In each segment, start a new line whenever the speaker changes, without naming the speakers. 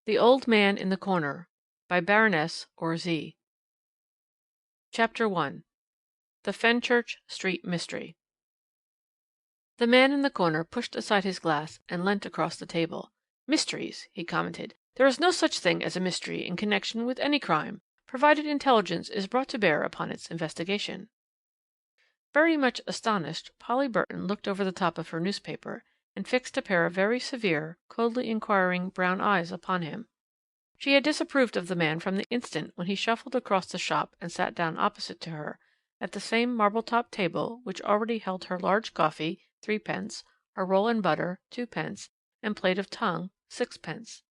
The Old Man in the Corner by Baroness Orczy. Chapter 1 The Fenchurch Street Mystery. The man in the corner pushed aside his glass and leant across the table. "Mysteries," he commented. "There is no such thing as a mystery in connection with any crime, provided intelligence is brought to bear upon its investigation." Very much astonished, Polly Burton looked over the top of her newspaper, and fixed a pair of very severe, coldly inquiring brown eyes upon him. She had disapproved of the man from the instant when he shuffled across the shop and sat down opposite to her, at the same marble-topped table which already held her large coffee, 3d., her roll and butter, 2d., and plate of tongue, 6d.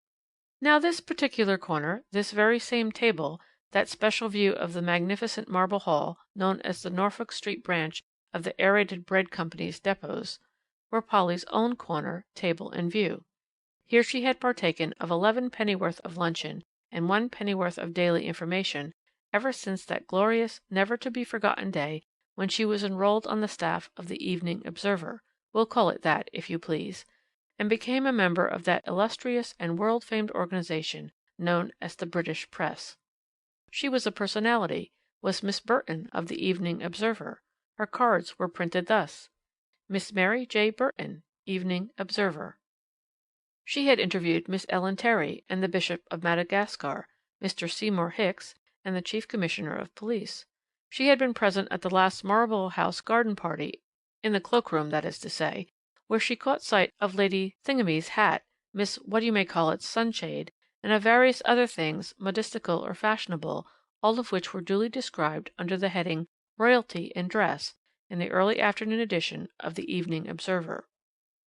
Now this particular corner, this very same table, that special view of the magnificent marble hall known as the Norfolk Street branch of the Aerated Bread Company's depots, were Polly's own corner, table, and view. Here she had partaken of 11 pennyworth of luncheon and 1 pennyworth of daily information ever since that glorious, never-to-be-forgotten day when she was enrolled on the staff of the Evening Observer, we'll call it that, if you please, and became a member of that illustrious and world-famed organization known as the British Press. She was a personality, was Miss Burton of the Evening Observer. Her cards were printed thus: Miss Mary J. Burton, Evening Observer. She had interviewed Miss Ellen Terry and the Bishop of Madagascar, Mr. Seymour Hicks, and the Chief Commissioner of Police. She had been present at the last Marlborough House garden party, in the cloakroom, that is to say, where she caught sight of Lady Thingamy's hat, Miss What-you-may-call-it sunshade, and of various other things, modistical or fashionable, all of which were duly described under the heading Royalty in Dress, in the early afternoon edition of the Evening Observer.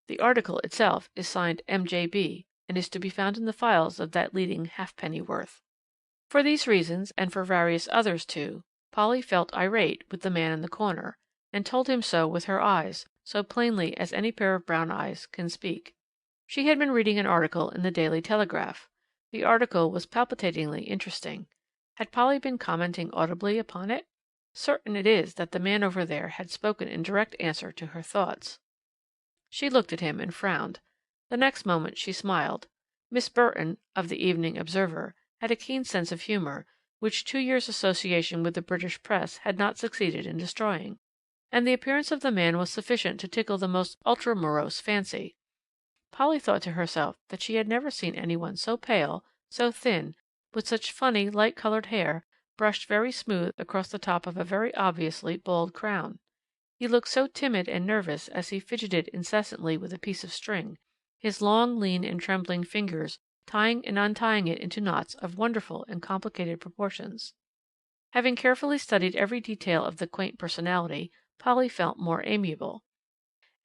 The article itself is signed M.J.B., and is to be found in the files of that leading halfpennyworth. For these reasons, and for various others too, Polly felt irate with the man in the corner, and told him so with her eyes, so plainly as any pair of brown eyes can speak. She had been reading an article in the Daily Telegraph. The article was palpitatingly interesting. Had Polly been commenting audibly upon it? Certain it is that the man over there had spoken in direct answer to her thoughts. She looked at him and frowned. The next moment she smiled. Miss Burton, of the Evening Observer, had a keen sense of humour, which 2 years' association with the British press had not succeeded in destroying, and the appearance of the man was sufficient to tickle the most ultra-morose fancy. Polly thought to herself that she had never seen any one so pale, so thin, with such funny, light-coloured hair, brushed very smooth across the top of a very obviously bald crown. He looked so timid and nervous as he fidgeted incessantly with a piece of string, his long, lean, and trembling fingers tying and untying it into knots of wonderful and complicated proportions. Having carefully studied every detail of the quaint personality, Polly felt more amiable.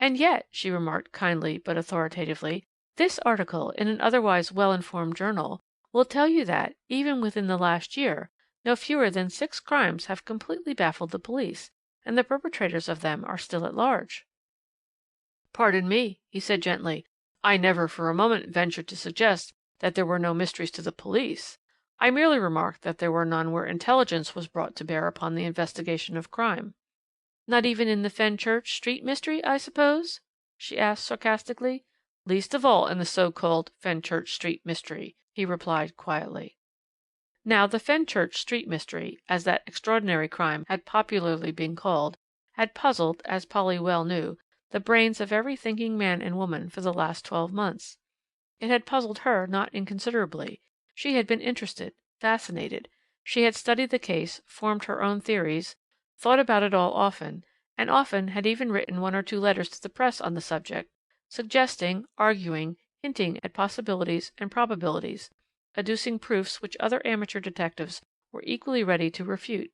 "And yet," she remarked kindly but authoritatively, "this article in an otherwise well-informed journal will tell you that, even within the last year, no fewer than 6 crimes have completely baffled the police, and the perpetrators of them are still at large." "Pardon me," he said gently, "I never for a moment ventured to suggest that there were no mysteries to the police. I merely remarked that there were none where intelligence was brought to bear upon the investigation of crime." "Not even in the Fenchurch Street mystery, I suppose?" she asked sarcastically. "Least of all in the so-called Fenchurch Street mystery," he replied quietly. Now the Fenchurch Street mystery, as that extraordinary crime had popularly been called, had puzzled, as Polly well knew, the brains of every thinking man and woman for the last 12 months. It had puzzled her not inconsiderably. She had been interested, fascinated. She had studied the case, formed her own theories, thought about it all often, and often had even written 1 or 2 letters to the press on the subject, suggesting, arguing, hinting at possibilities and probabilities, adducing proofs which other amateur detectives were equally ready to refute.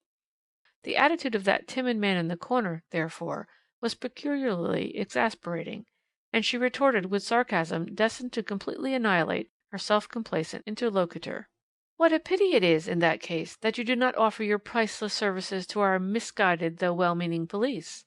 The attitude of that timid man in the corner, therefore, was peculiarly exasperating, and she retorted with sarcasm destined to completely annihilate her self-complacent interlocutor. "What a pity it is, in that case, that you do not offer your priceless services to our misguided though well-meaning police."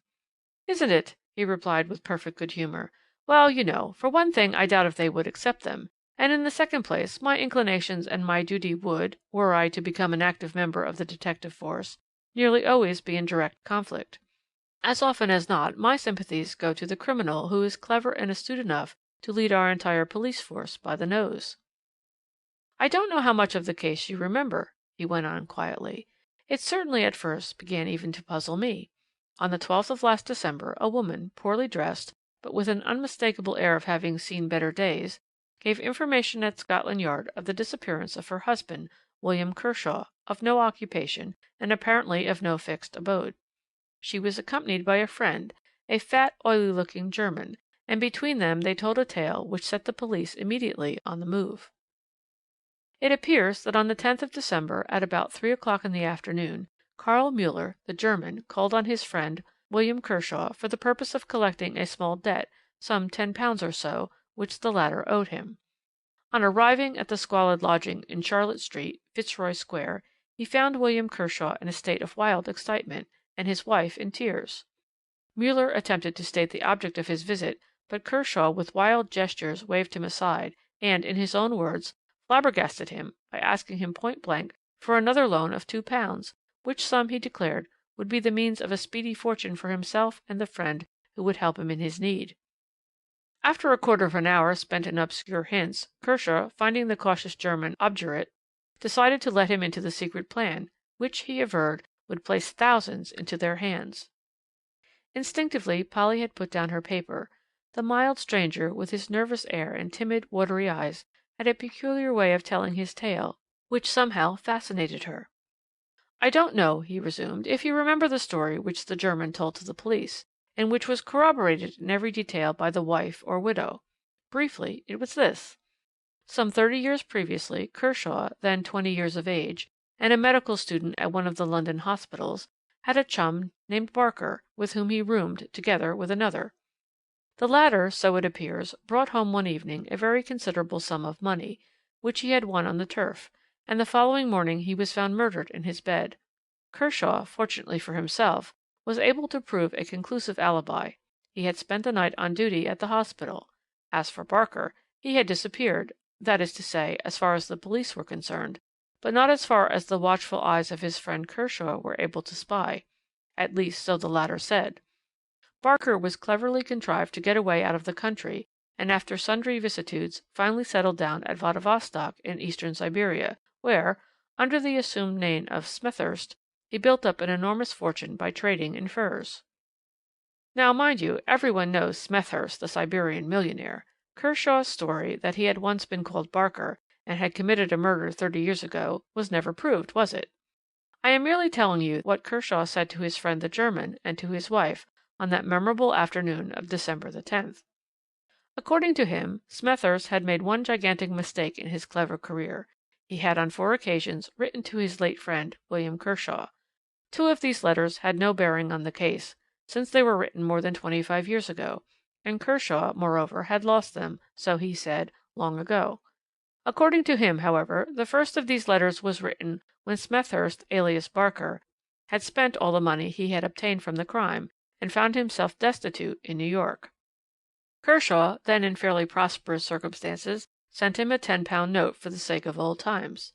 "Isn't it?" he replied with perfect good humour. "Well, you know, for one thing I doubt if they would accept them, and in the second place my inclinations and my duty would, were I to become an active member of the detective force, nearly always be in direct conflict. As often as not my sympathies go to the criminal who is clever and astute enough to lead our entire police force by the nose." I don't know how much of the case you remember," he went on quietly. "It certainly at first began even to puzzle me. On the 12th of last December a woman, poorly dressed, but with an unmistakable air of having seen better days, gave information at Scotland Yard of the disappearance of her husband, William Kershaw, of no occupation, and apparently of no fixed abode. She was accompanied by a friend, a fat, oily looking German, and between them they told a tale which set the police immediately on the move. It appears that on the 10th of December, at about 3 o'clock in the afternoon, Karl Müller, the German, called on his friend William Kershaw for the purpose of collecting a small debt, some £10 or so, which the latter owed him. On arriving at the squalid lodging in Charlotte Street, Fitzroy Square, he found William Kershaw in a state of wild excitement, and his wife in tears. Müller attempted to state the object of his visit, but Kershaw with wild gestures waved him aside, and, in his own words, flabbergasted him by asking him point blank for another loan of £2, which sum, he declared, would be the means of a speedy fortune for himself and the friend who would help him in his need. After a quarter of an hour spent in obscure hints, Kershaw, finding the cautious German obdurate, decided to let him into the secret plan, which, he averred, would place thousands into their hands. Instinctively Polly had put down her paper. The mild stranger, with his nervous air and timid, watery eyes, had a peculiar way of telling his tale, which somehow fascinated her. "I don't know," he resumed, "if you remember the story which the German told to the police, and which was corroborated in every detail by the wife or widow. Briefly, it was this. Some 30 years previously, Kershaw, then 20 years of age, and a medical student at one of the London hospitals, had a chum named Barker, with whom he roomed together with another. The latter, so it appears, brought home one evening a very considerable sum of money, which he had won on the turf, and the following morning he was found murdered in his bed. Kershaw, fortunately for himself, was able to prove a conclusive alibi. He had spent the night on duty at the hospital. As for Barker, he had disappeared, that is to say, as far as the police were concerned, but not as far as the watchful eyes of his friend Kershaw were able to spy. At least, so the latter said. Barker was cleverly contrived to get away out of the country, and after sundry vicissitudes finally settled down at Vladivostok in eastern Siberia, where, under the assumed name of Smethurst, he built up an enormous fortune by trading in furs. Now, mind you, everyone knows Smethurst, the Siberian millionaire. Kershaw's story that he had once been called Barker, and had committed a murder 30 years ago, was never proved, was it? I am merely telling you what Kershaw said to his friend the German and to his wife on that memorable afternoon of December the 10th. According to him, Smethurst had made one gigantic mistake in his clever career. He had on 4 occasions written to his late friend, William Kershaw. 2 of these letters had no bearing on the case, since they were written more than 25 years ago, and Kershaw, moreover, had lost them, so he said, long ago. According to him, however, the first of these letters was written when Smethurst, alias Barker, had spent all the money he had obtained from the crime, and found himself destitute in New York. Kershaw, then in fairly prosperous circumstances, sent him a £10 note for the sake of old times.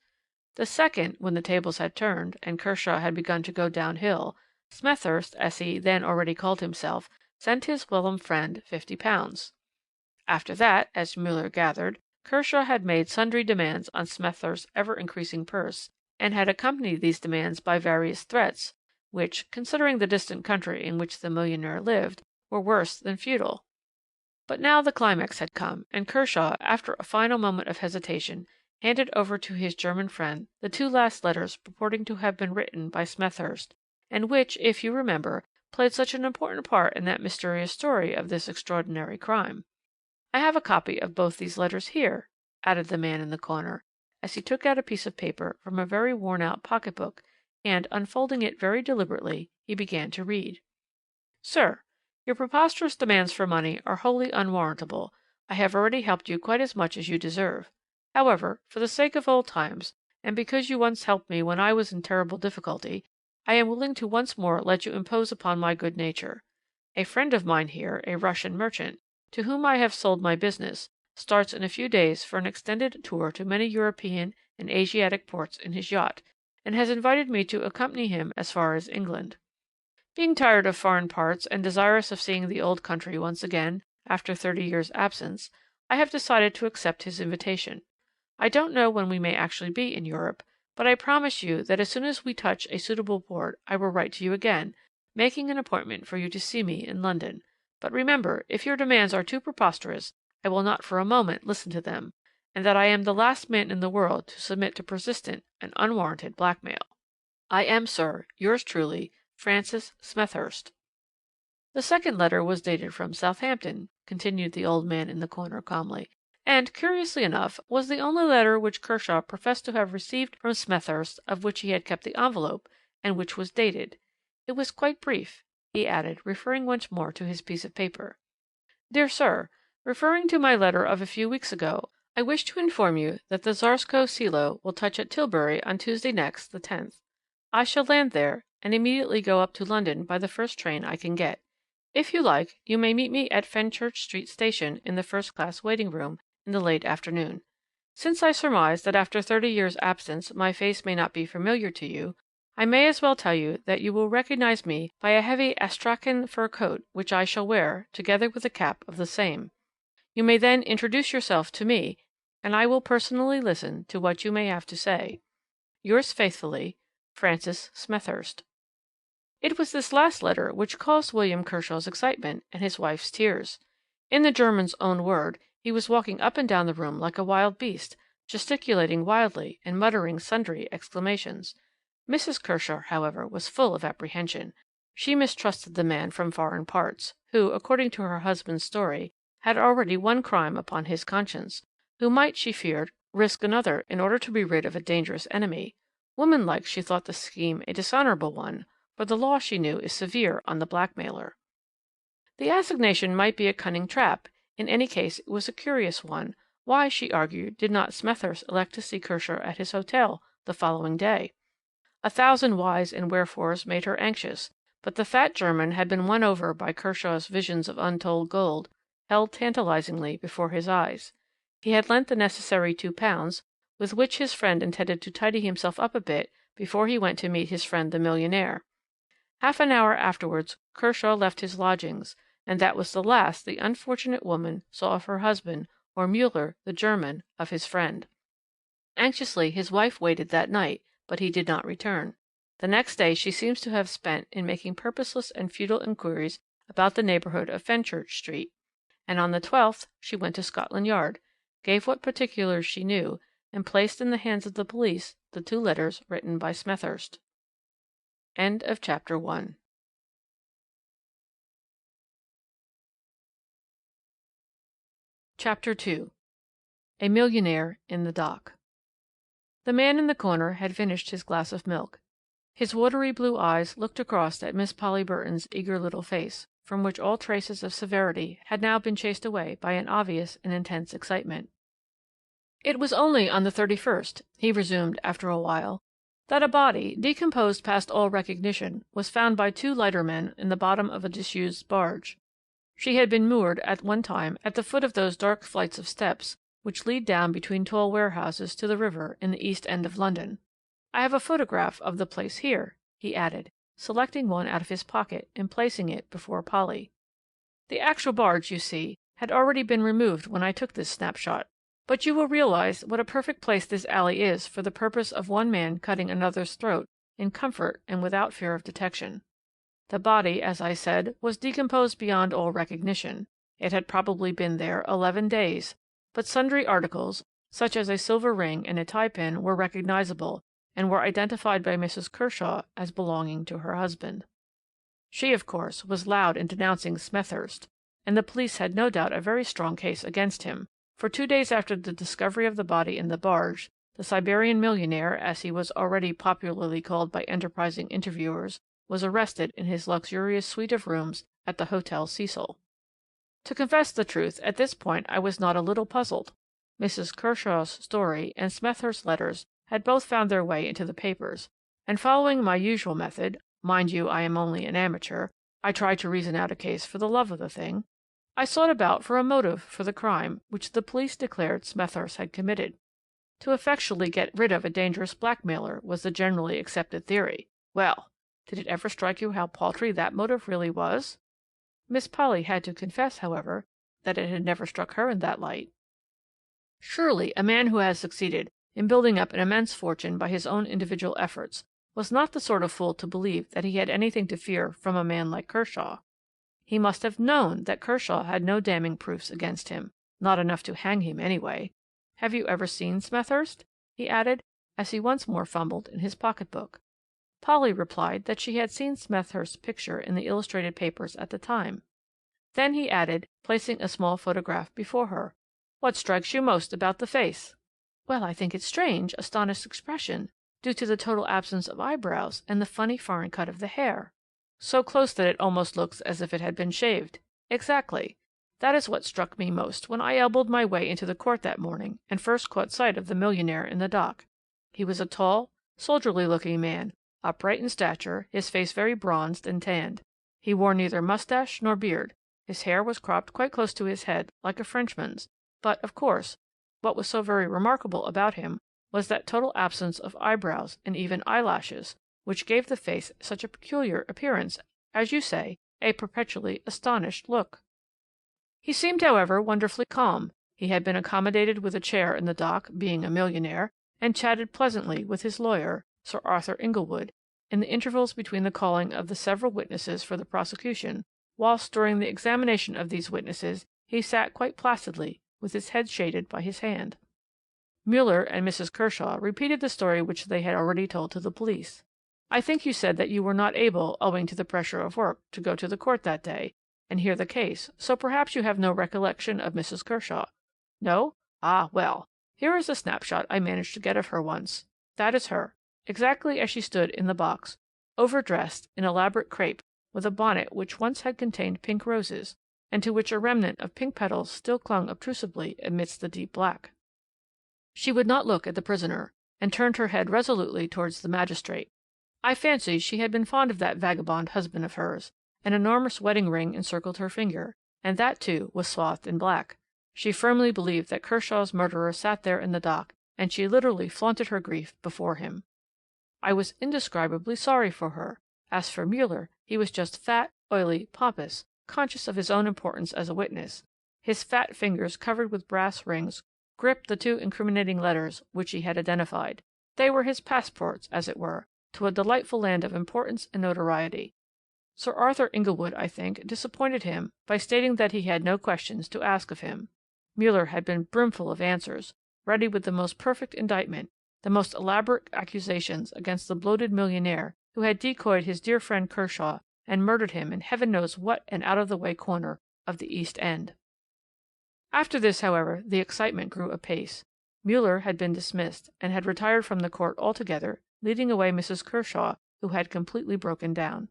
The second, when the tables had turned, and Kershaw had begun to go downhill, Smethurst, as he then already called himself, sent his whilom friend £50. After that, as Müller gathered, Kershaw had made sundry demands on Smethurst's ever-increasing purse, and had accompanied these demands by various threats, which, considering the distant country in which the millionaire lived, were worse than futile. But now the climax had come, and Kershaw, after a final moment of hesitation, handed over to his German friend the 2 last letters purporting to have been written by Smethurst, and which, if you remember, played such an important part in that mysterious story of this extraordinary crime. I have a copy of both these letters here," added the man in the corner, as he took out a piece of paper from a very worn-out pocket-book, and, unfolding it very deliberately, he began to read. "Sir, your preposterous demands for money are wholly unwarrantable. I have already helped you quite as much as you deserve. However, for the sake of old times, and because you once helped me when I was in terrible difficulty, I am willing to once more let you impose upon my good nature. A friend of mine here, a Russian merchant, to whom I have sold my business, starts in a few days for an extended tour to many European and Asiatic ports in his yacht, and has invited me to accompany him as far as England. Being tired of foreign parts and desirous of seeing the old country once again after 30 years' absence, I have decided to accept his invitation. I don't know when we may actually be in Europe, but I promise you that as soon as we touch a suitable port I will write to you again, making an appointment for you to see me in London. But remember, if your demands are too preposterous, I will not for a moment listen to them, and that I am the last man in the world to submit to persistent and unwarranted blackmail. I am, sir, yours truly, Francis Smethurst. The second letter was dated from Southampton, continued the old man in the corner calmly, and, curiously enough, was the only letter which Kershaw professed to have received from Smethurst of which he had kept the envelope, and which was dated. It was quite brief, he added, referring once more to his piece of paper. Dear Sir, referring to my letter of a few weeks ago, I wish to inform you that the Tsarskoe Selo will touch at Tilbury on Tuesday next, the 10th. I shall land there, and immediately go up to London by the first train I can get. If you like, you may meet me at Fenchurch Street Station in the first-class waiting-room in the late afternoon. Since I surmise that after 30 years' absence my face may not be familiar to you, I may as well tell you that you will recognize me by a heavy Astrakhan fur coat which I shall wear, together with a cap of the same. You may then introduce yourself to me, and I will personally listen to what you may have to say. Yours faithfully, Francis Smethurst. It was this last letter which caused William Kershaw's excitement and his wife's tears. In the German's own word, he was walking up and down the room like a wild beast, gesticulating wildly and muttering sundry exclamations. Mrs. Kershaw, however, was full of apprehension. She mistrusted the man from foreign parts, who, according to her husband's story, had already one crime upon his conscience, who might, she feared, risk another in order to be rid of a dangerous enemy. Womanlike, she thought the scheme a dishonourable one, for the law, she knew, is severe on the blackmailer. The assignation might be a cunning trap. In any case, it was a curious one. Why, she argued, did not Smethurst elect to see Kershaw at his hotel the following day? 1,000 whys and wherefores made her anxious, but the fat German had been won over by Kershaw's visions of untold gold, held tantalizingly before his eyes. He had lent the necessary £2, with which his friend intended to tidy himself up a bit before he went to meet his friend the millionaire. Half an hour afterwards Kershaw left his lodgings, and that was the last the unfortunate woman saw of her husband, or Müller, the German, of his friend. Anxiously his wife waited that night, but he did not return. The next day she seems to have spent in making purposeless and futile inquiries about the neighbourhood of Fenchurch Street, and on the 12th she went to Scotland Yard, gave what particulars she knew, and placed in the hands of the police the 2 letters written by Smethurst. End of chapter 1. Chapter 2. A Millionaire in the Dock. The man in the corner had finished his glass of milk. His watery blue eyes looked across at Miss Polly Burton's eager little face, from which all traces of severity had now been chased away by an obvious and intense excitement. It was only on the 31st, he resumed after a while, that a body, decomposed past all recognition, was found by 2 lightermen in the bottom of a disused barge. She had been moored at one time at the foot of those dark flights of steps which lead down between tall warehouses to the river in the East End of London. I have a photograph of the place here, he added, selecting one out of his pocket and placing it before Polly. The actual barge, you see, had already been removed when I took this snapshot, but you will realize what a perfect place this alley is for the purpose of one man cutting another's throat in comfort and without fear of detection. The body, as I said, was decomposed beyond all recognition. It had probably been there 11 days, but sundry articles, such as a silver ring and a tie-pin, were recognizable, and were identified by Mrs. Kershaw as belonging to her husband. She, of course, was loud in denouncing Smethurst, and the police had no doubt a very strong case against him, for 2 days after the discovery of the body in the barge, the Siberian millionaire, as he was already popularly called by enterprising interviewers, was arrested in his luxurious suite of rooms at the Hotel Cecil. To confess the truth, at this point I was not a little puzzled. Mrs. Kershaw's story and Smethurst's letters had both found their way into the papers, and following my usual method, mind you, I am only an amateur, I tried to reason out a case for the love of the thing, I sought about for a motive for the crime which the police declared Smethurst had committed. To effectually get rid of a dangerous blackmailer was the generally accepted theory. Well, did it ever strike you how paltry that motive really was? Miss Polly had to confess, however, that it had never struck her in that light. Surely a man who has succeeded in building up an immense fortune by his own individual efforts was not the sort of fool to believe that he had anything to fear from a man like Kershaw. He must have known that Kershaw had no damning proofs against him, not enough to hang him anyway. Have you ever seen Smethurst?" he added, as he once more fumbled in his pocket-book. Polly replied that she had seen Smethurst's picture in the illustrated papers at the time. Then he added, placing a small photograph before her, "What strikes you most about the face?" "Well, I think its strange, astonished expression, due to the total absence of eyebrows and the funny foreign cut of the hair." "So close that it almost looks as if it had been shaved." "Exactly. That is what struck me most when I elbowed my way into the court that morning and first caught sight of the millionaire in the dock. He was a tall, soldierly-looking man, upright in stature, his face very bronzed and tanned. He wore neither moustache nor beard. His hair was cropped quite close to his head, like a Frenchman's, but, of course, what was so very remarkable about him was that total absence of eyebrows and even eyelashes, which gave the face such a peculiar appearance, as you say, a perpetually astonished look. He seemed, however, wonderfully calm. He had been accommodated with a chair in the dock, being a millionaire, and chatted pleasantly with his lawyer, Sir Arthur Inglewood, in the intervals between the calling of the several witnesses for the prosecution, whilst during the examination of these witnesses he sat quite placidly, with his head shaded by his hand. Müller and Mrs. Kershaw repeated the story which they had already told to the police. "I think you said that you were not able, owing to the pressure of work, to go to the court that day, and hear the case, so perhaps you have no recollection of Mrs. Kershaw. No? Ah, well, here is a snapshot I managed to get of her once. That is her, exactly as she stood in the box, overdressed in elaborate crape, with a bonnet which once had contained pink roses, and to which a remnant of pink petals still clung obtrusively amidst the deep black. She would not look at the prisoner, and turned her head resolutely towards the magistrate. I fancy she had been fond of that vagabond husband of hers. An enormous wedding ring encircled her finger, and that, too, was swathed in black. She firmly believed that Kershaw's murderer sat there in the dock, and she literally flaunted her grief before him. I was indescribably sorry for her. As for Müller, he was just fat, oily, pompous, conscious of his own importance as a witness. His fat fingers, covered with brass rings, gripped the 2 incriminating letters which he had identified. They were his passports, as it were, to a delightful land of importance and notoriety. Sir Arthur Inglewood, I think, disappointed him by stating that he had no questions to ask of him. Müller had been brimful of answers, ready with the most perfect indictment, the most elaborate accusations against the bloated millionaire who had decoyed his dear friend Kershaw and murdered him in heaven knows what an out-of-the-way corner of the East End. After this, however, the excitement grew apace. Müller had been dismissed, and had retired from the court altogether, leading away Mrs. Kershaw, who had completely broken down.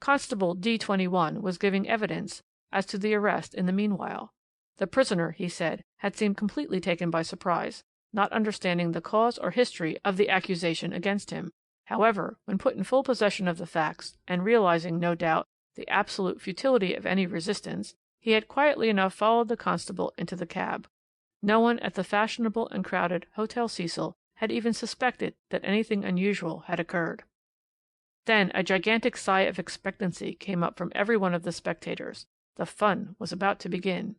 Constable D-21 was giving evidence as to the arrest in the meanwhile. The prisoner, he said, had seemed completely taken by surprise, not understanding the cause or history of the accusation against him. However, when put in full possession of the facts, and realizing, no doubt, the absolute futility of any resistance, he had quietly enough followed the constable into the cab. No one at the fashionable and crowded Hotel Cecil had even suspected that anything unusual had occurred. Then a gigantic sigh of expectancy came up from every one of the spectators. The fun was about to begin.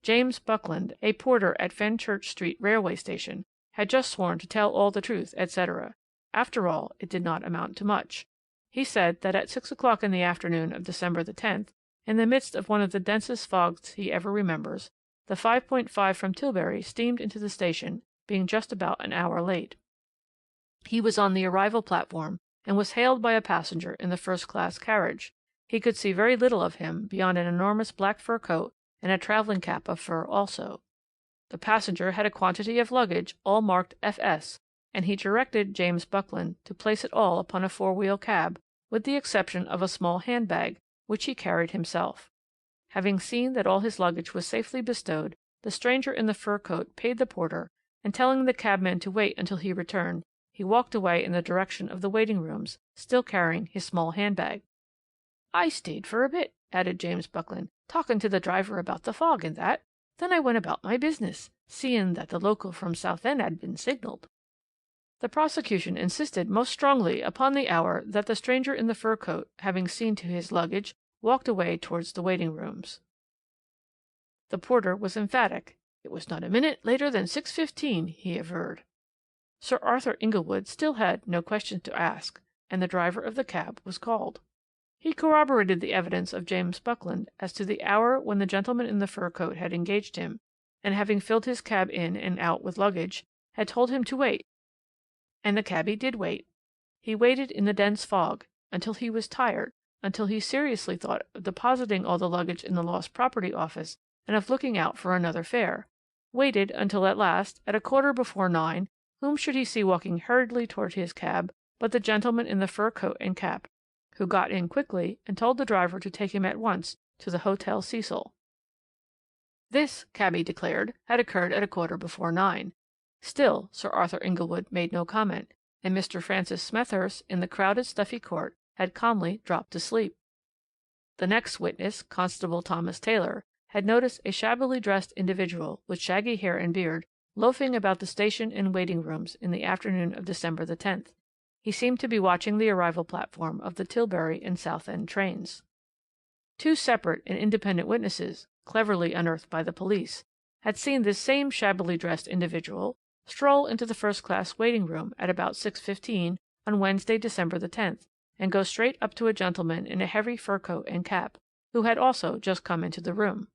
James Buckland, a porter at Fenchurch Street railway station, had just sworn to tell all the truth, etc. After all, it did not amount to much. He said that at 6 o'clock in the afternoon of December the 10th, in the midst of one of the densest fogs he ever remembers, the 5.5 from Tilbury steamed into the station, being just about an hour late. He was on the arrival platform, and was hailed by a passenger in the first-class carriage. He could see very little of him beyond an enormous black fur coat and a travelling cap of fur also. The passenger had a quantity of luggage, all marked F.S., and he directed James Buckland to place it all upon a 4-wheel cab, with the exception of a small handbag, which he carried himself. Having seen that all his luggage was safely bestowed, the stranger in the fur coat paid the porter, and telling the cabman to wait until he returned, he walked away in the direction of the waiting rooms, still carrying his small handbag. "I stayed for a bit," added James Buckland, "talking to the driver about the fog and that. Then I went about my business, seeing that the local from Southend had been signalled." The prosecution insisted most strongly upon the hour that the stranger in the fur coat, having seen to his luggage, walked away towards the waiting rooms. The porter was emphatic. "It was not a minute later than 6:15, he averred. Sir Arthur Inglewood still had no questions to ask, and the driver of the cab was called. He corroborated the evidence of James Buckland as to the hour when the gentleman in the fur coat had engaged him, and having filled his cab in and out with luggage, had told him to wait. And the cabby did wait. He waited in the dense fog, until he was tired, until he seriously thought of depositing all the luggage in the Lost Property Office and of looking out for another fare. Waited until at last, at 9:15, whom should he see walking hurriedly toward his cab but the gentleman in the fur coat and cap, who got in quickly and told the driver to take him at once to the Hotel Cecil. This, cabby declared, had occurred at 9:15. Still Sir Arthur Inglewood made no comment, and Mr. Francis Smethurst, in the crowded stuffy court, had calmly dropped to sleep. The next witness, Constable Thomas Taylor, had noticed a shabbily dressed individual with shaggy hair and beard loafing about the station and waiting rooms in the afternoon of December the 10th. He seemed to be watching the arrival platform of the Tilbury and Southend trains. Two separate and independent witnesses, cleverly unearthed by the police, had seen this same shabbily dressed individual stroll into the first-class waiting room at about 6:15 on Wednesday, December the 10th, and go straight up to a gentleman in a heavy fur coat and cap, who had also just come into the room.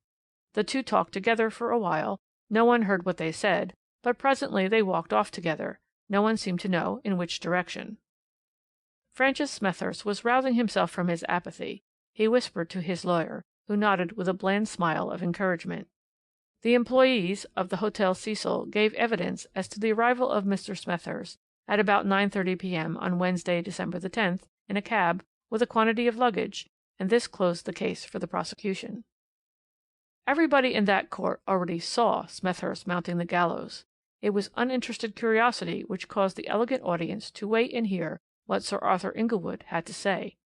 The two talked together for a while. No one heard what they said, but presently they walked off together. No one seemed to know in which direction. Francis Smethurst was rousing himself from his apathy. He whispered to his lawyer, who nodded with a bland smile of encouragement. The employees of the Hotel Cecil gave evidence as to the arrival of Mr. Smethurst at about 9:30 p.m. on Wednesday, December the 10th, in a cab with a quantity of luggage, and this closed the case for the prosecution. Everybody in that court already saw Smethurst mounting the gallows. It was uninterested curiosity which caused the elegant audience to wait and hear what Sir Arthur Inglewood had to say.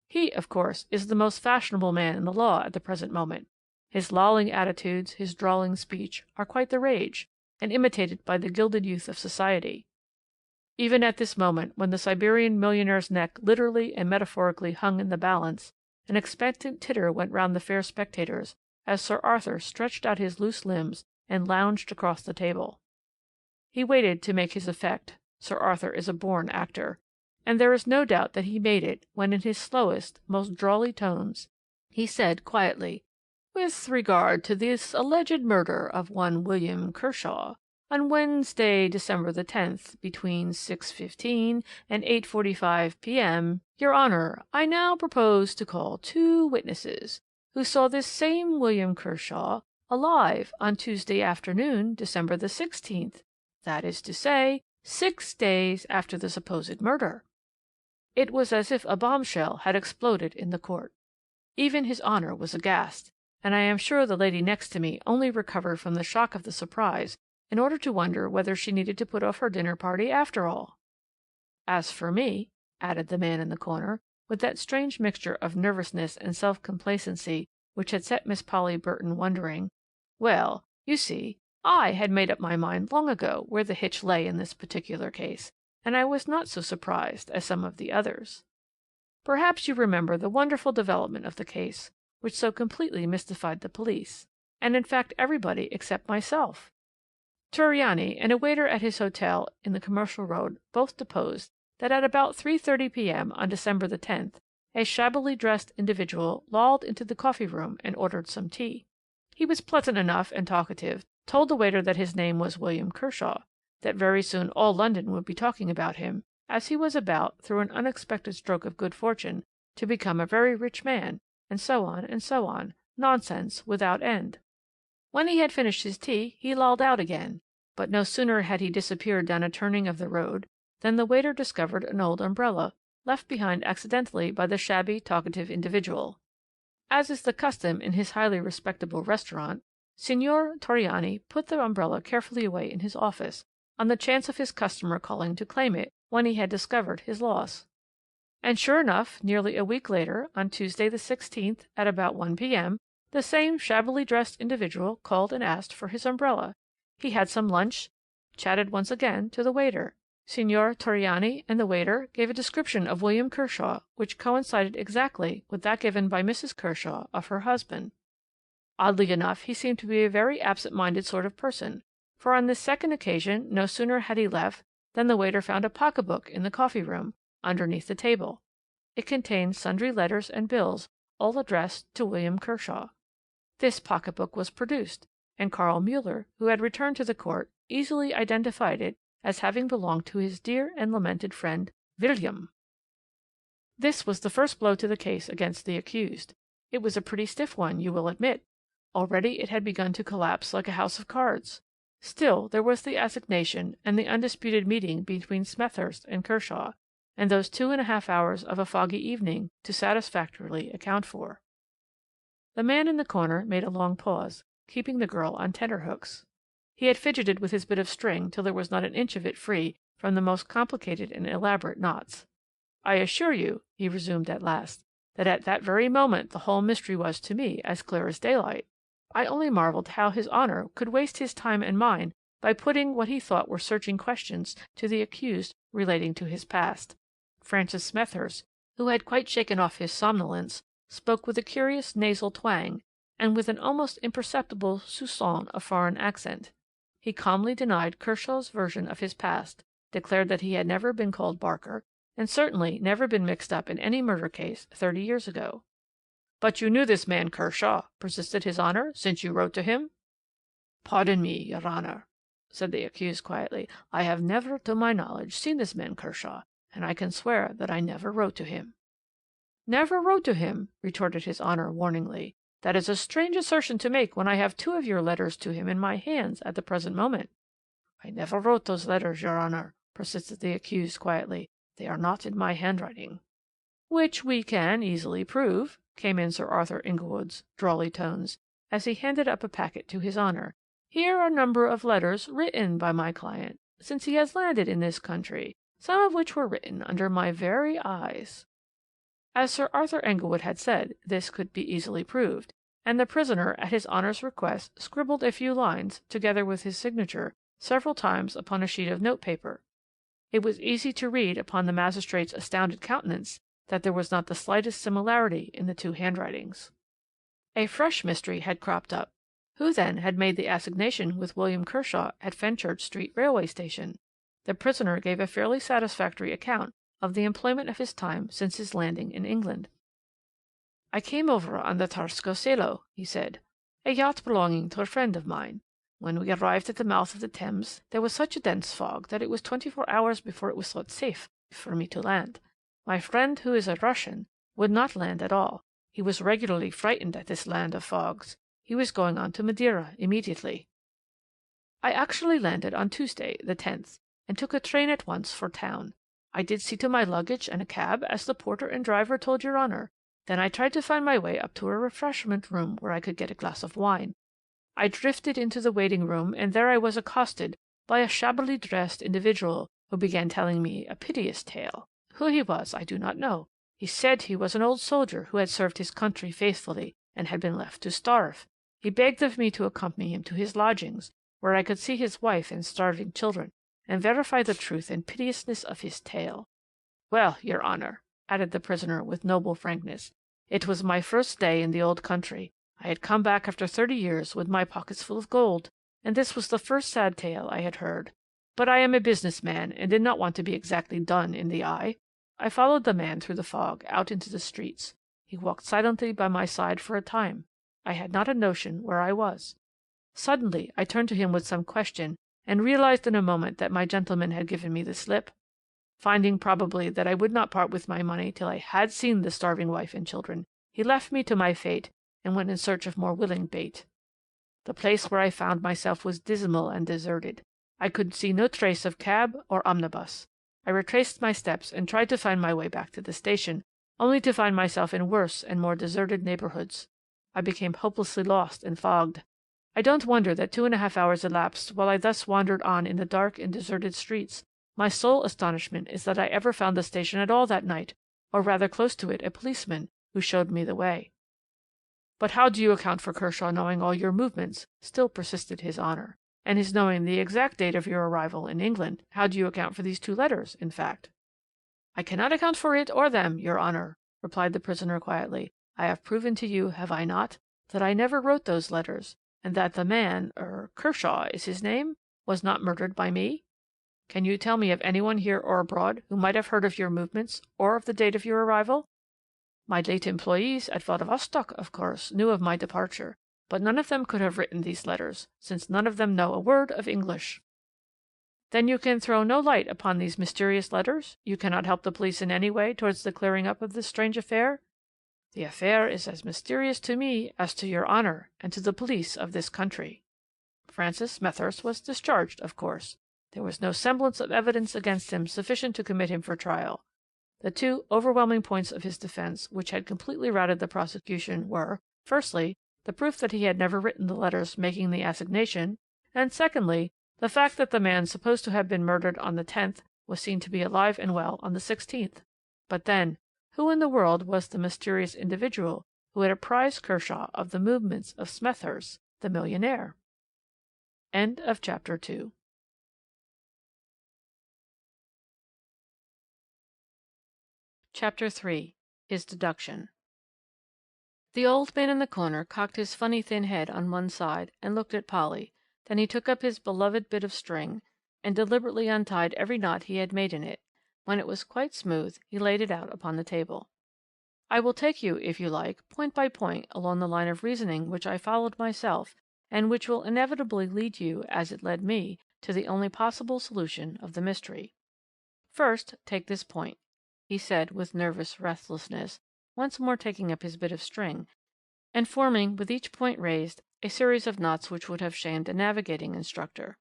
He, of course, is the most fashionable man in the law at the present moment. His lolling attitudes, his drawling speech, are quite the rage, and imitated by the gilded youth of society. Even at this moment, when the Siberian millionaire's neck literally and metaphorically hung in the balance, an expectant titter went round the fair spectators as Sir Arthur stretched out his loose limbs and lounged across the table. He waited to make his effect. Sir Arthur is a born actor, and there is no doubt that he made it when, in his slowest, most drawly tones, he said quietly, "With regard to this alleged murder of one William Kershaw, on Wednesday, December the 10th, between 6:15 and 8:45 p.m., Your Honour, I now propose to call two witnesses who saw this same William Kershaw alive on Tuesday afternoon, December the 16th, that is to say, 6 days after the supposed murder." It was as if a bombshell had exploded in the court. Even His Honour was aghast, and I am sure the lady next to me only recovered from the shock of the surprise in order to wonder whether she needed to put off her dinner party after all. As for me, added the man in the corner, with that strange mixture of nervousness and self-complacency which had set Miss Polly Burton wondering, well, you see, I had made up my mind long ago where the hitch lay in this particular case, and I was not so surprised as some of the others. Perhaps you remember the wonderful development of the case, which so completely mystified the police, and in fact everybody except myself. Torriani and a waiter at his hotel in the Commercial Road both deposed that at about 3:30 p.m. on December the 10th, a shabbily dressed individual lolled into the coffee-room and ordered some tea. He was pleasant enough and talkative, told the waiter that his name was William Kershaw, that very soon all London would be talking about him, as he was about, through an unexpected stroke of good fortune, to become a very rich man, and so on, nonsense without end. When he had finished his tea, he lolled out again, but no sooner had he disappeared down a turning of the road than the waiter discovered an old umbrella, left behind accidentally by the shabby, talkative individual. As is the custom in his highly respectable restaurant, Signor Torriani put the umbrella carefully away in his office, on the chance of his customer calling to claim it when he had discovered his loss. And sure enough, nearly a week later, on Tuesday the 16th, at about 1 p.m., the same shabbily dressed individual called and asked for his umbrella. He had some lunch, chatted once again to the waiter. Signor Torriani and the waiter gave a description of William Kershaw, which coincided exactly with that given by Mrs. Kershaw of her husband. Oddly enough, he seemed to be a very absent-minded sort of person, for on this second occasion no sooner had he left than the waiter found a pocket-book in the coffee-room, underneath the table. It contained sundry letters and bills, all addressed to William Kershaw. This pocket-book was produced, and Karl Müller, who had returned to the court, easily identified it as having belonged to his dear and lamented friend William. This was the first blow to the case against the accused. It was a pretty stiff one, you will admit. Already it had begun to collapse like a house of cards. Still, there was the assignation and the undisputed meeting between Smethurst and Kershaw, and those 2½ hours of a foggy evening to satisfactorily account for. The man in the corner made a long pause, keeping the girl on tenterhooks. He had fidgeted with his bit of string till there was not an inch of it free from the most complicated and elaborate knots. I assure you, he resumed at last, that at that very moment the whole mystery was to me as clear as daylight. I only marvelled how his Honour could waste his time and mine by putting what he thought were searching questions to the accused relating to his past. Francis Smethurst, who had quite shaken off his somnolence, spoke with a curious nasal twang, and with an almost imperceptible soupçon of foreign accent. He calmly denied Kershaw's version of his past, declared that he had never been called Barker, and certainly never been mixed up in any murder case 30 years ago. "But you knew this man Kershaw," persisted his Honour, "since you wrote to him?" "Pardon me, your Honour," said the accused quietly. "I have never, to my knowledge, seen this man Kershaw, and I can swear that I never wrote to him." "Never wrote to him?" retorted his Honour warningly. "That is a strange assertion to make when I have 2 of your letters to him in my hands at the present moment." "I never wrote those letters, your Honour," persisted the accused quietly. "They are not in my handwriting." "Which we can easily prove," came in Sir Arthur Inglewood's drawly tones, as he handed up a packet to his Honour. "Here are a number of letters written by my client since he has landed in this country, some of which were written under my very eyes." As Sir Arthur Inglewood had said, this could be easily proved, and the prisoner, at his Honour's request, scribbled a few lines, together with his signature, several times upon a sheet of note-paper. It was easy to read upon the magistrate's astounded countenance that there was not the slightest similarity in the 2 handwritings. A fresh mystery had cropped up. Who, then, had made the assignation with William Kershaw at Fenchurch Street Railway Station? The prisoner gave a fairly satisfactory account of the employment of his time since his landing in England. "I came over on the Tarsco Salo," he said, "a yacht belonging to a friend of mine. When we arrived at the mouth of the Thames, there was such a dense fog that it was 24 hours before it was thought safe for me to land. My friend, who is a Russian, would not land at all. He was regularly frightened at this land of fogs. He was going on to Madeira immediately. I actually landed on Tuesday, the 10th, and took a train at once for town. I did see to my luggage and a cab, as the porter and driver told your Honour. Then I tried to find my way up to a refreshment room where I could get a glass of wine. I drifted into the waiting room, and there I was accosted by a shabbily dressed individual who began telling me a piteous tale. Who he was I do not know. He said he was an old soldier who had served his country faithfully and had been left to starve. He begged of me to accompany him to his lodgings, where I could see his wife and starving children, and verify the truth and piteousness of his tale. Well, your Honour," added the prisoner with noble frankness, "it was my first day in the old country. I had come back after 30 years with my pockets full of gold, and this was the first sad tale I had heard. But I am a business man, and did not want to be exactly done in the eye. I followed the man through the fog, out into the streets. He walked silently by my side for a time. I had not a notion where I was. Suddenly I turned to him with some question, and realized in a moment that my gentleman had given me the slip. Finding probably that I would not part with my money till I had seen the starving wife and children, he left me to my fate, and went in search of more willing bait. The place where I found myself was dismal and deserted. I could see no trace of cab or omnibus. I retraced my steps and tried to find my way back to the station, only to find myself in worse and more deserted neighbourhoods. I became hopelessly lost and fogged. I don't wonder that 2½ hours elapsed while I thus wandered on in the dark and deserted streets. My sole astonishment is that I ever found the station at all that night, or rather close to it a policeman, who showed me the way." "But how do you account for Kershaw knowing all your movements?" still persisted his Honour. "And his knowing the exact date of your arrival in England? How do you account for these 2 letters, in fact?" "I cannot account for it or them, your Honour," replied the prisoner quietly. "I have proven to you, have I not, that I never wrote those letters, and that the man Kershaw is his name was not murdered by me? Can you tell me of anyone here or abroad who might have heard of your movements or of the date of your arrival? My late employees at Vladivostok, of course, knew of my departure, but none of them could have written these letters, since none of them know a word of English." "Then you can throw no light upon these mysterious letters? You cannot help the police in any way towards the clearing up of this strange affair?" "The affair is as mysterious to me as to your honour and to the police of this country. Francis Smethurst was discharged, of course. There was no semblance of evidence against him sufficient to commit him for trial. The two overwhelming points of his defence which had completely routed the prosecution were, firstly, the proof that he had never written the letters making the assignation, and secondly, the fact that the man supposed to have been murdered on the 10th was seen to be alive and well on the 16th. But then, who in the world was the mysterious individual who had apprised Kershaw of the movements of Smethurst, the millionaire? End of chapter 2. Chapter 3. His Deduction. The old man in the corner cocked his funny thin head on one side and looked at Polly. Then he took up his beloved bit of string and deliberately untied every knot he had made in it. When it was quite smooth, he laid it out upon the table. "I will take you, if you like, point by point along the line of reasoning which I followed myself, and which will inevitably lead you, as it led me, to the only possible solution of the mystery. First, take this point," he said with nervous restlessness, once more taking up his bit of string, and forming, with each point raised, a series of knots which would have shamed a navigating instructor.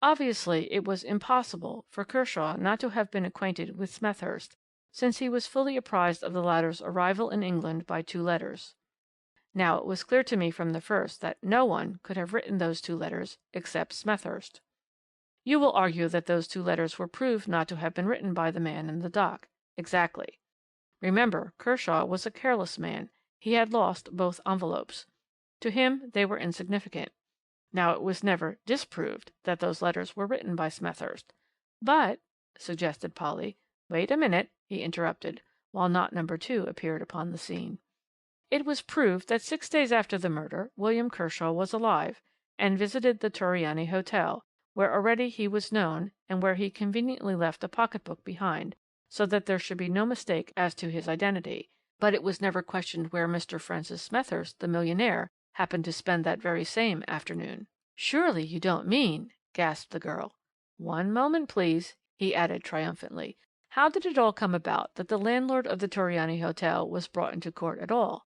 Obviously, it was impossible for Kershaw not to have been acquainted with Smethurst, since he was fully apprised of the latter's arrival in England by 2 letters. Now, it was clear to me from the first that no one could have written those 2 letters except Smethurst. You will argue that those 2 letters were proved not to have been written by the man in the dock. Exactly. Remember, Kershaw was a careless man. He had lost both envelopes. To him they were insignificant. Now, it was never disproved that those letters were written by Smethurst. "But," suggested Polly. "Wait a minute," he interrupted, while knot number 2 appeared upon the scene. "It was proved that 6 days after the murder William Kershaw was alive, and visited the Torriani Hotel, where already he was known, and where he conveniently left a pocket-book behind, so that there should be no mistake as to his identity. But it was never questioned where Mr. Francis Smethurst, the millionaire, happened to spend that very same afternoon." "Surely you don't mean—" gasped the girl. "One moment, please," he added triumphantly. "How did it all come about that the landlord of the Torriani Hotel was brought into court at all?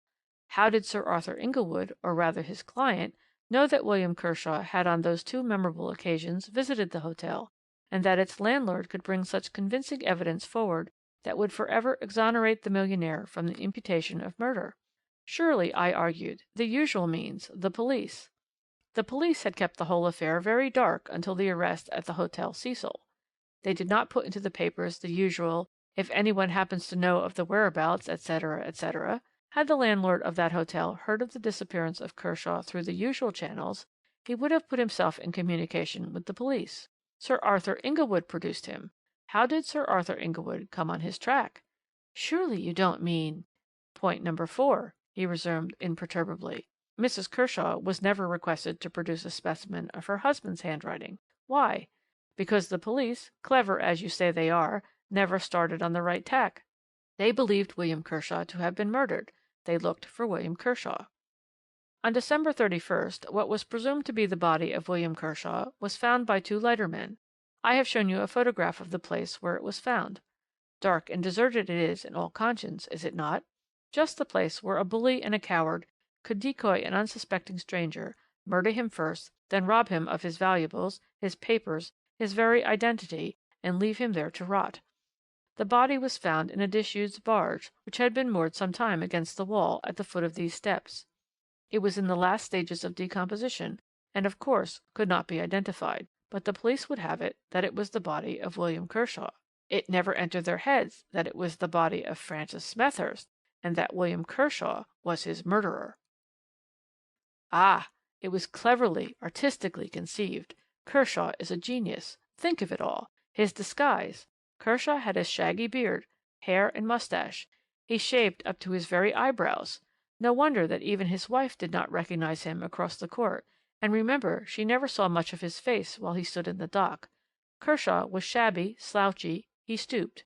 How did Sir Arthur Inglewood, or rather his client, know that William Kershaw had on those 2 memorable occasions visited the hotel, and that its landlord could bring such convincing evidence forward that would for ever exonerate the millionaire from the imputation of murder? Surely, I argued, the usual means, the police. The police had kept the whole affair very dark until the arrest at the Hotel Cecil. They did not put into the papers the usual, 'if anyone happens to know of the whereabouts, etc., etc.' Had the landlord of that hotel heard of the disappearance of Kershaw through the usual channels, he would have put himself in communication with the police. Sir Arthur Inglewood produced him. How did Sir Arthur Inglewood come on his track? Surely you don't mean—" "Point number 4, he resumed imperturbably. "Mrs. Kershaw was never requested to produce a specimen of her husband's handwriting. Why? Because the police, clever as you say they are, never started on the right tack. They believed William Kershaw to have been murdered. They looked for William Kershaw. On December 31st, what was presumed to be the body of William Kershaw was found by 2 lightermen. I have shown you a photograph of the place where it was found. Dark and deserted it is in all conscience, is it not? Just the place where a bully and a coward could decoy an unsuspecting stranger, murder him first, then rob him of his valuables, his papers, his very identity, and leave him there to rot. The body was found in a disused barge, which had been moored some time against the wall at the foot of these steps. It was in the last stages of decomposition, and of course could not be identified, but the police would have it that it was the body of William Kershaw. It never entered their heads that it was the body of Francis Smethurst, and that William Kershaw was his murderer. Ah! It was cleverly, artistically conceived. Kershaw is a genius. Think of it all. His disguise. Kershaw had a shaggy beard, hair and moustache. He shaved up to his very eyebrows. No wonder that even his wife did not recognize him across the court, and remember, she never saw much of his face while he stood in the dock. Kershaw was shabby, slouchy, he stooped.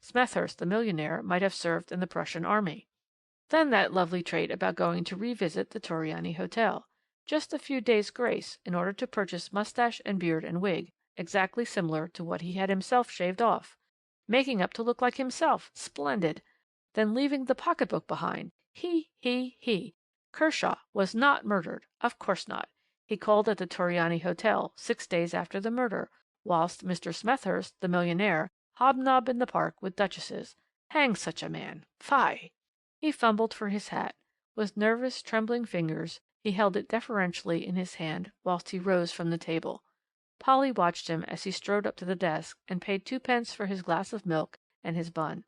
Smethurst, the millionaire, might have served in the Prussian army. Then that lovely trait about going to revisit the Torriani Hotel. Just a few days' grace in order to purchase moustache and beard and wig, exactly similar to what he had himself shaved off. Making up to look like himself. Splendid. Then leaving the pocketbook behind. He. Kershaw was not murdered. Of course not. He called at the Torriani Hotel 6 days after the murder, whilst Mr. Smethurst, the millionaire, hobnobbed in the park with duchesses. Hang such a man. Fie! He fumbled for his hat. With nervous, trembling fingers he held it deferentially in his hand whilst he rose from the table. Polly watched him as he strode up to the desk and paid 2d for his glass of milk and his bun.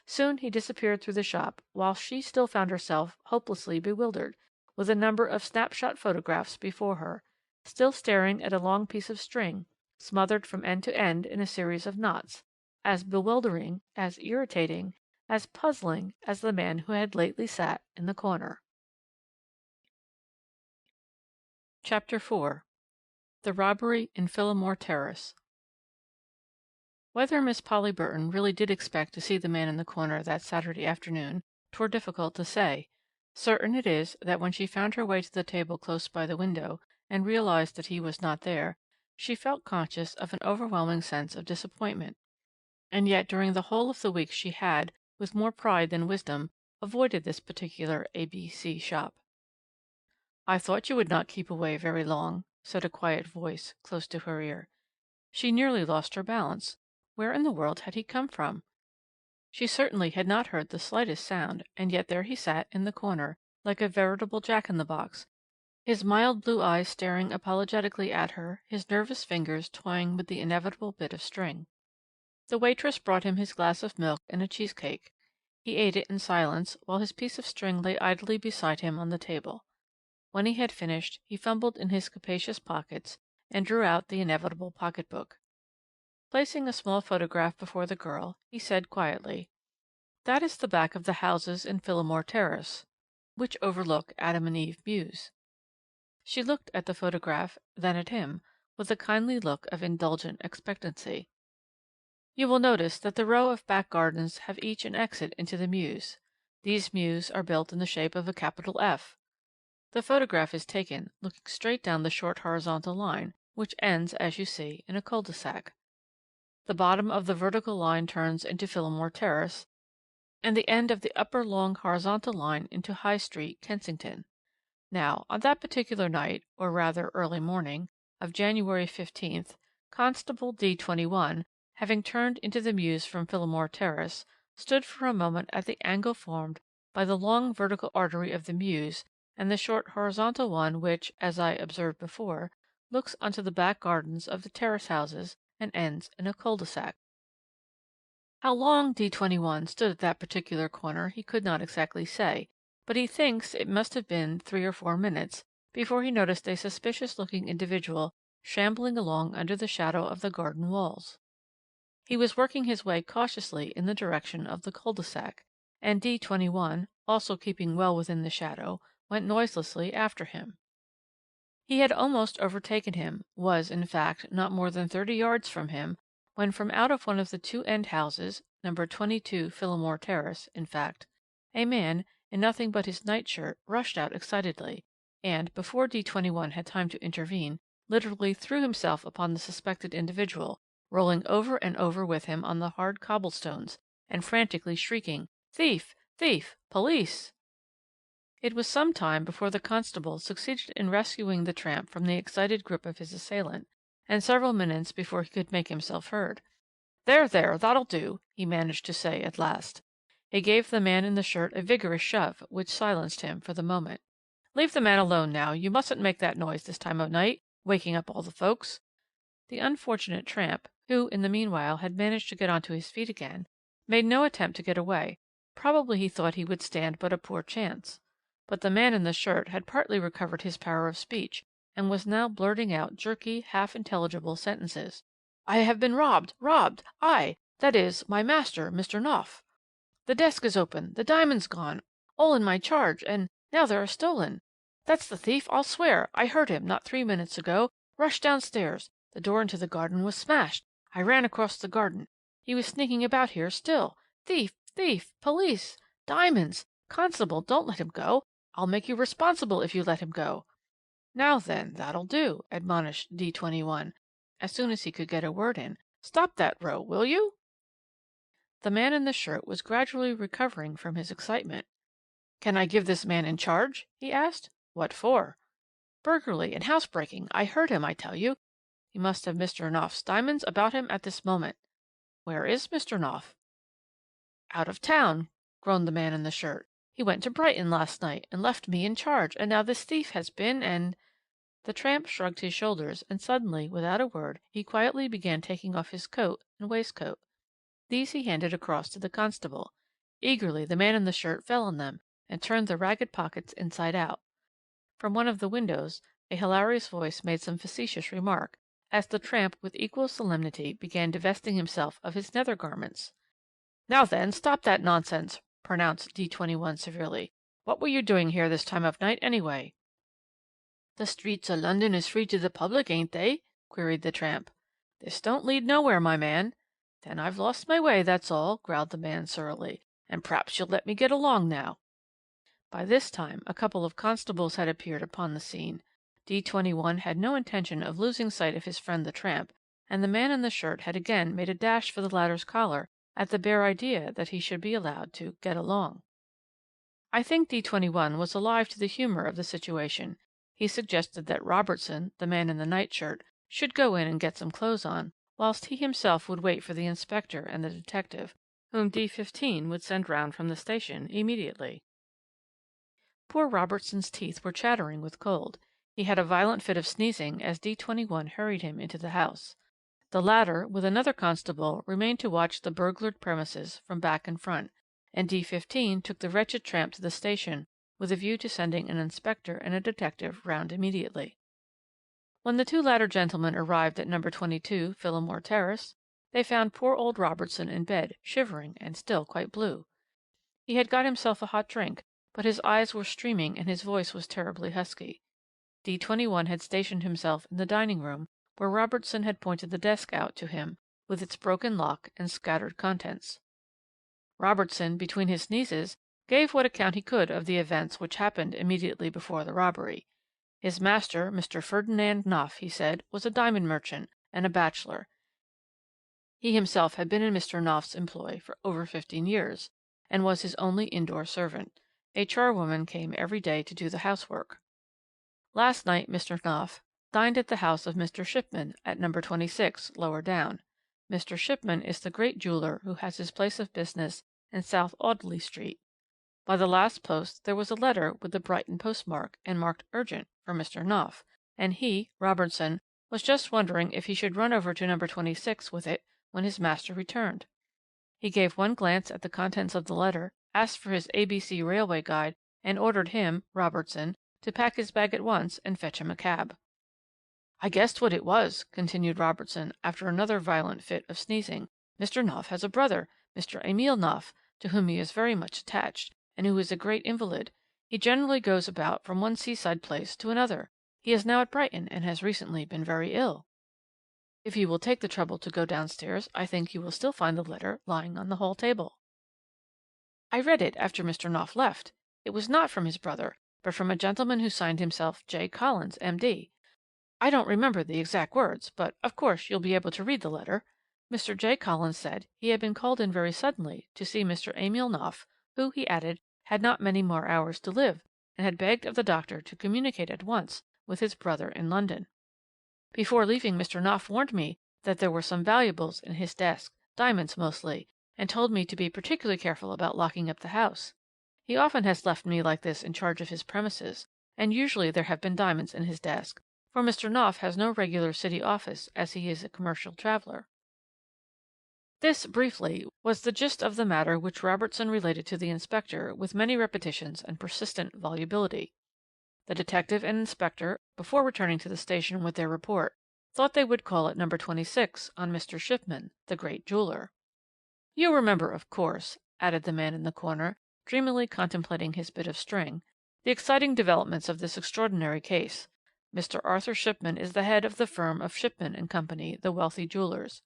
Soon he disappeared through the shop, whilst she still found herself hopelessly bewildered, with a number of snapshot photographs before her, still staring at a long piece of string, smothered from end to end in a series of knots, as bewildering, as irritating, as puzzling as the man who had lately sat in the corner. Chapter 4. The Robbery in Phillimore Terrace. Whether Miss Polly Burton really did expect to see the man in the corner that Saturday afternoon, 'twere difficult to say. Certain it is that when she found her way to the table close by the window, and realized that he was not there, she felt conscious of an overwhelming sense of disappointment. And yet during the whole of the week she had, with more pride than wisdom, avoided this particular ABC shop. "I thought you would not keep away very long," said a quiet voice close to her ear. She nearly lost her balance. Where in the world had he come from? She certainly had not heard the slightest sound, and yet there he sat in the corner, like a veritable jack-in-the-box, his mild blue eyes staring apologetically at her, his nervous fingers toying with the inevitable bit of string. The waitress brought him his glass of milk and a cheesecake. He ate it in silence, while his piece of string lay idly beside him on the table. When he had finished, he fumbled in his capacious pockets and drew out the inevitable pocketbook. Placing a small photograph before the girl, he said quietly, "That is the back of the houses in Phillimore Terrace, which overlook Adam and Eve Mews." She looked at the photograph, then at him, with a kindly look of indulgent expectancy. "You will notice that the row of back gardens have each an exit into the mews. These mews are built in the shape of a capital F. The photograph is taken looking straight down the short horizontal line, which ends, as you see, in a cul-de-sac. The bottom of the vertical line turns into Phillimore Terrace, and the end of the upper long horizontal line into High Street, Kensington. Now, on that particular night, or rather early morning, of January 15th, Constable D21, having turned into the mews from Phillimore Terrace, stood for a moment at the angle formed by the long vertical artery of the mews and the short horizontal one which, as I observed before, looks onto the back gardens of the terrace houses and ends in a cul-de-sac. How long D21 stood at that particular corner he could not exactly say, but he thinks it must have been 3 or 4 minutes before he noticed a suspicious-looking individual shambling along under the shadow of the garden walls. He was working his way cautiously in the direction of the cul-de-sac, and D21, also keeping well within the shadow, went noiselessly after him. He had almost overtaken him, was, in fact, not more than 30 yards from him, when from out of one of the two end houses, number 22 Phillimore Terrace, in fact, a man, in nothing but his nightshirt, rushed out excitedly, and, before D21 had time to intervene, literally threw himself upon the suspected individual, rolling over and over with him on the hard cobblestones, and frantically shrieking, "Thief! Thief! Police!" It was some time before the constable succeeded in rescuing the tramp from the excited grip of his assailant, and several minutes before he could make himself heard. "There, there, that'll do," he managed to say at last. He gave the man in the shirt a vigorous shove, which silenced him for the moment. "Leave the man alone now, you mustn't make that noise this time of night, waking up all the folks." The unfortunate tramp, who in the meanwhile had managed to get on to his feet again, made no attempt to get away. Probably he thought he would stand but a poor chance. But the man in the shirt had partly recovered his power of speech, and was now blurting out jerky, half-intelligible sentences. "I have been robbed! Robbed! I! That is, my master, Mr. Knopf. The desk is open, the diamonds gone, all in my charge, and Now they're stolen. That's the thief, I'll swear. I heard him, not 3 minutes ago, rush downstairs. The door into the garden was smashed. I ran across the garden. He was sneaking about here still. Thief! Thief! Police! Diamonds! Constable, don't let him go. I'll make you responsible if you let him go." "Now then, that'll do," admonished D21, as soon as he could get a word in. "Stop that row, will you?" The man in the shirt was gradually recovering from his excitement. "Can I give this man in charge?" he asked. "What for?" "Burglary and housebreaking. I heard him, I tell you. He must have Mr. Knopf's diamonds about him at this moment." "Where is Mr. Knopf?" "Out of town," groaned the man in the shirt. "He went to Brighton last night, and left me in charge, and now this thief has been and—" The tramp shrugged his shoulders, and suddenly, without a word, he quietly began taking off his coat and waistcoat. These he handed across to the constable. Eagerly the man in the shirt fell on them, and turned the ragged pockets inside out. From one of the windows a hilarious voice made some facetious remark, as the tramp with equal solemnity began divesting himself of his nether garments. "Now then, stop that nonsense," pronounced D21 severely. "What were you doing here this time of night, anyway?" "The streets of London is free to the public, ain't they?" queried the tramp. "This don't lead nowhere, my man." "Then I've lost my way, that's all," growled the man surlily, "and p'raps you'll let me get along now." By this time a couple of constables had appeared upon the scene. D21 had no intention of losing sight of his friend the tramp, and the man in the shirt had again made a dash for the latter's collar at the bare idea that he should be allowed to "get along." I think D21 was alive to the humour of the situation. He suggested that Robertson, the man in the nightshirt, should go in and get some clothes on, whilst he himself would wait for the inspector and the detective, whom D15 would send round from the station immediately. Poor Robertson's teeth were chattering with cold. He had a violent fit of sneezing as D21 hurried him into the house. The latter, with another constable, remained to watch the burglared premises from back and front, and D15 took the wretched tramp to the station with a view to sending an inspector and a detective round immediately. When the two latter gentlemen arrived at No. 22, Phillimore Terrace, they found poor old Robertson in bed, shivering and still quite blue. He had got himself a hot drink, but his eyes were streaming and his voice was terribly husky. D21 had stationed himself in the dining room, where Robertson had pointed the desk out to him, with its broken lock and scattered contents. Robertson, between his sneezes, gave what account he could of the events which happened immediately before the robbery. His master, Mr. Ferdinand Knopf, he said, was a diamond merchant, and a bachelor. He himself had been in Mr. Knopf's employ for over 15 years, and was his only indoor servant. A charwoman came every day to do the housework. Last night Mr. Knopf dined at the house of Mr. Shipman at No. 26, lower down. Mr. Shipman is the great jeweller who has his place of business in South Audley Street. By the last post there was a letter with the Brighton postmark, and marked urgent, for Mr. Knopf, and he, Robertson, was just wondering if he should run over to No. 26 with it when his master returned. He gave one glance at the contents of the letter, asked for his ABC railway guide, and ordered him, Robertson, to pack his bag at once and fetch him a cab. "I guessed what it was," continued Robertson, after another violent fit of sneezing. "Mr. Knopf has a brother, Mr. Emile Knopf, to whom he is very much attached, and who is a great invalid. He generally goes about from one seaside place to another. He is now at Brighton, and has recently been very ill. If you will take the trouble to go downstairs, I think you will still find the letter lying on the hall table." I read it after Mr. Knopf left. It was not from his brother, but from a gentleman who signed himself J. Collins, M.D. I don't remember the exact words, but of course you'll be able to read the letter. Mr. J. Collins said he had been called in very suddenly to see Mr. Emile Knopf, who, he added, had not many more hours to live, and had begged of the doctor to communicate at once with his brother in London. Before leaving, Mr. Knopf warned me that there were some valuables in his desk, diamonds mostly, and told me to be particularly careful about locking up the house. He often has left me like this in charge of his premises, and usually there have been diamonds in his desk, for Mr. Knopf has no regular city office, as he is a commercial traveller. This, briefly, was the gist of the matter which Robertson related to the inspector with many repetitions and persistent volubility. The detective and inspector, before returning to the station with their report, thought they would call at No. 26 on Mr. Shipman, the great jeweller. "You remember, of course," added the man in the corner, dreamily contemplating his bit of string, The exciting developments of this extraordinary case. Mr. Arthur Shipman is the head of the firm of Shipman and Company, the wealthy jewellers.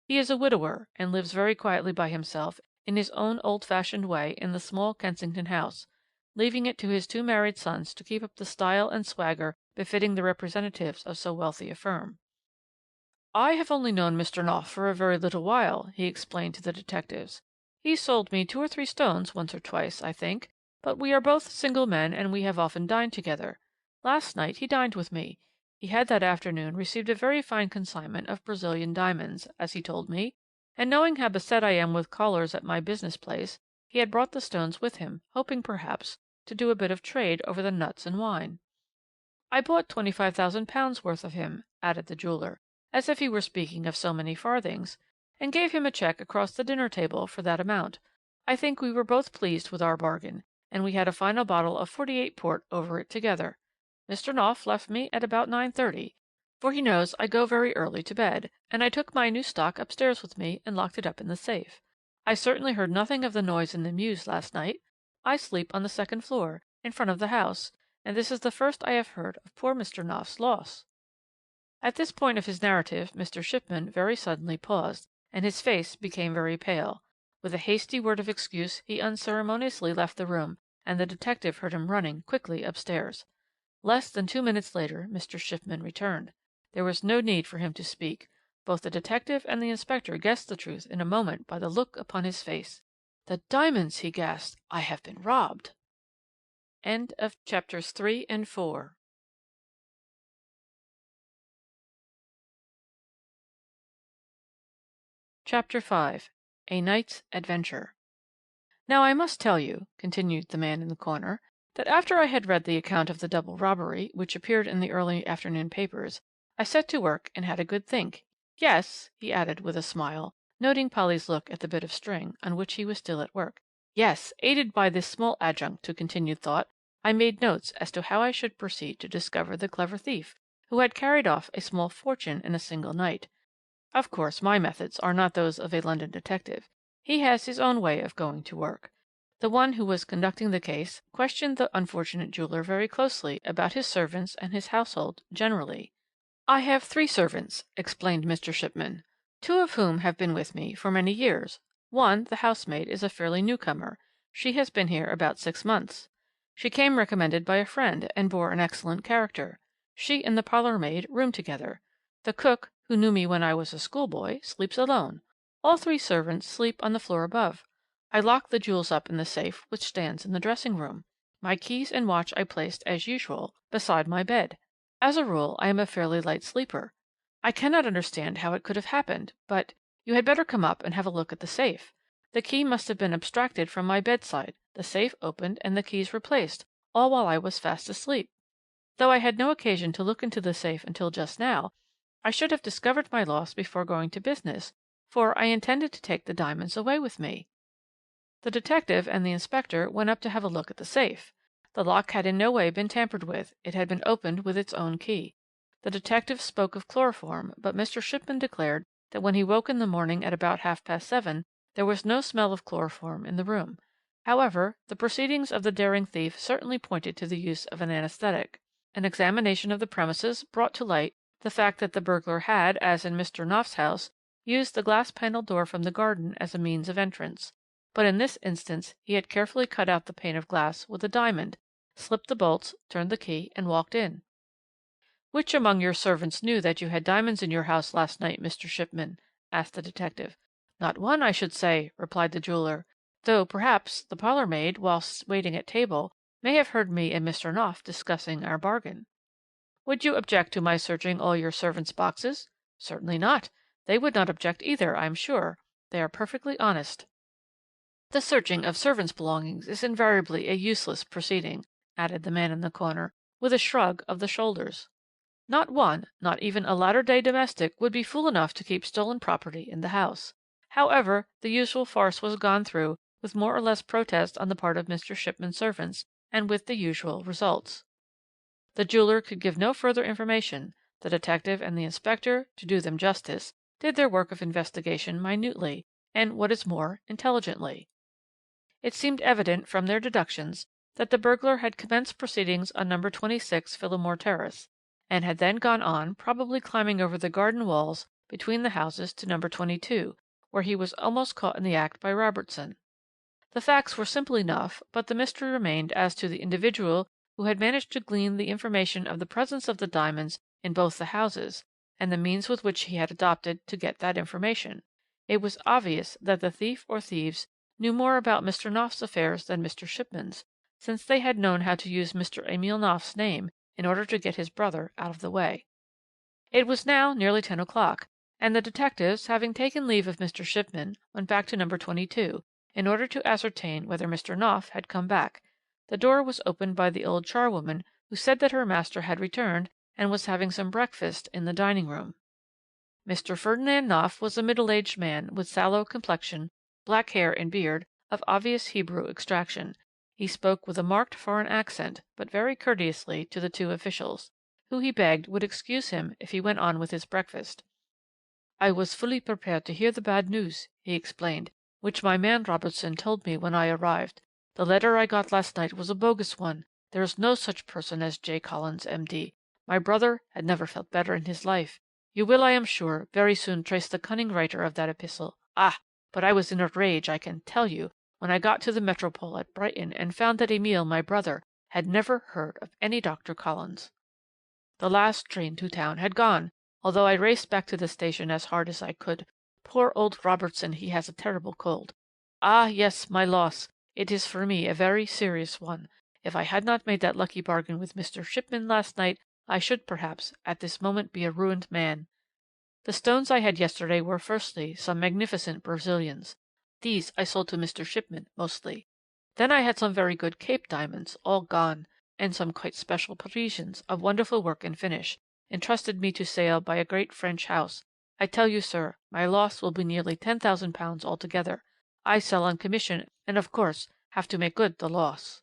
He is a widower, and lives very quietly by himself in his own old-fashioned way in the small Kensington house, leaving it to his 2 married sons to keep up the style and swagger befitting the representatives of so wealthy a firm. "I have only known Mr. Knopf for a very little while," he explained to the detectives. "He sold me 2 or 3 stones once or twice, I think, but we are both single men and we have often dined together. Last night he dined with me. He had that afternoon received a very fine consignment of Brazilian diamonds, as he told me, and knowing how beset I am with callers at my business place, he had brought the stones with him, hoping, perhaps, to do a bit of trade over the nuts and wine. I bought £25,000 worth of him," added the jeweller, as if he were speaking of so many farthings, "and gave him a cheque across the dinner table for that amount. I think we were both pleased with our bargain, and we had a final bottle of '48 port over it together. Mr. Knopf left me at about 9:30, for he knows I go very early to bed, and I took my new stock upstairs with me and locked it up in the safe. I certainly heard nothing of the noise in the mews last night. I sleep on the 2nd floor, in front of the house, and this is the first I have heard of poor Mr. Knopf's loss." At this point of his narrative Mr. Shipman very suddenly paused, and his face became very pale. With a hasty word of excuse he unceremoniously left the room, and the detective heard him running quickly upstairs. Less than 2 minutes later Mr. Shipman returned. There was no need for him to speak. Both the detective and the inspector guessed the truth in a moment by the look upon his face. "The diamonds!" he gasped. "I have been robbed!" End of chapters 3 and 4. Chapter 5. A Night's Adventure. "Now I must tell you," continued the man in the corner, "that after I had read the account of the double robbery, which appeared in the early afternoon papers, I set to work and had a good think. Yes," he added with a smile, noting Polly's look at the bit of string, on which he was still at work, "yes, aided by this small adjunct to continued thought, I made notes as to how I should proceed to discover the clever thief, who had carried off a small fortune in a single night. Of course, my methods are not those of a London detective. He has his own way of going to work. The one who was conducting the case questioned the unfortunate jeweller very closely about his servants and his household generally. "I have 3 servants," explained Mr. Shipman, "2 of whom have been with me for many years. One, the housemaid, is a fairly newcomer. She has been here about 6 months. She came recommended by a friend, and bore an excellent character. She and the parlour maid room together. The cook, who knew me when I was a schoolboy, sleeps alone. All 3 servants sleep on the floor above. I locked the jewels up in the safe which stands in the dressing room. My keys and watch I placed, as usual, beside my bed. As a rule, I am a fairly light sleeper. I cannot understand how it could have happened, but you had better come up and have a look at the safe. The key must have been abstracted from my bedside, the safe opened, and the keys replaced, all while I was fast asleep. Though I had no occasion to look into the safe until just now, I should have discovered my loss before going to business, for I intended to take the diamonds away with me." The detective and the inspector went up to have a look at the safe. The lock had in no way been tampered with, it had been opened with its own key. The detective spoke of chloroform, but Mr. Shipman declared that when he woke in the morning at about 7:30 there was no smell of chloroform in the room. However, the proceedings of the daring thief certainly pointed to the use of an anaesthetic. An examination of the premises brought to light the fact that the burglar had, as in Mr. Knopf's house, used the glass-panelled door from the garden as a means of entrance. But in this instance he had carefully cut out the pane of glass with a diamond, slipped the bolts, turned the key, and walked in. "Which among your servants knew that you had diamonds in your house last night, Mr. Shipman?" asked the detective. "Not one, I should say," replied the jeweller, "though perhaps the parlour maid, whilst waiting at table, may have heard me and Mr. Knopf discussing our bargain." "Would you object to my searching all your servants' boxes?" "Certainly not. They would not object either, I am sure. They are perfectly honest." "The searching of servants' belongings is invariably a useless proceeding," added the man in the corner, with a shrug of the shoulders. "Not one, not even a latter-day domestic, would be fool enough to keep stolen property in the house. However, the usual farce was gone through, with more or less protest on the part of Mr. Shipman's servants, and with the usual results. The jeweller could give no further information. The detective and the inspector, to do them justice, did their work of investigation minutely, and, what is more, intelligently. It seemed evident from their deductions that the burglar had commenced proceedings on No. 26 Phillimore Terrace, and had then gone on, probably climbing over the garden walls between the houses to No. 22, where he was almost caught in the act by Robertson. The facts were simple enough, but the mystery remained as to the individual who had managed to glean the information of the presence of the diamonds in both the houses, and the means with which he had adopted to get that information. It was obvious that the thief or thieves knew more about Mr. Knopf's affairs than Mr. Shipman's, since they had known how to use Mr. Emile Knopf's name in order to get his brother out of the way. It was now nearly 10 o'clock, and the detectives, having taken leave of Mr. Shipman, went back to No. 22, in order to ascertain whether Mr. Knopf had come back. The door was opened by the old charwoman, who said that her master had returned and was having some breakfast in the dining room. Mr. Ferdinand Knopf was a middle-aged man, with sallow complexion, black hair and beard, of obvious Hebrew extraction. He spoke with a marked foreign accent, but very courteously, to the two officials, who he begged would excuse him if he went on with his breakfast. "I was fully prepared to hear the bad news," he explained, "which my man Robertson told me when I arrived. The letter I got last night was a bogus one. There is no such person as J. Collins, M.D. My brother had never felt better in his life. You will, I am sure, very soon trace the cunning writer of that epistle. Ah! But I was in a rage, I can tell you, when I got to the Metropole at Brighton and found that Emile, my brother, had never heard of any Dr. Collins. The last train to town had gone, although I raced back to the station as hard as I could. Poor old Robertson, he has a terrible cold. Ah, yes, my loss. It is for me a very serious one. If I had not made that lucky bargain with Mr. Shipman last night, I should, perhaps, at this moment be a ruined man. The stones I had yesterday were firstly some magnificent Brazilians. These I sold to Mr. Shipman mostly. Then I had some very good Cape diamonds, all gone, and some quite special Parisians of wonderful work and finish, entrusted me to sale by a great French house. I tell you, sir, my loss will be nearly £10,000 altogether. I sell on commission, and of course have to make good the loss."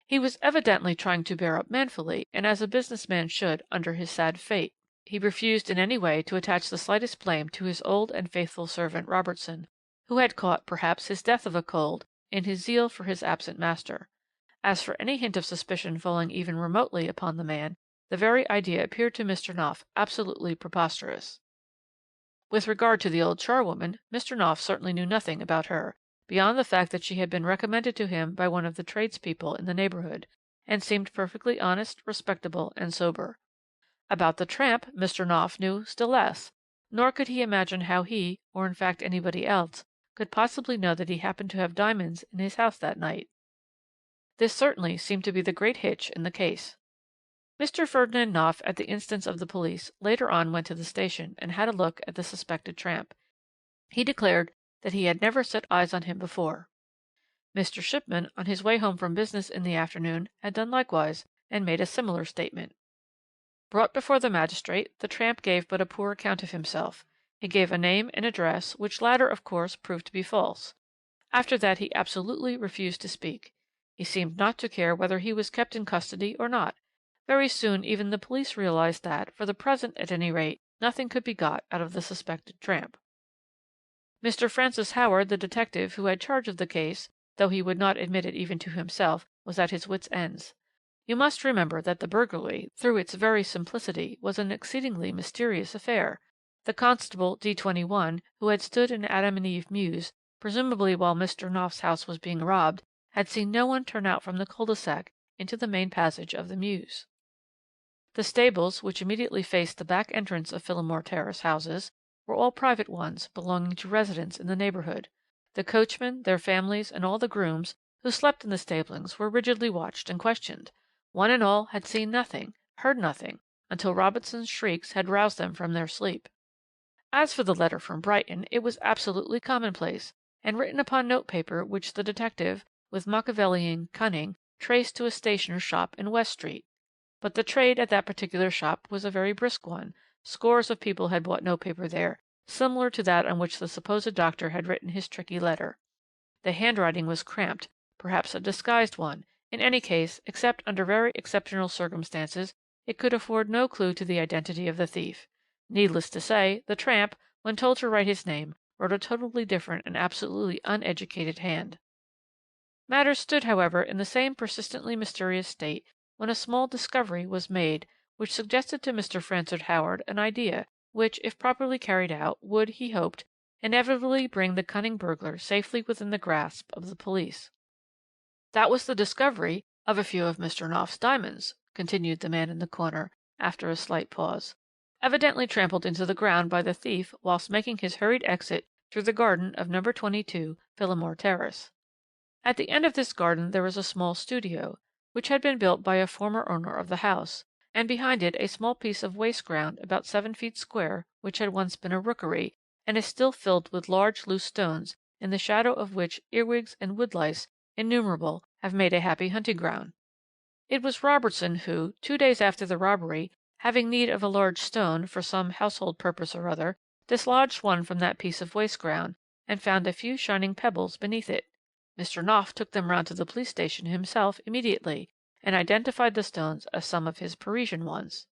He was evidently trying to bear up manfully, and as a business man should, under his sad fate. He refused in any way to attach the slightest blame to his old and faithful servant Robertson, who had caught, perhaps, his death of a cold in his zeal for his absent master. As for any hint of suspicion falling even remotely upon the man, the very idea appeared to Mr. Knopf absolutely preposterous. With regard to the old charwoman, Mr. Knopf certainly knew nothing about her, beyond the fact that she had been recommended to him by one of the tradespeople in the neighbourhood, and seemed perfectly honest, respectable, and sober. About the tramp Mr. Knopf knew still less, nor could he imagine how he, or in fact anybody else, could possibly know that he happened to have diamonds in his house that night. This certainly seemed to be the great hitch in the case. Mr. Ferdinand Knopf, at the instance of the police, later on went to the station and had a look at the suspected tramp. He declared that he had never set eyes on him before. Mr. Shipman, on his way home from business in the afternoon, had done likewise, and made a similar statement. Brought before the magistrate, the tramp gave but a poor account of himself. He gave a name and address, which latter, of course, proved to be false. After that he absolutely refused to speak. He seemed not to care whether he was kept in custody or not. Very soon even the police realized that, for the present at any rate, nothing could be got out of the suspected tramp. Mr. Francis Howard, the detective who had charge of the case, though he would not admit it even to himself, was at his wits' ends. You must remember that the burglary, through its very simplicity, was an exceedingly mysterious affair. The constable, D21, who had stood in Adam and Eve Mews, presumably while Mr. Knopf's house was being robbed, had seen no one turn out from the cul-de-sac into the main passage of the mews. The stables, which immediately faced the back entrance of Phillimore Terrace houses, were all private ones belonging to residents in the neighbourhood. The coachmen, their families, and all the grooms who slept in the stablings were rigidly watched and questioned. One and all had seen nothing, heard nothing, until Robertson's shrieks had roused them from their sleep. As for the letter from Brighton, it was absolutely commonplace, and written upon notepaper which the detective, with Machiavellian cunning, traced to a stationer's shop in West Street. But the trade at that particular shop was a very brisk one. Scores of people had bought notepaper there, similar to that on which the supposed doctor had written his tricky letter. The handwriting was cramped, perhaps a disguised one. In any case, except under very exceptional circumstances, it could afford no clue to the identity of the thief. Needless to say, the tramp, when told to write his name, wrote a totally different and absolutely uneducated hand. Matters stood, however, in the same persistently mysterious state when a small discovery was made which suggested to Mr. Francis Howard an idea which, if properly carried out, would, he hoped, inevitably bring the cunning burglar safely within the grasp of the police. "That was the discovery of a few of Mr. Knopf's diamonds," continued the man in the corner, after a slight pause, "evidently trampled into the ground by the thief whilst making his hurried exit through the garden of No. 22, Phillimore Terrace. At the end of this garden there was a small studio, which had been built by a former owner of the house, and behind it a small piece of waste ground about 7 feet square, which had once been a rookery, and is still filled with large loose stones, in the shadow of which earwigs and woodlice innumerable have made a happy hunting ground. It was Robertson who, 2 days after the robbery, having need of a large stone for some household purpose or other, dislodged one from that piece of waste ground, and found a few shining pebbles beneath it. Mr. Knopf took them round to the police station himself immediately, and identified the stones as some of his Parisian ones.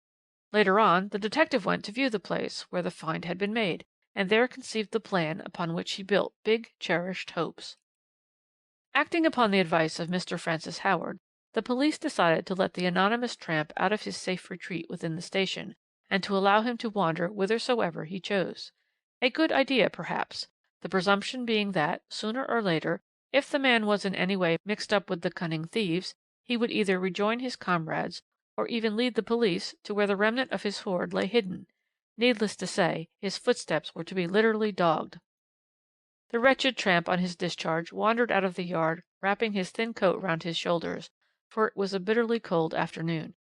Later on, the detective went to view the place where the find had been made, and there conceived the plan upon which he built big, cherished hopes. Acting upon the advice of Mr. Francis Howard, the police decided to let the anonymous tramp out of his safe retreat within the station, and to allow him to wander whithersoever he chose. A good idea, perhaps, the presumption being that, sooner or later, if the man was in any way mixed up with the cunning thieves, he would either rejoin his comrades, or even lead the police to where the remnant of his hoard lay hidden. Needless to say, his footsteps were to be literally dogged. The wretched tramp on his discharge wandered out of the yard, wrapping his thin coat round his shoulders, for it was a bitterly cold afternoon.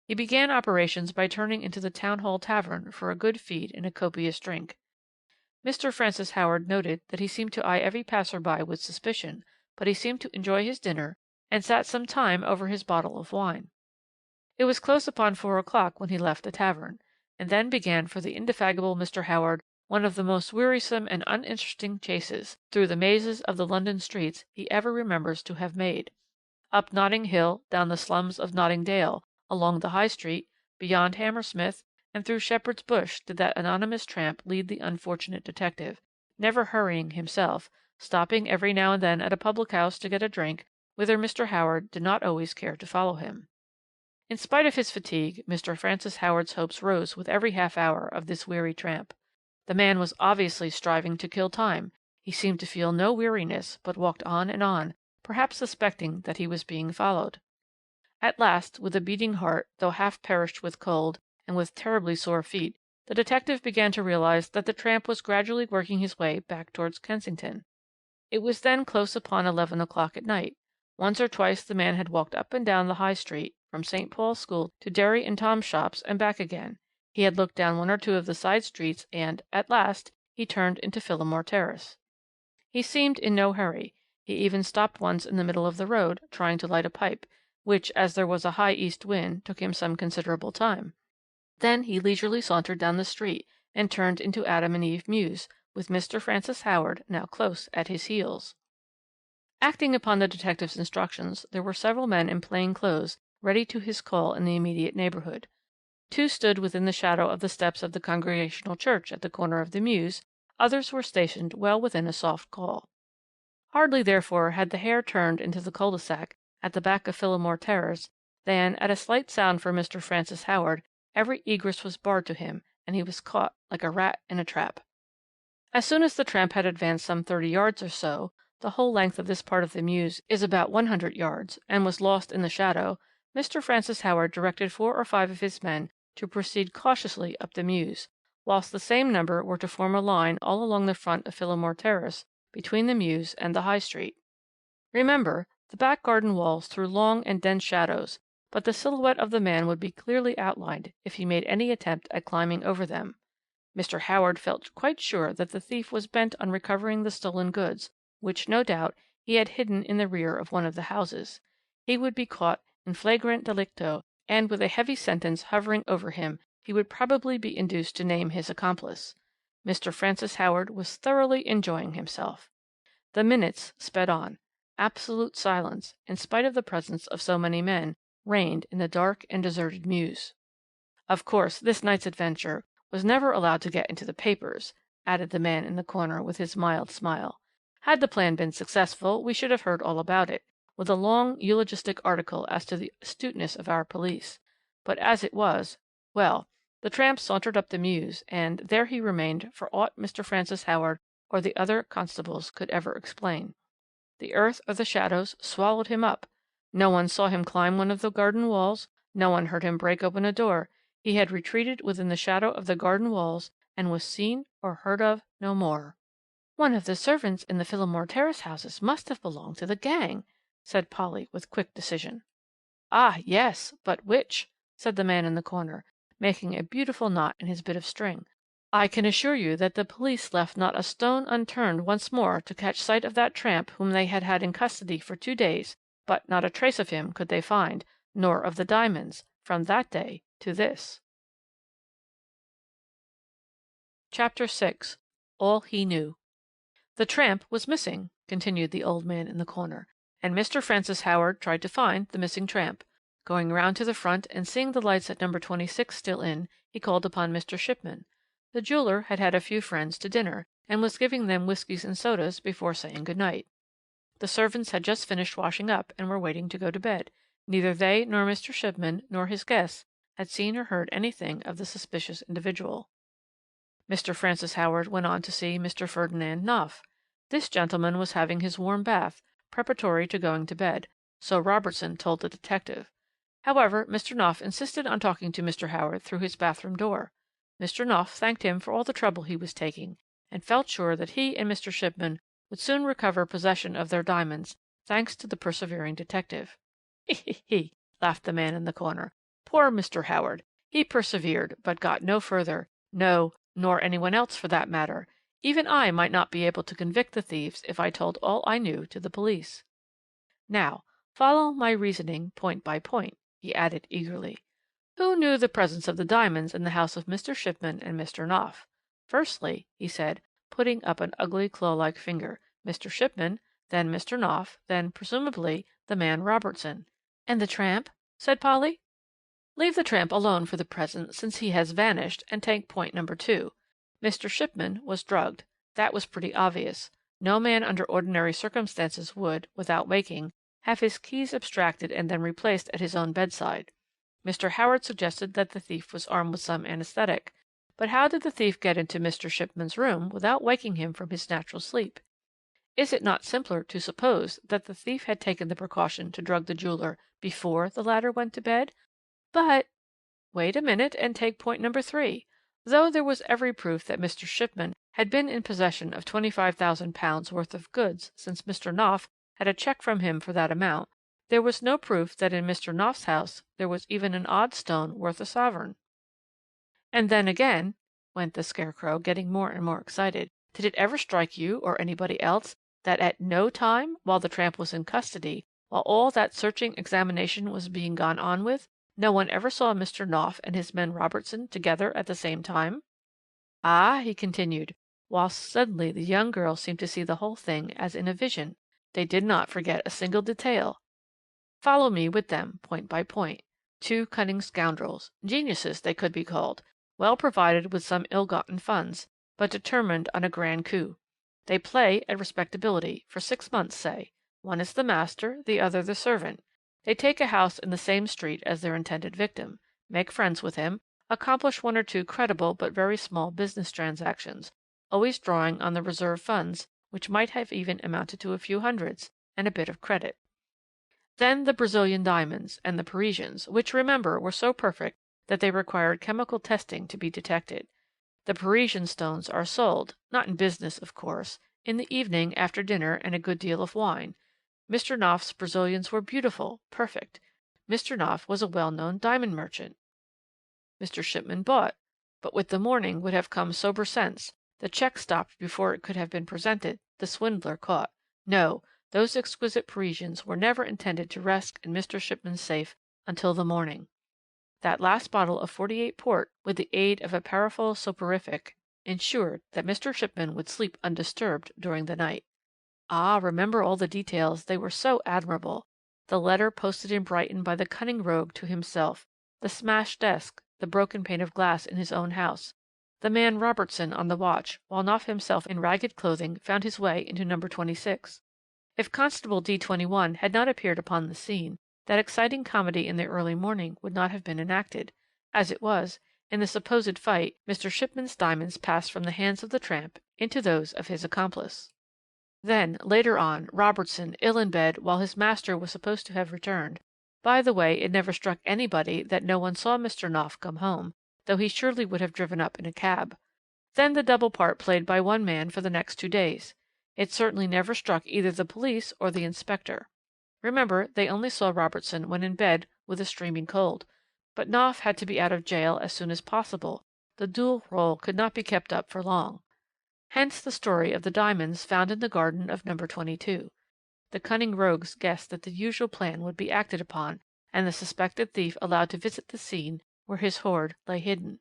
He began operations by turning into the Town Hall Tavern for a good feed and a copious drink. Mr. Francis Howard noted that he seemed to eye every passer-by with suspicion, but he seemed to enjoy his dinner, and sat some time over his bottle of wine. It was close upon 4 o'clock when he left the tavern, and then began for the indefatigable Mr. Howard one of the most wearisome and uninteresting chases through the mazes of the London streets he ever remembers to have made. Up Notting Hill, down the slums of Notting Dale, along the High Street, beyond Hammersmith, and through Shepherd's Bush did that anonymous tramp lead the unfortunate detective, never hurrying himself, stopping every now and then at a public house to get a drink, whither Mr. Howard did not always care to follow him. In spite of his fatigue, Mr. Francis Howard's hopes rose with every half hour of this weary tramp. The man was obviously striving to kill time. He seemed to feel no weariness, but walked on, perhaps suspecting that he was being followed. At last, with a beating heart, though half perished with cold, and with terribly sore feet, the detective began to realise that the tramp was gradually working his way back towards Kensington. It was then close upon 11 o'clock at night. Once or twice the man had walked up and down the High Street, from St. Paul's School to Derry and Tom's shops and back again. He had looked down one or two of the side streets, and, at last, he turned into Phillimore Terrace. He seemed in no hurry. He even stopped once in the middle of the road, trying to light a pipe, which, as there was a high east wind, took him some considerable time. Then he leisurely sauntered down the street, and turned into Adam and Eve Mews, with Mr. Francis Howard now close at his heels. Acting upon the detective's instructions, there were several men in plain clothes ready to his call in the immediate neighbourhood. 2 stood within the shadow of the steps of the Congregational Church at the corner of the Mews, others were stationed well within a soft call. Hardly, therefore, had the hare turned into the cul-de-sac at the back of Phillimore Terrace, than, at a slight sound from Mr. Francis Howard, every egress was barred to him, and he was caught like a rat in a trap. As soon as the tramp had advanced some 30 yards or so, the whole length of this part of the Mews is about 100 yards, and was lost in the shadow, Mr. Francis Howard directed 4 or 5 of his men to proceed cautiously up the Mews, whilst the same number were to form a line all along the front of Phillimore Terrace, between the Mews and the High Street. Remember, the back garden walls threw long and dense shadows, but the silhouette of the man would be clearly outlined if he made any attempt at climbing over them. Mr. Howard felt quite sure that the thief was bent on recovering the stolen goods, which, no doubt, he had hidden in the rear of one of the houses. He would be caught in flagrant delicto, and with a heavy sentence hovering over him, he would probably be induced to name his accomplice. Mr. Francis Howard was thoroughly enjoying himself. The minutes sped on. Absolute silence, in spite of the presence of so many men, reigned in the dark and deserted Mews. Of course, this night's adventure was never allowed to get into the papers, added the man in the corner with his mild smile. Had the plan been successful, we should have heard all about it, with a long eulogistic article as to the astuteness of our police. But as it was, well, the tramp sauntered up the mews, and there he remained for aught Mr. Francis Howard or the other constables could ever explain. The earth or the shadows swallowed him up. No one saw him climb one of the garden walls, no one heard him break open a door. He had retreated within the shadow of the garden walls, and was seen or heard of no more. "One of the servants in the Phillimore Terrace houses must have belonged to the gang," said Polly with quick decision. "Ah, yes, but which?" said the man in the corner, making a beautiful knot in his bit of string. "I can assure you that the police left not a stone unturned once more to catch sight of that tramp whom they had had in custody for 2 days, but not a trace of him could they find, nor of the diamonds, from that day to this." Chapter 6. All He Knew. "The tramp was missing," continued the old man in the corner, "and Mr. Francis Howard tried to find the missing tramp. Going round to the front, and seeing the lights at number 26 still in, he called upon Mr. Shipman. The jeweller had had a few friends to dinner, and was giving them whiskies and sodas before saying good night. The servants had just finished washing up, and were waiting to go to bed. Neither they nor Mr. Shipman nor his guests had seen or heard anything of the suspicious individual. Mr. Francis Howard went on to see Mr. Ferdinand Knopf. This gentleman was having his warm bath, preparatory to going to bed, so Robertson told the detective. However, Mr. Knopf insisted on talking to Mr. Howard through his bathroom door. Mr. Knopf thanked him for all the trouble he was taking, and felt sure that he and Mr. Shipman would soon recover possession of their diamonds, thanks to the persevering detective. "He, he, he!" laughed the man in the corner. "Poor Mr. Howard! He persevered, but got no further. No, nor anyone else for that matter. Even I might not be able to convict the thieves if I told all I knew to the police. Now, follow my reasoning point by point," he added eagerly. "Who knew the presence of the diamonds in the house of Mr. Shipman and Mr. Knopf? Firstly," he said, putting up an ugly claw-like finger, "Mr. Shipman, then Mr. Knopf, then, presumably, the man Robertson." "And the tramp?" said Polly. "Leave the tramp alone for the present, since he has vanished, and take point number 2. Mr. Shipman was drugged. That was pretty obvious. No man under ordinary circumstances would, without waking, have his keys abstracted and then replaced at his own bedside. Mr. Howard suggested that the thief was armed with some anaesthetic. But how did the thief get into Mr. Shipman's room without waking him from his natural sleep? Is it not simpler to suppose that the thief had taken the precaution to drug the jeweller before the latter went to bed? But wait a minute, and take point number 3. Though there was every proof that Mr. Shipman had been in possession of £25,000 worth of goods since Mr. Knopf had a cheque from him for that amount, there was no proof that in Mr. Knopf's house there was even an odd stone worth a sovereign. And then again," went the Scarecrow, getting more and more excited, "did it ever strike you, or anybody else, that at no time, while the tramp was in custody, while all that searching examination was being gone on with, no one ever saw Mr. Knopf and his man Robertson together at the same time? Ah," he continued, whilst suddenly the young girl seemed to see the whole thing as in a vision, "they did not forget a single detail. Follow me with them, point by point. 2 cunning scoundrels, geniuses they could be called, well provided with some ill-gotten funds, but determined on a grand coup. They play at respectability, for 6 months, say. One is the master, the other the servant. They take a house in the same street as their intended victim, make friends with him, accomplish 1 or 2 credible but very small business transactions, always drawing on the reserve funds, which might have even amounted to a few hundreds, and a bit of credit. Then the Brazilian diamonds, and the Parisians, which, remember, were so perfect that they required chemical testing to be detected. The Parisian stones are sold, not in business, of course, in the evening after dinner and a good deal of wine. Mr. Knopf's Brazilians were beautiful, perfect. Mr. Knopf was a well-known diamond merchant. Mr. Shipman bought, but with the morning would have come sober sense. The cheque stopped before it could have been presented, the swindler caught. No, those exquisite Parisians were never intended to rest in Mr. Shipman's safe until the morning. That last bottle of '48 port, with the aid of a powerful soporific, ensured that Mr. Shipman would sleep undisturbed during the night. Ah, remember all the details, they were so admirable. The letter posted in Brighton by the cunning rogue to himself, the smashed desk, the broken pane of glass in his own house, the man Robertson on the watch, while Knopf himself in ragged clothing found his way into number 26. If Constable D21 had not appeared upon the scene, that exciting comedy in the early morning would not have been enacted. As it was, in the supposed fight, Mr. Shipman's diamonds passed from the hands of the tramp into those of his accomplice. Then, later on, Robertson, ill in bed while his master was supposed to have returned. By the way, it never struck anybody that no one saw Mr. Knopf come home, though he surely would have driven up in a cab. Then the double part played by one man for the next 2 days. It certainly never struck either the police or the inspector. Remember, they only saw Robertson when in bed with a streaming cold. But Knopf had to be out of jail as soon as possible. The dual role could not be kept up for long. Hence the story of the diamonds found in the garden of number 22. The cunning rogues guessed that the usual plan would be acted upon, and the suspected thief allowed to visit the scene where his hoard lay hidden.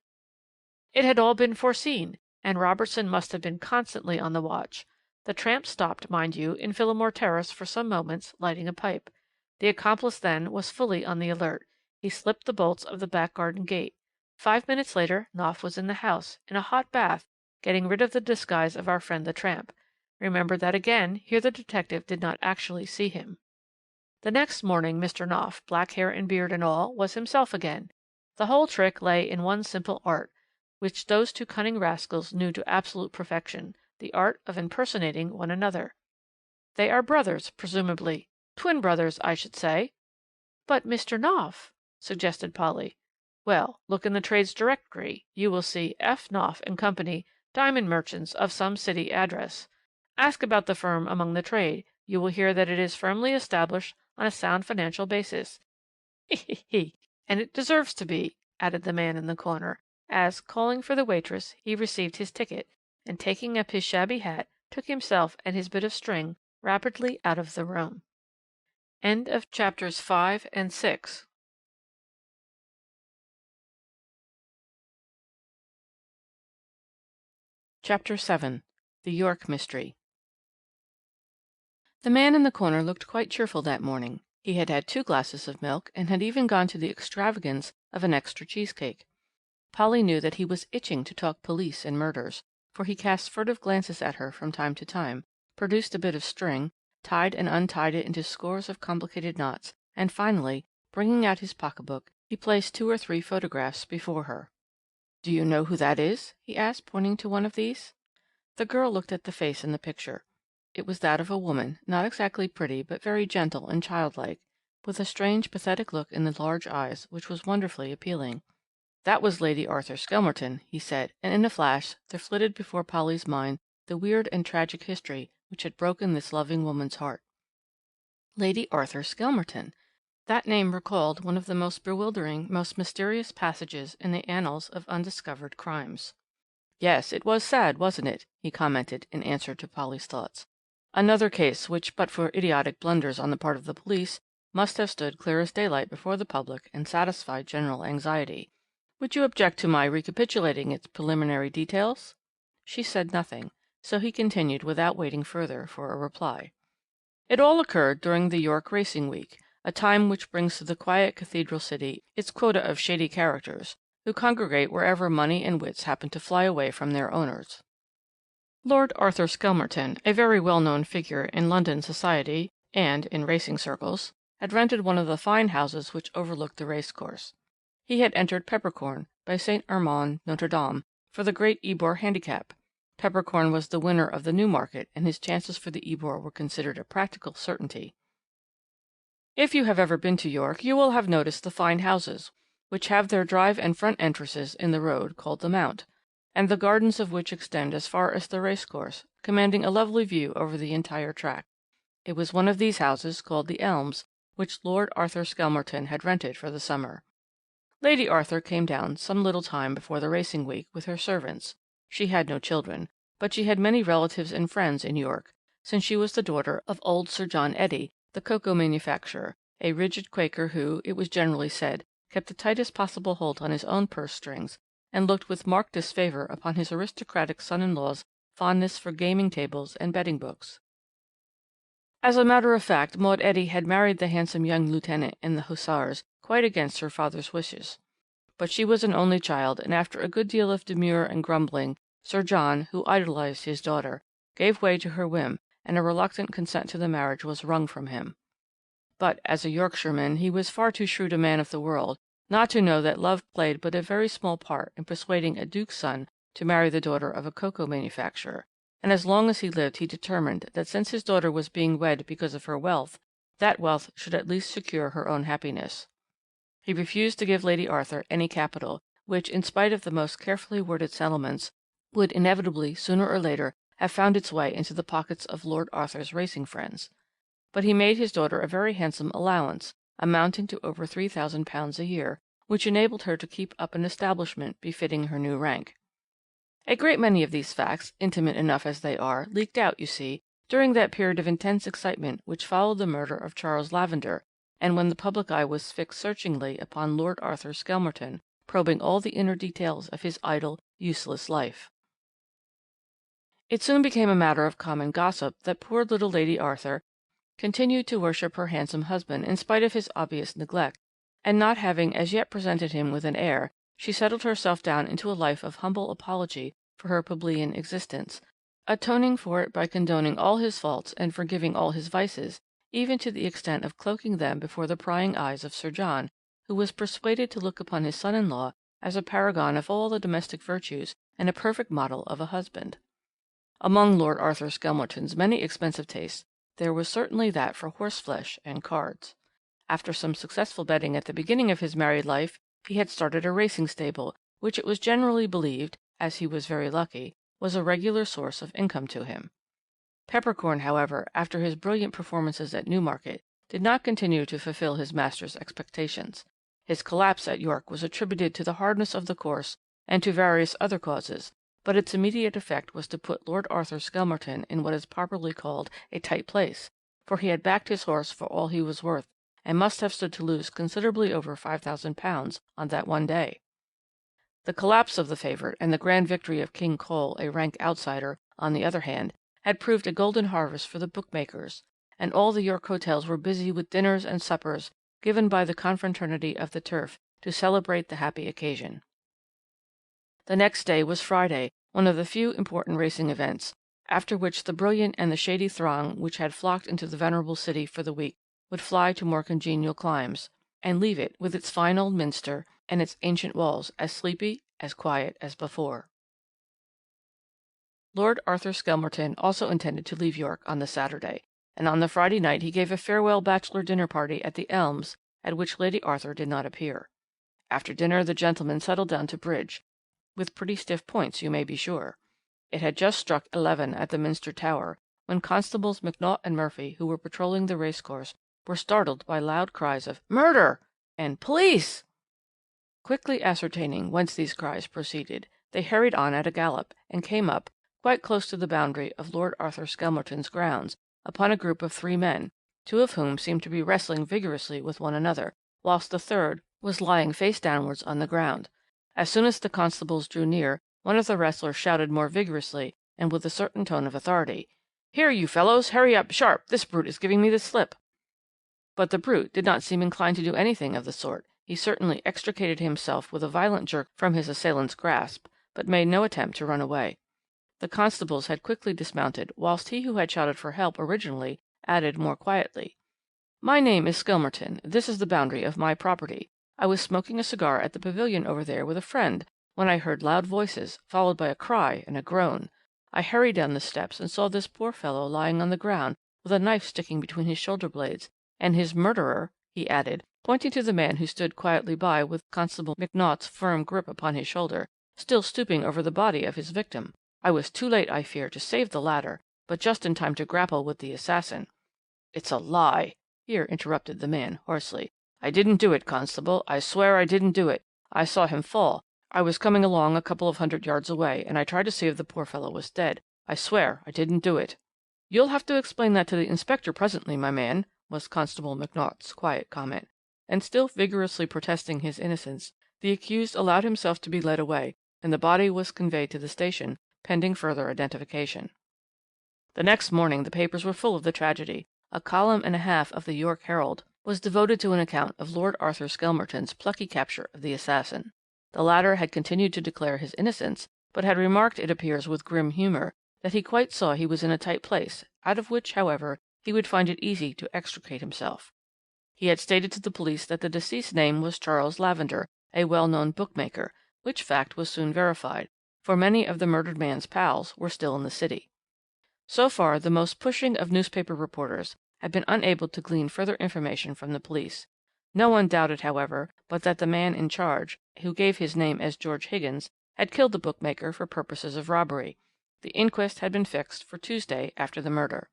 It had all been foreseen, and Robertson must have been constantly on the watch. The tramp stopped, mind you, in Phillimore Terrace for some moments, lighting a pipe. The accomplice then was fully on the alert. He slipped the bolts of the back garden gate. 5 minutes later Knopf was in the house, in a hot bath, getting rid of the disguise of our friend the tramp. Remember that again, here the detective did not actually see him. The next morning Mr. Knopf, black hair and beard and all, was himself again. The whole trick lay in one simple art, which those two cunning rascals knew to absolute perfection, the art of impersonating one another. They are brothers, presumably. Twin brothers, I should say. But Mr. Knopf, suggested Polly. Well, look in the trades directory. You will see F. Knopf and Company, diamond merchants of some city address. Ask about the firm among the trade. You will hear that it is firmly established on a sound financial basis. He. And it deserves to be, added the man in the corner, as, calling for the waitress, he received his ticket, and taking up his shabby hat, took himself and his bit of string rapidly out of the room. End of chapters 5 and 6. Chapter 7. The York Mystery. The man in the corner looked quite cheerful that morning. He had had 2 glasses of milk, and had even gone to the extravagance of an extra cheesecake. Polly knew that he was itching to talk police and murders, for he cast furtive glances at her from time to time, produced a bit of string, tied and untied it into scores of complicated knots, and finally, bringing out his pocketbook, he placed 2 or 3 photographs before her. "Do you know who that is?" he asked, pointing to one of these. The girl looked at the face in the picture. It was that of a woman, not exactly pretty, but very gentle and childlike, with a strange, pathetic look in the large eyes, which was wonderfully appealing. "That was Lady Arthur Skelmerton," he said, and in a flash there flitted before Polly's mind the weird and tragic history which had broken this loving woman's heart. Lady Arthur Skelmerton! That name recalled one of the most bewildering, most mysterious passages in the annals of undiscovered crimes. "Yes, it was sad, wasn't it?" he commented in answer to Polly's thoughts. "Another case which, but for idiotic blunders on the part of the police, must have stood clear as daylight before the public and satisfied general anxiety. Would you object to my recapitulating its preliminary details?" She said nothing, so he continued without waiting further for a reply. "It all occurred during the York racing week, a time which brings to the quiet cathedral city its quota of shady characters, who congregate wherever money and wits happen to fly away from their owners. Lord Arthur Skelmerton, a very well-known figure in London society and in racing circles, had rented one of the fine houses which overlooked the racecourse. He had entered Peppercorn, by St. Armand, Notre Dame, for the Great Ebor Handicap. Peppercorn was the winner of the Newmarket, and his chances for the Ebor were considered a practical certainty. If you have ever been to York, you will have noticed the fine houses, which have their drive and front entrances in the road called the Mount, and the gardens of which extend as far as the racecourse, commanding a lovely view over the entire track. It was one of these houses, called the Elms, which Lord Arthur Skelmerton had rented for the summer. Lady Arthur came down some little time before the racing week with her servants. She had no children, but she had many relatives and friends in York, since she was the daughter of old Sir John Eddy, the cocoa manufacturer, a rigid Quaker who, it was generally said, kept the tightest possible hold on his own purse strings, and looked with marked disfavour upon his aristocratic son-in-law's fondness for gaming tables and betting books. As a matter of fact, Maud Eddy had married the handsome young lieutenant in the Hussars, quite against her father's wishes. But she was an only child, and after a good deal of demur and grumbling, Sir John, who idolized his daughter, gave way to her whim, and a reluctant consent to the marriage was wrung from him. But, as a Yorkshireman, he was far too shrewd a man of the world not to know that love played but a very small part in persuading a duke's son to marry the daughter of a cocoa manufacturer, and as long as he lived he determined that since his daughter was being wed because of her wealth, that wealth should at least secure her own happiness. He refused to give Lady Arthur any capital, which, in spite of the most carefully worded settlements, would inevitably, sooner or later, have found its way into the pockets of Lord Arthur's racing friends. But he made his daughter a very handsome allowance, amounting to over £3,000 a year, which enabled her to keep up an establishment befitting her new rank. A great many of these facts, intimate enough as they are, leaked out, you see, during that period of intense excitement which followed the murder of Charles Lavender, and when the public eye was fixed searchingly upon Lord Arthur Skelmerton, probing all the inner details of his idle, useless life. It soon became a matter of common gossip that poor little Lady Arthur continued to worship her handsome husband in spite of his obvious neglect, and not having as yet presented him with an heir, she settled herself down into a life of humble apology for her plebeian existence, atoning for it by condoning all his faults and forgiving all his vices, even to the extent of cloaking them before the prying eyes of Sir John, who was persuaded to look upon his son-in-law as a paragon of all the domestic virtues and a perfect model of a husband. Among Lord Arthur Skelmerton's many expensive tastes, there was certainly that for horseflesh and cards. After some successful betting at the beginning of his married life, he had started a racing stable, which it was generally believed, as he was very lucky, was a regular source of income to him. Peppercorn, however, after his brilliant performances at Newmarket, did not continue to fulfil his master's expectations. His collapse at York was attributed to the hardness of the course and to various other causes, but its immediate effect was to put Lord Arthur Skelmerton in what is properly called a tight place, for he had backed his horse for all he was worth, and must have stood to lose considerably over £5,000 on that one day. The collapse of the favourite and the grand victory of King Cole, a rank outsider, on the other hand, had proved a golden harvest for the bookmakers, and all the York hotels were busy with dinners and suppers given by the confraternity of the turf to celebrate the happy occasion. The next day was Friday, one of the few important racing events, after which the brilliant and the shady throng which had flocked into the venerable city for the week would fly to more congenial climes, and leave it, with its fine old minster and its ancient walls, as sleepy, as quiet as before. Lord Arthur Skelmerton also intended to leave York on the Saturday, and on the Friday night he gave a farewell bachelor dinner party at the Elms, at which Lady Arthur did not appear. After dinner the gentlemen settled down to bridge, with pretty stiff points, you may be sure. It had just struck 11 at the Minster Tower, when Constables McNaught and Murphy, who were patrolling the racecourse, were startled by loud cries of "Murder!" and "Police!" Quickly ascertaining whence these cries proceeded, they hurried on at a gallop, and came up, quite close to the boundary of Lord Arthur Skelmerton's grounds, upon a group of 3 men, 2 of whom seemed to be wrestling vigorously with one another, whilst the third was lying face downwards on the ground. As soon as the constables drew near, one of the wrestlers shouted more vigorously, and with a certain tone of authority, "Here, you fellows, hurry up, sharp, this brute is giving me the slip." But the brute did not seem inclined to do anything of the sort. He certainly extricated himself with a violent jerk from his assailant's grasp, but made no attempt to run away. The constables had quickly dismounted, whilst he who had shouted for help originally added more quietly, "My name is Skelmerton. This is the boundary of my property. I was smoking a cigar at the pavilion over there with a friend, when I heard loud voices, followed by a cry and a groan. I hurried down the steps and saw this poor fellow lying on the ground, with a knife sticking between his shoulder blades, and his murderer," he added, pointing to the man who stood quietly by with Constable McNaught's firm grip upon his shoulder, still stooping over the body of his victim. "I was too late, I fear, to save the latter, but just in time to grapple with the assassin." "It's a lie," here interrupted the man hoarsely. "I didn't do it, Constable. I swear I didn't do it. I saw him fall. I was coming along a couple of 100 yards away, and I tried to see if the poor fellow was dead. I swear I didn't do it." "You'll have to explain that to the inspector presently, my man," was Constable McNaught's quiet comment, and still vigorously protesting his innocence, the accused allowed himself to be led away, and the body was conveyed to the station, pending further identification. The next morning the papers were full of the tragedy. A column and a half of the York Herald was devoted to an account of Lord Arthur Skelmerton's plucky capture of the assassin. The latter had continued to declare his innocence, but had remarked, it appears with grim humour, that he quite saw he was in a tight place, out of which, however, he would find it easy to extricate himself. He had stated to the police that the deceased's name was Charles Lavender, a well-known bookmaker, which fact was soon verified, for many of the murdered man's pals were still in the city. So far, the most pushing of newspaper reporters had been unable to glean further information from the police. No one doubted, however, but that the man in charge, who gave his name as George Higgins, had killed the bookmaker for purposes of robbery. The inquest had been fixed for Tuesday after the murder.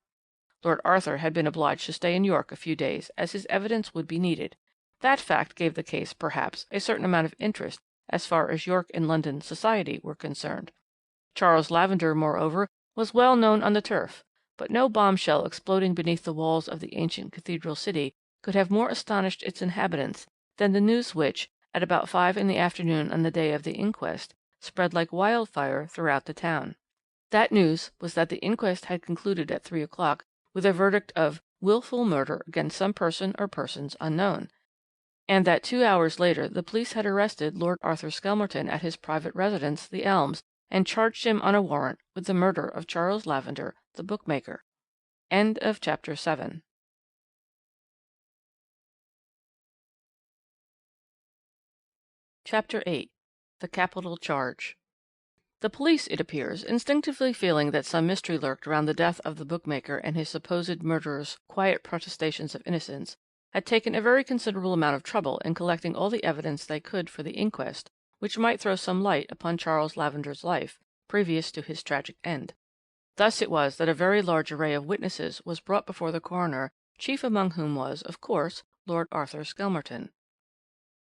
Lord Arthur had been obliged to stay in York a few days, as his evidence would be needed. That fact gave the case, perhaps, a certain amount of interest as far as York and London society were concerned. Charles Lavender, moreover, was well known on the turf, but no bombshell exploding beneath the walls of the ancient cathedral city could have more astonished its inhabitants than the news which, at about 5 in the afternoon on the day of the inquest, spread like wildfire throughout the town. That news was that the inquest had concluded at 3 o'clock with a verdict of wilful murder against some person or persons unknown, and that 2 hours later the police had arrested Lord Arthur Skelmerton at his private residence, The Elms, and charged him on a warrant with the murder of Charles Lavender, the bookmaker. End of Chapter 7. Chapter 8. The Capital Charge. The police, it appears, instinctively feeling that some mystery lurked round the death of the bookmaker and his supposed murderer's quiet protestations of innocence, had taken a very considerable amount of trouble in collecting all the evidence they could for the inquest, which might throw some light upon Charles Lavender's life, previous to his tragic end. Thus it was that a very large array of witnesses was brought before the coroner, chief among whom was, of course, Lord Arthur Skelmerton.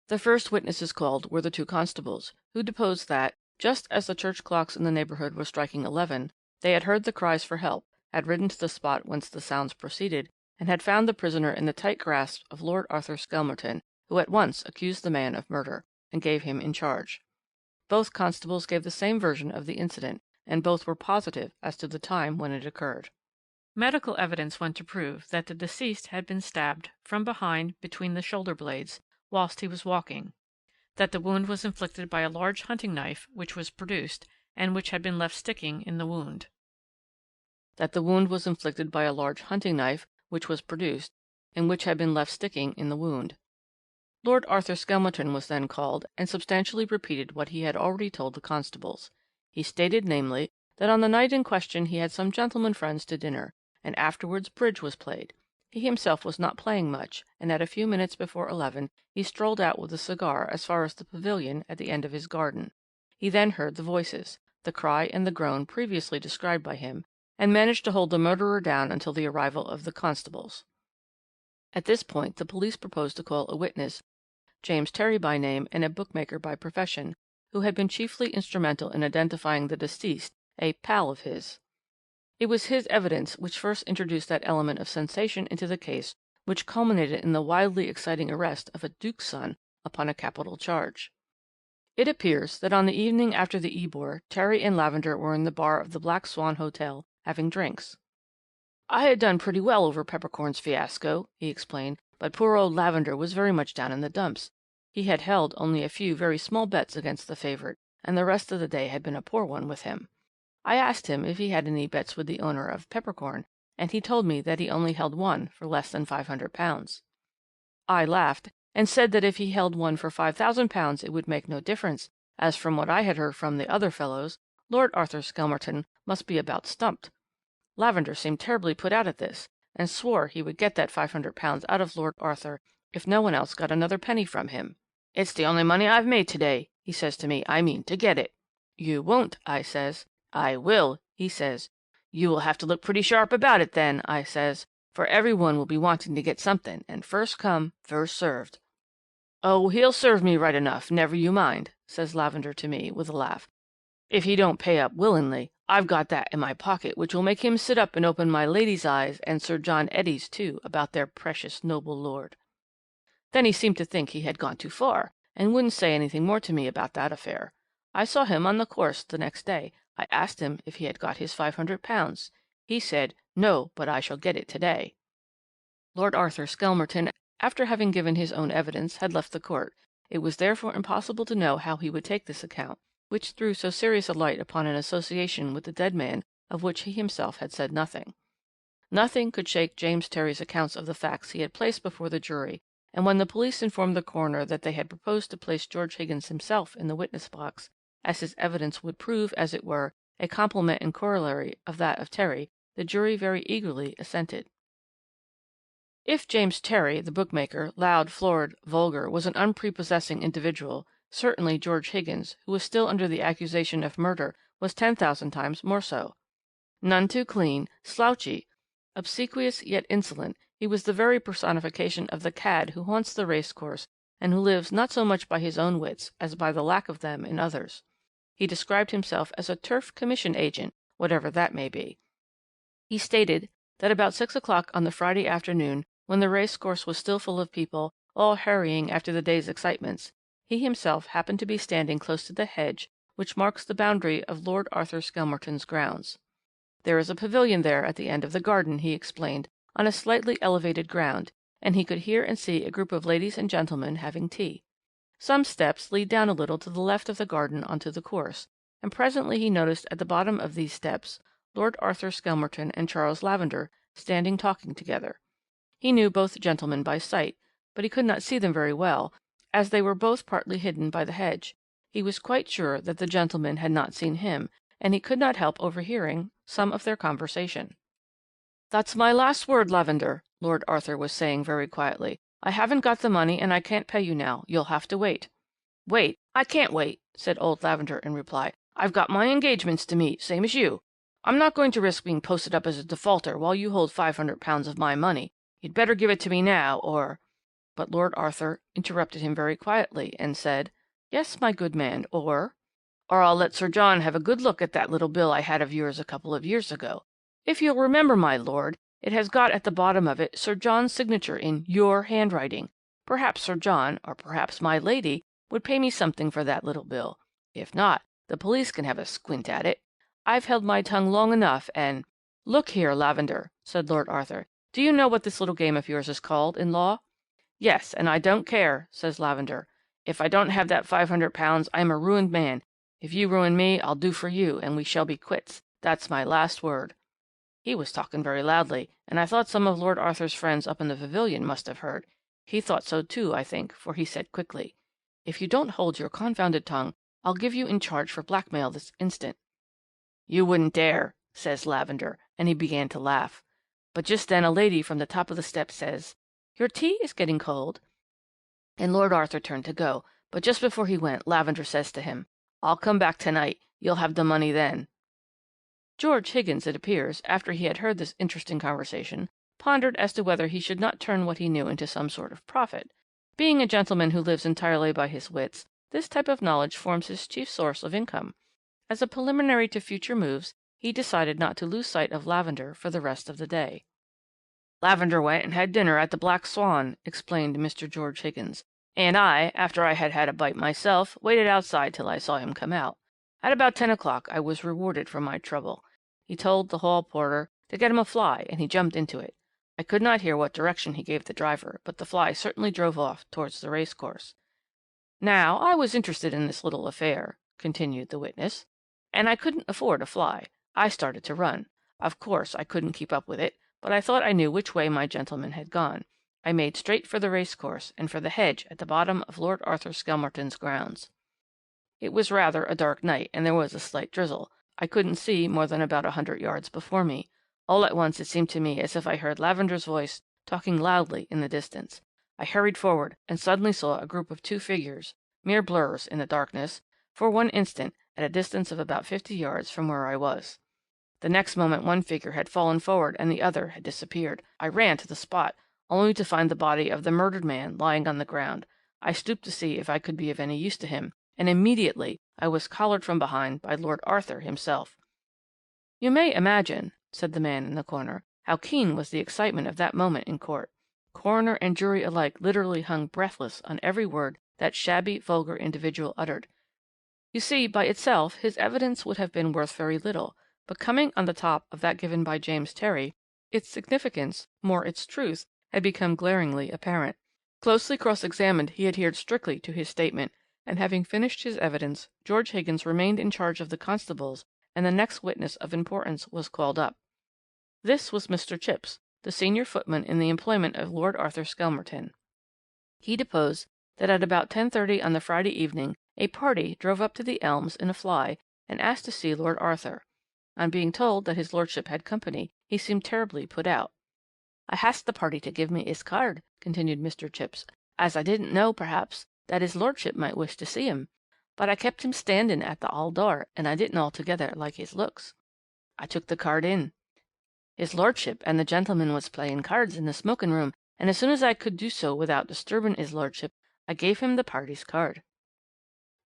The first witnesses called were the 2 constables, who deposed that, just as the church clocks in the neighbourhood were striking 11, they had heard the cries for help, had ridden to the spot whence the sounds proceeded, and had found the prisoner in the tight grasp of Lord Arthur Skelmerton, who at once accused the man of murder, and gave him in charge. Both constables gave the same version of the incident, and both were positive as to the time when it occurred. Medical evidence went to prove that the deceased had been stabbed from behind between the shoulder blades whilst he was walking, that the wound was inflicted by a large hunting knife which was produced, and which had been left sticking in the wound. That the wound was inflicted by a large hunting knife which was produced, and which had been left sticking in the wound. Lord Arthur Skelmerton was then called, and substantially repeated what he had already told the constables. He stated, namely, that on the night in question he had some gentlemen friends to dinner, and afterwards bridge was played. He himself was not playing much, and at a few minutes before 11 he strolled out with a cigar as far as the pavilion at the end of his garden. He then heard the voices, the cry and the groan previously described by him, and managed to hold the murderer down until the arrival of the constables. At this point the police proposed to call a witness, James Terry by name and a bookmaker by profession, who had been chiefly instrumental in identifying the deceased, a pal of his. It was his evidence which first introduced that element of sensation into the case which culminated in the wildly exciting arrest of a duke's son upon a capital charge. It appears that on the evening after the Ebor, Terry and Lavender were in the bar of the Black Swan Hotel, having drinks. "I had done pretty well over Peppercorn's fiasco," he explained, "but poor old Lavender was very much down in the dumps. He had held only a few very small bets against the favourite, and the rest of the day had been a poor one with him. I asked him if he had any bets with the owner of Peppercorn, and he told me that he only held one for less than £500. I laughed, and said that if he held one for £5,000 it would make no difference, as from what I had heard from the other fellows, Lord Arthur Skelmerton must be about stumped. Lavender seemed terribly put out at this, and swore he would get that £500 out of Lord Arthur if no one else got another penny from him. 'It's the only money I've made to-day,' he says to me. 'I mean to get it.' 'You won't,' I says. 'I will,' he says. 'You will have to look pretty sharp about it then,' I says, 'for every one will be wanting to get something, and first come, first served.' 'Oh, he'll serve me right enough, never you mind,' says Lavender to me, with a laugh. 'If he don't pay up willingly, I've got that in my pocket which will make him sit up and open my lady's eyes, and Sir John Eddy's too, about their precious noble lord.' Then he seemed to think he had gone too far, and wouldn't say anything more to me about that affair. I saw him on the course the next day. I asked him if he had got his £500. He said, 'No, but I shall get it to-day.'" Lord Arthur Skelmerton, after having given his own evidence, had left the court. It was therefore impossible to know how he would take this account, which threw so serious a light upon an association with the dead man of which he himself had said nothing. Nothing could shake James Terry's accounts of the facts he had placed before the jury, and when the police informed the coroner that they had proposed to place George Higgins himself in the witness box, as his evidence would prove, as it were, a complement and corollary of that of Terry, the jury very eagerly assented. If James Terry, the bookmaker, loud, florid, vulgar, was an unprepossessing individual, certainly George Higgins, who was still under the accusation of murder, was 10,000 times more so. None too clean, slouchy, obsequious yet insolent, he was the very personification of the cad who haunts the racecourse and who lives not so much by his own wits as by the lack of them in others. He described himself as a turf commission agent, whatever that may be. He stated that about 6 o'clock on the Friday afternoon, when the racecourse was still full of people, all hurrying after the day's excitements, he himself happened to be standing close to the hedge which marks the boundary of Lord Arthur Skelmerton's grounds. There is a pavilion there at the end of the garden, he explained, on a slightly elevated ground, and he could hear and see a group of ladies and gentlemen having tea. Some steps lead down a little to the left of the garden onto the course, and presently he noticed at the bottom of these steps Lord Arthur Skelmerton and Charles Lavender standing talking together. He knew both gentlemen by sight, but he could not see them very well, as they were both partly hidden by the hedge. He was quite sure that the gentlemen had not seen him, and he could not help overhearing some of their conversation. "That's my last word, Lavender," Lord Arthur was saying very quietly. "I haven't got the money, and I can't pay you now. You'll have to wait." "Wait? I can't wait," said old Lavender in reply. "I've got my engagements to meet, same as you. I'm not going to risk being posted up as a defaulter while you hold £500 of my money. You'd better give it to me now, or—" But Lord Arthur interrupted him very quietly, and said, "Yes, my good man, or—" "Or I'll let Sir John have a good look at that little bill I had of yours a couple of years ago. If you'll remember, my lord, it has got at the bottom of it Sir John's signature in your handwriting. Perhaps Sir John, or perhaps my lady, would pay me something for that little bill. If not, the police can have a squint at it. I've held my tongue long enough, and—" "Look here, Lavender," said Lord Arthur, "do you know what this little game of yours is called in law?" "Yes, and I don't care," says Lavender. "If I don't have that £500, I am a ruined man. If you ruin me, I'll do for you, and we shall be quits. That's my last word." He was talking very loudly, and I thought some of Lord Arthur's friends up in the pavilion must have heard. He thought so too, I think, for he said quickly, "If you don't hold your confounded tongue, I'll give you in charge for blackmail this instant." "You wouldn't dare," says Lavender, and he began to laugh. But just then a lady from the top of the steps says, "Your tea is getting cold," and Lord Arthur turned to go, but just before he went, Lavender says to him, "I'll come back tonight. You'll have the money then." George Higgins, it appears, after he had heard this interesting conversation, pondered as to whether he should not turn what he knew into some sort of profit. Being a gentleman who lives entirely by his wits, this type of knowledge forms his chief source of income. As a preliminary to future moves, he decided not to lose sight of Lavender for the rest of the day. "Lavender went and had dinner at the Black Swan," explained Mr. George Higgins, "and I, after I had had a bite myself, waited outside till I saw him come out. At about 10 o'clock I was rewarded for my trouble. He told the hall porter to get him a fly, and he jumped into it. I could not hear what direction he gave the driver, but the fly certainly drove off towards the racecourse. Now, I was interested in this little affair," continued the witness, "and I couldn't afford a fly. I started to run. Of course I couldn't keep up with it, but I thought I knew which way my gentleman had gone. I made straight for the racecourse, and for the hedge at the bottom of Lord Arthur Skelmerton's grounds. It was rather a dark night, and there was a slight drizzle. I couldn't see more than about 100 yards before me. All at once it seemed to me as if I heard Lavender's voice talking loudly in the distance. I hurried forward, and suddenly saw a group of 2 figures, mere blurs in the darkness, for one instant, at a distance of about 50 yards from where I was. The next moment one figure had fallen forward, and the other had disappeared. I ran to the spot, only to find the body of the murdered man lying on the ground. I stooped to see if I could be of any use to him, and immediately I was collared from behind by Lord Arthur himself." "You may imagine," said the man in the corner, "how keen was the excitement of that moment in court. Coroner and jury alike literally hung breathless on every word that shabby, vulgar individual uttered. You see, by itself his evidence would have been worth very little, but coming on the top of that given by James Terry, its significance, more its truth, had become glaringly apparent. Closely cross-examined, he adhered strictly to his statement, and having finished his evidence, George Higgins remained in charge of the constables and the next witness of importance was called up. This was Mr. Chipps, the senior footman in the employment of Lord Arthur Skelmerton. He deposed that at about 10:30 on the Friday evening a party drove up to the Elms in a fly and asked to see Lord Arthur. On being told that his lordship had company, he seemed terribly put out. "I asked the party to give me his card," continued Mr. Chipps, "as I didn't know, perhaps, that his lordship might wish to see him. But I kept him standing at the hall door, and I didn't altogether like his looks. I took the card in. His lordship and the gentleman was playing cards in the smoking room, and as soon as I could do so without disturbing his lordship, I gave him the party's card."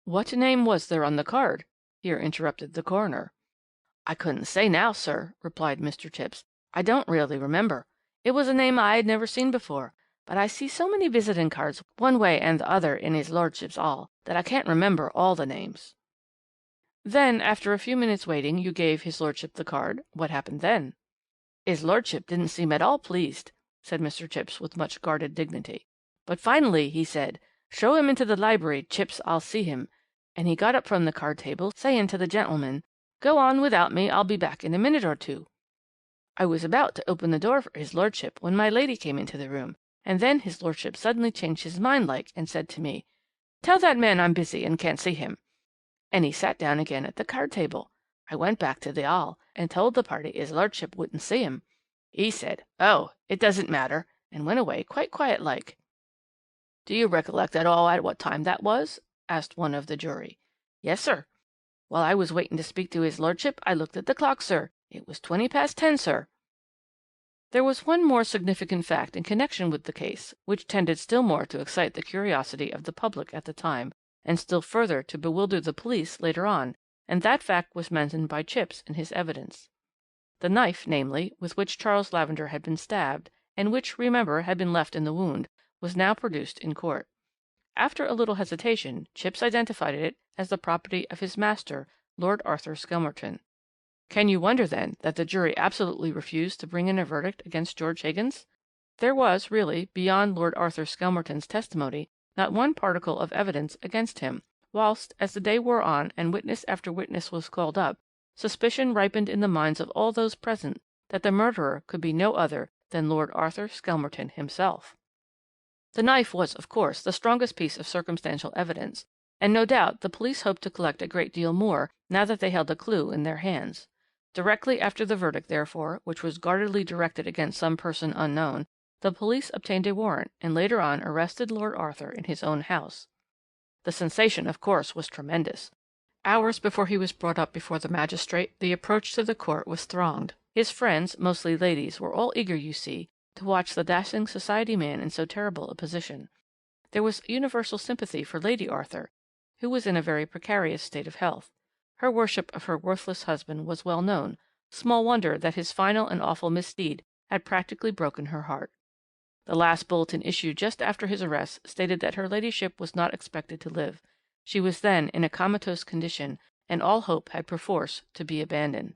"What name was there on the card?" here interrupted the coroner. "I couldn't say now, sir," replied Mr. Chipps. "I don't really remember. It was a name I had never seen before, but I see so many visiting cards one way and the other in his lordship's hall that I can't remember all the names." "Then, after a few minutes' waiting, you gave his lordship the card. What happened then?" "His lordship didn't seem at all pleased," said Mr. Chipps with much guarded dignity. "But finally he said, 'Show him into the library, Chipps, I'll see him,' and he got up from the card table, saying to the gentleman, 'Go on without me, I'll be back in a minute or two.' I was about to open the door for his lordship when my lady came into the room, and then his lordship suddenly changed his mind like, and said to me, 'Tell that man I'm busy and can't see him.' And he sat down again at the card table. I went back to the hall and told the party his lordship wouldn't see him. He said, 'Oh, it doesn't matter,' and went away quite quiet like." "Do you recollect at all at what time that was?" asked one of the jury. "Yes, sir. While I was waiting to speak to his lordship, I looked at the clock, sir. It was 20 past 10, sir." There was one more significant fact in connection with the case, which tended still more to excite the curiosity of the public at the time, and still further to bewilder the police later on, and that fact was mentioned by Chipps in his evidence. The knife, namely, with which Charles Lavender had been stabbed, and which, remember, had been left in the wound, was now produced in court. After a little hesitation, Chipps identified it as the property of his master, Lord Arthur Skelmerton. Can you wonder, then, that the jury absolutely refused to bring in a verdict against George Higgins? There was, really, beyond Lord Arthur Skelmerton's testimony, not one particle of evidence against him, whilst, as the day wore on and witness after witness was called up, suspicion ripened in the minds of all those present that the murderer could be no other than Lord Arthur Skelmerton himself. The knife was, of course, the strongest piece of circumstantial evidence, and no doubt the police hoped to collect a great deal more now that they held a clue in their hands. Directly after the verdict, therefore, which was guardedly directed against some person unknown, the police obtained a warrant, and later on arrested Lord Arthur in his own house. The sensation, of course, was tremendous. Hours before he was brought up before the magistrate, the approach to the court was thronged. His friends, mostly ladies, were all eager, you see, to watch the dashing society man in so terrible a position. There was universal sympathy for Lady Arthur, who was in a very precarious state of health. Her worship of her worthless husband was well known. Small wonder that his final and awful misdeed had practically broken her heart. The last bulletin issued just after his arrest stated that her ladyship was not expected to live. She was then in a comatose condition, and all hope had perforce to be abandoned.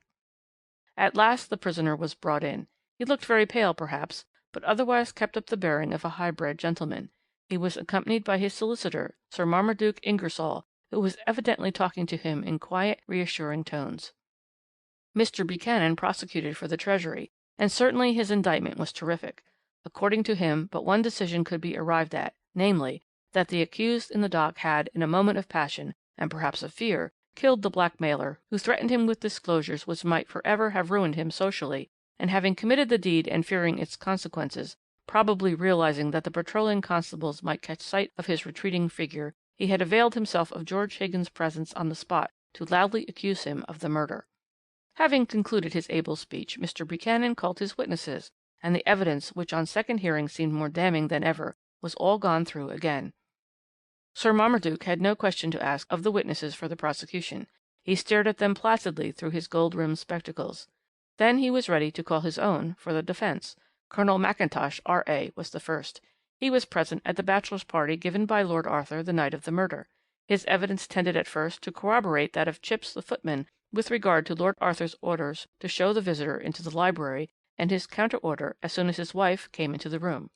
At last the prisoner was brought in. He looked very pale, perhaps, but otherwise kept up the bearing of a high-bred gentleman. He was accompanied by his solicitor, Sir Marmaduke Ingersoll, who was evidently talking to him in quiet, reassuring tones. Mr. Buchanan prosecuted for the Treasury, and certainly his indictment was terrific. According to him, but one decision could be arrived at, namely, that the accused in the dock had, in a moment of passion, and perhaps of fear, killed the blackmailer, who threatened him with disclosures which might for ever have ruined him socially, and having committed the deed and fearing its consequences, probably realizing that the patrolling constables might catch sight of his retreating figure, he had availed himself of George Higgins' presence on the spot to loudly accuse him of the murder. Having concluded his able speech, Mr. Buchanan called his witnesses, and the evidence, which on second hearing seemed more damning than ever, was all gone through again. Sir Marmaduke had no question to ask of the witnesses for the prosecution. He stared at them placidly through his gold-rimmed spectacles. Then he was ready to call his own for the defence. Colonel Mackintosh, R.A., was the first. He was present at the bachelor's party given by Lord Arthur the night of the murder. His evidence tended at first to corroborate that of Chipps the footman with regard to Lord Arthur's orders to show the visitor into the library, and his counter-order as soon as his wife came into the room.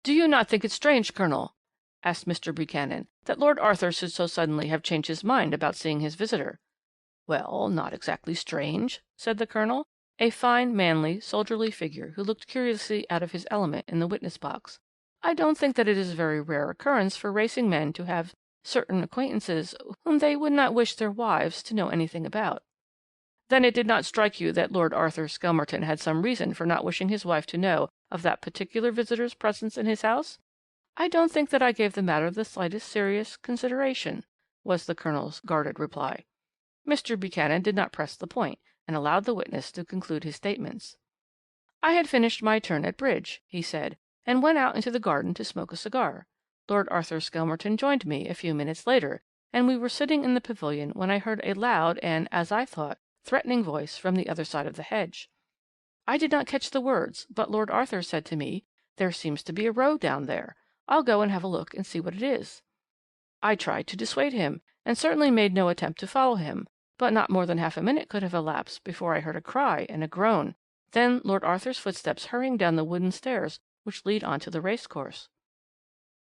"Do you not think it strange, Colonel," asked Mr. Buchanan, "that Lord Arthur should so suddenly have changed his mind about seeing his visitor?"
"Well, not exactly strange," said the Colonel, a fine, manly, soldierly figure who looked curiously out of his element in the witness box. "I don't think that it is a very rare occurrence for racing men to have certain acquaintances whom they would not wish their wives to know anything about." "Then it did not strike you that Lord Arthur Skelmerton had some reason for not wishing his wife to know of that particular visitor's presence in his house?" "I don't think that I gave the matter the slightest serious consideration," was the Colonel's guarded reply. Mr. Buchanan did not press the point, and allowed the witness to conclude his statements. "I had finished my turn at bridge," he said, "and went out into the garden to smoke a cigar. Lord Arthur Skelmerton joined me a few minutes later, and we were sitting in the pavilion when I heard a loud and, as I thought, threatening voice from the other side of the hedge. I did not catch the words, but Lord Arthur said to me, 'There seems to be a row down there. I'll go and have a look and see what it is.' I tried to dissuade him, and certainly made no attempt to follow him, but not more than half a minute could have elapsed before I heard a cry and a groan, then Lord Arthur's footsteps hurrying down the wooden stairs which lead on to the racecourse."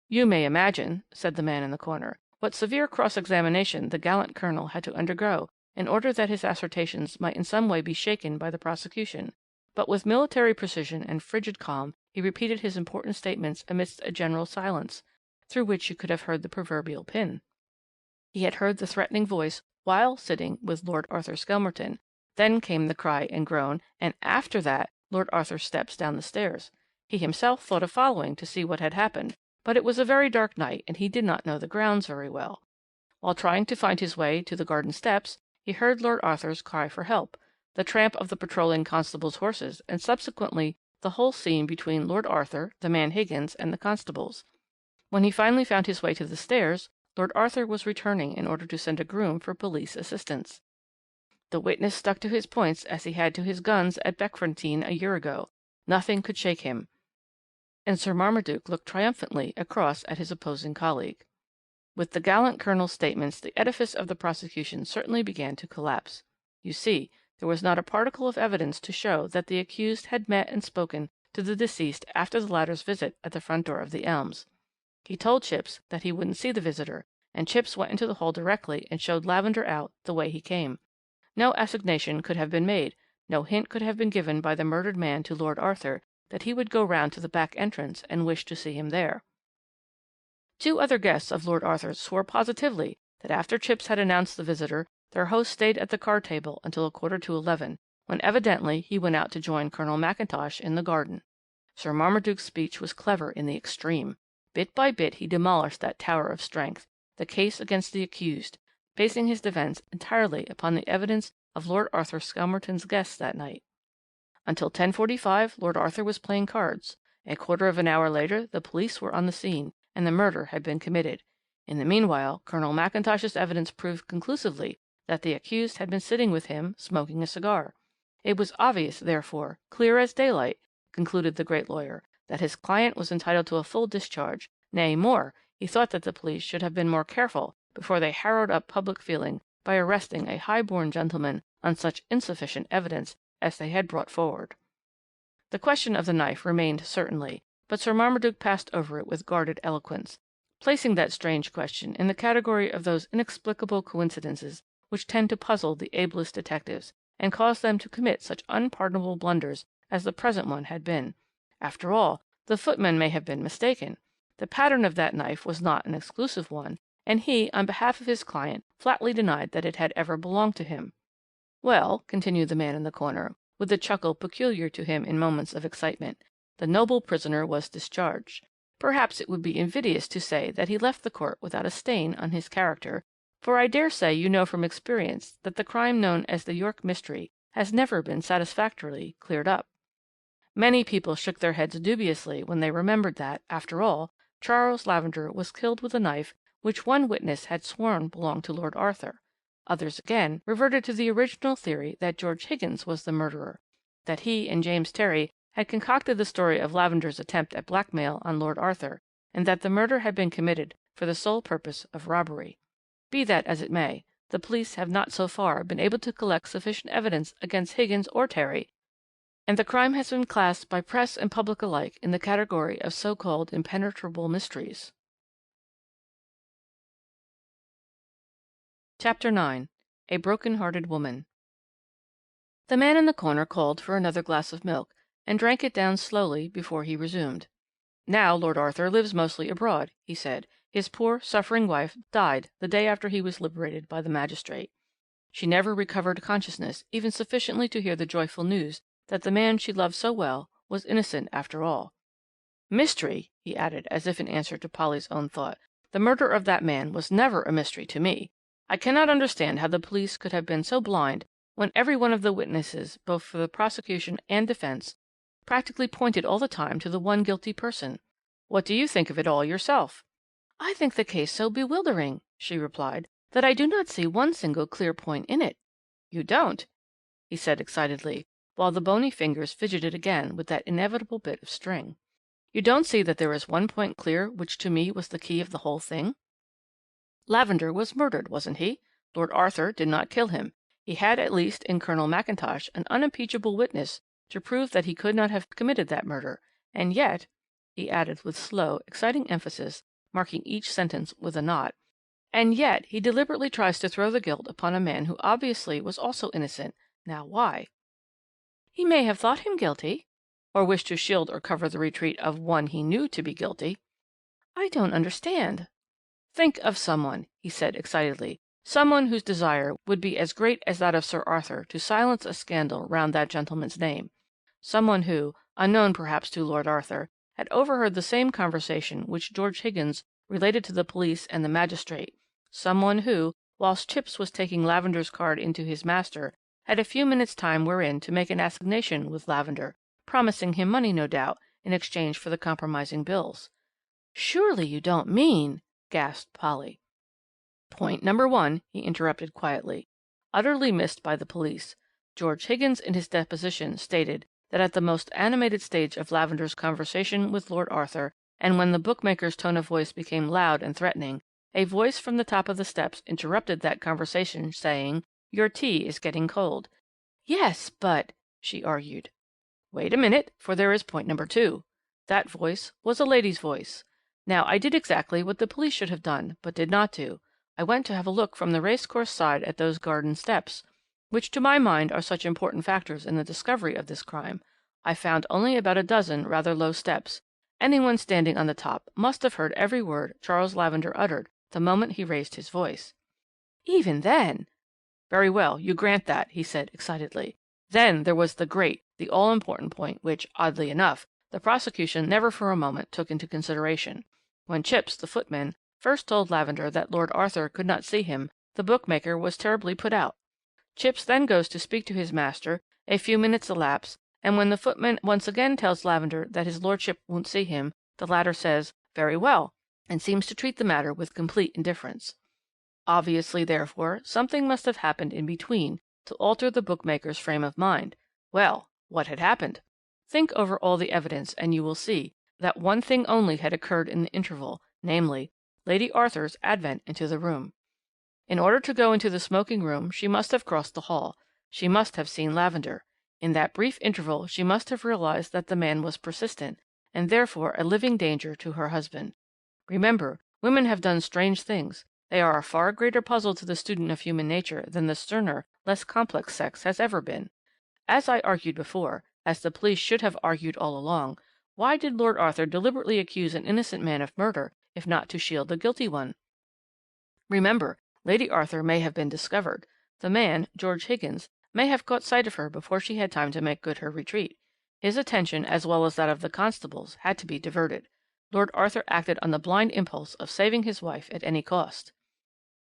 "You may imagine," said the man in the corner, "what severe cross-examination the gallant Colonel had to undergo in order that his assertions might in some way be shaken by the prosecution, but with military precision and frigid calm he repeated his important statements amidst a general silence, through which you could have heard the proverbial pin. He had heard the threatening voice while sitting with Lord Arthur Skelmerton, then came the cry and groan, and after that Lord Arthur's steps down the stairs. He himself thought of following to see what had happened, but it was a very dark night, and he did not know the grounds very well. While trying to find his way to the garden steps, he heard Lord Arthur's cry for help, the tramp of the patrolling constables' horses, and subsequently the whole scene between Lord Arthur, the man Higgins, and the constables. When he finally found his way to the stairs, Lord Arthur was returning in order to send a groom for police assistance. The witness stuck to his points as he had to his guns at Beckfontein a year ago. Nothing could shake him. And Sir Marmaduke looked triumphantly across at his opposing colleague. With the gallant Colonel's statements the edifice of the prosecution certainly began to collapse. You see, there was not a particle of evidence to show that the accused had met and spoken to the deceased after the latter's visit at the front door of the Elms. He told Chipps that he wouldn't see the visitor, and Chipps went into the hall directly and showed Lavender out the way he came. No assignation could have been made, no hint could have been given by the murdered man to Lord Arthur that he would go round to the back entrance and wish to see him there. Two other guests of Lord Arthur's swore positively that after Chipps had announced the visitor, their host stayed at the card table until 11:15, when evidently he went out to join Colonel Mackintosh in the garden. Sir Marmaduke's speech was clever in the extreme. Bit by bit he demolished that tower of strength, the case against the accused, basing his defence entirely upon the evidence of Lord Arthur Skelmerton's guests that night. Until 10:45 Lord Arthur was playing cards. A quarter of an hour later the police were on the scene, and the murder had been committed. In the meanwhile Colonel Mackintosh's evidence proved conclusively that the accused had been sitting with him, smoking a cigar. It was obvious, therefore, clear as daylight, concluded the great lawyer, that his client was entitled to a full discharge. Nay, more, he thought that the police should have been more careful before they harrowed up public feeling by arresting a high-born gentleman on such insufficient evidence as they had brought forward. The question of the knife remained certainly, but Sir Marmaduke passed over it with guarded eloquence, placing that strange question in the category of those inexplicable coincidences which tend to puzzle the ablest detectives, and cause them to commit such unpardonable blunders as the present one had been. After all, the footman may have been mistaken. The pattern of that knife was not an exclusive one, and he, on behalf of his client, flatly denied that it had ever belonged to him. "Well," continued the man in the corner, with the chuckle peculiar to him in moments of excitement, "the noble prisoner was discharged. Perhaps it would be invidious to say that he left the court without a stain on his character, for I dare say you know from experience that the crime known as the York Mystery has never been satisfactorily cleared up. Many people shook their heads dubiously when they remembered that, after all, Charles Lavender was killed with a knife which one witness had sworn belonged to Lord Arthur. Others, again, reverted to the original theory that George Higgins was the murderer, that he and James Terry had concocted the story of Lavender's attempt at blackmail on Lord Arthur, and that the murder had been committed for the sole purpose of robbery. Be that as it may, the police have not so far been able to collect sufficient evidence against Higgins or Terry, and the crime has been classed by press and public alike in the category of so-called impenetrable mysteries. Chapter 9. A broken-hearted woman. The man in the corner called for another glass of milk, and drank it down slowly before he resumed. "Now Lord Arthur lives mostly abroad," he said. "His poor, suffering wife died the day after he was liberated by the magistrate. She never recovered consciousness, even sufficiently to hear the joyful news that the man she loved so well was innocent after all. Mystery," he added, as if in answer to Polly's own thought. "The murder of that man was never a mystery to me. I cannot understand how the police could have been so blind when every one of the witnesses, both for the prosecution and defence, practically pointed all the time to the one guilty person. What do you think of it all yourself?" "I think the case so bewildering," she replied, "that I do not see one single clear point in it." "You don't?" he said excitedly, while the bony fingers fidgeted again with that inevitable bit of string. "You don't see that there is one point clear which to me was the key of the whole thing? Lavender was murdered, wasn't he? Lord Arthur did not kill him. He had at least in Colonel Mackintosh an unimpeachable witness to prove that he could not have committed that murder. And yet," he added with slow, exciting emphasis, marking each sentence with a knot, "and yet he deliberately tries to throw the guilt upon a man who obviously was also innocent. Now why?" "He may have thought him guilty." "Or wished to shield or cover the retreat of one he knew to be guilty." "I don't understand." "Think of someone," he said excitedly, "someone whose desire would be as great as that of Sir Arthur to silence a scandal round that gentleman's name. Someone who, unknown perhaps to Lord Arthur, had overheard the same conversation which George Higgins related to the police and the magistrate. Someone who, whilst Chipps was taking Lavender's card into his master, had a few minutes' time wherein to make an assignation with Lavender, promising him money, no doubt, in exchange for the compromising bills." "Surely you don't mean—" gasped Polly. "Point number one," he interrupted quietly, "utterly missed by the police. George Higgins in his deposition stated that at the most animated stage of Lavender's conversation with Lord Arthur, and when the bookmaker's tone of voice became loud and threatening, a voice from the top of the steps interrupted that conversation, saying, 'Your tea is getting cold.'" "Yes, but—" she argued. "Wait a minute, for there is point number two. That voice was a lady's voice. Now I did exactly what the police should have done, but did not do. I went to have a look from the racecourse side at those garden steps, which to my mind are such important factors in the discovery of this crime. I found only about a dozen rather low steps. Anyone standing on the top must have heard every word Charles Lavender uttered the moment he raised his voice." "Even then—" "Very well, you grant that," he said excitedly. "Then there was the great, the all-important point which, oddly enough, the prosecution never for a moment took into consideration. When Chipps, the footman, first told Lavender that Lord Arthur could not see him, the bookmaker was terribly put out. Chipps then goes to speak to his master, a few minutes elapse, and when the footman once again tells Lavender that his lordship won't see him, the latter says, 'Very well,' and seems to treat the matter with complete indifference. Obviously, therefore, something must have happened in between to alter the bookmaker's frame of mind. Well, what had happened? Think over all the evidence, and you will see that one thing only had occurred in the interval, namely, Lady Arthur's advent into the room. In order to go into the smoking room she must have crossed the hall. She must have seen Lavender. In that brief interval she must have realized that the man was persistent, and therefore a living danger to her husband. Remember, women have done strange things. They are a far greater puzzle to the student of human nature than the sterner, less complex sex has ever been. As I argued before, as the police should have argued all along, why did Lord Arthur deliberately accuse an innocent man of murder, if not to shield the guilty one? Remember, Lady Arthur may have been discovered. The man, George Higgins, may have caught sight of her before she had time to make good her retreat. His attention, as well as that of the constables, had to be diverted. Lord Arthur acted on the blind impulse of saving his wife at any cost."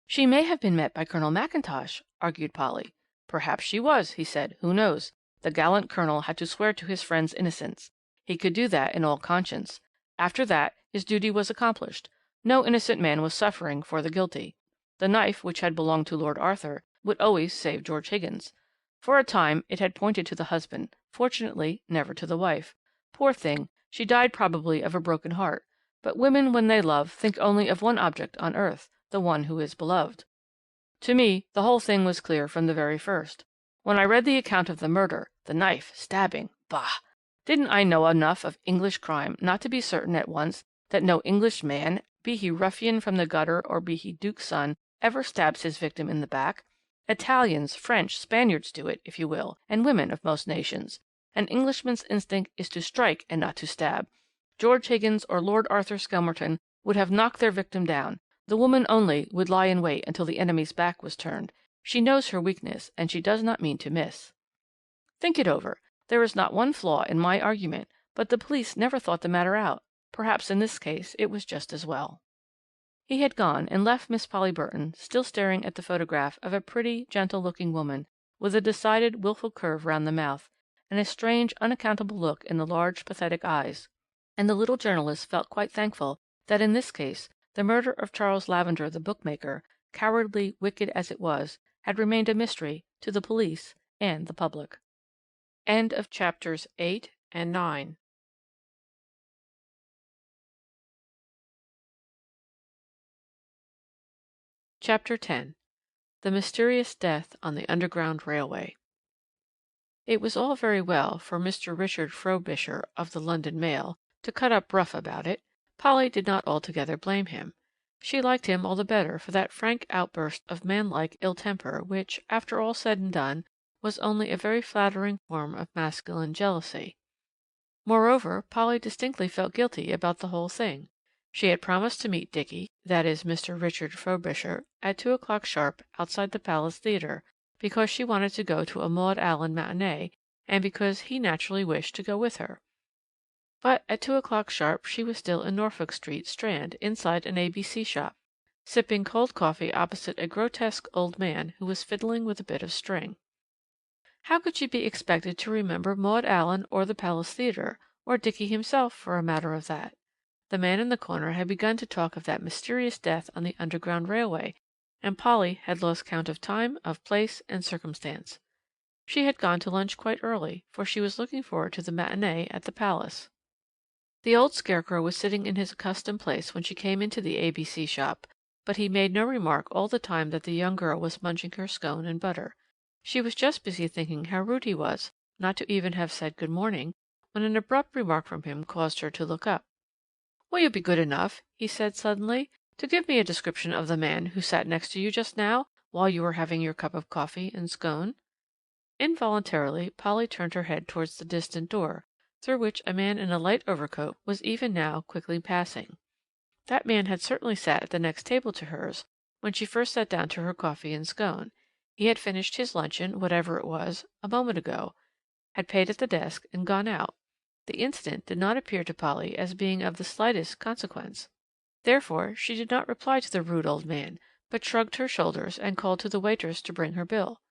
"She may have been met by Colonel Mackintosh," argued Polly. "Perhaps she was," he said. "Who knows? The gallant colonel had to swear to his friend's innocence. He could do that in all conscience. After that, his duty was accomplished. No innocent man was suffering for the guilty. The knife, which had belonged to Lord Arthur, would always save George Higgins. For a time it had pointed to the husband, fortunately never to the wife. Poor thing, she died probably of a broken heart. But women, when they love, think only of one object on earth, the one who is beloved. To me the whole thing was clear from the very first. When I read the account of the murder, the knife, stabbing, bah! Didn't I know enough of English crime not to be certain at once that no English man, be he ruffian from the gutter or be he duke's son, ever stabs his victim in the back? Italians, French, Spaniards do it, if you will, and women of most nations. An Englishman's instinct is to strike and not to stab. George Higgins or Lord Arthur Skelmerton would have knocked their victim down. The woman only would lie in wait until the enemy's back was turned. She knows her weakness, and she does not mean to miss. Think it over. There is not one flaw in my argument, but the police never thought the matter out. Perhaps in this case it was just as well. He had gone, and left Miss Polly Burton still staring at the photograph of a pretty, gentle-looking woman, with a decided, wilful curve round the mouth, and a strange, unaccountable look in the large, pathetic eyes. And the little journalist felt quite thankful that in this case the murder of Charles Lavender, the bookmaker, cowardly, wicked as it was, had remained a mystery to the police and the public. End of chapters 8 and 9. Chapter 10. The Mysterious Death on the Underground Railway. It was all very well for Mr. Richard Frobisher of the London Mail to cut up rough about it. Polly did not altogether blame him. She liked him all the better for that frank outburst of manlike ill temper which, after all said and done, was only a very flattering form of masculine jealousy. Moreover, Polly distinctly felt guilty about the whole thing. She had promised to meet Dickie, that is, Mr. Richard Frobisher, at 2 o'clock sharp outside the Palace Theatre, because she wanted to go to a Maud Allan matinee, and because he naturally wished to go with her. But at 2 o'clock sharp she was still in Norfolk Street, Strand, inside an ABC shop, sipping cold coffee opposite a grotesque old man who was fiddling with a bit of string. How could she be expected to remember Maud Allan or the Palace Theatre, or Dickie himself for a matter of that? The man in the corner had begun to talk of that mysterious death on the Underground Railway, and Polly had lost count of time, of place, and circumstance. She had gone to lunch quite early, for she was looking forward to the matinee at the Palace. The old scarecrow was sitting in his accustomed place when she came into the ABC shop, but he made no remark all the time that the young girl was munching her scone and butter. She was just busy thinking how rude he was, not to even have said good morning, when an abrupt remark from him caused her to look up. "Will you be good enough," he said suddenly, "to give me a description of the man who sat next to you just now, while you were having your cup of coffee and scone?" Involuntarily Polly turned her head towards the distant door, through which a man in a light overcoat was even now quickly passing. That man had certainly sat at the next table to hers, when she first sat down to her coffee and scone. He had finished his luncheon, whatever it was, a moment ago, had paid at the desk, and gone out. The incident did not appear to Polly as being of the slightest consequence. Therefore she did not reply to the rude old man, but shrugged her shoulders and called to the waitress to bring her bill.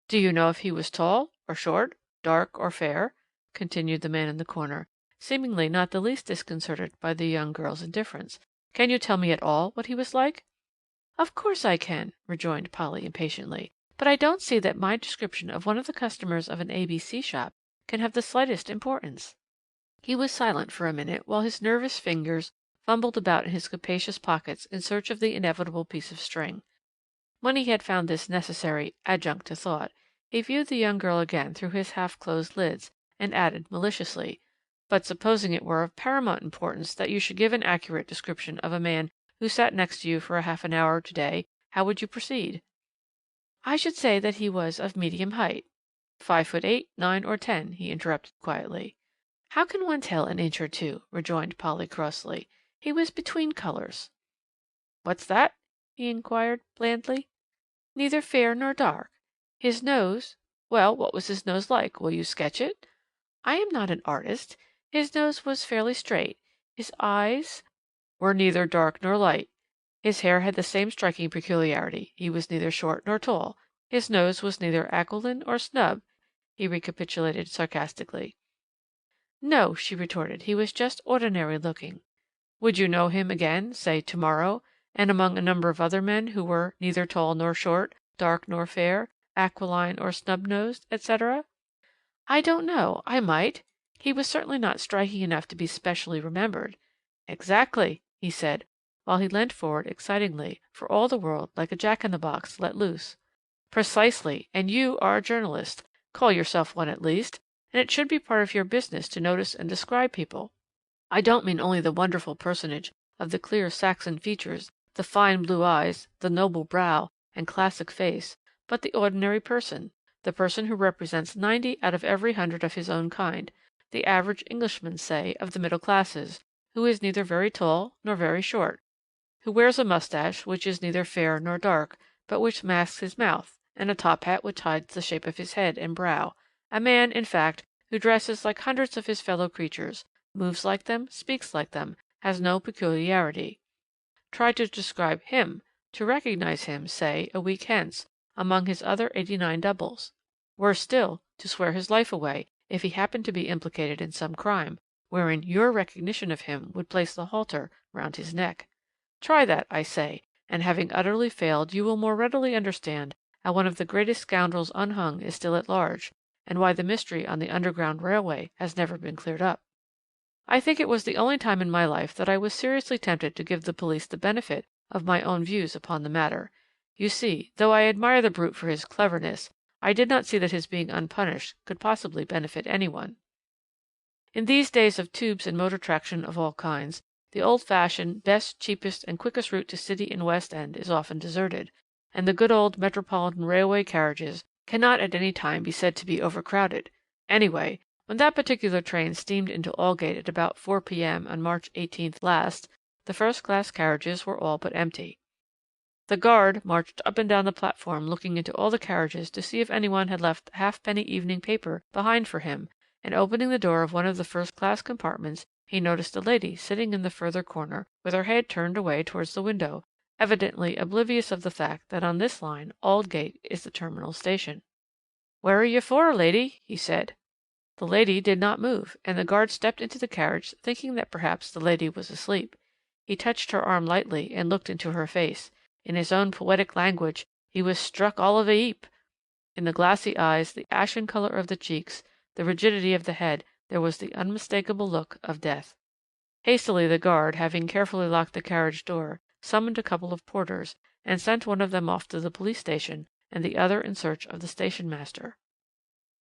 "Do you know if he was tall, or short, dark, or fair?" continued the man in the corner, seemingly not the least disconcerted by the young girl's indifference. "Can you tell me at all what he was like?" "Of course I can," rejoined Polly impatiently, "but I don't see that my description of one of the customers of an ABC shop can have the slightest importance." He was silent for a minute while his nervous fingers fumbled about in his capacious pockets in search of the inevitable piece of string. When he had found this necessary adjunct to thought, he viewed the young girl again through his half-closed lids, and added maliciously, "But supposing it were of paramount importance that you should give an accurate description of a man who sat next to you for half an hour to-day, how would you proceed?" "I should say that he was of medium height." 5'8", 9, or 10, he interrupted quietly. "How can one tell an inch or two?" rejoined Polly crossly. "He was between colours." "What's that?" he inquired blandly. "Neither fair nor dark. His nose—" "Well, what was his nose like? Will you sketch it?" "I am not an artist. His nose was fairly straight. His eyes—" "Were neither dark nor light. His hair had the same striking peculiarity. He was neither short nor tall. His nose was neither aquiline or snub," he recapitulated sarcastically. "No," she retorted, "he was just ordinary looking." "Would you know him again, say to morrow, and among a number of other men who were neither tall nor short, dark nor fair, aquiline or snub-nosed, etc.?" "I don't know. I might. He was certainly not striking enough to be specially remembered." "Exactly," he said, while he leant forward excitingly, for all the world like a jack-in-the-box let loose. "Precisely, and you are a journalist. Call yourself one at least. And it should be part of your business to notice and describe people. I don't mean only the wonderful personage of the clear Saxon features, the fine blue eyes, the noble brow, and classic face,
but the ordinary person, the person who represents 90 out of every 100 of his own kind, the average Englishman, say, of the middle classes, who is neither very tall nor very short, who wears a moustache which is neither fair nor dark, but which masks his mouth, and a top hat which hides the shape of his head and brow, a man, in fact, who dresses like hundreds of his fellow creatures, moves like them, speaks like them, has no peculiarity. Try to describe him, to recognize him, say, a week hence, among his other 89 doubles. Worse still, to swear his life away, if he happened to be implicated in some crime, wherein your recognition of him would place the halter round his neck. Try that, I say, and having utterly failed you will more readily understand how one of the greatest scoundrels unhung is still at large, and why the mystery on the Underground Railway has never been cleared up. I think it was the only time in my life that I was seriously tempted to give the police the benefit of my own views upon the matter. You see, though I admire the brute for his cleverness, I did not see that his being unpunished could possibly benefit anyone. In these days of tubes and motor traction of all kinds, the old-fashioned, best, cheapest, and quickest route to City and West End is often deserted, and the good old metropolitan railway carriages cannot at any time be said to be overcrowded. Anyway, when that particular train steamed into Aldgate at about 4 p.m. on March 18th last, the first-class carriages were all but empty. The guard marched up and down the platform looking into all the carriages to see if anyone had left a halfpenny evening paper behind for him, and opening the door of one of the first-class compartments, he noticed a lady sitting in the further corner with her head turned away towards the window, evidently oblivious of the fact that on this line Aldgate is the terminal station. "Where are you for, lady?" he said. The lady did not move, and the guard stepped into the carriage thinking that perhaps the lady was asleep. He touched her arm lightly and looked into her face. In his own poetic language, he was struck all of a heap. In the glassy eyes, the ashen colour of the cheeks, the rigidity of the head, there was the unmistakable look of death. Hastily the guard, having carefully locked the carriage door, summoned a couple of porters, and sent one of them off to the police station, and the other in search of the station master.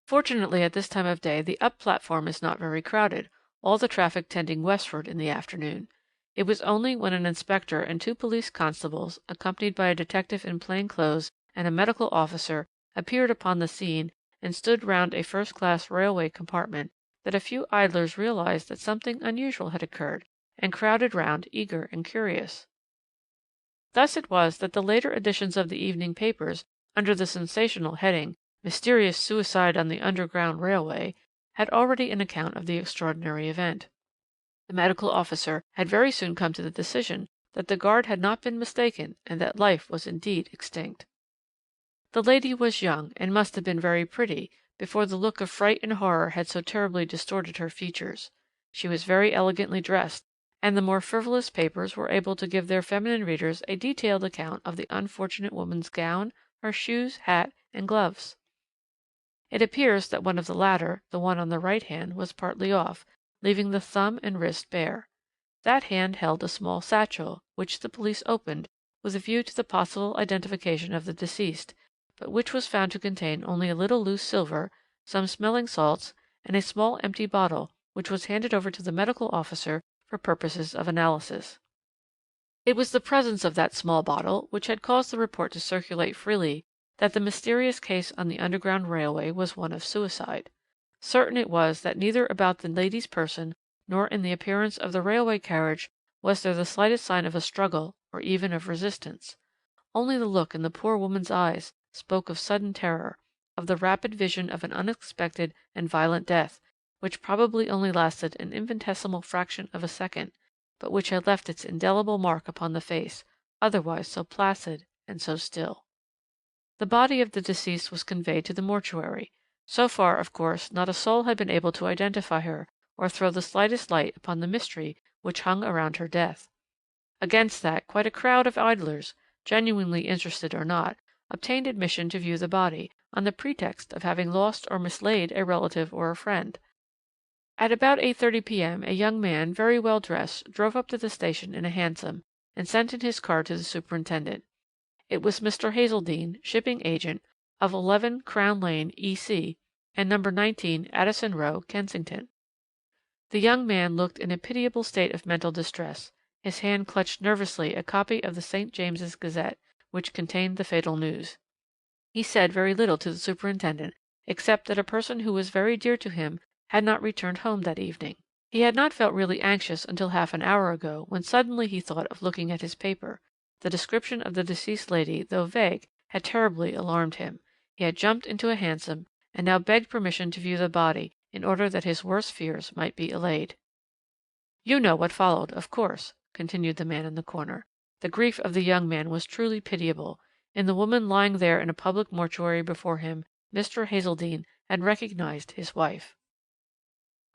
Fortunately at this time of day the up platform is not very crowded, all the traffic tending westward in the afternoon. It was only when an inspector and 2 police constables, accompanied by a detective in plain clothes and a medical officer, appeared upon the scene and stood round a first-class railway compartment, that a few idlers realized that something unusual had occurred, and crowded round, eager and curious. Thus it was that the later editions of the evening papers, under the sensational heading, "Mysterious Suicide on the Underground Railway," had already an account of the extraordinary event. The medical officer had very soon come to the decision that the guard had not been mistaken, and that life was indeed extinct. The lady was young, and must have been very pretty, before the look of fright and horror had so terribly distorted her features. She was very elegantly dressed, and the more frivolous papers were able to give their feminine readers a detailed account of the unfortunate woman's gown, her shoes, hat, and gloves. It appears that one of the latter, the one on the right hand, was partly off, leaving the thumb and wrist bare. That hand held a small satchel, which the police opened, with a view to the possible identification of the deceased, but which was found to contain only a little loose silver, some smelling salts, and a small empty bottle, which was handed over to the medical officer for purposes of analysis. It was the presence of that small bottle which had caused the report to circulate freely that the mysterious case on the Underground Railway was one of suicide. Certain it was that neither about the lady's person nor in the appearance of the railway carriage was there the slightest sign of a struggle or even of resistance. Only the look in the poor woman's eyes spoke of sudden terror, of the rapid vision of an unexpected and violent death, which probably only lasted an infinitesimal fraction of a second, but which had left its indelible mark upon the face, otherwise so placid and so still. The body of the deceased was conveyed to the mortuary. So far, of course, not a soul had been able to identify her, or throw the slightest light upon the mystery which hung around her death. Against that, quite a crowd of idlers, genuinely interested or not, obtained admission to view the body, on the pretext of having lost or mislaid a relative or a friend. At about 8:30 p.m. a young man, very well dressed, drove up to the station in a hansom, and sent in his card to the superintendent. It was Mr. Hazeldene, shipping agent, of 11 Crown Lane, E.C., and No. 19 Addison Row, Kensington. The young man looked in a pitiable state of mental distress. His hand clutched nervously a copy of the St. James's Gazette, which contained the fatal news. He said very little to the superintendent, except that a person who was very dear to him had not returned home that evening. He had not felt really anxious until half an hour ago, when suddenly he thought of looking at his paper. The description of the deceased lady, though vague, had terribly alarmed him. He had jumped into a hansom, and now begged permission to view the body, in order that his worst fears might be allayed. "You know what followed, of course," continued the man in the corner. The grief of the young man was truly pitiable. In the woman lying there in a public mortuary before him, Mr. Hazeldene had recognized his wife.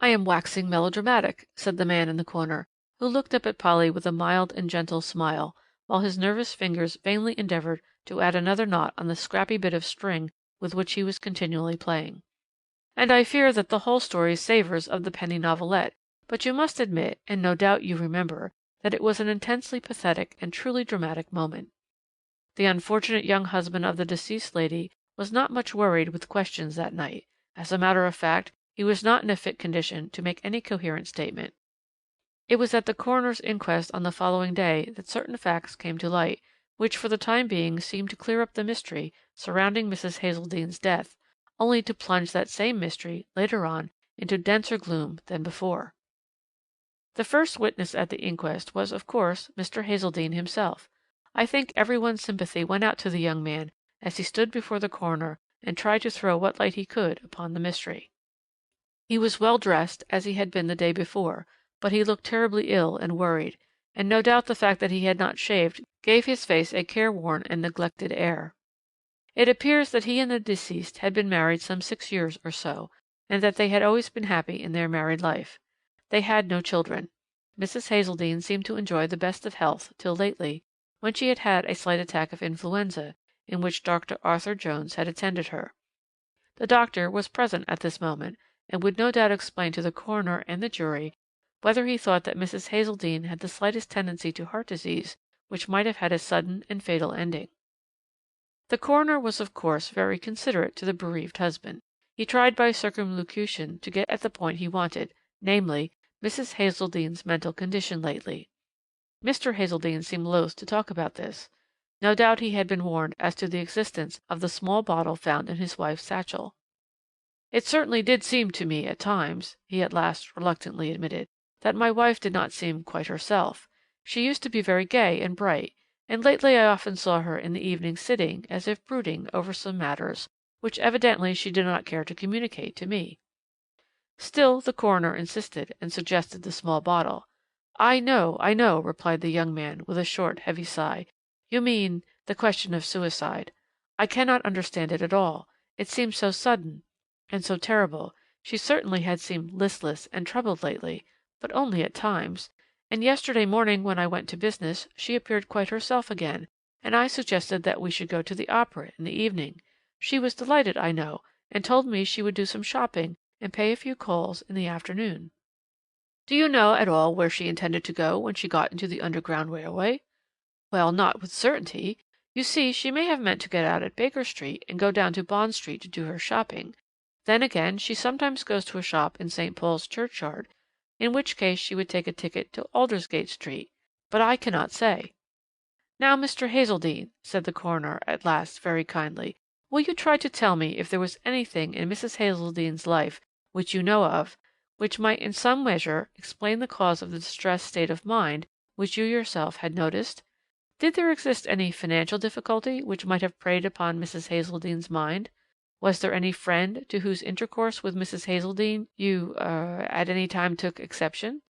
"I am waxing melodramatic," said the man in the corner, who looked up at Polly with a mild and gentle smile, while his nervous fingers vainly endeavoured to add another knot on the scrappy bit of string with which he was continually playing. "And I fear that the whole story savours of the penny novelette, but you must admit, and no doubt you remember, that it was an intensely pathetic and truly dramatic moment. The unfortunate young husband of the deceased lady was not much worried with questions that night. As a matter of fact, he was not in a fit condition to make any coherent statement. It was at the coroner's inquest on the following day that certain facts came to light, which for the time being seemed to clear up the mystery surrounding Mrs. Hazeldene's death, only to plunge that same mystery, later on, into denser gloom than before. The first witness at the inquest was, of course, Mr. Hazeldene himself. I think every one's sympathy went out to the young man as he stood before the coroner and tried to throw what light he could upon the mystery. He was well dressed, as he had been the day before, but he looked terribly ill and worried, and no doubt the fact that he had not shaved gave his face a careworn and neglected air. It appears that he and the deceased had been married some 6 years or so, and that they had always been happy in their married life. They had no children. Mrs. Hazeldene seemed to enjoy the best of health till lately, when she had had a slight attack of influenza, in which Dr. Arthur Jones had attended her. The doctor was present at this moment, and would no doubt explain to the coroner and the jury whether he thought that Mrs. Hazeldene had the slightest tendency to heart disease, which might have had a sudden and fatal ending. The coroner was of course very considerate to the bereaved husband. He tried by circumlocution to get at the point he wanted, namely, Mrs. Hazeldene's mental condition lately. Mr. Hazeldene seemed loath to talk about this. No doubt he had been warned as to the existence of the small bottle found in his wife's satchel. "It certainly did seem to me at times," he at last reluctantly admitted, "that my wife did not seem quite herself. She used to be very gay and bright, and lately I often saw her in the evening sitting, as if brooding over some matters, which evidently she did not care to communicate to me." Still the coroner insisted, and suggested the small bottle. I know," replied the young man, with a short, heavy sigh. "You mean the question of suicide. I cannot understand it at all. It seems so sudden and so terrible. She certainly had seemed listless and troubled lately, but only at times, and yesterday morning when I went to business she appeared quite herself again, and I suggested that we should go to the opera in the evening. She was delighted, I know, and told me she would do some shopping and pay a few calls in the afternoon." "Do you know at all where she intended to go when she got into the Underground Railway?" "Well, not with certainty. You see, she may have meant to get out at Baker Street and go down to Bond Street to do her shopping. Then again, she sometimes goes to a shop in St. Paul's Churchyard, in which case she would take a ticket to Aldersgate Street, but I cannot say." "Now, Mr. Hazeldene," said the coroner at last very kindly, "will you try to tell me if there was anything in Mrs. Hazeldene's life which you know of, which might in some measure explain the cause of the distressed state of mind which you yourself had noticed? Did there exist any financial difficulty which might have preyed upon Mrs. Hazeldene's mind? Was there any friend to whose intercourse with Mrs. Hazeldene you at any time took exception?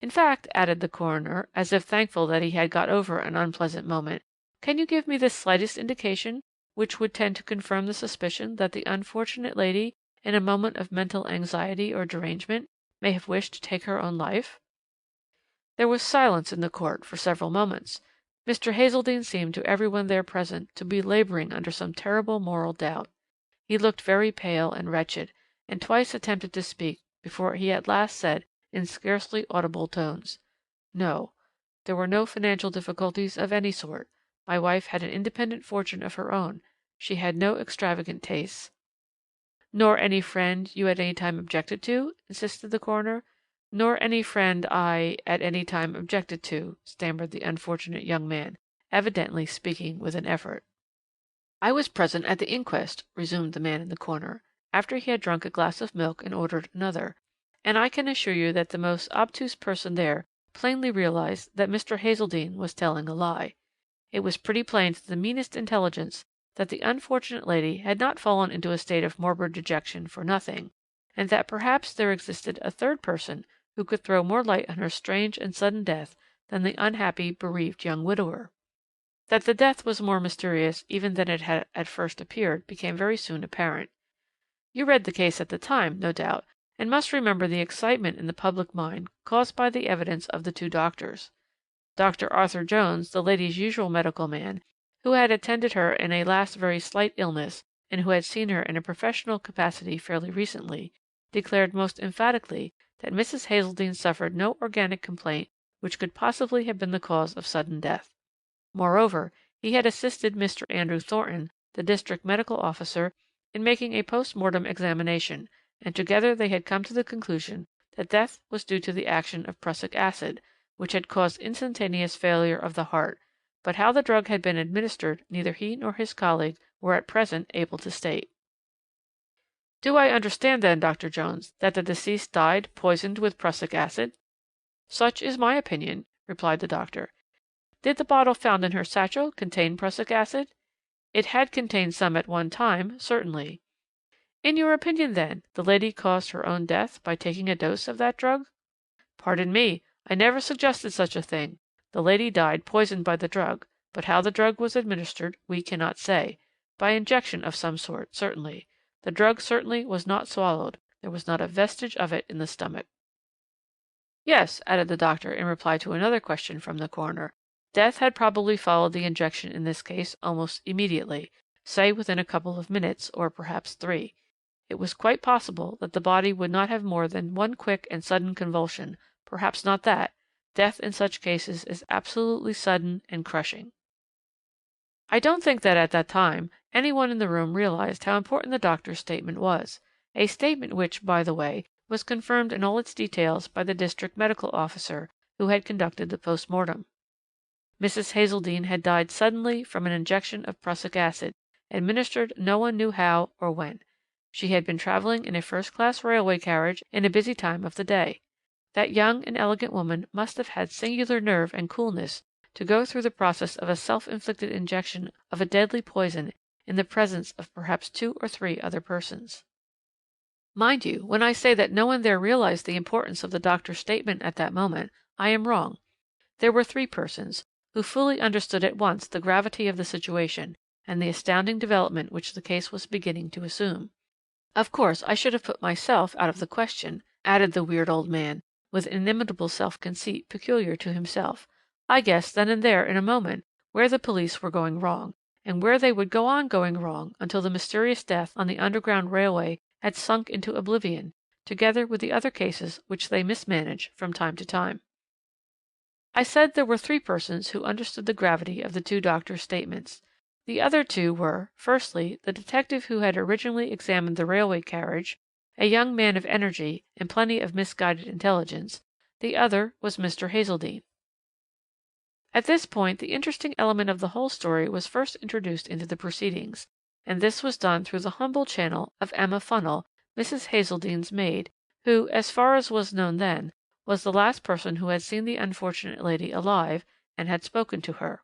In fact," added the coroner, as if thankful that he had got over an unpleasant moment, "can you give me the slightest indication which would tend to confirm the suspicion that the unfortunate lady, in a moment of mental anxiety or derangement, may have wished to take her own life?" There was silence in the court for several moments. Mr. Hazeldene seemed to every one there present to be labouring under some terrible moral doubt. He looked very pale and wretched, and twice attempted to speak before he at last said in scarcely audible tones: "No, there were no financial difficulties of any sort. My wife had an independent fortune of her own. She had no extravagant tastes." "Nor any friend you at any time objected to?" insisted the coroner. "Nor any friend I at any time objected to," stammered the unfortunate young man, evidently speaking with an effort. "I was present at the inquest," resumed the man in the corner, after he had drunk a glass of milk and ordered another, "and I can assure you that the most obtuse person there plainly realized that Mr. Hazeldene was telling a lie. It was pretty plain to the meanest intelligence that the unfortunate lady had not fallen into a state of morbid dejection for nothing, and that perhaps there existed a third person who could throw more light on her strange and sudden death than the unhappy, bereaved young widower. That the death was more mysterious even than it had at first appeared became very soon apparent. You read the case at the time, no doubt, and must remember the excitement in the public mind caused by the evidence of the two doctors. Dr. Arthur Jones, the lady's usual medical man, who had attended her in a last very slight illness, and who had seen her in a professional capacity fairly recently, declared most emphatically that Mrs. Hazeldene suffered no organic complaint which could possibly have been the cause of sudden death. Moreover, he had assisted Mr. Andrew Thornton, the district medical officer, in making a post mortem examination, and together they had come to the conclusion that death was due to the action of prussic acid, which had caused instantaneous failure of the heart, but how the drug had been administered neither he nor his colleague were at present able to state. "Do I understand then, Dr. Jones, that the deceased died poisoned with prussic acid?" "Such is my opinion," replied the doctor. "Did the bottle found in her satchel contain prussic acid?" "It had contained some at one time, certainly." "In your opinion, then, the lady caused her own death by taking a dose of that drug?" "Pardon me, I never suggested such a thing. The lady died poisoned by the drug, but how the drug was administered we cannot say. By injection of some sort, certainly. The drug certainly was not swallowed. There was not a vestige of it in the stomach." "Yes," added the doctor in reply to another question from the coroner, "death had probably followed the injection in this case almost immediately, say within a couple of minutes, or perhaps 3. It was quite possible that the body would not have more than one quick and sudden convulsion, perhaps not that. Death in such cases is absolutely sudden and crushing." I don't think that at that time any one in the room realized how important the doctor's statement was, a statement which, by the way, was confirmed in all its details by the district medical officer who had conducted the post mortem. Mrs. Hazeldene had died suddenly from an injection of prussic acid, administered no one knew how or when. She had been travelling in a first class railway carriage in a busy time of the day. That young and elegant woman must have had singular nerve and coolness to go through the process of a self-inflicted injection of a deadly poison in the presence of perhaps 2 or 3 other persons. Mind you, when I say that no one there realized the importance of the doctor's statement at that moment, I am wrong. There were 3 persons who fully understood at once the gravity of the situation and the astounding development which the case was beginning to assume. "Of course, I should have put myself out of the question," added the weird old man, with inimitable self-conceit peculiar to himself. "I guessed then and there in a moment where the police were going wrong, and where they would go on going wrong until the mysterious death on the Underground Railway had sunk into oblivion, together with the other cases which they mismanage from time to time." I said there were 3 persons who understood the gravity of the 2 doctors' statements. The other 2 were, firstly, the detective who had originally examined the railway carriage, a young man of energy and plenty of misguided intelligence; the other was Mr. Hazeldene. At this point the interesting element of the whole story was first introduced into the proceedings, and this was done through the humble channel of Emma Funnel, Mrs. Hazeldene's maid, who, as far as was known then, was the last person who had seen the unfortunate lady alive, and had spoken to her.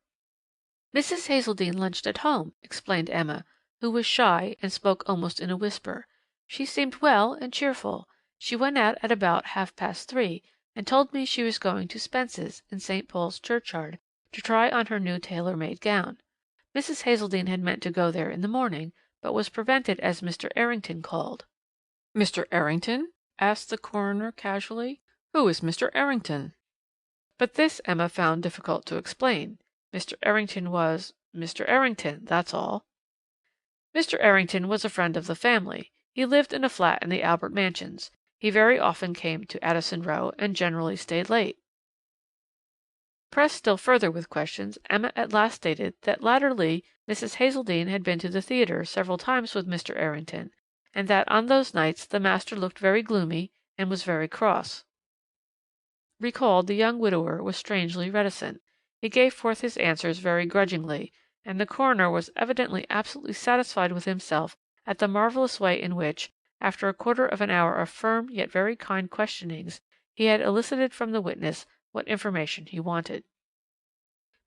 "Mrs. Hazeldene lunched at home," explained Emma, who was shy and spoke almost in a whisper. "She seemed well and cheerful. She went out at about 3:30, and told me she was going to Spence's, in St. Paul's Churchyard, to try on her new tailor-made gown. Mrs. Hazeldene had meant to go there in the morning, but was prevented as Mr. Errington called." "Mr. Errington?" asked the coroner casually. "Who is Mr. Errington?" But this Emma found difficult to explain. Mr. Errington was Mr. Errington, that's all. Mr. Errington was a friend of the family. He lived in a flat in the Albert Mansions. He very often came to Addison Row, and generally stayed late. Pressed still further with questions, Emma at last stated that latterly Mrs. Hazeldene had been to the theatre several times with Mr. Errington, and that on those nights the master looked very gloomy and was very cross. Recalled, the young widower was strangely reticent. He gave forth his answers very grudgingly, and the coroner was evidently absolutely satisfied with himself at the marvellous way in which, after a quarter of an hour of firm yet very kind questionings, he had elicited from the witness what information he wanted.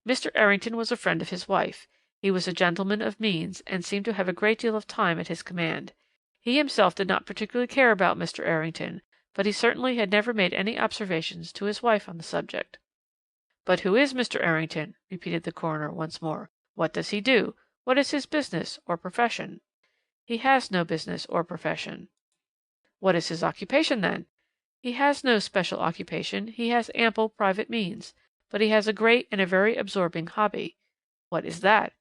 Mr. Errington was a friend of his wife. He was a gentleman of means, and seemed to have a great deal of time at his command. He himself did not particularly care about Mr. Errington, but he certainly had never made any observations to his wife on the subject. "But who is Mr. Errington?" repeated the coroner once more. "What does he do? What is his business or profession?" "He has no business or profession." "What is his occupation, then?" "He has no special occupation. He has ample private means. But he has a great and a very absorbing hobby." "What is that?"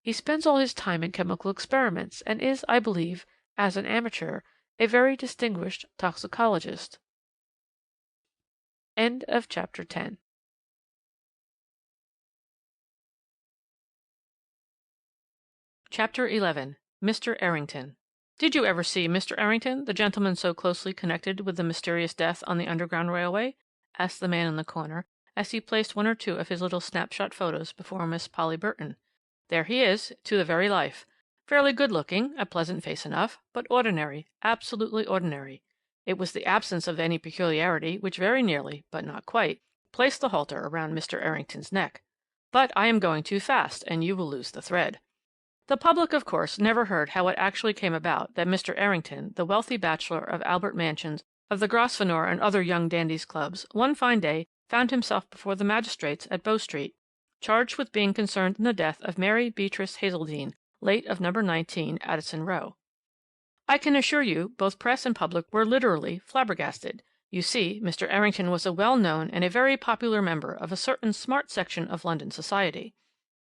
"He spends all his time in chemical experiments, and is, I believe, as an amateur, a very distinguished toxicologist." End of chapter 10. Chapter 11. Mr. Errington. "Did you ever see Mr. Errington, the gentleman so closely connected with the mysterious death on the Underground Railway?" asked the man in the corner, as he placed one or two of his little snapshot photos before Miss Polly Burton. "There he is, to the very life. Fairly good looking, a pleasant face enough, but ordinary, absolutely ordinary. It was the absence of any peculiarity which very nearly, but not quite, placed the halter around Mr. Errington's neck. But I am going too fast, and you will lose the thread. The public, of course, never heard how it actually came about that Mr. Errington, the wealthy bachelor of Albert Mansions, of the Grosvenor and other young dandies' clubs, one fine day found himself before the magistrates at Bow Street, charged with being concerned in the death of Mary Beatrice Hazeldene, late of No. 19, Addison Row. I can assure you, both press and public were literally flabbergasted. You see, Mr. Errington was a well-known and a very popular member of a certain smart section of London society.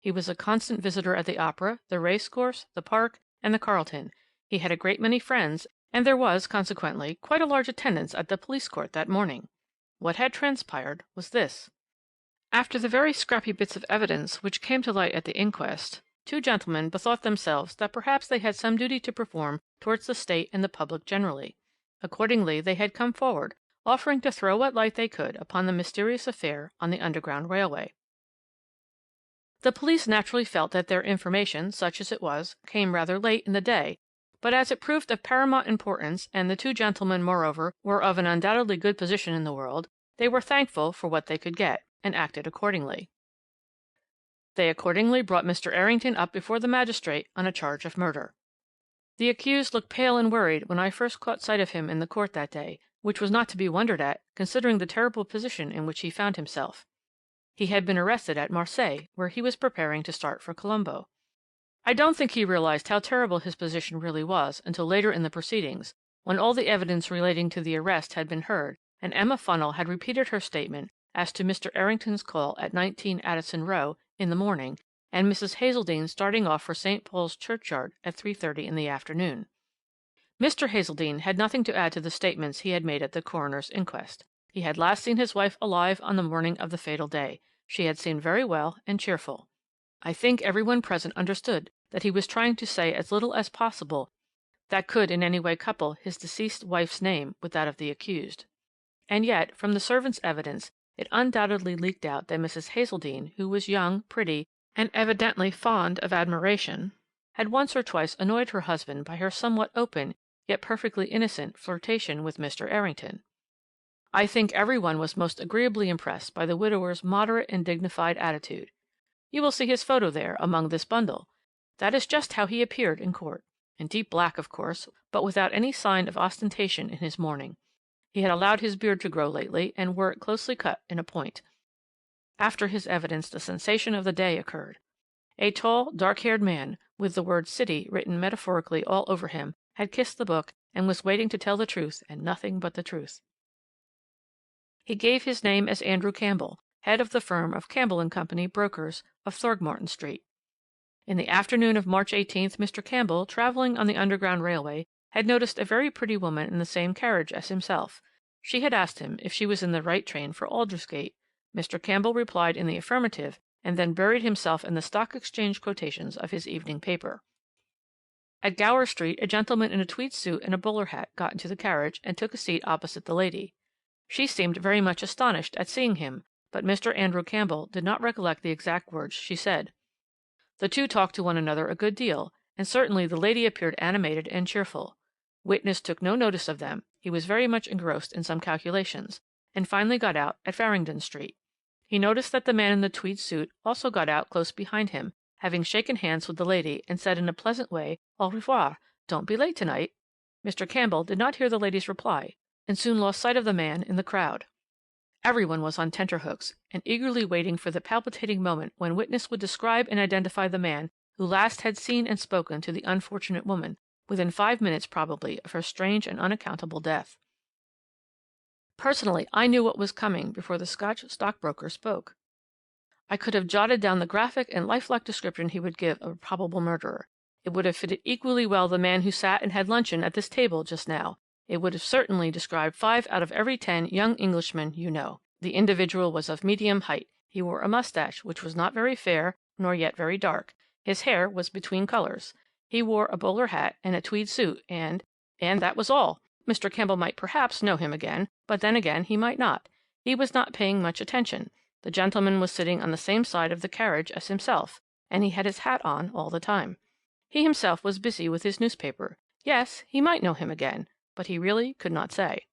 He was a constant visitor at the Opera, the Racecourse, the Park, and the Carlton. He had a great many friends, and there was, consequently, quite a large attendance at the police court that morning. What had transpired was this. After the very scrappy bits of evidence which came to light at the inquest, two gentlemen bethought themselves that perhaps they had some duty to perform towards the state and the public generally. Accordingly, they had come forward, offering to throw what light they could upon the mysterious affair on the Underground Railway. The police naturally felt that their information, such as it was, came rather late in the day, but as it proved of paramount importance, and the two gentlemen, moreover, were of an undoubtedly good position in the world, they were thankful for what they could get, and acted accordingly. They accordingly brought Mr. Errington up before the magistrate on a charge of murder. The accused looked pale and worried when I first caught sight of him in the court that day, which was not to be wondered at, considering the terrible position in which he found himself. He had been arrested at Marseilles, where he was preparing to start for Colombo. I don't think he realized how terrible his position really was until later in the proceedings, when all the evidence relating to the arrest had been heard, and Emma Funnell had repeated her statement as to Mr. Errington's call at 19 Addison Row in the morning, and Mrs. Hazeldene starting off for St. Paul's Churchyard at 3:30 in the afternoon. Mr. Hazeldene had nothing to add to the statements he had made at the coroner's inquest. He had last seen his wife alive on the morning of the fatal day. She had seemed very well and cheerful. I think everyone present understood that he was trying to say as little as possible that could in any way couple his deceased wife's name with that of the accused. And yet, from the servant's evidence, it undoubtedly leaked out that Mrs. Hazeldene, who was young, pretty, and evidently fond of admiration, had once or twice annoyed her husband by her somewhat open, yet perfectly innocent, flirtation with Mr. Errington. I think everyone was most agreeably impressed by the widower's moderate and dignified attitude. You will see his photo there, among this bundle. That is just how he appeared in court. In deep black, of course, but without any sign of ostentation in his mourning. He had allowed his beard to grow lately, and wore it closely cut in a point. After his evidence, the sensation of the day occurred. A tall, dark-haired man, with the word City written metaphorically all over him, had kissed the book, and was waiting to tell the truth and nothing but the truth. He gave his name as Andrew Campbell, head of the firm of Campbell & Company, brokers, of Throgmorton Street. In the afternoon of March 18th, Mr. Campbell, travelling on the Underground Railway, had noticed a very pretty woman in the same carriage as himself. She had asked him if she was in the right train for Aldersgate. Mr. Campbell replied in the affirmative, and then buried himself in the Stock Exchange quotations of his evening paper. At Gower Street, a gentleman in a tweed suit and a bowler hat got into the carriage, and took a seat opposite the lady. She seemed very much astonished at seeing him, but Mr. Andrew Campbell did not recollect the exact words she said.
The two talked to one another a good deal, and certainly the lady appeared animated and cheerful. Witness took no notice of them, he was very much engrossed in some calculations, and finally got out at Farringdon Street. He noticed that the man in the tweed suit also got out close behind him, having shaken hands with the lady, and said in a pleasant way, "Au revoir, don't be late tonight." Mr. Campbell did not hear the lady's reply, and soon lost sight of the man in the crowd. Everyone was on tenterhooks, and eagerly waiting for the palpitating moment when witness would describe and identify the man who last had seen and spoken to the unfortunate woman, within 5 minutes probably of her strange and unaccountable death. Personally, I knew what was coming before the Scotch stockbroker spoke. I could have jotted down the graphic and lifelike description he would give of a probable murderer. It would have fitted equally well the man who sat and had luncheon at this table just now. It would have certainly described 5 out of every 10 young Englishmen you know. The individual was of medium height. He wore a moustache, which was not very fair, nor yet very dark. His hair was between colours. He wore a bowler hat and a tweed suit, and that was all. Mr. Campbell might perhaps know him again, but then again he might not. He was not paying much attention. The gentleman was sitting on the same side of the carriage as himself, and he had his hat on all the time. He himself was busy with his newspaper. Yes, he might know him again, but he really could not say.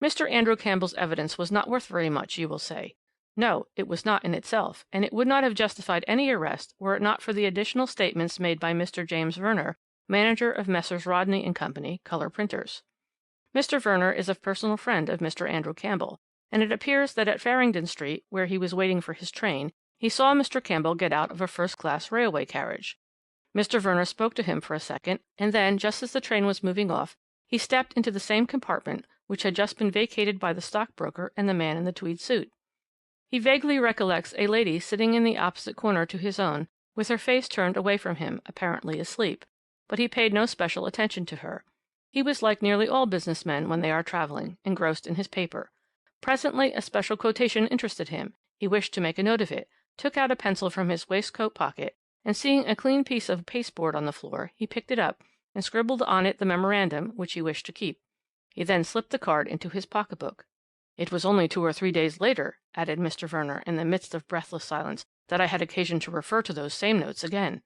Mr. Andrew Campbell's evidence was not worth very much, you will say. No, it was not in itself, and it would not have justified any arrest were it not for the additional statements made by Mr. James Verner, manager of Messrs. Rodney and Company, colour printers. Mr. Verner is a personal friend of Mr. Andrew Campbell, and it appears that at Farringdon Street, where he was waiting for his train, he saw Mr. Campbell get out of a first-class railway carriage. Mr. Verner spoke to him for a second, and then, just as the train was moving off, he stepped into the same compartment which had just been vacated by the stockbroker and the man in the tweed suit. He vaguely recollects a lady sitting in the opposite corner to his own, with her face turned away from him, apparently asleep, but he paid no special attention to her. He was like nearly all business men when they are travelling, engrossed in his paper. Presently a special quotation interested him. He wished to make a note of it, took out a pencil from his waistcoat pocket, and seeing a clean piece of pasteboard on the floor, he picked it up, and scribbled on it the memorandum which he wished to keep. He then slipped the card into his pocketbook. "It was only 2 or 3 days later," added Mr. Verner, in the midst of breathless silence, "that I had occasion to refer to those same notes again.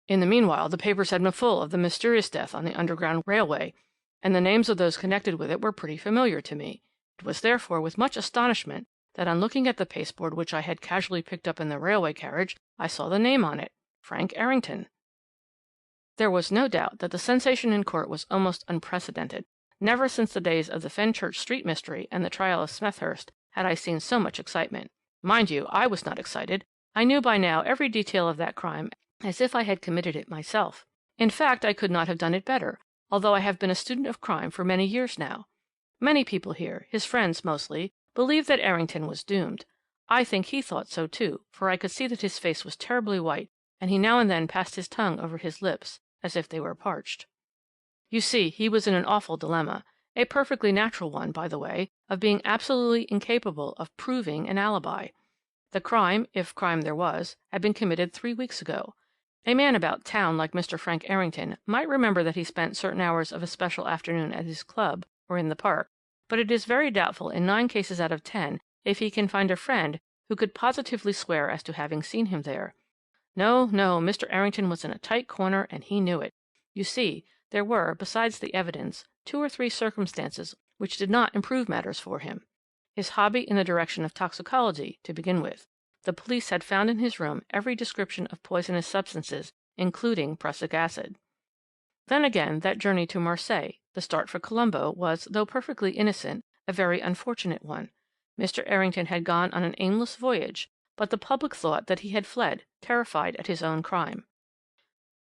In the meanwhile the papers had been full of the mysterious death on the Underground Railway, and the names of those connected with it were pretty familiar to me. It was therefore with much astonishment that on looking at the pasteboard which I had casually picked up in the railway carriage, I saw the name on it, Frank Errington." There was no doubt that the sensation in court was almost unprecedented. Never since the days of the Fenchurch Street mystery and the trial of Smethurst had I seen so much excitement. Mind you, I was not excited. I knew by now every detail of that crime as if I had committed it myself. In fact, I could not have done it better, although I have been a student of crime for many years now. Many people here, his friends mostly, believed that Errington was doomed. I think he thought so too, for I could see that his face was terribly white, and he now and then passed his tongue over his lips, as if they were parched. You see, he was in an awful dilemma, a perfectly natural one, by the way, of being absolutely incapable of proving an alibi. The crime, if crime there was, had been committed 3 weeks ago. A man about town like Mr. Frank Errington might remember that he spent certain hours of a special afternoon at his club or in the park, but it is very doubtful in 9 cases out of 10 if he can find a friend who could positively swear as to having seen him there. No, no, Mr. Errington was in a tight corner, and he knew it. You see, there were, besides the evidence, 2 or 3 circumstances which did not improve matters for him. His hobby in the direction of toxicology, to begin with. The police had found in his room every description of poisonous substances, including prussic acid. Then again, that journey to Marseille, the start for Colombo, was, though perfectly innocent, a very unfortunate one. Mr. Errington had gone on an aimless voyage, but the public thought that he had fled, terrified at his own crime.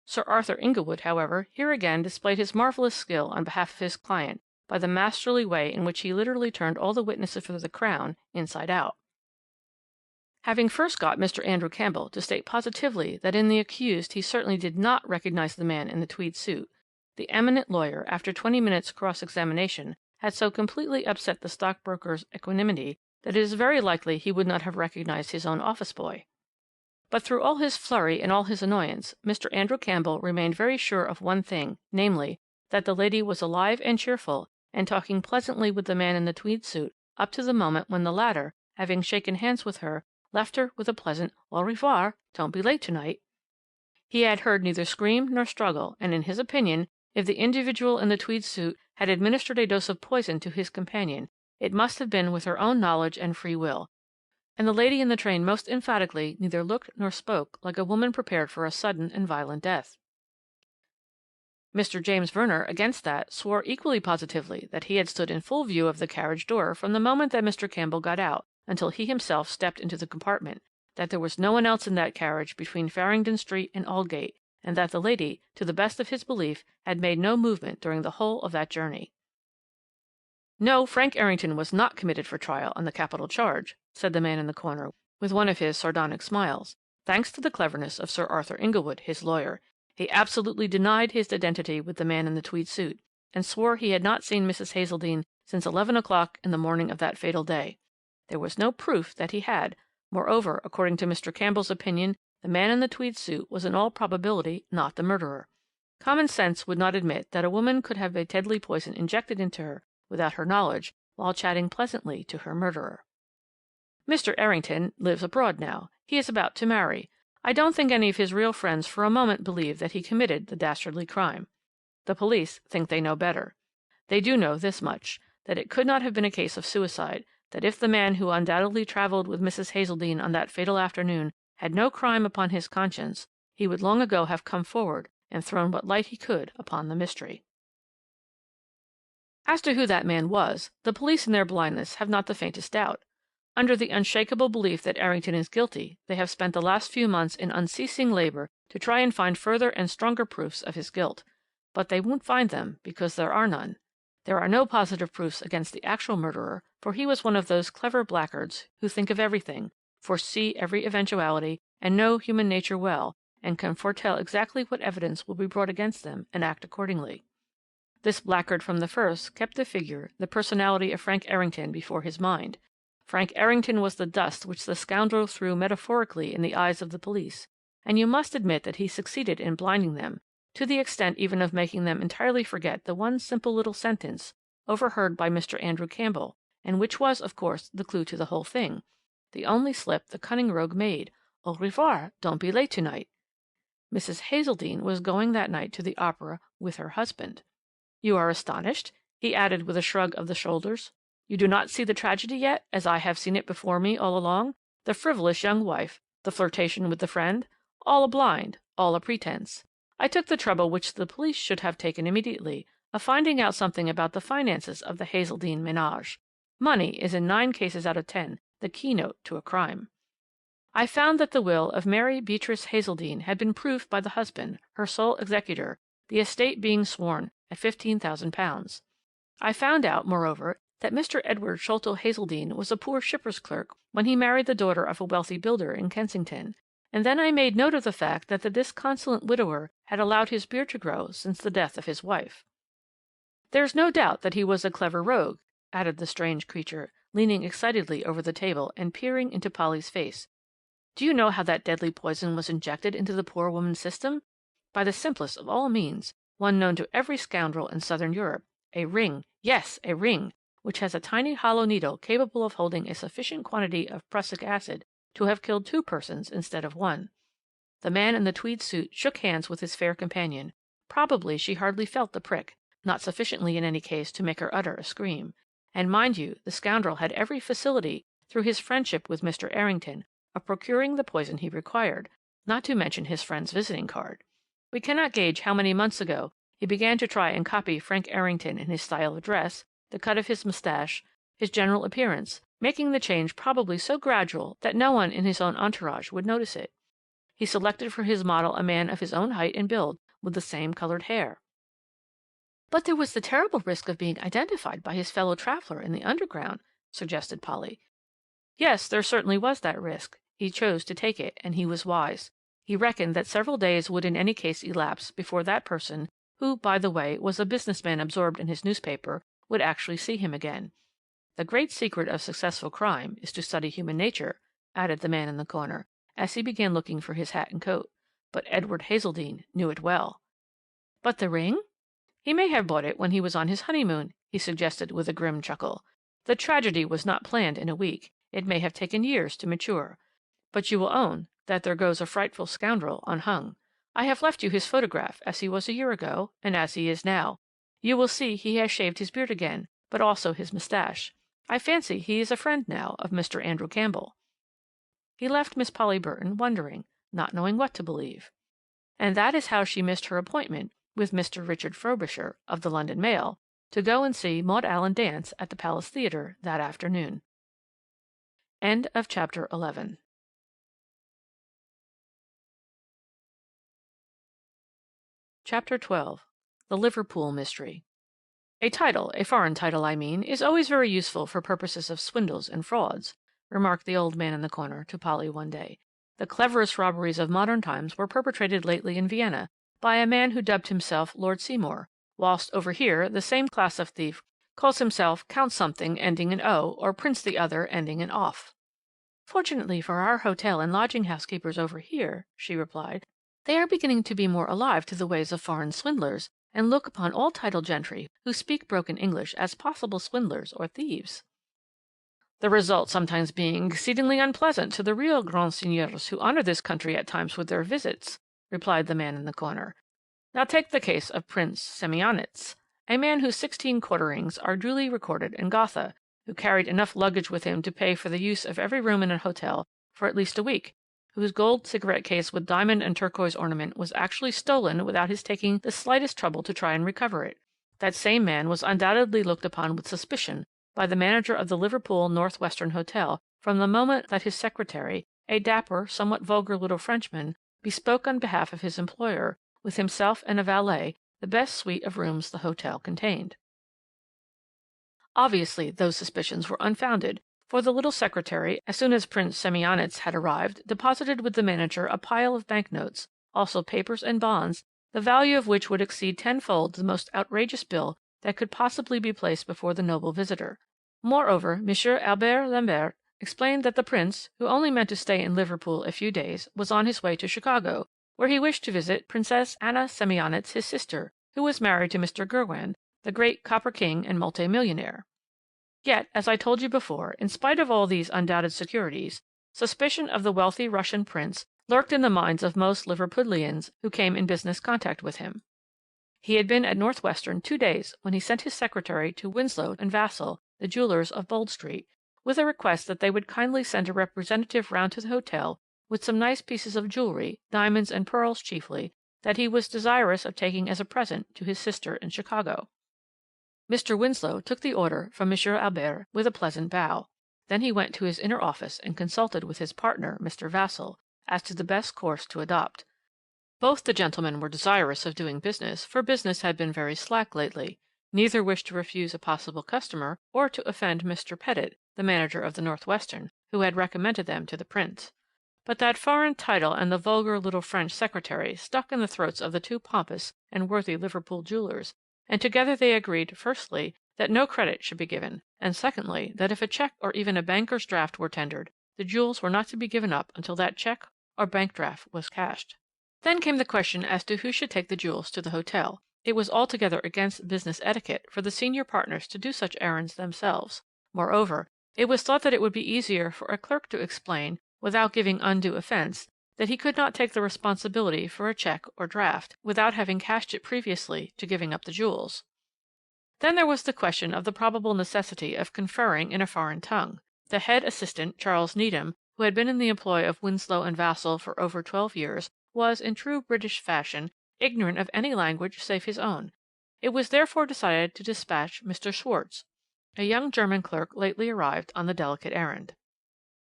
Sir Arthur Inglewood, however, here again displayed his marvellous skill on behalf of his client by the masterly way in which he literally turned all the witnesses for the Crown inside out. Having first got Mr. Andrew Campbell to state positively that in the accused he certainly did not recognize the man in the tweed suit, the eminent lawyer, after 20 minutes' cross-examination, had so completely upset the stockbroker's equanimity that it is very likely he would not have recognized his own office boy. But through all his flurry and all his annoyance, Mr. Andrew Campbell remained very sure of one thing, namely, that the lady was alive and cheerful, and talking pleasantly with the man in the tweed suit up to the moment when the latter, having shaken hands with her, left her with a pleasant au revoir, don't be late tonight. He had heard neither scream nor struggle, and in his opinion, if the individual in the tweed suit had administered a dose of poison to his companion, it must have been with her own knowledge and free will, and the lady in the train most emphatically neither looked nor spoke like a woman prepared for a sudden and violent death. Mr. James Verner, against that, swore equally positively that he had stood in full view of the carriage door from the moment that Mr. Campbell got out until he himself stepped into the compartment, that there was no one else in that carriage between Farringdon Street and Aldgate, and that the lady, to the best of his belief, had made no movement during the whole of that journey. "No, Frank Errington was not committed for trial on the capital charge," said the man in the corner, with one of his sardonic smiles, "thanks to the cleverness of Sir Arthur Inglewood, his lawyer. He absolutely denied his identity with the man in the tweed suit, and swore he had not seen Mrs. Hazeldene since 11 o'clock in the morning of that fatal day. There was no proof that he had. Moreover, according to Mr. Campbell's opinion, the man in the tweed suit was in all probability not the murderer. Common sense would not admit that a woman could have a deadly poison injected into her without her knowledge, while chatting pleasantly to her murderer. Mr. Errington lives abroad now. He is about to marry. I don't think any of his real friends for a moment believe that he committed the dastardly crime. The police think they know better. They do know this much, that it could not have been a case of suicide, that if the man who undoubtedly travelled with Mrs. Hazeldene on that fatal afternoon had no crime upon his conscience, he would long ago have come forward and thrown what light he could upon the mystery. As to who that man was, the police in their blindness have not the faintest doubt. Under the unshakable belief that Errington is guilty, they have spent the last few months in unceasing labour to try and find further and stronger proofs of his guilt. But they won't find them, because there are none. There are no positive proofs against the actual murderer, for he was one of those clever blackguards who think of everything, foresee every eventuality, and know human nature well, and can foretell exactly what evidence will be brought against them, and act accordingly. This blackguard from the first kept the figure, the personality of Frank Errington before his mind. Frank Errington was the dust which the scoundrel threw metaphorically in the eyes of the police, and you must admit that he succeeded in blinding them, to the extent even of making them entirely forget the one simple little sentence, overheard by Mr. Andrew Campbell, and which was, of course, the clue to the whole thing, the only slip the cunning rogue made, au revoir, don't be late tonight. Mrs. Hazeldene was going that night to the opera with her husband. You are astonished? He added with a shrug of the shoulders. You do not see the tragedy yet, as I have seen it before me all along? The frivolous young wife, the flirtation with the friend, all a blind, all a pretence. I took the trouble which the police should have taken immediately, of finding out something about the finances of the Hazeldene ménage. Money is in 9 cases out of 10 the keynote to a crime. I found that the will of Mary Beatrice Hazeldene had been proved by the husband, her sole executor, the estate being sworn at £15,000. I found out, moreover, that Mr. Edward Sholto Hazeldene was a poor shipper's clerk when he married the daughter of a wealthy builder in Kensington, and then I made note of the fact that the disconsolate widower had allowed his beard to grow since the death of his wife. There's no doubt that he was a clever rogue, added the strange creature, leaning excitedly over the table and peering into Polly's face. Do you know how that deadly poison was injected into the poor woman's system? By the simplest of all means, one known to every scoundrel in southern Europe, a ring, yes, a ring, which has a tiny hollow needle capable of holding a sufficient quantity of prussic acid to have killed 2 persons instead of 1. The man in the tweed suit shook hands with his fair companion. Probably she hardly felt the prick, not sufficiently in any case to make her utter a scream. And mind you, the scoundrel had every facility, through his friendship with Mr. Errington, of procuring the poison he required, not to mention his friend's visiting card. We cannot gauge how many months ago he began to try and copy Frank Errington in his style of dress, the cut of his moustache, his general appearance, making the change probably so gradual that no one in his own entourage would notice it. He selected for his model a man of his own height and build, with the same coloured hair. But there was the terrible risk of being identified by his fellow traveller in the underground, suggested Polly. Yes, there certainly was that risk. He chose to take it, and he was wise. He reckoned that several days would in any case elapse before that person, who, by the way, was a businessman absorbed in his newspaper, would actually see him again. The great secret of successful crime is to study human nature, added the man in the corner, as he began looking for his hat and coat. But Edward Hazeldene knew it well. But the ring? He may have bought it when he was on his honeymoon, he suggested with a grim chuckle. The tragedy was not planned in a week. It may have taken years to mature. But you will own that there goes a frightful scoundrel unhung. I have left you his photograph as he was a year ago, and as he is now. You will see he has shaved his beard again, but also his moustache. I fancy he is a friend now of Mr. Andrew Campbell." He left Miss Polly Burton wondering, not knowing what to believe. And that is how she missed her appointment with Mr. Richard Frobisher, of the London Mail, to go and see Maud Allan dance at the Palace Theatre that afternoon. End of Chapter 11. Chapter 12. The Liverpool Mystery. A foreign title, I mean, is always very useful for purposes of swindles and frauds, remarked the old man in the corner to Polly one day. The cleverest robberies of modern times were perpetrated lately in Vienna by a man who dubbed himself Lord Seymour, whilst over here the same class of thief calls himself Count something ending in O, or Prince the other ending in off. "Fortunately for our hotel and lodging house keepers over here," she replied, "they are beginning to be more alive to the ways of foreign swindlers, and look upon all titled gentry who speak broken English as possible swindlers or thieves." "The result sometimes being exceedingly unpleasant to the real grands seigneurs who honour this country at times with their visits," replied the man in the corner. "Now take the case of Prince Semionicz, a man whose 16 quarterings are duly recorded in Gotha, who carried enough luggage with him to pay for the use of every room in an hotel for at least a week, whose gold cigarette case with diamond and turquoise ornament was actually stolen without his taking the slightest trouble to try and recover it. That same man was undoubtedly looked upon with suspicion by the manager of the Liverpool North Western Hotel from the moment that his secretary, a dapper, somewhat vulgar little Frenchman, bespoke on behalf of his employer, with himself and a valet, the best suite of rooms the hotel contained. Obviously those suspicions were unfounded, for the little secretary, as soon as Prince Semionicz had arrived, deposited with the manager a pile of banknotes, also papers and bonds, the value of which would exceed tenfold the most outrageous bill that could possibly be placed before the noble visitor. Moreover, M. Albert Lambert explained that the Prince, who only meant to stay in Liverpool a few days, was on his way to Chicago, where he wished to visit Princess Anna Semionicz, his sister, who was married to Mr. Gurwan, the great copper king and multi-millionaire. Yet, as I told you before, in spite of all these undoubted securities, suspicion of the wealthy Russian prince lurked in the minds of most Liverpudlians who came in business contact with him. He had been at North Western 2 days when he sent his secretary to Winslow and Vassall, the jewellers of Bold Street, with a request that they would kindly send a representative round to the hotel with some nice pieces of jewellery, diamonds and pearls chiefly, that he was desirous of taking as a present to his sister in Chicago. Mr. Winslow took the order from M. Albert with a pleasant bow. Then he went to his inner office and consulted with his partner, Mr. Vassall, as to the best course to adopt. Both the gentlemen were desirous of doing business, for business had been very slack lately. Neither wished to refuse a possible customer, or to offend Mr. Pettit, the manager of the North Western, who had recommended them to the Prince. But that foreign title and the vulgar little French secretary stuck in the throats of the two pompous and worthy Liverpool jewellers, and together they agreed, firstly, that no credit should be given, and secondly, that if a cheque or even a banker's draft were tendered, the jewels were not to be given up until that cheque or bank draft was cashed. Then came the question as to who should take the jewels to the hotel. It was altogether against business etiquette for the senior partners to do such errands themselves. Moreover, it was thought that it would be easier for a clerk to explain, without giving undue offence, that he could not take the responsibility for a cheque or draft without having cashed it previously to giving up the jewels. Then there was the question of the probable necessity of conferring in a foreign tongue. The head assistant, Charles Needham, who had been in the employ of Winslow and Vassall for over 12 years, was, in true British fashion, ignorant of any language save his own. It was therefore decided to dispatch Mr. Schwartz, a young German clerk lately arrived on the delicate errand.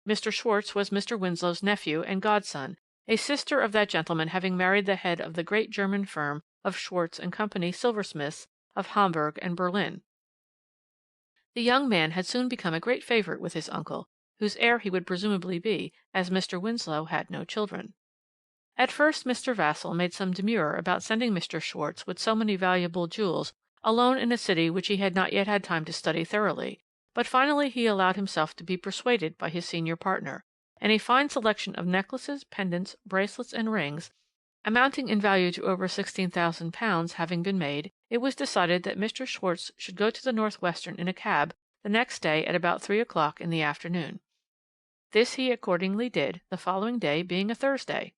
Mr. Schwartz was Mr. Winslow's nephew and godson, a sister of that gentleman having married the head of the great German firm of Schwartz and Company, silversmiths, of Hamburg and Berlin. The young man had soon become a great favourite with his uncle, whose heir he would presumably be, as Mr. Winslow had no children. At first Mr. Vassall made some demur about sending Mr. Schwartz with so many valuable jewels alone in a city which he had not yet had time to study thoroughly, but finally he allowed himself to be persuaded by his senior partner, and a fine selection of necklaces, pendants, bracelets, and rings, amounting in value to over £16,000 having been made, it was decided that Mr. Schwartz should go to the North Western in a cab the next day at about 3 o'clock in the afternoon.
This he accordingly did, the following day being a Thursday.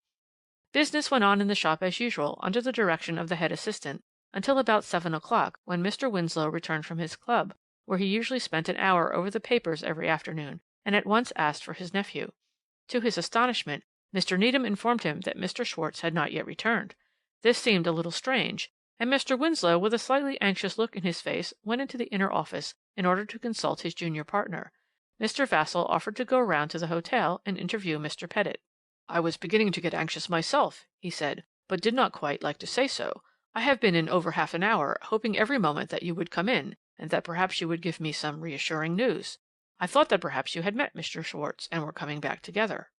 Business went on in the shop as usual, under the direction of the head assistant, until about 7 o'clock, when Mr. Winslow returned from his club, where he usually spent an hour over the papers every afternoon, and at once asked for his nephew. To his astonishment, Mr. Needham informed him that Mr. Schwartz had not yet returned. This seemed a little strange, and Mr. Winslow, with a slightly anxious look in his face, went into the inner office in order to consult his junior partner. Mr. Vassall offered to go round to the hotel and interview Mr. Pettit. "I was beginning to get anxious myself," he said, "but did not quite like to say so. I have been in over half an hour, hoping every moment that you would come in, and that perhaps you would give me some reassuring news. I thought that perhaps you had met Mr. Schwartz and were coming back together."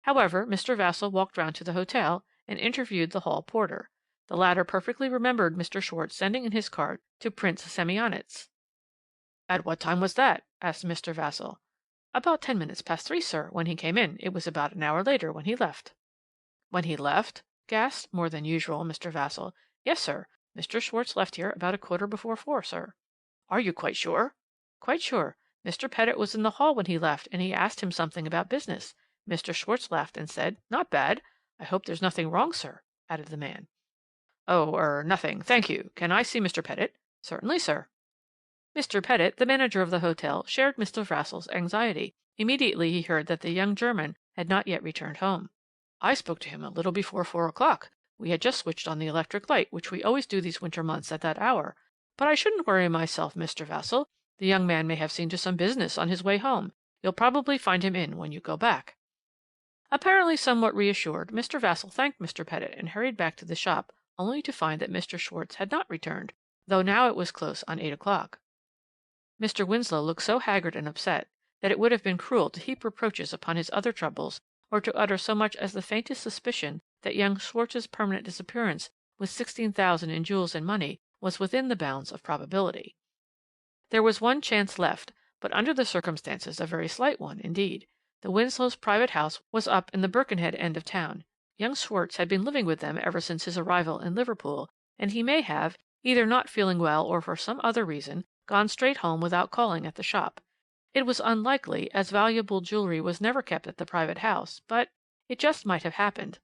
However, Mr. Vassall walked round to the hotel and interviewed the hall porter. The latter perfectly remembered Mr. Schwartz sending in his card to Prince Semionic's. "At what time was that?" asked Mr. Vassall. "About 10 minutes past 3, sir, when he came in. It was about an hour later when he left." "When he left?" gasped, more than usual, Mr. Vassall. "Yes, sir. Mr. Schwartz left here about a quarter before 4, sir." "Are you quite sure?" "Quite sure. Mr. Pettit was in the hall when he left, and he asked him something about business. Mr. Schwartz laughed and said, 'Not bad. I hope there's nothing wrong, sir,'" added the man. "Nothing, thank you. Can I see Mr. Pettit?" "Certainly, sir." Mr. Pettit, the manager of the hotel, shared Mr. Vassall's anxiety immediately he heard that the young German had not yet returned home. "I spoke to him a little before 4 o'clock. We had just switched on the electric light, which we always do these winter months at that hour. But I shouldn't worry myself, Mr. Vassall. The young man may have seen to some business on his way home. You'll probably find him in when you go back." Apparently somewhat reassured, Mr. Vassall thanked Mr. Pettit and hurried back to the shop, only to find that Mr. Schwartz had not returned, though now it was close on 8 o'clock. Mr. Winslow looked so haggard and upset that it would have been cruel to heap reproaches upon his other troubles, or to utter so much as the faintest suspicion that young Schwartz's permanent disappearance with 16,000 in jewels and money was within the bounds of probability. There was one chance left, but under the circumstances a very slight one indeed. The Winslows' private house was up in the Birkenhead end of town. Young Schwartz had been living with them ever since his arrival in Liverpool, and he may have, either not feeling well or for some other reason, gone straight home without calling at the shop. It was unlikely, as valuable jewellery was never kept at the private house, but it just might have happened.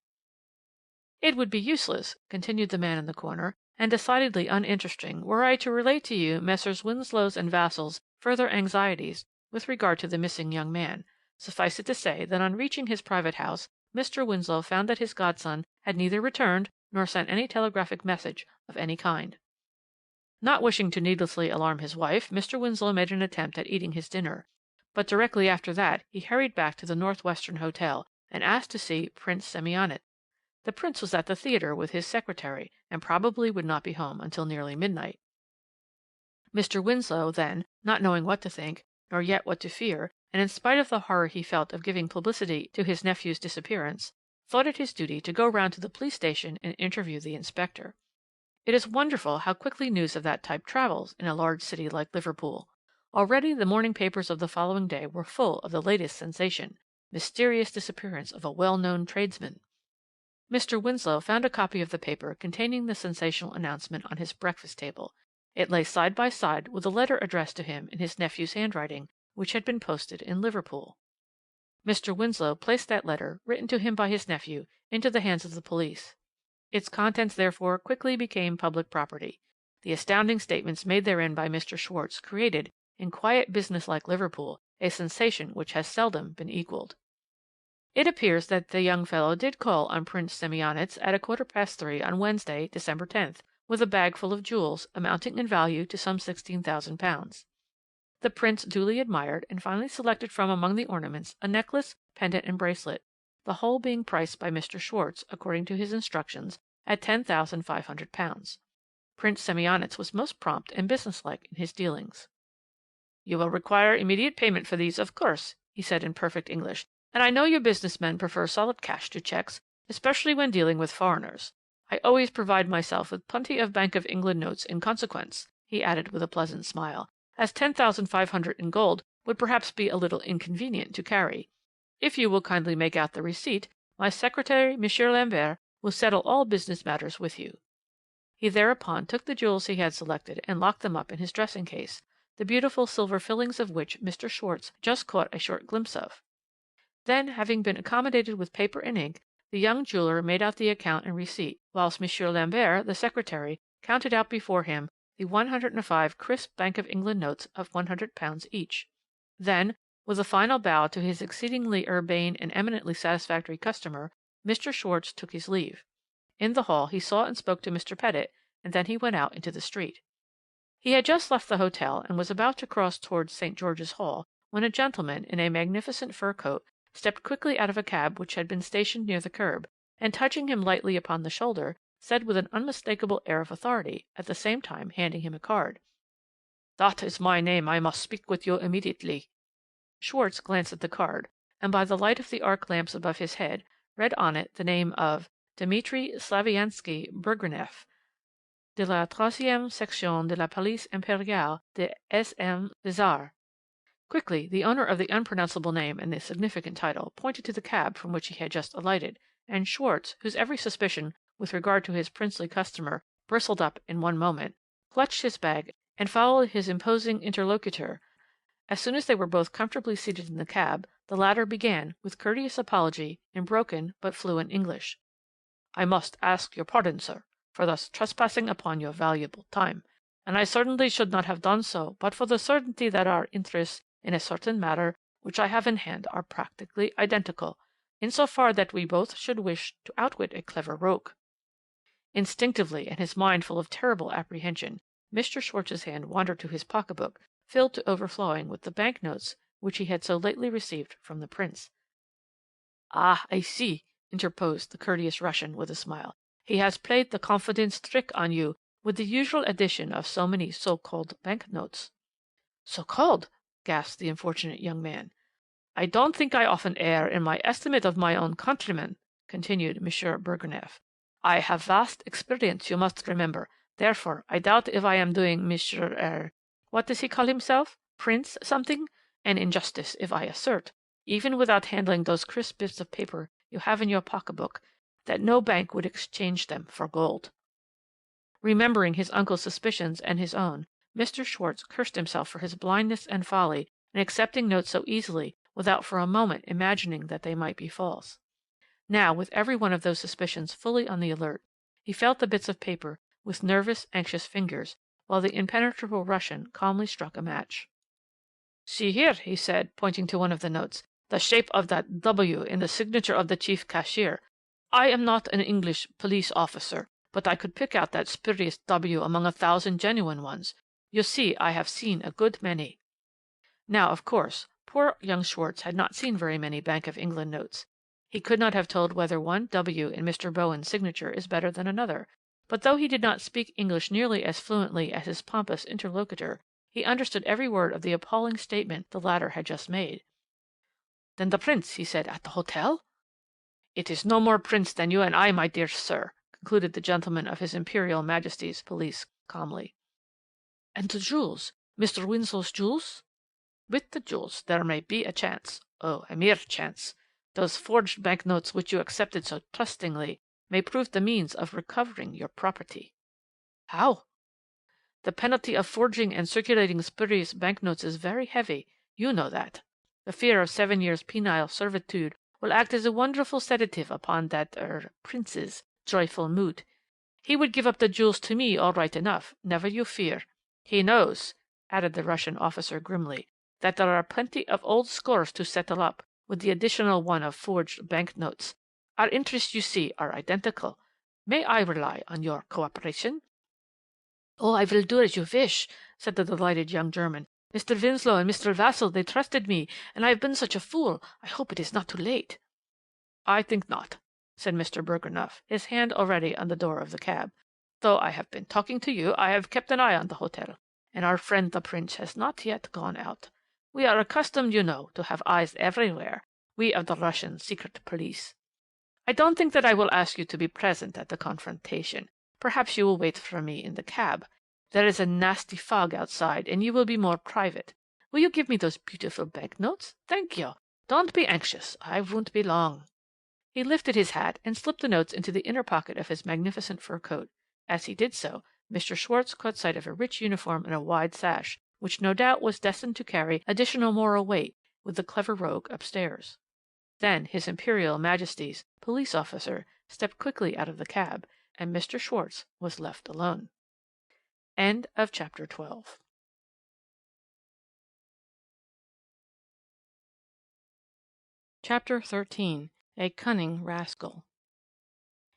"It would be useless," continued the man in the corner, "and decidedly uninteresting, were I to relate to you Messrs. Winslow's and Vassall's further anxieties with regard to the missing young man. Suffice it to say that on reaching his private house, Mr. Winslow found that his godson had neither returned nor sent any telegraphic message of any kind. Not wishing to needlessly alarm his wife, Mr. Winslow made an attempt at eating his dinner, but directly after that he hurried back to the North Western Hotel and asked to see Prince Semionic's. The Prince was at the theatre with his secretary, and probably would not be home until nearly midnight. Mr. Winslow then, not knowing what to think, nor yet what to fear, and in spite of the horror he felt of giving publicity to his nephew's disappearance, thought it his duty to go round to the police station and interview the inspector. It is wonderful how quickly news of that type travels in a large city like Liverpool. Already the morning papers of the following day were full of the latest sensation: mysterious disappearance of a well-known tradesman. Mr. Winslow found a copy of the paper containing the sensational announcement on his breakfast table. It lay side by side with a letter addressed to him in his nephew's handwriting, which had been posted in Liverpool. Mr. Winslow placed that letter, written to him by his nephew, into the hands of the police. Its contents, therefore, quickly became public property. The astounding statements made therein by Mr. Schwartz created, in quiet businesslike Liverpool, a sensation which has seldom been equalled. It appears that the young fellow did call on Prince Semionic's at 3:15 on Wednesday, December 10th, with a bag full of jewels, amounting in value to some £16,000. The Prince duly admired, and finally selected from among the ornaments a necklace, pendant, and bracelet, the whole being priced by Mr. Schwartz, according to his instructions, at £10,500. Prince Semionic's was most prompt and businesslike in his dealings. "You will require immediate payment for these, of course," he said in perfect English, "and I know you business men prefer solid cash to cheques, especially when dealing with foreigners. I always provide myself with plenty of Bank of England notes in consequence," he added with a pleasant smile, "as 10,500 in gold would perhaps be a little inconvenient to carry. If you will kindly make out the receipt, my secretary, M. Lambert, will settle all business matters with you." He thereupon took the jewels he had selected and locked them up in his dressing case, the beautiful silver fillings of which Mr. Schwartz just caught a short glimpse of. Then, having been accommodated with paper and ink, the young jeweller made out the account and receipt, whilst M. Lambert, the secretary, counted out before him the 105 crisp Bank of England notes of £100 each. Then, with a final bow to his exceedingly urbane and eminently satisfactory customer, Mr. Schwarz took his leave. In the hall he saw and spoke to Mr. Pettit, and then he went out into the street. He had just left the hotel, and was about to cross towards St. George's Hall, when a gentleman in a magnificent fur coat stepped quickly out of a cab which had been stationed near the curb, and touching him lightly upon the shoulder, said with an unmistakable air of authority, at the same time handing him a card. "That is my name. I must speak with you immediately." Schwarz glanced at the card, and by the light of the arc lamps above his head, read on it the name of Dmitri Slaviansky Burgreneff, de la 3e section de la police impériale de S.M. Bizarre. Quickly, the owner of the unpronounceable name and the significant title pointed to the cab from which he had just alighted, and Schwarz, whose every suspicion with regard to his princely customer bristled up in one moment, clutched his bag and followed his imposing interlocutor. As soon as they were both comfortably seated in the cab, the latter began, with courteous apology, in broken but fluent English. "I must ask your pardon, sir, for thus trespassing upon your valuable time, and I certainly should not have done so but for the certainty that our interests in a certain matter which I have in hand are practically identical, in so far that we both should wish to outwit a clever rogue." Instinctively, and his mind full of terrible apprehension, Mr. Schwartz's hand wandered to his pocketbook, filled to overflowing with the bank notes which he had so lately received from the prince. "Ah, I see," interposed the courteous Russian with a smile. "He has played the confidence trick on you with the usual addition of so many so-called bank notes." "So-called!" gasped the unfortunate young man. "I don't think I often err in my estimate of my own countrymen," continued M. Burgreneff. "I have vast experience, you must remember. Therefore, I doubt if I am doing what does he call himself? Prince something? An injustice if I assert, even without handling those crisp bits of paper you have in your pocketbook, that no bank would exchange them for gold." Remembering his uncle's suspicions and his own, Mr. Schwarz cursed himself for his blindness and folly in accepting notes so easily without for a moment imagining that they might be false. Now, with every one of those suspicions fully on the alert, he felt the bits of paper with nervous, anxious fingers, while the impenetrable Russian calmly struck a match. "See here," he said, pointing to one of the notes, "the shape of that W in the signature of the chief cashier. I am not an English police officer, but I could pick out that spurious W among 1,000 genuine ones. You see, I have seen a good many." Now, of course, poor young Schwarz had not seen very many Bank of England notes. He could not have told whether one W in Mr. Bowen's signature is better than another, but though he did not speak English nearly as fluently as his pompous interlocutor, he understood every word of the appalling statement the latter had just made. "Then the prince," he said, "at the hotel?" "It is no more prince than you and I, my dear sir," concluded the gentleman of his Imperial Majesty's police calmly. "And the jewels? Mr. Winslow's jewels?" "With the jewels there may be a chance. Oh, a mere chance. Those forged bank notes which you accepted so trustingly may prove the means of recovering your property." "How?" "The penalty of forging and circulating spurious bank notes is very heavy. You know that. The fear of 7 years' penal servitude will act as a wonderful sedative upon that prince's joyful mood. He would give up the jewels to me all right enough, never you fear. He knows," added the Russian officer grimly, "that there are plenty of old scores to settle up, with the additional one of forged bank notes. Our interests, you see, are identical. May I rely on your cooperation?" "Oh, I will do as you wish," said the delighted young German. "Mr. Winslow and Mr. Vassall, they trusted me, and I have been such a fool. I hope it is not too late." "I think not," said Mr. Burgreneff, his hand already on the door of the cab. "Though I have been talking to you, I have kept an eye on the hotel, and our friend the prince has not yet gone out. We are accustomed, you know, to have eyes everywhere, we of the Russian secret police. I don't think that I will ask you to be present at the confrontation. Perhaps you will wait for me in the cab. There is a nasty fog outside, and you will be more private. Will you give me those beautiful bank notes? Thank you. Don't be anxious. I won't be long." He lifted his hat and slipped the notes into the inner pocket of his magnificent fur coat. As he did so, Mr. Schwarz caught sight of a rich uniform and a wide sash, which no doubt was destined to carry additional moral weight with the clever rogue upstairs.
Then His Imperial Majesty's police officer stepped quickly out of the cab, and Mr. Schwarz was left alone. End of chapter 12. Chapter 13. A Cunning Rascal.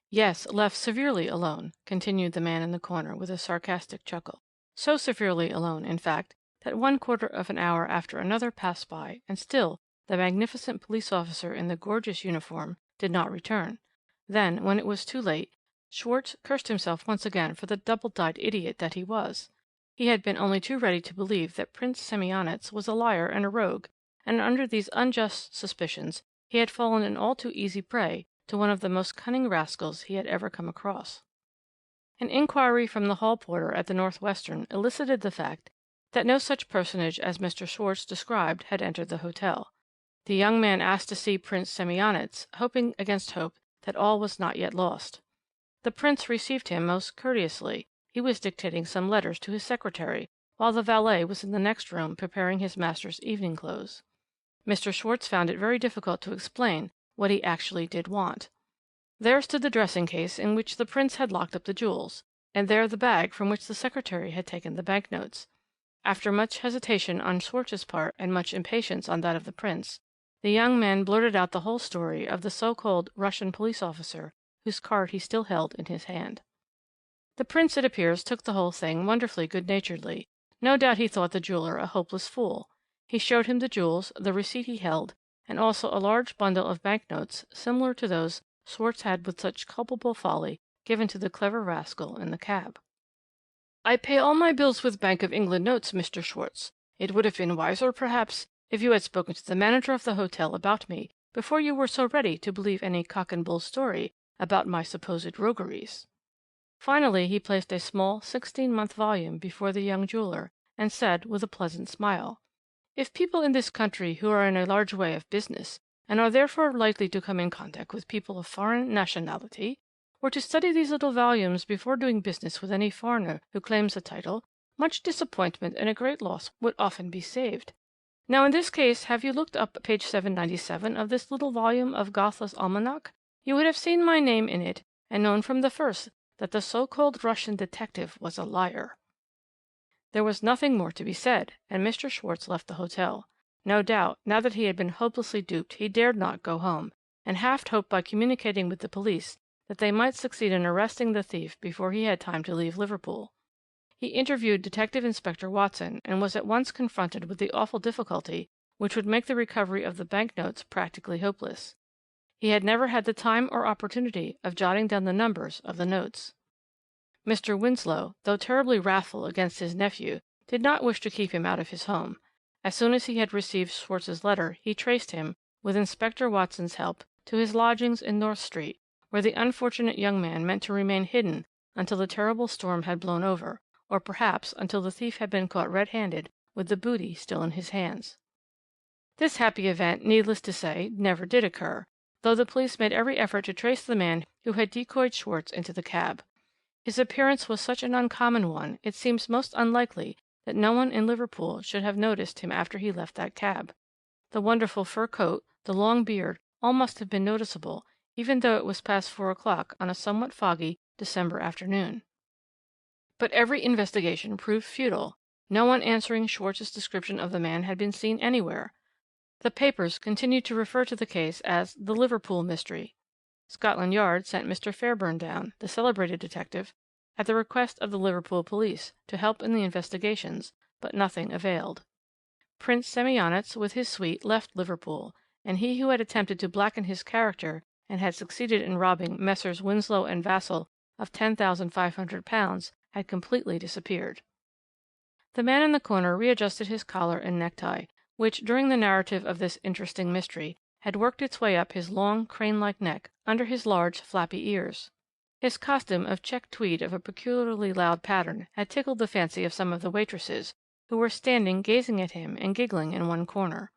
Yes, left severely alone, continued the man in the corner with a sarcastic chuckle. So severely alone, in fact, that 1/4 of an hour after another passed by, and still the magnificent police officer in the gorgeous uniform did not return. Then, when it was too late, Schwarz cursed himself once again for the double-dyed idiot that he was. He had been only too ready to believe that Prince Semionicz was a liar and a rogue, and under these unjust suspicions he had fallen an all too easy prey to one of the most cunning rascals he had ever come across. An inquiry from the hall porter at the Northwestern elicited the fact that no such personage as Mr. Schwarz described had entered the hotel. The young man asked to see Prince Semionicz, hoping against hope that all was not yet lost. The prince received him most courteously. He was dictating some letters to his secretary, while the valet was in the next room preparing his master's evening clothes. Mr. Schwarz found it very difficult to explain what he actually did want. There stood the dressing case in which the prince had locked up the jewels, and there the bag from which the secretary had taken the banknotes. After much hesitation on Schwarz's part and much impatience on that of the prince, the young man blurted out the whole story of the so-called Russian police officer whose card he still held in his hand. The prince, it appears, took the whole thing wonderfully good-naturedly. No doubt he thought the jeweller a hopeless fool. He showed him the jewels, the receipt he held, and also a large bundle of banknotes similar to those Schwarz had with such culpable folly given to the clever rascal in the cab. "I pay all my bills with Bank of England notes, Mr. Schwarz. It would have been wiser, perhaps, if you had spoken to the manager of the hotel about me before you were so ready to believe any cock-and-bull story about my supposed rogueries." Finally he placed a small 16-month volume before the young jeweller, and said, with a pleasant smile, "If people in this country who are in a large way of business, and are therefore likely to come in contact with people of foreign nationality, were to study these little volumes before doing business with any foreigner who claims a title, much disappointment and a great loss would often be saved. Now in this case, have you looked up page 797 of this little volume of Gotha's Almanac? You would have seen my name in it, and known from the first that the so-called Russian detective was a liar." There was nothing more to be said, and Mr. Schwarz left the hotel. No doubt, now that he had been hopelessly duped, he dared not go home, and half hoped by communicating with the police that they might succeed in arresting the thief before he had time to leave Liverpool. He interviewed Detective Inspector Watson, and was at once confronted with the awful difficulty which would make the recovery of the banknotes practically hopeless. He had never had the time or opportunity of jotting down the numbers of the notes. Mr. Winslow, though terribly wrathful against his nephew, did not wish to keep him out of his home. As soon as he had received Schwarz's letter, he traced him, with Inspector Watson's help, to his lodgings in North Street, where the unfortunate young man meant to remain hidden until the terrible storm had blown over, or perhaps until the thief had been caught red-handed with the booty still in his hands. This happy event, needless to say, never did occur, though the police made every effort to trace the man who had decoyed Schwarz into the cab. His appearance was such an uncommon one, it seems most unlikely that no one in Liverpool should have noticed him after he left that cab. The wonderful fur coat, the long beard, all must have been noticeable, even though it was past 4 o'clock on a somewhat foggy December afternoon. But every investigation proved futile. No one answering Schwarz's description of the man had been seen anywhere. The papers continued to refer to the case as the Liverpool mystery. Scotland Yard sent Mr. Fairburn down, the celebrated detective, at the request of the Liverpool police, to help in the investigations, but nothing availed. Prince Semionicz with his suite left Liverpool, and he who had attempted to blacken his character and had succeeded in robbing Messrs. Winslow and Vassall of £10,500 had completely disappeared. The man in the corner readjusted his collar and necktie, which, during the narrative of this interesting mystery, had worked its way up his long, crane-like neck, under his large, flappy ears. His costume of check tweed of a peculiarly loud pattern had tickled the fancy of some of the waitresses, who were standing gazing at him and giggling in one corner.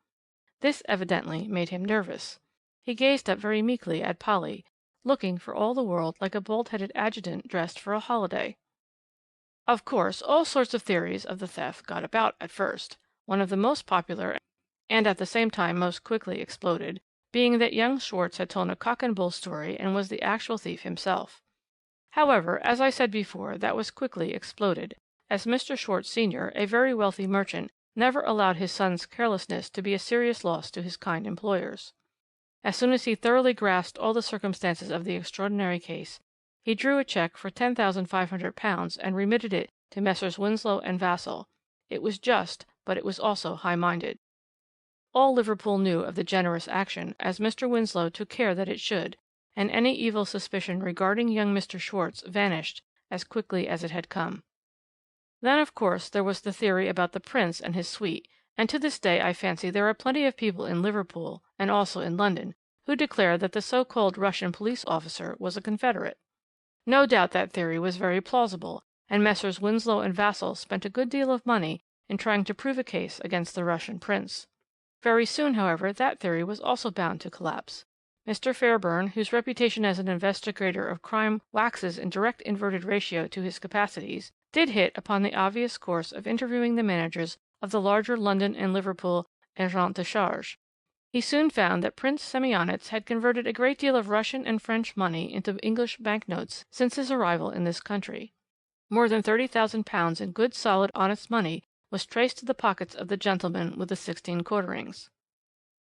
This evidently made him nervous. He gazed up very meekly at Polly, looking for all the world like a bald-headed adjutant dressed for a holiday. Of course, all sorts of theories of the theft got about at first. One of the most popular, and at the same time most quickly exploded, being that young Schwartz had told a cock and bull story and was the actual thief himself. However, as I said before, that was quickly exploded, as Mr. Schwartz senior, a very wealthy merchant, never allowed his son's carelessness to be a serious loss to his kind employers. As soon as he thoroughly grasped all the circumstances of the extraordinary case, he drew a cheque for £10,500 and remitted it to Messrs. Winslow and Vassall. It was just, but it was also high-minded. All Liverpool knew of the generous action, as Mr. Winslow took care that it should, and any evil suspicion regarding young Mr. Schwartz vanished as quickly as it had come. Then, of course, there was the theory about the Prince and his suite, and to this day I fancy there are plenty of people in Liverpool, and also in London, who declare that the so-called Russian police officer was a confederate. No doubt that theory was very plausible, and Messrs. Winslow and Vassall spent a good deal of money in trying to prove a case against the Russian Prince. Very soon, however, that theory was also bound to collapse. Mr. Fairburn, whose reputation as an investigator of crime waxes in direct inverted ratio to his capacities, did hit upon the obvious course of interviewing the managers of the larger London and Liverpool agents de change. He soon found that Prince Semionicz had converted a great deal of Russian and French money into English bank notes since his arrival in this country. More than £30,000 in good solid honest money was traced to the pockets of the gentleman with the 16 quarterings.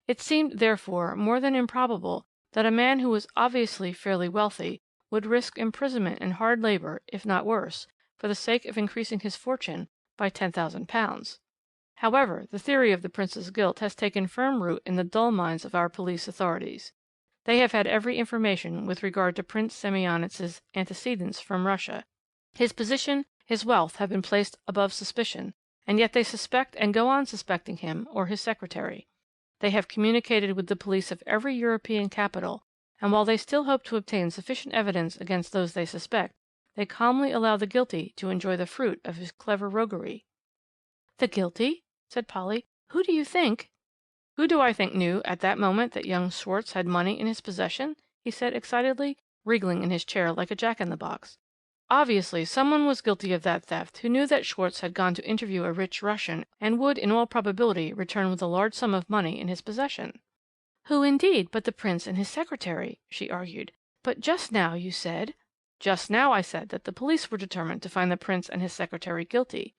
It seemed, therefore, more than improbable that a man who was obviously fairly wealthy would risk imprisonment and hard labour, if not worse, for the sake of increasing his fortune by £10,000. However, the theory of the Prince's guilt has taken firm root in the dull minds of our police authorities. They have had every information with regard to Prince Semionicz's antecedents from Russia. His position, his wealth have been placed above suspicion, and yet they suspect and go on suspecting him or his secretary. They have communicated with the police of every European capital, and while they still hope to obtain sufficient evidence against those they suspect, they calmly allow the guilty to enjoy the fruit of his clever roguery. "The guilty?" said Polly. "Who do you think—" "Who do I think knew at that moment that young Schwartz had money in his possession?" he said excitedly, wriggling in his chair like a jack-in-the-box. "Obviously someone was guilty of that theft who knew that Schwartz had gone to interview a rich Russian, and would in all probability return with a large sum of money in his possession." "Who indeed but the Prince and his secretary?" she argued. "But just now you said—" "Just now I said that the police were determined to find the Prince and his secretary guilty.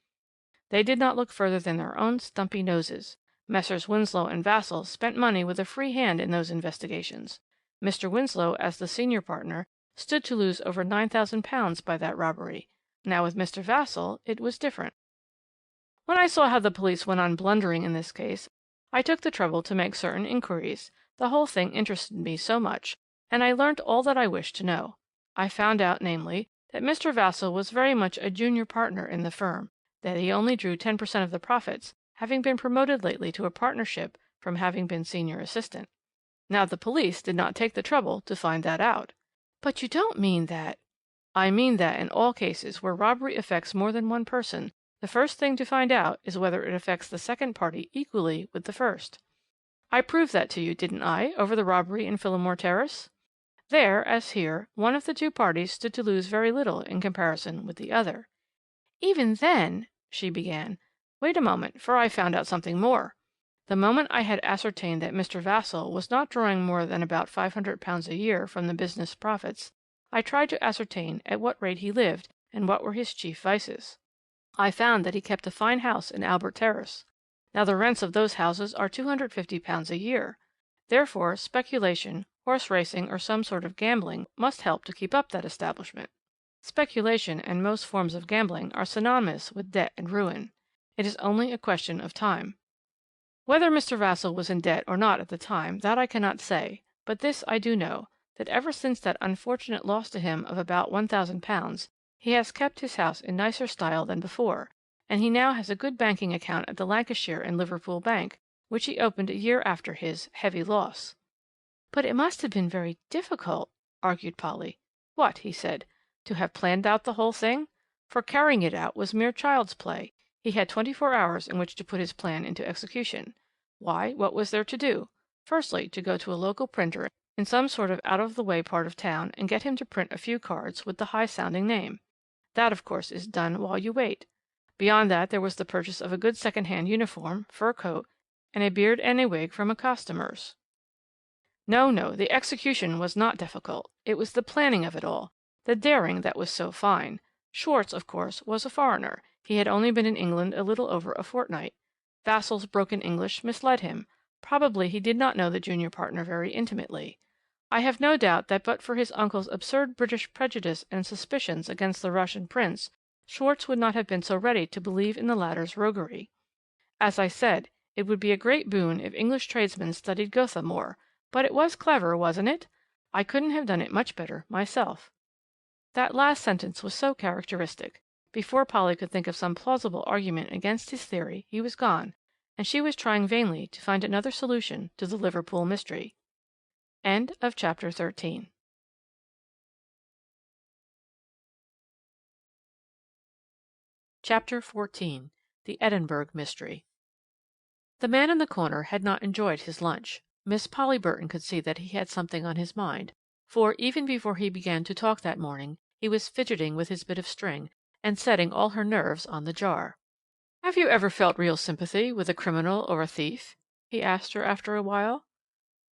They did not look further than their own stumpy noses. Messrs. Winslow and Vassall spent money with a free hand in those investigations. Mr. Winslow, as the senior partner, stood to lose over £9,000 by that robbery. Now with Mr. Vassall it was different. When I saw how the police went on blundering in this case, I took the trouble to make certain inquiries. The whole thing interested me so much, and I learnt all that I wished to know. I found out, namely, that Mr. Vassall was very much a junior partner in the firm, that he only drew 10% of the profits, having been promoted lately to a partnership from having been senior assistant. Now the police did not take the trouble to find that out." "But you don't mean that—" "I mean that in all cases where robbery affects more than one person, the first thing to find out is whether it affects the second party equally with the first. I proved that to you, didn't I, over the robbery in Phillimore Terrace? There, as here, one of the two parties stood to lose very little in comparison with the other." "Even then—" she began. "Wait a moment, for I found out something more. The moment I had ascertained that Mr. Vassall was not drawing more than about £500 a year from the business profits, I tried to ascertain at what rate he lived and what were his chief vices. I found that he kept a fine house in Albert Terrace. Now the rents of those houses are £250 a year. Therefore speculation, horse racing, or some sort of gambling must help to keep up that establishment. Speculation and most forms of gambling are synonymous with debt and ruin. It is only a question of time. Whether Mr. Vassall was in debt or not at the time, that I cannot say, but this I do know, that ever since that unfortunate loss to him of about £1,000, he has kept his house in nicer style than before, and he now has a good banking account at the Lancashire and Liverpool Bank, which he opened a year after his heavy loss." "But it must have been very difficult," argued Polly. "What?" he said. "To have planned out the whole thing? For carrying it out was mere child's play. He had 24 hours in which to put his plan into execution. Why, what was there to do? Firstly, to go to a local printer in some sort of out-of-the-way part of town and get him to print a few cards with the high-sounding name. That, of course, is done while you wait. Beyond that there was the purchase of a good second-hand uniform, fur coat, and a beard and a wig from a costumer's. No, no, the execution was not difficult. It was the planning of it all, the daring that was so fine. Schwarz, of course, was a foreigner. He had only been in England a little over a fortnight. Vassall's broken English misled him. Probably he did not know the junior partner very intimately. I have no doubt that but for his uncle's absurd British prejudice and suspicions against the Russian prince, Schwarz would not have been so ready to believe in the latter's roguery. As I said, it would be a great boon if English tradesmen studied Gotha more, but it was clever, wasn't it? I couldn't have done it much better myself. That last sentence was so characteristic. Before Polly could think of some plausible argument against his theory, he was gone, and she was trying vainly to find another solution to the Liverpool mystery. End of chapter 13. Chapter 14. The Edinburgh Mystery. The man in the corner had not enjoyed his lunch. Miss Polly Burton could see that he had something on his mind, for, even before he began to talk that morning, he was fidgeting with his bit of string, and setting all her nerves on the jar. "Have you ever felt real sympathy with a criminal or a thief?" he asked her after a while.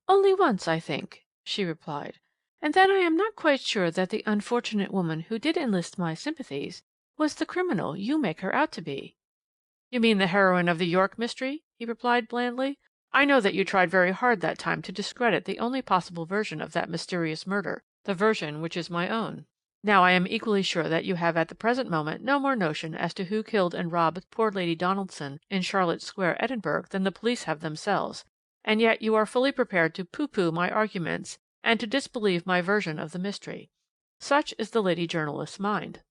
"Only once, I think," she replied, "and then I am not quite sure that the unfortunate woman who did enlist my sympathies was the criminal you make her out to be." "You mean the heroine of the York mystery?" he replied blandly. "I know that you tried very hard that time to discredit the only possible version of that mysterious murder, the version which is my own. Now I am equally sure that you have at the present moment no more notion as to who killed and robbed poor Lady Donaldson in Charlotte Square, Edinburgh, than the police have themselves, and yet you are fully prepared to pooh-pooh my arguments and to disbelieve my version of the mystery. Such is the lady journalist's mind."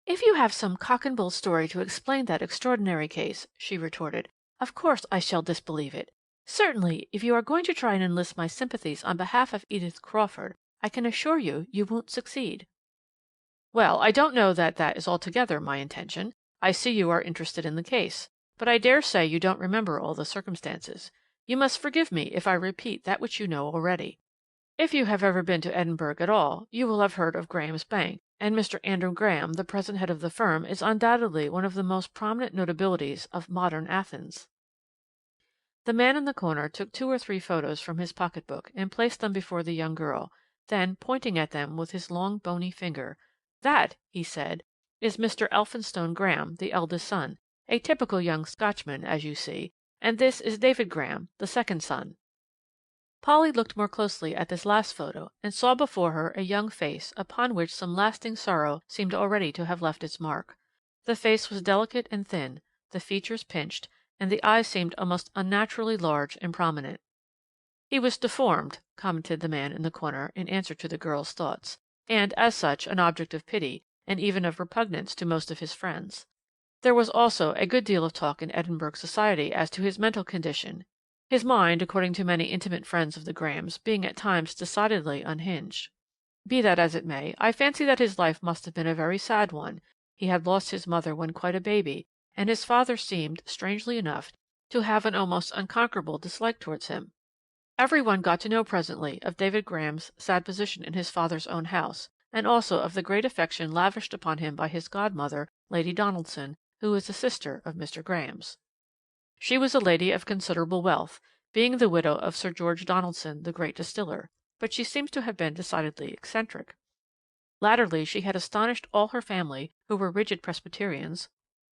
"If you have some cock-and-bull story to explain that extraordinary case," she retorted, "of course I shall disbelieve it. Certainly, if you are going to try and enlist my sympathies on behalf of Edith Crawford, I can assure you you won't succeed." "Well, I don't know that that is altogether my intention. I see you are interested in the case, but I dare say you don't remember all the circumstances. You must forgive me if I repeat that which you know already. If you have ever been to Edinburgh at all, you will have heard of Graham's Bank, and Mr. Andrew Graham, the present head of the firm, is undoubtedly one of the most prominent notabilities of modern Athens." The man in the corner took 2 or 3 photos from his pocketbook and placed them before the young girl, then, pointing at them with his long bony finger, "That," he said, "is Mr. Elphinstone Graham, the eldest son, a typical young Scotchman, as you see, and this is David Graham, the second son." Polly looked more closely at this last photo, and saw before her a young face upon which some lasting sorrow seemed already to have left its mark. The face was delicate and thin, the features pinched, and the eyes seemed almost unnaturally large and prominent. "He was deformed," commented the man in the corner, in answer to the girl's thoughts, "and, as such, an object of pity, and even of repugnance to most of his friends. There was also a good deal of talk in Edinburgh society as to his mental condition, his mind, according to many intimate friends of the Grahams, being at times decidedly unhinged. Be that as it may, I fancy that his life must have been a very sad one. He had lost his mother when quite a baby, and his father seemed, strangely enough, to have an almost unconquerable dislike towards him. Every one got to know presently of David Graham's sad position in his father's own house, and also of the great affection lavished upon him by his godmother, Lady Donaldson, who is a sister of Mr. Graham's. She was a lady of considerable wealth, being the widow of Sir George Donaldson, the great distiller, but she seems to have been decidedly eccentric. Latterly she had astonished all her family, who were rigid Presbyterians,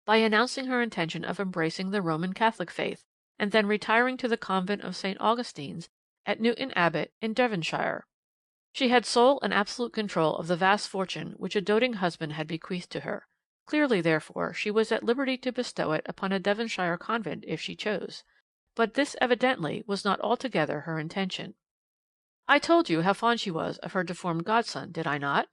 by announcing her intention of embracing the Roman Catholic faith, and then retiring to the convent of St. Augustine's at Newton Abbot in Devonshire. She had sole and absolute control of the vast fortune which a doting husband had bequeathed to her. Clearly, therefore, she was at liberty to bestow it upon a Devonshire convent if she chose. But this evidently was not altogether her intention. I told you how fond she was of her deformed godson, did I not?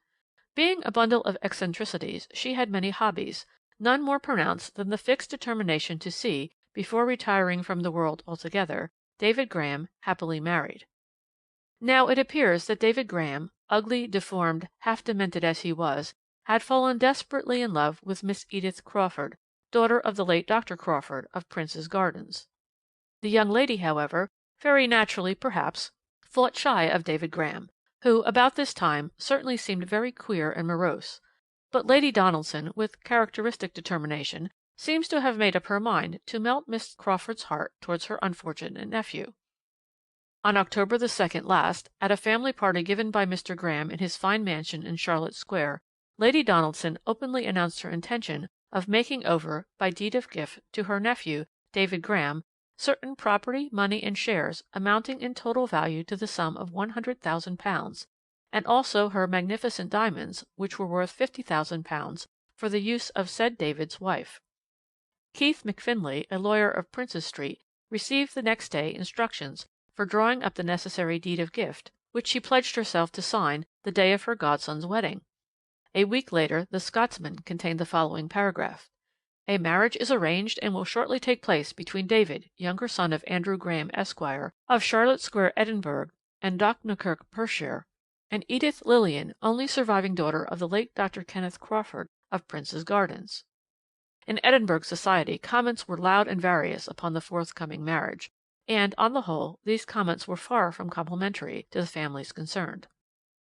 Being a bundle of eccentricities, she had many hobbies, none more pronounced than the fixed determination to see, before retiring from the world altogether, David Graham happily married. Now it appears that David Graham, ugly, deformed, half demented as he was, had fallen desperately in love with Miss Edith Crawford, daughter of the late Dr. Crawford of Prince's Gardens. The young lady, however, very naturally perhaps, fought shy of David Graham, who, about this time, certainly seemed very queer and morose, but Lady Donaldson, with characteristic determination, seems to have made up her mind to melt Miss Crawford's heart towards her unfortunate nephew.
On October the 2nd last, at a family party given by Mr. Graham in his fine mansion in Charlotte Square, Lady Donaldson openly announced her intention of making over, by deed of gift, to her nephew, David Graham, certain property, money, and shares amounting in total value to the sum of £100,000, and also her magnificent diamonds, which were worth £50,000, for the use of said David's wife. Keith McFinley, a lawyer of Princes Street, received the next day instructions for drawing up the necessary deed of gift, which she pledged herself to sign the day of her godson's wedding. A week later the Scotsman contained the following paragraph: "A marriage is arranged and will shortly take place between David, younger son of Andrew Graham, Esquire, of Charlotte Square, Edinburgh, and Dochnakirk, Perthshire, and Edith Lillian, only surviving daughter of the late Dr. Kenneth Crawford, of Prince's Gardens." In Edinburgh society comments were loud and various upon the forthcoming marriage, and, on the whole, these comments were far from complimentary to the families concerned.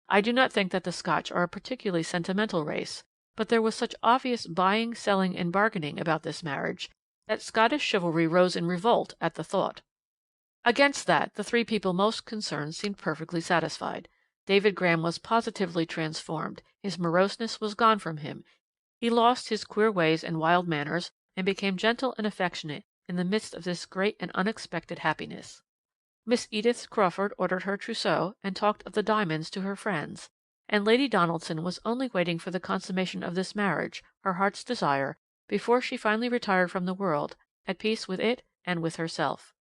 I do not think that the Scotch are a particularly sentimental race, but there was such obvious buying, selling, and bargaining about this marriage that Scottish chivalry rose in revolt at the thought. Against that, the three people most concerned seemed perfectly satisfied. David Graham was positively transformed, his moroseness was gone from him, he lost his queer ways and wild manners, and became gentle and affectionate in the midst of this great and unexpected happiness. Miss Edith Crawford ordered her trousseau, and talked of the diamonds to her friends, and Lady Donaldson was only waiting for the consummation of this marriage, her heart's desire, before she finally retired from the world, at peace with it and with herself.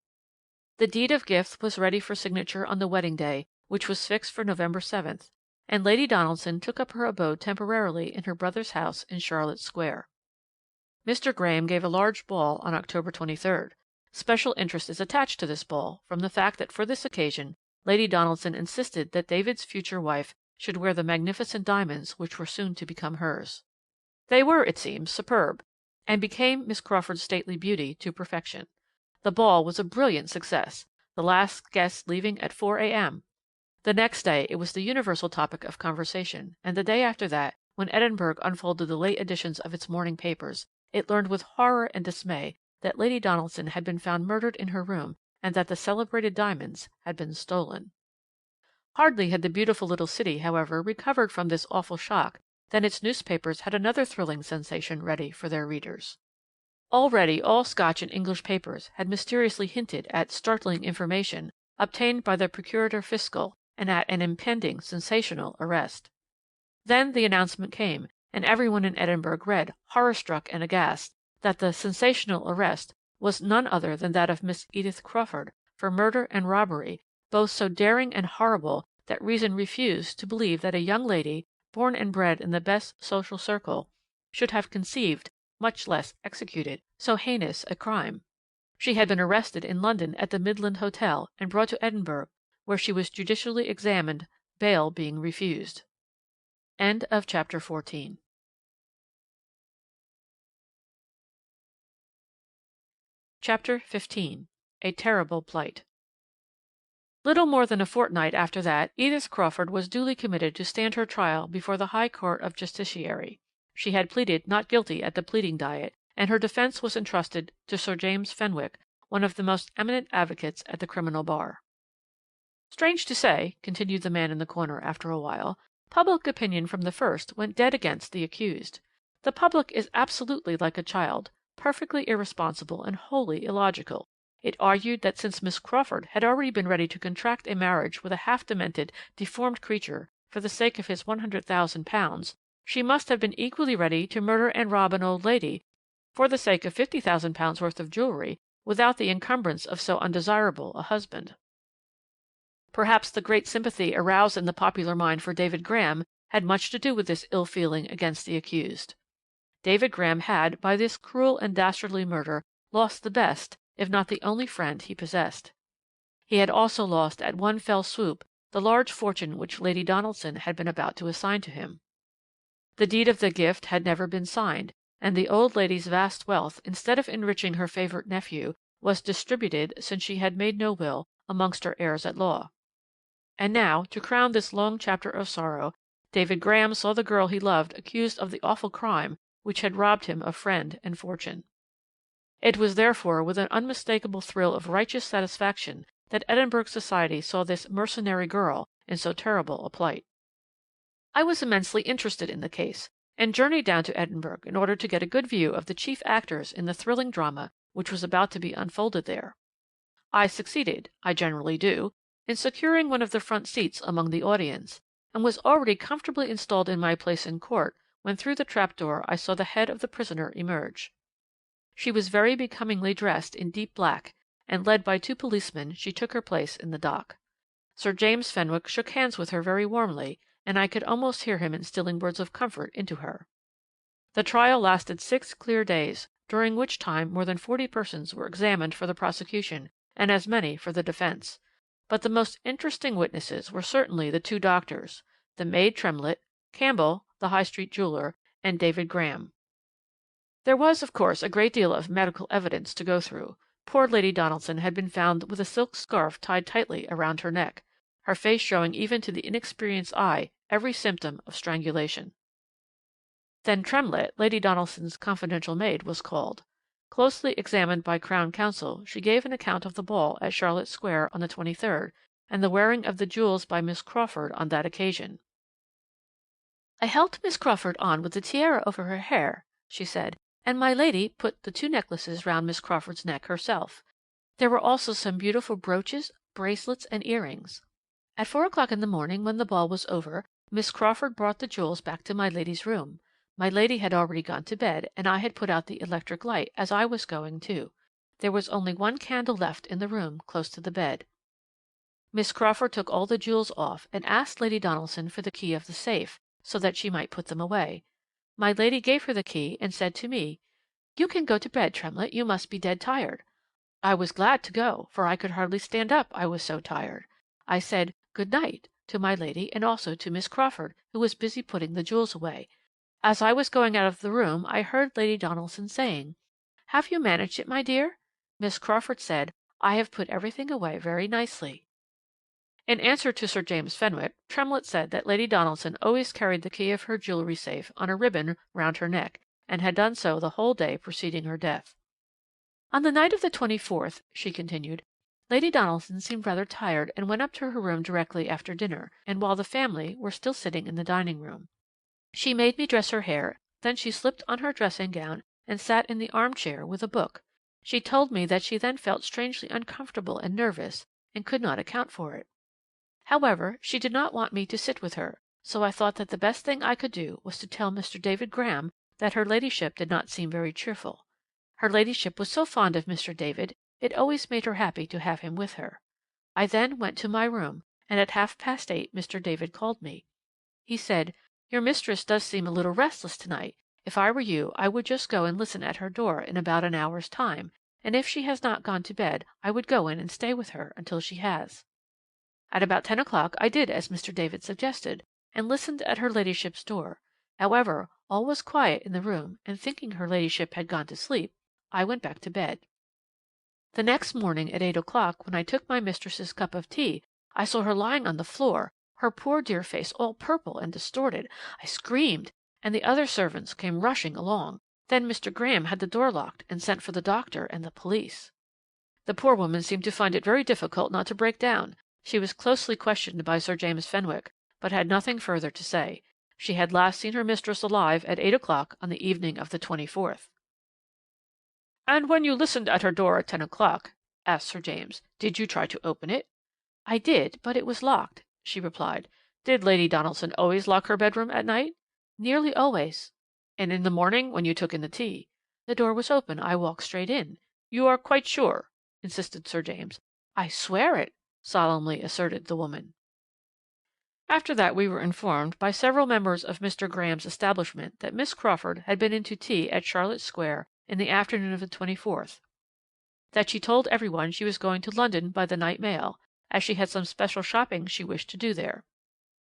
The deed of gift was ready for signature on the wedding day, which was fixed for November 7th, and Lady Donaldson took up her abode temporarily in her brother's house in Charlotte Square. Mr. Graham gave a large ball on October 23rd. Special interest is attached to this ball, from the fact that for this occasion Lady Donaldson insisted that David's future wife should wear the magnificent diamonds which were soon to become hers. They were, it seems, superb, and became Miss Crawford's stately beauty to perfection. The ball was a brilliant success, the last guests leaving at 4 a.m. The next day it was the universal topic of conversation, and the day after that, when Edinburgh unfolded the late editions of its morning papers, it learned with horror and dismay that Lady Donaldson had been found murdered in her room, and that the celebrated diamonds had been stolen. Hardly had the beautiful little city, however, recovered from this awful shock, than its newspapers had another thrilling sensation ready for their readers. Already all Scotch and English papers had mysteriously hinted at startling information obtained by the Procurator Fiscal, and at an impending sensational arrest. Then the announcement came, and everyone in Edinburgh read, horror-struck and aghast, that the sensational arrest was none other than that of Miss Edith Crawford for murder and robbery, both so daring and horrible that reason refused to believe that a young lady, born and bred in the best social circle, should have conceived, much less executed, so heinous a crime. She had been arrested in London at the Midland Hotel, and brought to Edinburgh, where she was judicially examined, bail being refused. End of chapter 14. Chapter 15. A Terrible Plight. Little more than a fortnight after that, Edith Crawford was duly committed to stand her trial before the High Court of Justiciary. She had pleaded not guilty at the pleading diet, and her defence was entrusted to Sir James Fenwick, one of the most eminent advocates at the criminal bar. Strange to say, continued the man in the corner after a while, public opinion from the first went dead against the accused. The public is absolutely like a child, perfectly irresponsible and wholly illogical. It argued that since Miss Crawford had already been ready to contract a marriage with a half-demented, deformed creature for the sake of his £100,000, she must have been equally ready to murder and rob an old lady for the sake of £50,000 worth of jewellery without the encumbrance of so undesirable a husband. Perhaps the great sympathy aroused in the popular mind for David Graham had much to do with this ill feeling against the accused. David Graham had, by this cruel and dastardly murder, lost the best, if not the only friend he possessed. He had also lost at one fell swoop the large fortune which Lady Donaldson had been about to assign to him. The deed of the gift had never been signed, and the old lady's vast wealth, instead of enriching her favourite nephew, was distributed, since she had made no will, amongst her heirs at law. And now, to crown this long chapter of sorrow, David Graham saw the girl he loved accused of the awful crime which had robbed him of friend and fortune. It was therefore with an unmistakable thrill of righteous satisfaction that Edinburgh society saw this mercenary girl in so terrible a plight. I was immensely interested in the case, and journeyed down to Edinburgh in order to get a good view of the chief actors in the thrilling drama which was about to be unfolded there. I succeeded, I generally do, in securing one of the front seats among the audience, and was already comfortably installed in my place in court when through the trapdoor I saw the head of the prisoner emerge. She was very becomingly dressed in deep black, and led by 2 policemen she took her place in the dock. Sir James Fenwick shook hands with her very warmly, and I could almost hear him instilling words of comfort into her. The trial lasted 6 clear days, during which time more than 40 persons were examined for the prosecution, and as many for the defence. But the most interesting witnesses were certainly the 2 doctors, the maid Tremlett, Campbell, the High Street jeweller, and David Graham. There was, of course, a great deal of medical evidence to go through. Poor Lady Donaldson had been found with a silk scarf tied tightly around her neck, her face showing even to the inexperienced eye every symptom of strangulation. Then Tremlett, Lady Donaldson's confidential maid, was called. Closely examined by Crown Counsel, she gave an account of the ball at Charlotte Square on the 23rd, and the wearing of the jewels by Miss Crawford on that occasion. "I helped Miss Crawford on with the tiara over her hair," she said, "and my lady put the 2 necklaces round Miss Crawford's neck herself. There were also some beautiful brooches, bracelets, and earrings. At 4 o'clock in the morning, when the ball was over, Miss Crawford brought the jewels back to my lady's room. My lady had already gone to bed, and I had put out the electric light, as I was going too. There was only 1 candle left in the room, close to the bed. Miss Crawford took all the jewels off, and asked Lady Donaldson for the key of the safe, so that she might put them away. My lady gave her the key, and said to me, 'You can go to bed, Tremlett, you must be dead tired.' I was glad to go, for I could hardly stand up, I was so tired. I said 'Good night' to my lady, and also to Miss Crawford, who was busy putting the jewels away. As I was going out of the room, I heard Lady Donaldson saying, 'Have you managed it, my dear?' Miss Crawford said, 'I have put everything away very nicely.'" In answer to Sir James Fenwick, Tremlett said that Lady Donaldson always carried the key of her jewellery safe on a ribbon round her neck, and had done so the whole day preceding her death. "On the night of the 24th," she continued, "Lady Donaldson seemed rather tired, and went up to her room directly after dinner, and while the family were still sitting in the dining room. She made me dress her hair, then she slipped on her dressing gown and sat in the armchair with a book. She told me that she then felt strangely uncomfortable and nervous, and could not account for it. However, she did not want me to sit with her, so I thought that the best thing I could do was to tell Mr. David Graham that her ladyship did not seem very cheerful. Her ladyship was so fond of Mr. David, it always made her happy to have him with her. I then went to my room, and at 8:30 Mr. David called me. He said, 'Your mistress does seem a little restless to-night. If I were you, I would just go and listen at her door in about an hour's time, and if she has not gone to bed, I would go in and stay with her until she has.' At about 10 o'clock I did as Mr. David suggested, and listened at her ladyship's door. However, all was quiet in the room, and thinking her ladyship had gone to sleep, I went back to bed. The next morning at 8 o'clock, when I took my mistress's cup of tea, I saw her lying on the floor, her poor dear face all purple and distorted. I screamed, and the other servants came rushing along. Then Mr. Graham had the door locked, and sent for the doctor and the police. The poor woman seemed to find it very difficult not to break down. She was closely questioned by Sir James Fenwick, but had nothing further to say. She had last seen her mistress alive at 8 o'clock on the evening of the 24th. "And when you listened at her door at 10 o'clock," asked Sir James, "did you try to open it?" "I did, but it was locked," she replied. "Did Lady Donaldson always lock her bedroom at night?" "Nearly always." "And in the morning, when you took in the tea?" "The door was open. I walked straight in." "You are quite sure?" insisted Sir James. "I swear it," solemnly asserted the woman. After that we were informed by several members of Mr. Graham's establishment that Miss Crawford had been in to tea at Charlotte Square in the afternoon of the 24th, that she told every one she was going to London by the night mail, as she had some special shopping she wished to do there.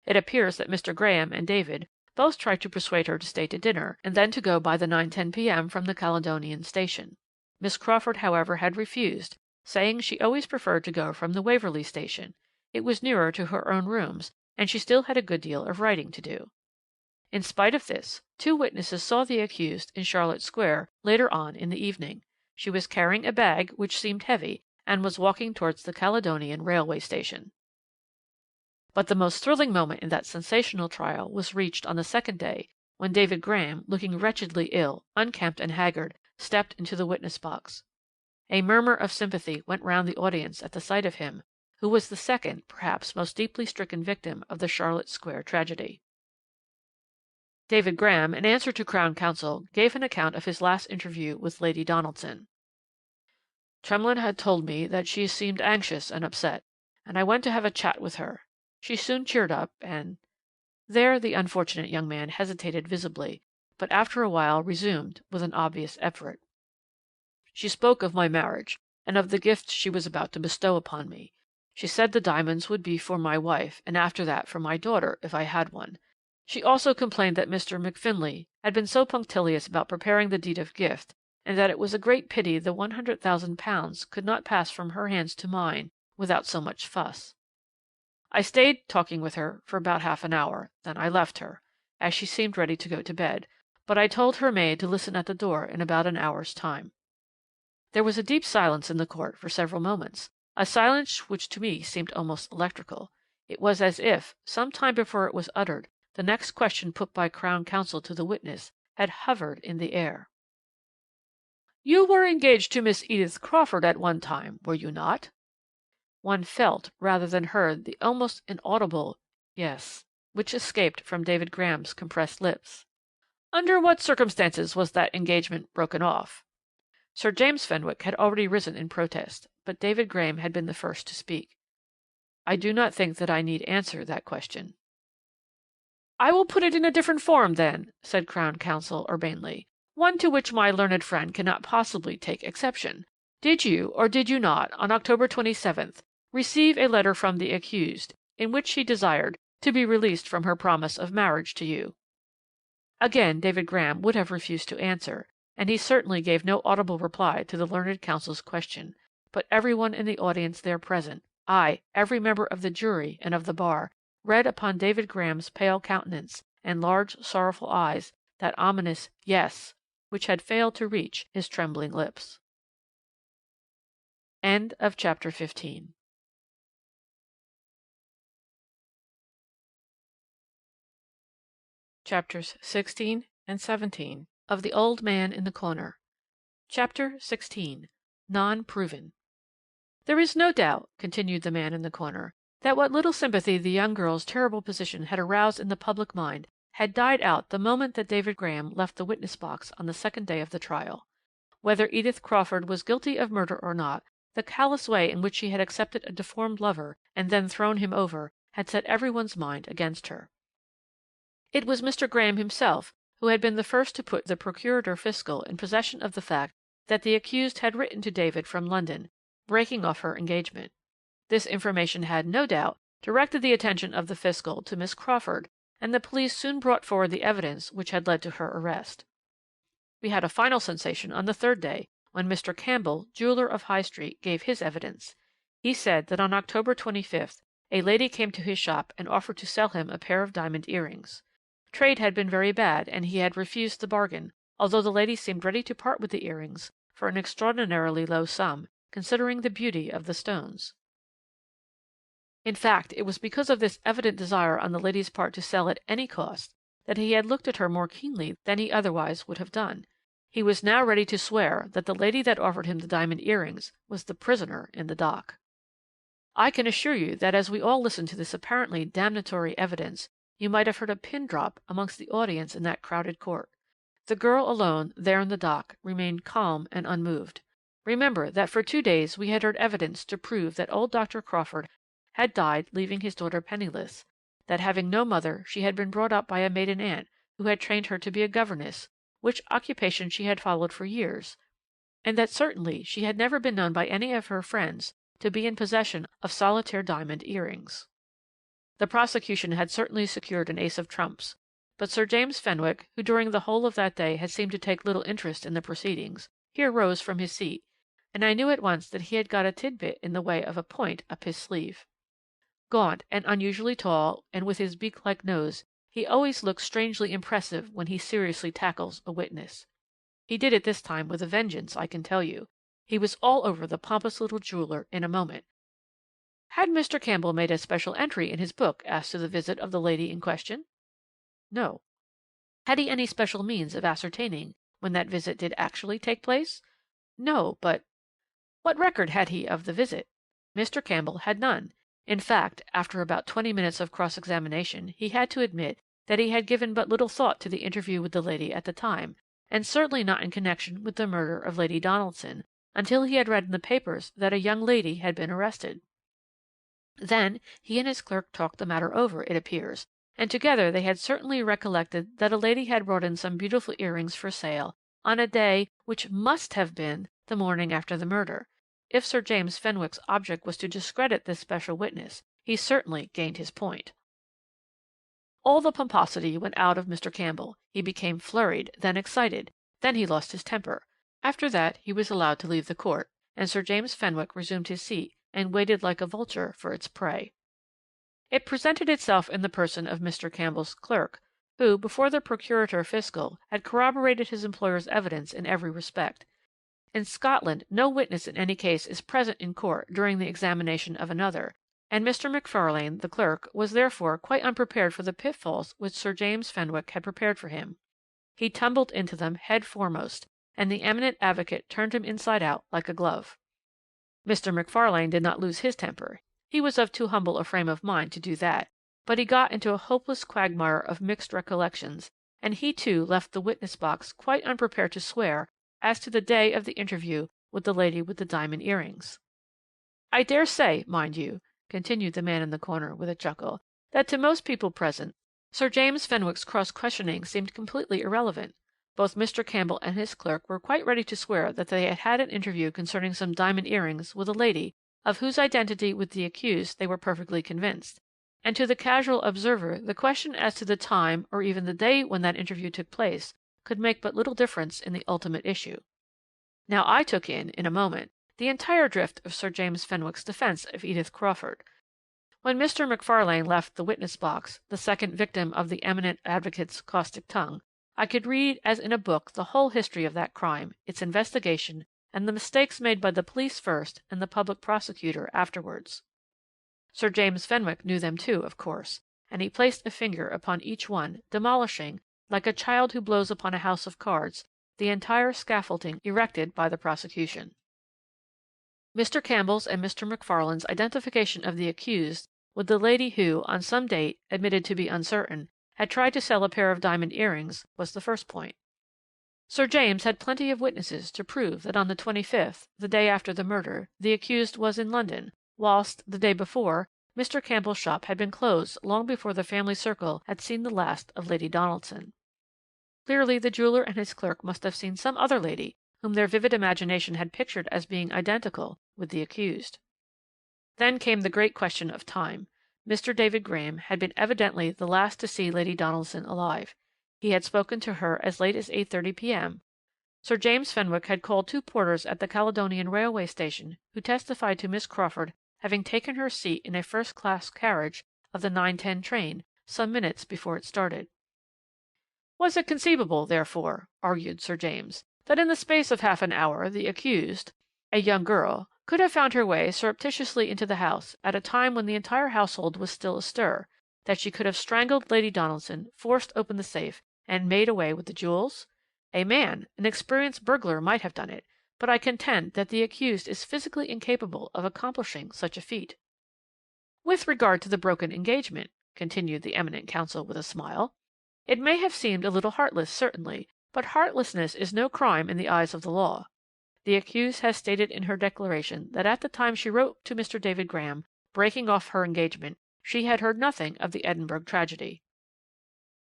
It appears that Mr. Graham and David both tried to persuade her to stay to dinner, and then to go by the 9:10 p.m. from the Caledonian Station. Miss Crawford, however, had refused, saying she always preferred to go from the Waverley Station. It was nearer to her own rooms, and she still had a good deal of writing to do. In spite of this, 2 witnesses saw the accused in Charlotte Square later on in the evening. She was carrying a bag which seemed heavy, and was walking towards the Caledonian Railway Station. But the most thrilling moment in that sensational trial was reached on the second day, when David Graham, looking wretchedly ill, unkempt and haggard, stepped into the witness box. A murmur of sympathy went round the audience at the sight of him, who was the second, perhaps most deeply stricken victim of the Charlotte Square tragedy. David Graham, in answer to Crown Counsel, gave an account of his last interview with Lady Donaldson. "Tremlett had told me that she seemed anxious and upset, and I went to have a chat with her. She soon cheered up, and—" There the unfortunate young man hesitated visibly, but after a while resumed with an obvious effort. "She spoke of my marriage, and of the gifts she was about to bestow upon me. She said the diamonds would be for my wife, and after that for my daughter, if I had one. She also complained that Mr. McFinley had been so punctilious about preparing the deed of gift, and that it was a great pity the £100,000 could not pass from her hands to mine without so much fuss. I stayed talking with her for about half an hour, then I left her, as she seemed ready to go to bed, but I told her maid to listen at the door in about an hour's time." There was a deep silence in the court for several moments, a silence which to me seemed almost electrical. It was as if, some time before it was uttered, the next question put by Crown Counsel to the witness had hovered in the air. "You were engaged to Miss Edith Crawford at one time, were you not?" One felt, rather than heard, the almost inaudible "yes," which escaped from David Graham's compressed lips. "Under what circumstances was that engagement broken off?" Sir James Fenwick had already risen in protest, but David Graham had been the first to speak. "I do not think that I need answer that question." "I will put it in a different form, then," said Crown Counsel urbanely, "one to which my learned friend cannot possibly take exception. Did you, or did you not, on October 27th, receive a letter from the accused, in which she desired to be released from her promise of marriage to you?" Again David Graham would have refused to answer, and he certainly gave no audible reply to the learned counsel's question, but every one in the audience there present, aye, every member of the jury and of the bar, read upon David Graham's pale countenance and large sorrowful eyes that ominous "yes" which had failed to reach his trembling lips. End of chapter 15. Chapters 16 and 17 of The Old Man in the Corner. Chapter 16. Non-Proven. "There is no doubt," continued the man in the corner, "that what little sympathy the young girl's terrible position had aroused in the public mind had died out the moment that David Graham left the witness box on the second day of the trial. Whether Edith Crawford was guilty of murder or not, the callous way in which she had accepted a deformed lover and then thrown him over had set every one's mind against her. It was Mr. Graham himself who had been the first to put the Procurator Fiscal in possession of the fact that the accused had written to David from London, breaking off her engagement. This information had, no doubt, directed the attention of the Fiscal to Miss Crawford, and the police soon brought forward the evidence which had led to her arrest. We had a final sensation on the third day, when Mr. Campbell, jeweller of High Street, gave his evidence. He said that on October 25th a lady came to his shop and offered to sell him a pair of diamond earrings. Trade had been very bad, and he had refused the bargain, although the lady seemed ready to part with the earrings for an extraordinarily low sum, considering the beauty of the stones. In fact, it was because of this evident desire on the lady's part to sell at any cost that he had looked at her more keenly than he otherwise would have done. He was now ready to swear that the lady that offered him the diamond earrings was the prisoner in the dock. I can assure you that as we all listened to this apparently damnatory evidence, you might have heard a pin drop amongst the audience in that crowded court. The girl alone, there in the dock, remained calm and unmoved. Remember that for 2 days we had heard evidence to prove that old Dr. Crawford had died leaving his daughter penniless, that having no mother she had been brought up by a maiden aunt who had trained her to be a governess, which occupation she had followed for years, and that certainly she had never been known by any of her friends to be in possession of solitaire diamond earrings. The prosecution had certainly secured an ace of trumps, but Sir James Fenwick, who during the whole of that day had seemed to take little interest in the proceedings, here rose from his seat, and I knew at once that he had got a tidbit in the way of a point up his sleeve. Gaunt and unusually tall, and with his beak-like nose, he always looks strangely impressive when he seriously tackles a witness. He did it this time with a vengeance, I can tell you. He was all over the pompous little jeweller in a moment. Had Mr. Campbell made a special entry in his book as to the visit of the lady in question? No. Had he any special means of ascertaining when that visit did actually take place? No, but what record had he of the visit? Mr. Campbell had none. In fact, after about 20 minutes of cross-examination, he had to admit that he had given but little thought to the interview with the lady at the time, and certainly not in connection with the murder of Lady Donaldson, until he had read in the papers that a young lady had been arrested. Then he and his clerk talked the matter over, it appears, and together they had certainly recollected that a lady had brought in some beautiful earrings for sale on a day which must have been the morning after the murder. If Sir James Fenwick's object was to discredit this special witness, he certainly gained his point. All the pomposity went out of Mr. Campbell. He became flurried, then excited. Then he lost his temper. After that he was allowed to leave the court, and Sir James Fenwick resumed his seat and waited like a vulture for its prey. It presented itself in the person of Mr. Campbell's clerk, who, before the Procurator Fiscal, had corroborated his employer's evidence in every respect. In Scotland no witness in any case is present in court during the examination of another, and Mr. McFarlane, the clerk, was therefore quite unprepared for the pitfalls which Sir James Fenwick had prepared for him. He tumbled into them head foremost, and the eminent advocate turned him inside out like a glove. Mr. McFarlane did not lose his temper. He was of too humble a frame of mind to do that, but he got into a hopeless quagmire of mixed recollections, and he too left the witness box quite unprepared to swear as to the day of the interview with the lady with the diamond earrings. I dare say, mind you, continued the man in the corner with a chuckle, that to most people present Sir James Fenwick's cross-questioning seemed completely irrelevant. Both Mr. Campbell and his clerk were quite ready to swear that they had had an interview concerning some diamond earrings with a lady of whose identity with the accused they were perfectly convinced, and to the casual observer the question as to the time or even the day when that interview took place could make but little difference in the ultimate issue. Now I took in a moment, the entire drift of Sir James Fenwick's defence of Edith Crawford. When Mr. McFarlane left the witness box, the second victim of the eminent advocate's caustic tongue, I could read as in a book the whole history of that crime, its investigation, and the mistakes made by the police first and the public prosecutor afterwards. Sir James Fenwick knew them too, of course, and he placed a finger upon each one, demolishing, like a child who blows upon a house of cards, the entire scaffolding erected by the prosecution. Mr. Campbell's and Mr. McFarlane's identification of the accused with the lady who, on some date, admitted to be uncertain, had tried to sell a pair of diamond earrings was the first point. Sir James had plenty of witnesses to prove that on the 25th, the day after the murder, the accused was in London, whilst, the day before, Mr. Campbell's shop had been closed long before the family circle had seen the last of Lady Donaldson. Clearly the jeweller and his clerk must have seen some other lady whom their vivid imagination had pictured as being identical with the accused. Then came the great question of time. Mr. David Graham had been evidently the last to see Lady Donaldson alive. He had spoken to her as late as 8:30 p.m. Sir James Fenwick had called 2 porters at the Caledonian Railway Station who testified to Miss Crawford having taken her seat in a first-class carriage of the 9:10 train some minutes before it started. Was it conceivable, therefore, argued Sir James, that in the space of half an hour the accused, a young girl, could have found her way surreptitiously into the house at a time when the entire household was still astir, that she could have strangled Lady Donaldson, forced open the safe, and made away with the jewels? A man, an experienced burglar, might have done it, but I contend that the accused is physically incapable of accomplishing such a feat. With regard to the broken engagement, continued the eminent counsel with a smile, it may have seemed a little heartless, certainly, but heartlessness is no crime in the eyes of the law. The accused has stated in her declaration that at the time she wrote to Mr. David Graham, breaking off her engagement, she had heard nothing of the Edinburgh tragedy.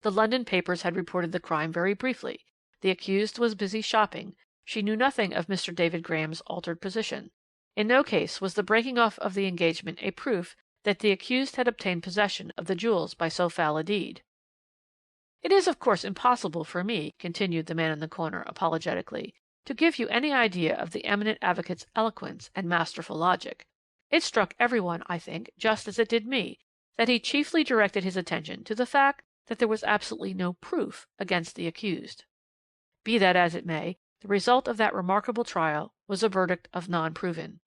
The London papers had reported the crime very briefly. The accused was busy shopping. She knew nothing of Mr. David Graham's altered position. In no case was the breaking off of the engagement a proof that the accused had obtained possession of the jewels by so foul a deed. It is of course impossible for me, continued the man in the corner apologetically, to give you any idea of the eminent advocate's eloquence and masterful logic. It struck everyone, I think, just as it did me, that he chiefly directed his attention to the fact that there was absolutely no proof against the accused. Be that as it may, the result of that remarkable trial was a verdict of non-proven.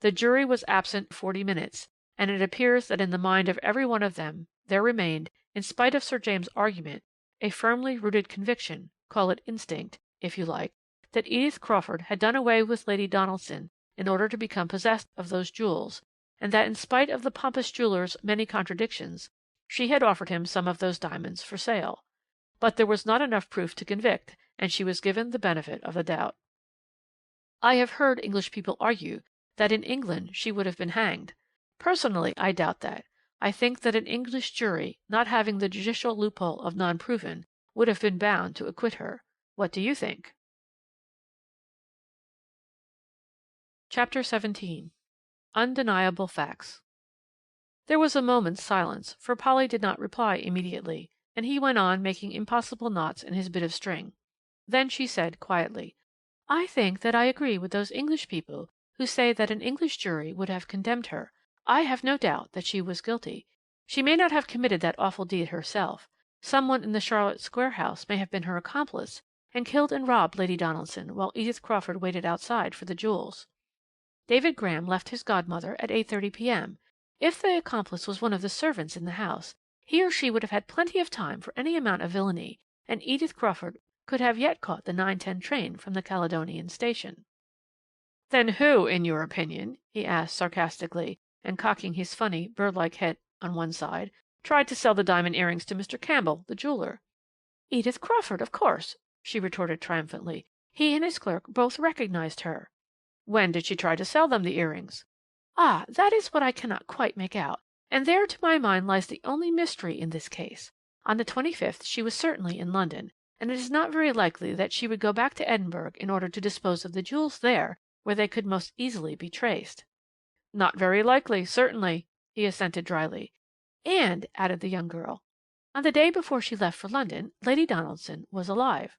The jury was absent 40 minutes, and it appears that in the mind of every one of them there remained, in spite of Sir James' argument, a firmly rooted conviction, call it instinct, if you like, that Edith Crawford had done away with Lady Donaldson in order to become possessed of those jewels, and that in spite of the pompous jeweller's many contradictions, she had offered him some of those diamonds for sale. But there was not enough proof to convict, and she was given the benefit of the doubt. I have heard English people argue that in England she would have been hanged. Personally, I doubt that. I think that an English jury, not having the judicial loophole of non-proven, would have been bound to acquit her. What do you think? Chapter 17. Undeniable Facts. There was a moment's silence, for Polly did not reply immediately, and he went on making impossible knots in his bit of string. Then she said quietly, I think that I agree with those English people who say that an English jury would have condemned her. I have no doubt that she was guilty. She may not have committed that awful deed herself. Someone in the Charlotte Square house may have been her accomplice, and killed and robbed Lady Donaldson while Edith Crawford waited outside for the jewels. David Graham left his godmother at 8:30 p.m. If the accomplice was one of the servants in the house, he or she would have had plenty of time for any amount of villainy, and Edith Crawford could have yet caught the 9:10 train from the Caledonian Station. Then who, in your opinion, he asked sarcastically, and cocking his funny, bird-like head on one side, tried to sell the diamond earrings to Mr. Campbell, the jeweller? Edith Crawford, of course, she retorted triumphantly. He and his clerk both recognized her. When did she try to sell them the earrings? Ah, that is what I cannot quite make out, and there to my mind lies the only mystery in this case. On the 25th she was certainly in London, and it is not very likely that she would go back to Edinburgh in order to dispose of the jewels there, where they could most easily be traced. Not very likely, certainly, he assented dryly. And, added the young girl, on the day before she left for London, Lady Donaldson was alive.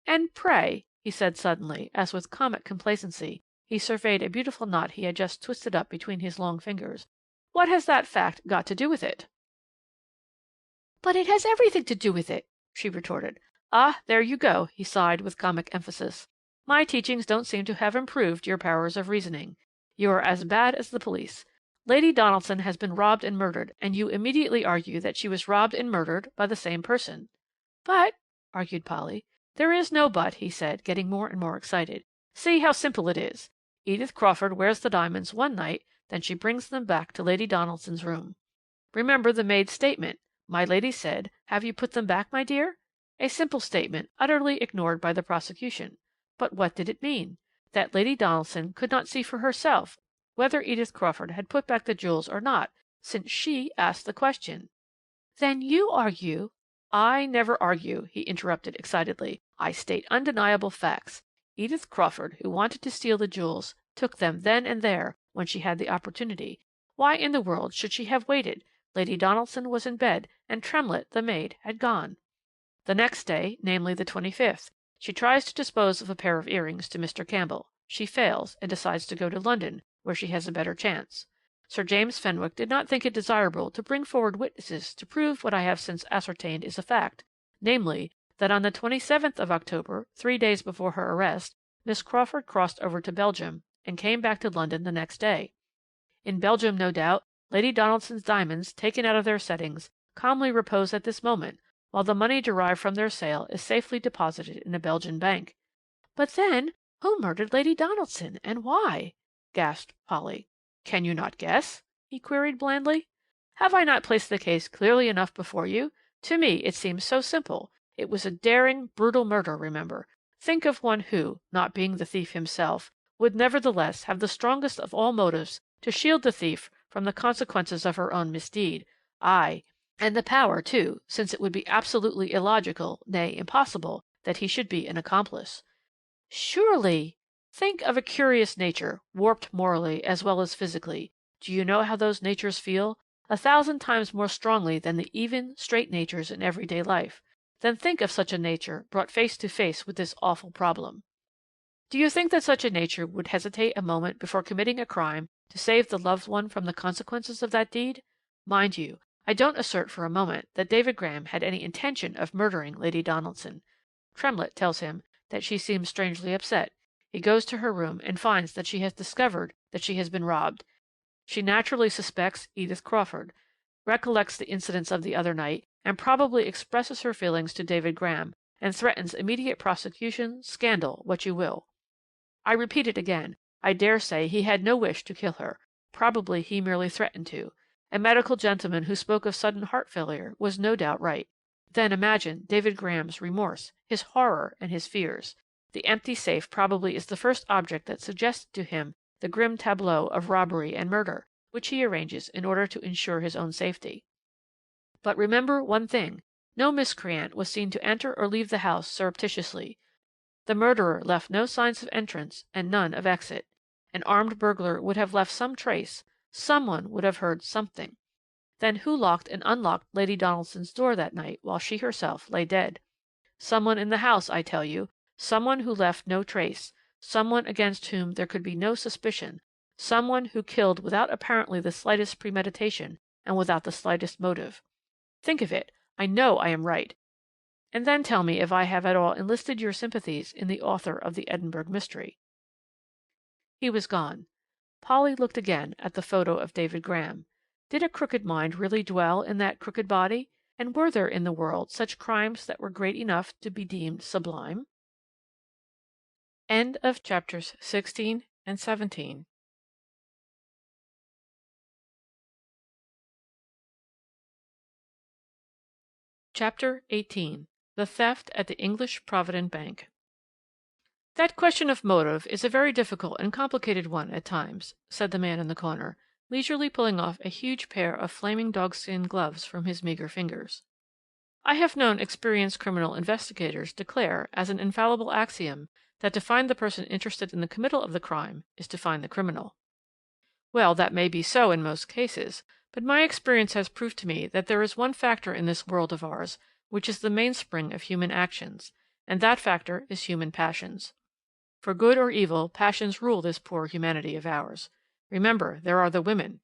And pray, he said suddenly, as with comic complacency he surveyed a beautiful knot he had just twisted up between his long fingers, what has that fact got to do with it? But it has everything to do with it, she retorted. Ah, there you go, he sighed with comic emphasis. My teachings don't seem to have improved your powers of reasoning. You are as bad as the police. Lady Donaldson has been robbed and murdered, and you immediately argue that she was robbed and murdered by the same person. But, argued Polly. There is no but, he said, getting more and more excited. See how simple it is. Edith Crawford wears the diamonds one night, then she brings them back to Lady Donaldson's room. Remember the maid's statement. My lady said, "Have you put them back, my dear?" A simple statement, utterly ignored by the prosecution. But what did it mean? That Lady Donaldson could not see for herself whether Edith Crawford had put back the jewels or not, since she asked the question. Then you argue— I never argue, he interrupted excitedly. I state undeniable facts. Edith Crawford, who wanted to steal the jewels, took them then and there, when she had the opportunity. Why in the world should she have waited? Lady Donaldson was in bed, and Tremlett, the maid, had gone. The next day, namely the 25th, she tries to dispose of a pair of earrings to Mr. Campbell. She fails, and decides to go to London, where she has a better chance. Sir James Fenwick did not think it desirable to bring forward witnesses to prove what I have since ascertained is a fact, namely, that on the 27th of October, 3 days before her arrest, Miss Crawford crossed over to Belgium, and came back to London the next day. In Belgium, no doubt, Lady Donaldson's diamonds, taken out of their settings, calmly repose at this moment, while the money derived from their sale is safely deposited in a Belgian bank. But then, who murdered Lady Donaldson, and why? Gasped Polly. Can you not guess? He queried blandly. Have I not placed the case clearly enough before you? To me it seems so simple. It was a daring, brutal murder, remember. Think of one who, not being the thief himself, would nevertheless have the strongest of all motives to shield the thief from the consequences of her own misdeed. Aye, and the power, too, since it would be absolutely illogical, nay, impossible, that he should be an accomplice. Surely! Think of a curious nature, warped morally as well as physically. Do you know how those natures feel? 1,000 times more strongly than the even, straight natures in everyday life. Then think of such a nature brought face to face with this awful problem. Do you think that such a nature would hesitate a moment before committing a crime to save the loved one from the consequences of that deed? Mind you, I don't assert for a moment that David Graham had any intention of murdering Lady Donaldson. Tremlett tells him that she seemed strangely upset. He goes to her room and finds that she has discovered that she has been robbed. She naturally suspects Edith Crawford, recollects the incidents of the other night, and probably expresses her feelings to David Graham, and threatens immediate prosecution, scandal, what you will. I repeat it again. I dare say he had no wish to kill her. Probably he merely threatened to. A medical gentleman who spoke of sudden heart failure was no doubt right. Then imagine David Graham's remorse, his horror, and his fears. The empty safe probably is the first object that suggests to him the grim tableau of robbery and murder, which he arranges in order to ensure his own safety. But remember one thing. No miscreant was seen to enter or leave the house surreptitiously. The murderer left no signs of entrance and none of exit. An armed burglar would have left some trace. Someone would have heard something. Then who locked and unlocked Lady Donaldson's door that night while she herself lay dead? Someone in the house, I tell you. Someone who left no trace. Someone against whom there could be no suspicion. Someone who killed without apparently the slightest premeditation and without the slightest motive. Think of it. I know I am right. And then tell me if I have at all enlisted your sympathies in the author of the Edinburgh mystery. He was gone. Polly looked again at the photo of David Graham. Did a crooked mind really dwell in that crooked body? And were there in the world such crimes that were great enough to be deemed sublime? End of chapters 16 and 17. Chapter 18. The Theft at the English Provident Bank. "That question of motive is a very difficult and complicated one at times," said the man in the corner, leisurely pulling off a huge pair of flaming dogskin gloves from his meagre fingers. "I have known experienced criminal investigators declare, as an infallible axiom, that to find the person interested in the committal of the crime is to find the criminal. Well, that may be so in most cases, but my experience has proved to me that there is one factor in this world of ours which is the mainspring of human actions, and that factor is human passions. For good or evil, passions rule this poor humanity of ours. Remember, there are the women.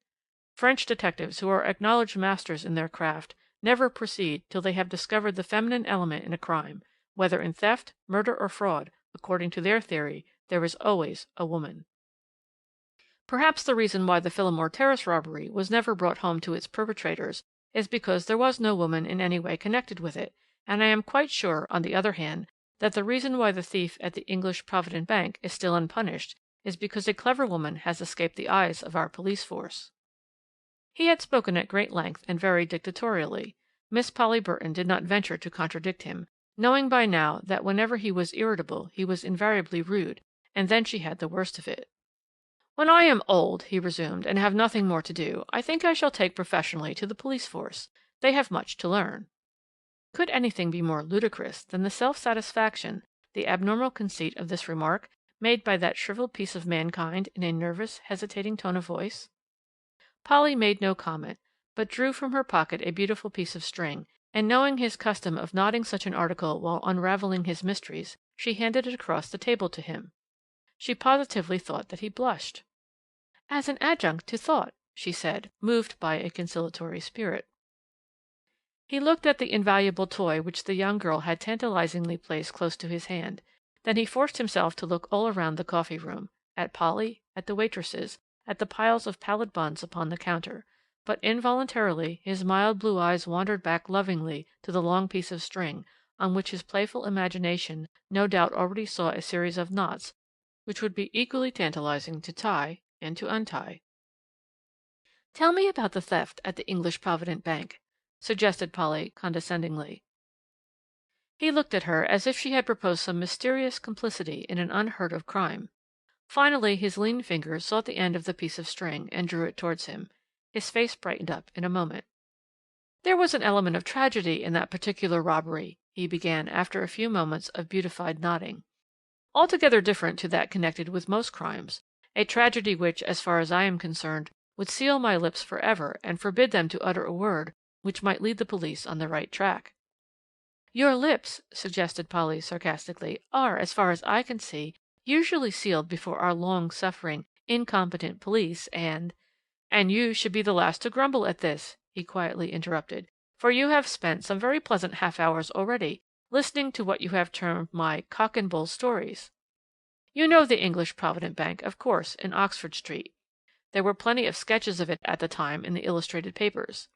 French detectives, who are acknowledged masters in their craft, never proceed till they have discovered the feminine element in a crime, whether in theft, murder, or fraud. According to their theory, there is always a woman. Perhaps the reason why the Phillimore Terrace robbery was never brought home to its perpetrators is because there was no woman in any way connected with it, and I am quite sure, on the other hand, that the reason why the thief at the English Provident Bank is still unpunished is because a clever woman has escaped the eyes of our police force." He had spoken at great length and very dictatorially. Miss Polly Burton did not venture to contradict him, knowing by now that whenever he was irritable he was invariably rude, and then she had the worst of it. "When I am old," he resumed, "and have nothing more to do, I think I shall take professionally to the police force. They have much to learn." Could anything be more ludicrous than the self-satisfaction, the abnormal conceit of this remark, made by that shrivelled piece of mankind in a nervous, hesitating tone of voice? Polly made no comment, but drew from her pocket a beautiful piece of string, and knowing his custom of nodding such an article while unravelling his mysteries, she handed it across the table to him. She positively thought that he blushed. "As an adjunct to thought," she said, moved by a conciliatory spirit. He looked at the invaluable toy which the young girl had tantalizingly placed close to his hand. Then he forced himself to look all around the coffee room, at Polly, at the waitresses, at the piles of pallid buns upon the counter, but involuntarily his mild blue eyes wandered back lovingly to the long piece of string, on which his playful imagination no doubt already saw a series of knots which would be equally tantalizing to tie and to untie. "Tell me about the theft at the English Provident Bank," suggested Polly condescendingly. He looked at her as if she had proposed some mysterious complicity in an unheard of crime. Finally his lean fingers sought the end of the piece of string and drew it towards him. His face brightened up in a moment. "There was an element of tragedy in that particular robbery," he began after a few moments of beautified nodding. "Altogether different to that connected with most crimes. A tragedy which, as far as I am concerned, would seal my lips for ever and forbid them to utter a word which might lead the police on the right track." "Your lips," suggested Polly sarcastically, "are, as far as I can see, usually sealed before our long-suffering, incompetent police, and—" "And you should be the last to grumble at this," he quietly interrupted, "for you have spent some very pleasant half hours already listening to what you have termed my cock and bull stories." You know the English Provident Bank, of course, in Oxford Street. There were plenty of sketches of it at the time in the illustrated papers.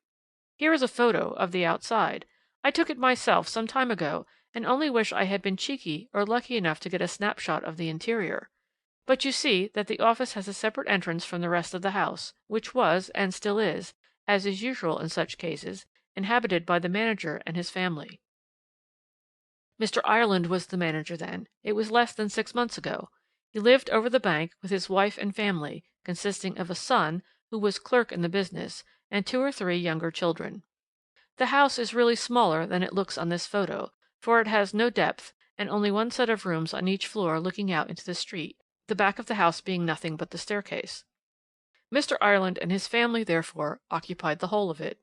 Here is a photo of the outside. I took it myself some time ago, and only wish I had been cheeky or lucky enough to get a snapshot of the interior. But you see that the office has a separate entrance from the rest of the house, which was, and still is, as is usual in such cases, inhabited by the manager and his family. Mr. Ireland was the manager then. It was less than 6 months ago. He lived over the bank with his wife and family, consisting of a son, who was clerk in the business, and 2 or 3 younger children. The house is really smaller than it looks on this photo, for it has no depth, and only one set of rooms on each floor looking out into the street, the back of the house being nothing but the staircase. Mr. Ireland and his family, therefore, occupied the whole of it.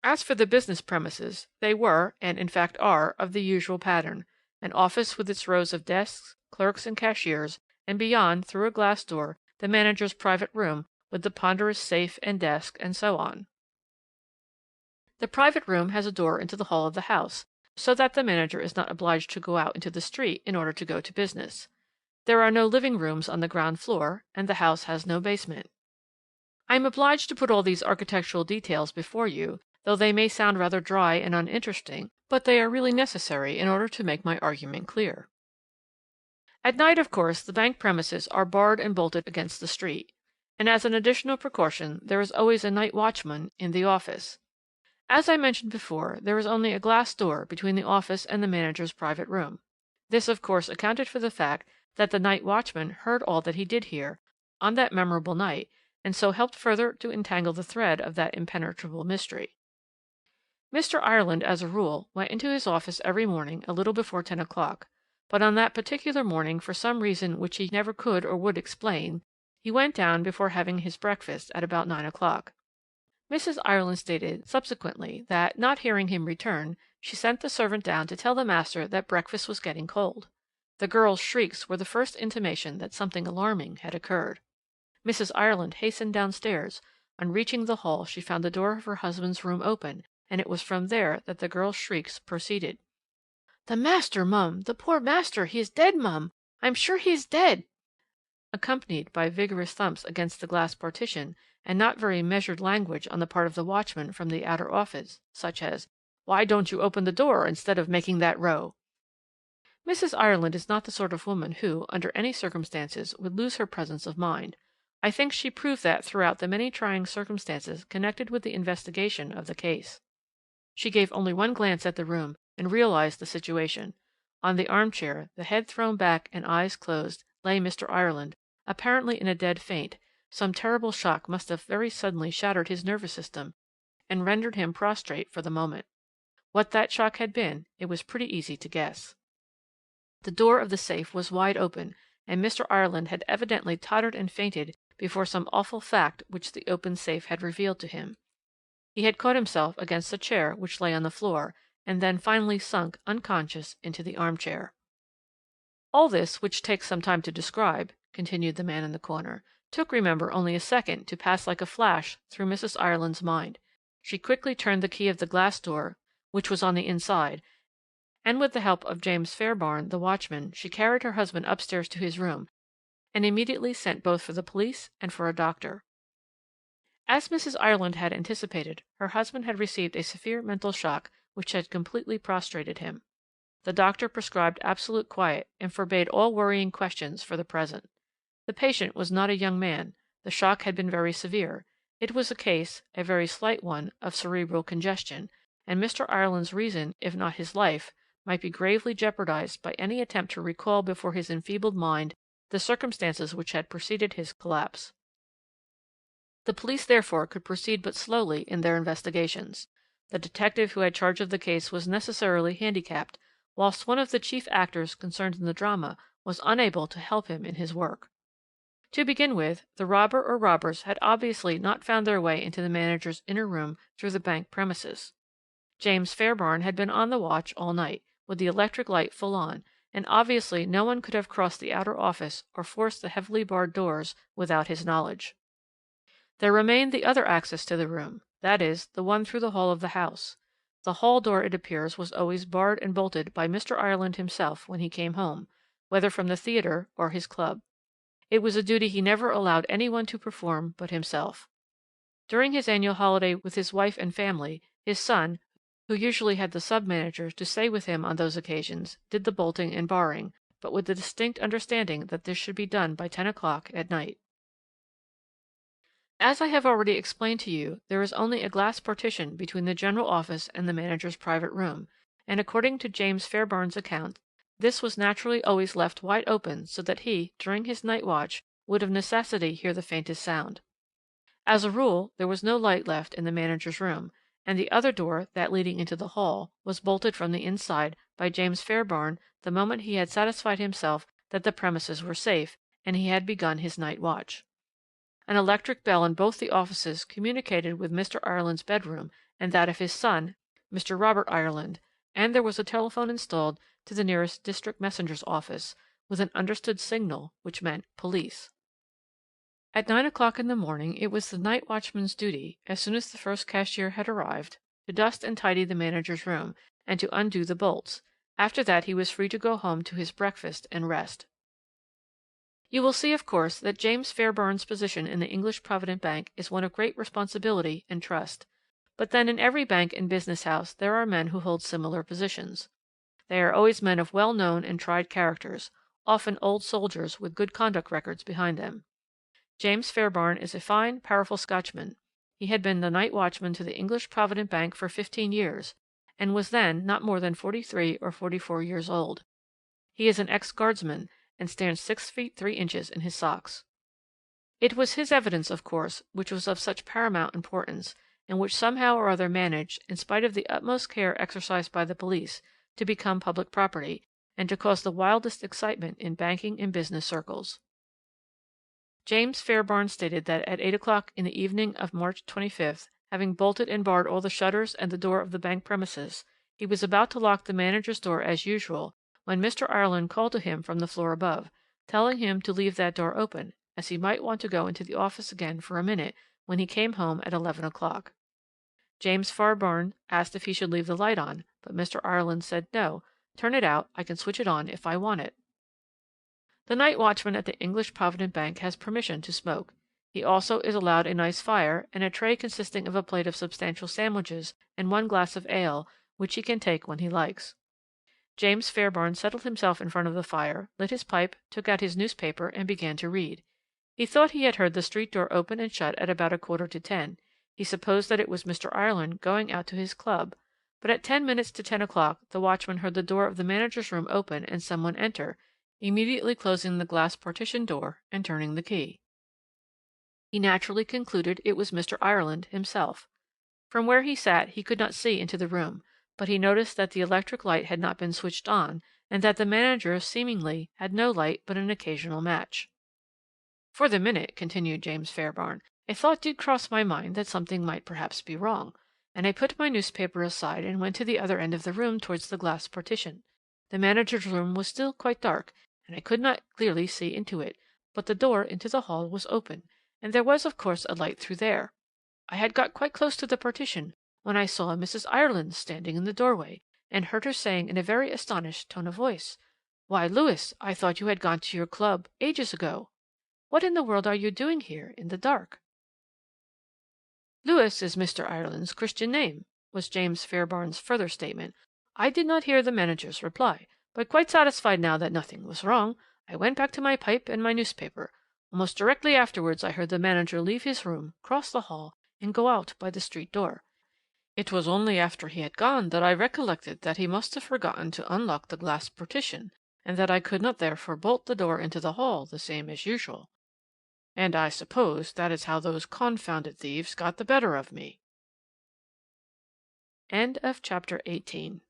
As for the business premises, they were, and in fact are, of the usual pattern, an office with its rows of desks, clerks and cashiers, and beyond, through a glass door, the manager's private room, with the ponderous safe and desk, and so on. The private room has a door into the hall of the house, so that the manager is not obliged to go out into the street in order to go to business. There are no living rooms on the ground floor, and the house has no basement. I am obliged to put all these architectural details before you, though they may sound rather dry and uninteresting, but they are really necessary in order to make my argument clear. At night, of course, the bank premises are barred and bolted against the street, and as an additional precaution there is always a night watchman in the office. As I mentioned before, there is only a glass door between the office and the manager's private room. This, of course, accounted for the fact that the night watchman heard all that he did hear on that memorable night, and so helped further to entangle the thread of that impenetrable mystery. Mr. Ireland, as a rule, went into his office every morning a little before 10 o'clock, but on that particular morning, for some reason which he never could or would explain, he went down before having his breakfast at about 9 o'clock. Mrs. Ireland stated subsequently that, not hearing him return, she sent the servant down to tell the master that breakfast was getting cold. The girl's shrieks were the first intimation that something alarming had occurred. Mrs. Ireland hastened downstairs. On reaching the hall she found the door of her husband's room open, and it was from there that the girl's shrieks proceeded. "The master, mum! The poor master! He is dead, mum! I'm sure he is dead!" accompanied by vigorous thumps against the glass partition, and not very measured language on the part of the watchman from the outer office, such as, "Why don't you open the door instead of making that row?" Mrs. Ireland is not the sort of woman who, under any circumstances, would lose her presence of mind. I think she proved that throughout the many trying circumstances connected with the investigation of the case. She gave only one glance at the room, and realized the situation. On the armchair, the head thrown back and eyes closed, lay Mr. Ireland, apparently in a dead faint. Some terrible shock must have very suddenly shattered his nervous system, and rendered him prostrate for the moment. What that shock had been, it was pretty easy to guess. The door of the safe was wide open, and Mr. Ireland had evidently tottered and fainted before some awful fact which the open safe had revealed to him. He had caught himself against a chair which lay on the floor, and then finally sunk unconscious into the armchair. "All this, which takes some time to describe," continued the man in the corner, "took, remember, only a second to pass like a flash through Mrs. Ireland's mind. She quickly turned the key of the glass door, which was on the inside, and with the help of James Fairbairn, the watchman, she carried her husband upstairs to his room, and immediately sent both for the police and for a doctor. As Mrs. Ireland had anticipated, her husband had received a severe mental shock which had completely prostrated him. The doctor prescribed absolute quiet, and forbade all worrying questions for the present. The patient was not a young man. The shock had been very severe. It was a case, a very slight one, of cerebral congestion, and Mr. Ireland's reason, if not his life, might be gravely jeopardized by any attempt to recall before his enfeebled mind the circumstances which had preceded his collapse. The police, therefore, could proceed but slowly in their investigations. The detective who had charge of the case was necessarily handicapped, whilst one of the chief actors concerned in the drama was unable to help him in his work. To begin with, the robber or robbers had obviously not found their way into the manager's inner room through the bank premises. James Fairbairn had been on the watch all night, with the electric light full on, and obviously no one could have crossed the outer office or forced the heavily barred doors without his knowledge. There remained the other access to the room, that is, the one through the hall of the house. The hall door, it appears, was always barred and bolted by Mr. Ireland himself when he came home, whether from the theatre or his club. It was a duty he never allowed any one to perform but himself. During his annual holiday with his wife and family, his son, who usually had the sub-manager to stay with him on those occasions, did the bolting and barring, but with the distinct understanding that this should be done by 10 o'clock at night. As I have already explained to you, there is only a glass partition between the general office and the manager's private room, and according to James Fairbairn's account, this was naturally always left wide open so that he, during his night watch, would of necessity hear the faintest sound. As a rule, there was no light left in the manager's room, and the other door, that leading into the hall, was bolted from the inside by James Fairbairn the moment he had satisfied himself that the premises were safe, and he had begun his night watch. An electric bell in both the offices communicated with Mr. Ireland's bedroom and that of his son, Mr. Robert Ireland, and there was a telephone installed to the nearest district messenger's office, with an understood signal which meant police. At 9 o'clock in the morning it was the night watchman's duty, as soon as the first cashier had arrived, to dust and tidy the manager's room, and to undo the bolts. After that he was free to go home to his breakfast and rest. You will see, of course, that James Fairbairn's position in the English Provident Bank is one of great responsibility and trust. But then in every bank and business house there are men who hold similar positions. They are always men of well-known and tried characters, often old soldiers with good conduct records behind them. James Fairbairn is a fine, powerful Scotchman. He had been the night watchman to the English Provident Bank for 15 years, and was then not more than 43 or 44 years old. He is an ex-guardsman, and stands 6 feet 3 inches in his socks. It was his evidence, of course, which was of such paramount importance, and which somehow or other managed, in spite of the utmost care exercised by the police, to become public property, and to cause the wildest excitement in banking and business circles. James Fairbairn stated that at 8 o'clock in the evening of March 25th, having bolted and barred all the shutters and the door of the bank premises, he was about to lock the manager's door as usual, when Mr. Ireland called to him from the floor above, telling him to leave that door open, as he might want to go into the office again for a minute when he came home at 11 o'clock. James Fairbairn asked if he should leave the light on, but Mr. Ireland said no, turn it out, I can switch it on if I want it. The night watchman at the English Provident Bank has permission to smoke. He also is allowed a nice fire, and a tray consisting of a plate of substantial sandwiches and 1 glass of ale, which he can take when he likes. James Fairbairn settled himself in front of the fire, lit his pipe, took out his newspaper, and began to read. He thought he had heard the street door open and shut at about 9:45. He supposed that it was Mr. Ireland going out to his club, but at 10 minutes to 10 o'clock the watchman heard the door of the manager's room open and someone enter, immediately closing the glass partition door and turning the key. He naturally concluded it was Mr. Ireland himself. From where he sat he could not see into the room, but he noticed that the electric light had not been switched on, and that the manager seemingly had no light but an occasional match. "For the minute," continued James Fairbairn, "a thought did cross my mind that something might perhaps be wrong, and I put my newspaper aside and went to the other end of the room towards the glass partition. The manager's room was still quite dark, and I could not clearly see into it, but the door into the hall was open, and there was of course a light through there. I had got quite close to the partition when I saw Mrs. Ireland standing in the doorway, and heard her saying in a very astonished tone of voice, 'Why, Lewis, I thought you had gone to your club ages ago. What in the world are you doing here in the dark?' "Lewis is Mr. Ireland's Christian name," was James Fairbairn's further statement. "I did not hear the manager's reply, but quite satisfied now that nothing was wrong, I went back to my pipe and my newspaper. Almost directly afterwards I heard the manager leave his room, cross the hall, and go out by the street door. It was only after he had gone that I recollected that he must have forgotten to unlock the glass partition, and that I could not therefore bolt the door into the hall the same as usual. And I suppose that is how those confounded thieves got the better of me." End of chapter 18.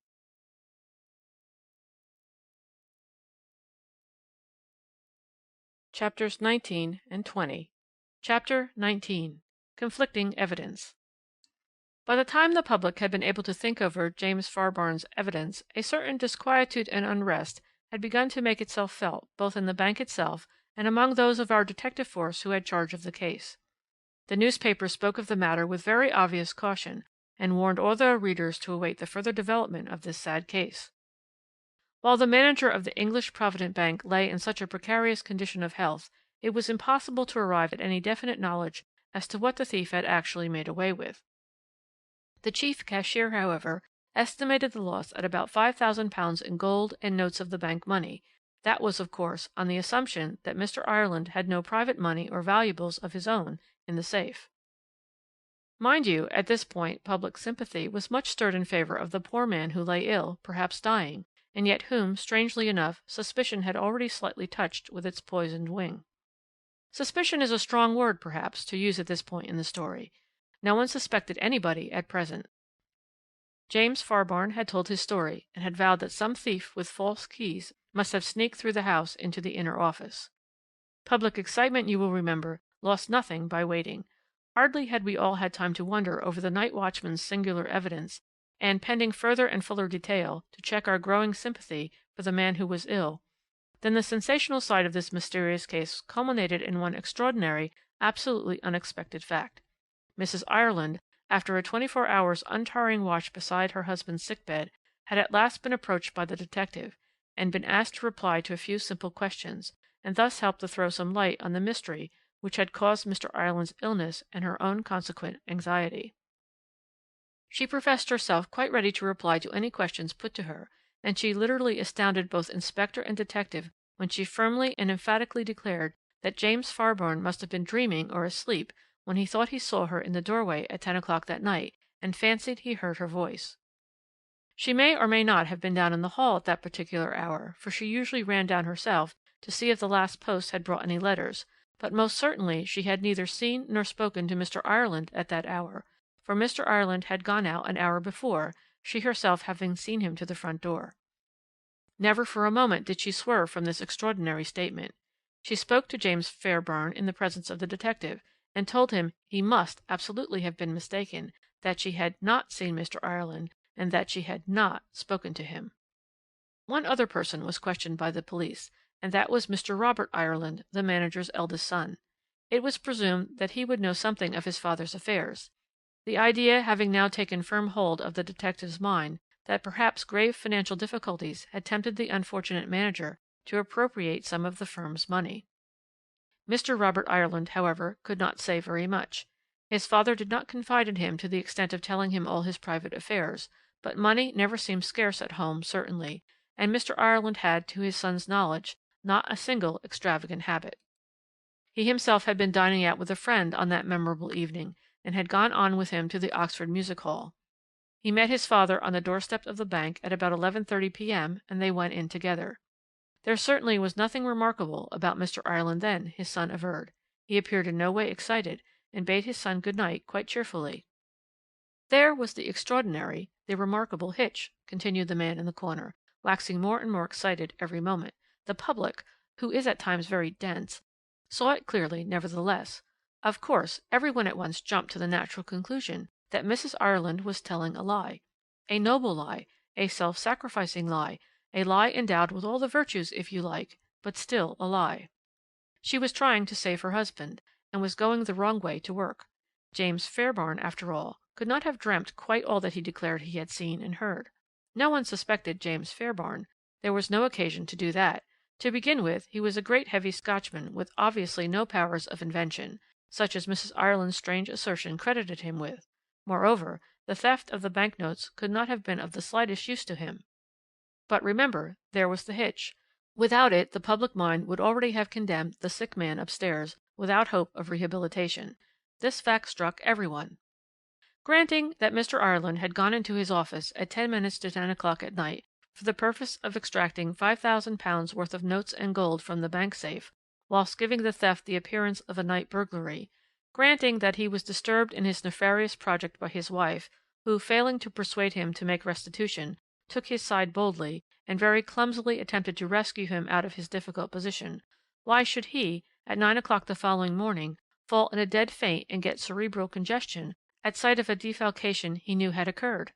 Chapters 19 and 20. Chapter 19. Conflicting Evidence. By the time the public had been able to think over James Fairbairn's evidence, a certain disquietude and unrest had begun to make itself felt both in the bank itself and among those of our detective force who had charge of the case. The newspapers spoke of the matter with very obvious caution, and warned all their readers to await the further development of this sad case. While the manager of the English Provident Bank lay in such a precarious condition of health, it was impossible to arrive at any definite knowledge as to what the thief had actually made away with. The chief cashier, however, estimated the loss at about £5,000 in gold and notes of the bank money. That was, of course, on the assumption that Mr. Ireland had no private money or valuables of his own in the safe. Mind you, at this point public sympathy was much stirred in favour of the poor man who lay ill, perhaps dying, and yet whom, strangely enough, suspicion had already slightly touched with its poisoned wing. Suspicion is a strong word, perhaps, to use at this point in the story. No one suspected anybody at present. James Fairbairn had told his story, and had vowed that some thief with false keys must have sneaked through the house into the inner office. Public excitement, you will remember, lost nothing by waiting. Hardly had we all had time to wonder over the night watchman's singular evidence, and, pending further and fuller detail, to check our growing sympathy for the man who was ill, then the sensational side of this mysterious case culminated in one extraordinary, absolutely unexpected fact. Mrs. Ireland, after a 24 hours' untiring watch beside her husband's sick-bed, had at last been approached by the detective, and been asked to reply to a few simple questions, and thus help to throw some light on the mystery which had caused Mr. Ireland's illness and her own consequent anxiety. She professed herself quite ready to reply to any questions put to her, and she literally astounded both inspector and detective when she firmly and emphatically declared that James Fairbairn must have been dreaming or asleep when he thought he saw her in the doorway at 10 o'clock that night, and fancied he heard her voice. She may or may not have been down in the hall at that particular hour, for she usually ran down herself to see if the last post had brought any letters, but most certainly she had neither seen nor spoken to Mr. Ireland at that hour, for Mr. Ireland had gone out an hour before, she herself having seen him to the front door. Never for a moment did she swerve from this extraordinary statement. She spoke to James Fairbairn in the presence of the detective, and told him he must absolutely have been mistaken, that she had not seen Mr. Ireland, and that she had not spoken to him. One other person was questioned by the police, and that was Mr. Robert Ireland, the manager's eldest son. It was presumed that he would know something of his father's affairs, the idea having now taken firm hold of the detective's mind that perhaps grave financial difficulties had tempted the unfortunate manager to appropriate some of the firm's money. Mr. Robert Ireland, however, could not say very much. His father did not confide in him to the extent of telling him all his private affairs, but money never seemed scarce at home, certainly, and Mr. Ireland had, to his son's knowledge, not a single extravagant habit. He himself had been dining out with a friend on that memorable evening, and had gone on with him to the Oxford Music Hall. He met his father on the doorstep of the bank at about 11:30 p.m., and they went in together. There certainly was nothing remarkable about Mr. Ireland then, his son averred. He appeared in no way excited, and bade his son good night quite cheerfully. There was the extraordinary, the remarkable hitch, continued the man in the corner, waxing more and more excited every moment. The public, who is at times very dense, saw it clearly nevertheless. Of course, everyone at once jumped to the natural conclusion that Mrs. Ireland was telling a lie. A noble lie, a self-sacrificing lie, a lie endowed with all the virtues, if you like, but still a lie. She was trying to save her husband, and was going the wrong way to work. James Fairbairn, after all, could not have dreamt quite all that he declared he had seen and heard. No one suspected James Fairbairn. There was no occasion to do that. To begin with, he was a great heavy Scotchman with obviously no powers of invention, such as Mrs. Ireland's strange assertion credited him with. Moreover, the theft of the banknotes could not have been of the slightest use to him. But remember, there was the hitch. Without it, the public mind would already have condemned the sick man upstairs, without hope of rehabilitation. This fact struck everyone. Granting that Mr. Ireland had gone into his office at 10 minutes to 10 o'clock at night for the purpose of extracting £5,000 worth of notes and gold from the bank safe, whilst giving the theft the appearance of a night burglary, granting that he was disturbed in his nefarious project by his wife, who, failing to persuade him to make restitution, took his side boldly, and very clumsily attempted to rescue him out of his difficult position, why should he, at 9 o'clock the following morning, fall in a dead faint and get cerebral congestion at sight of a defalcation he knew had occurred?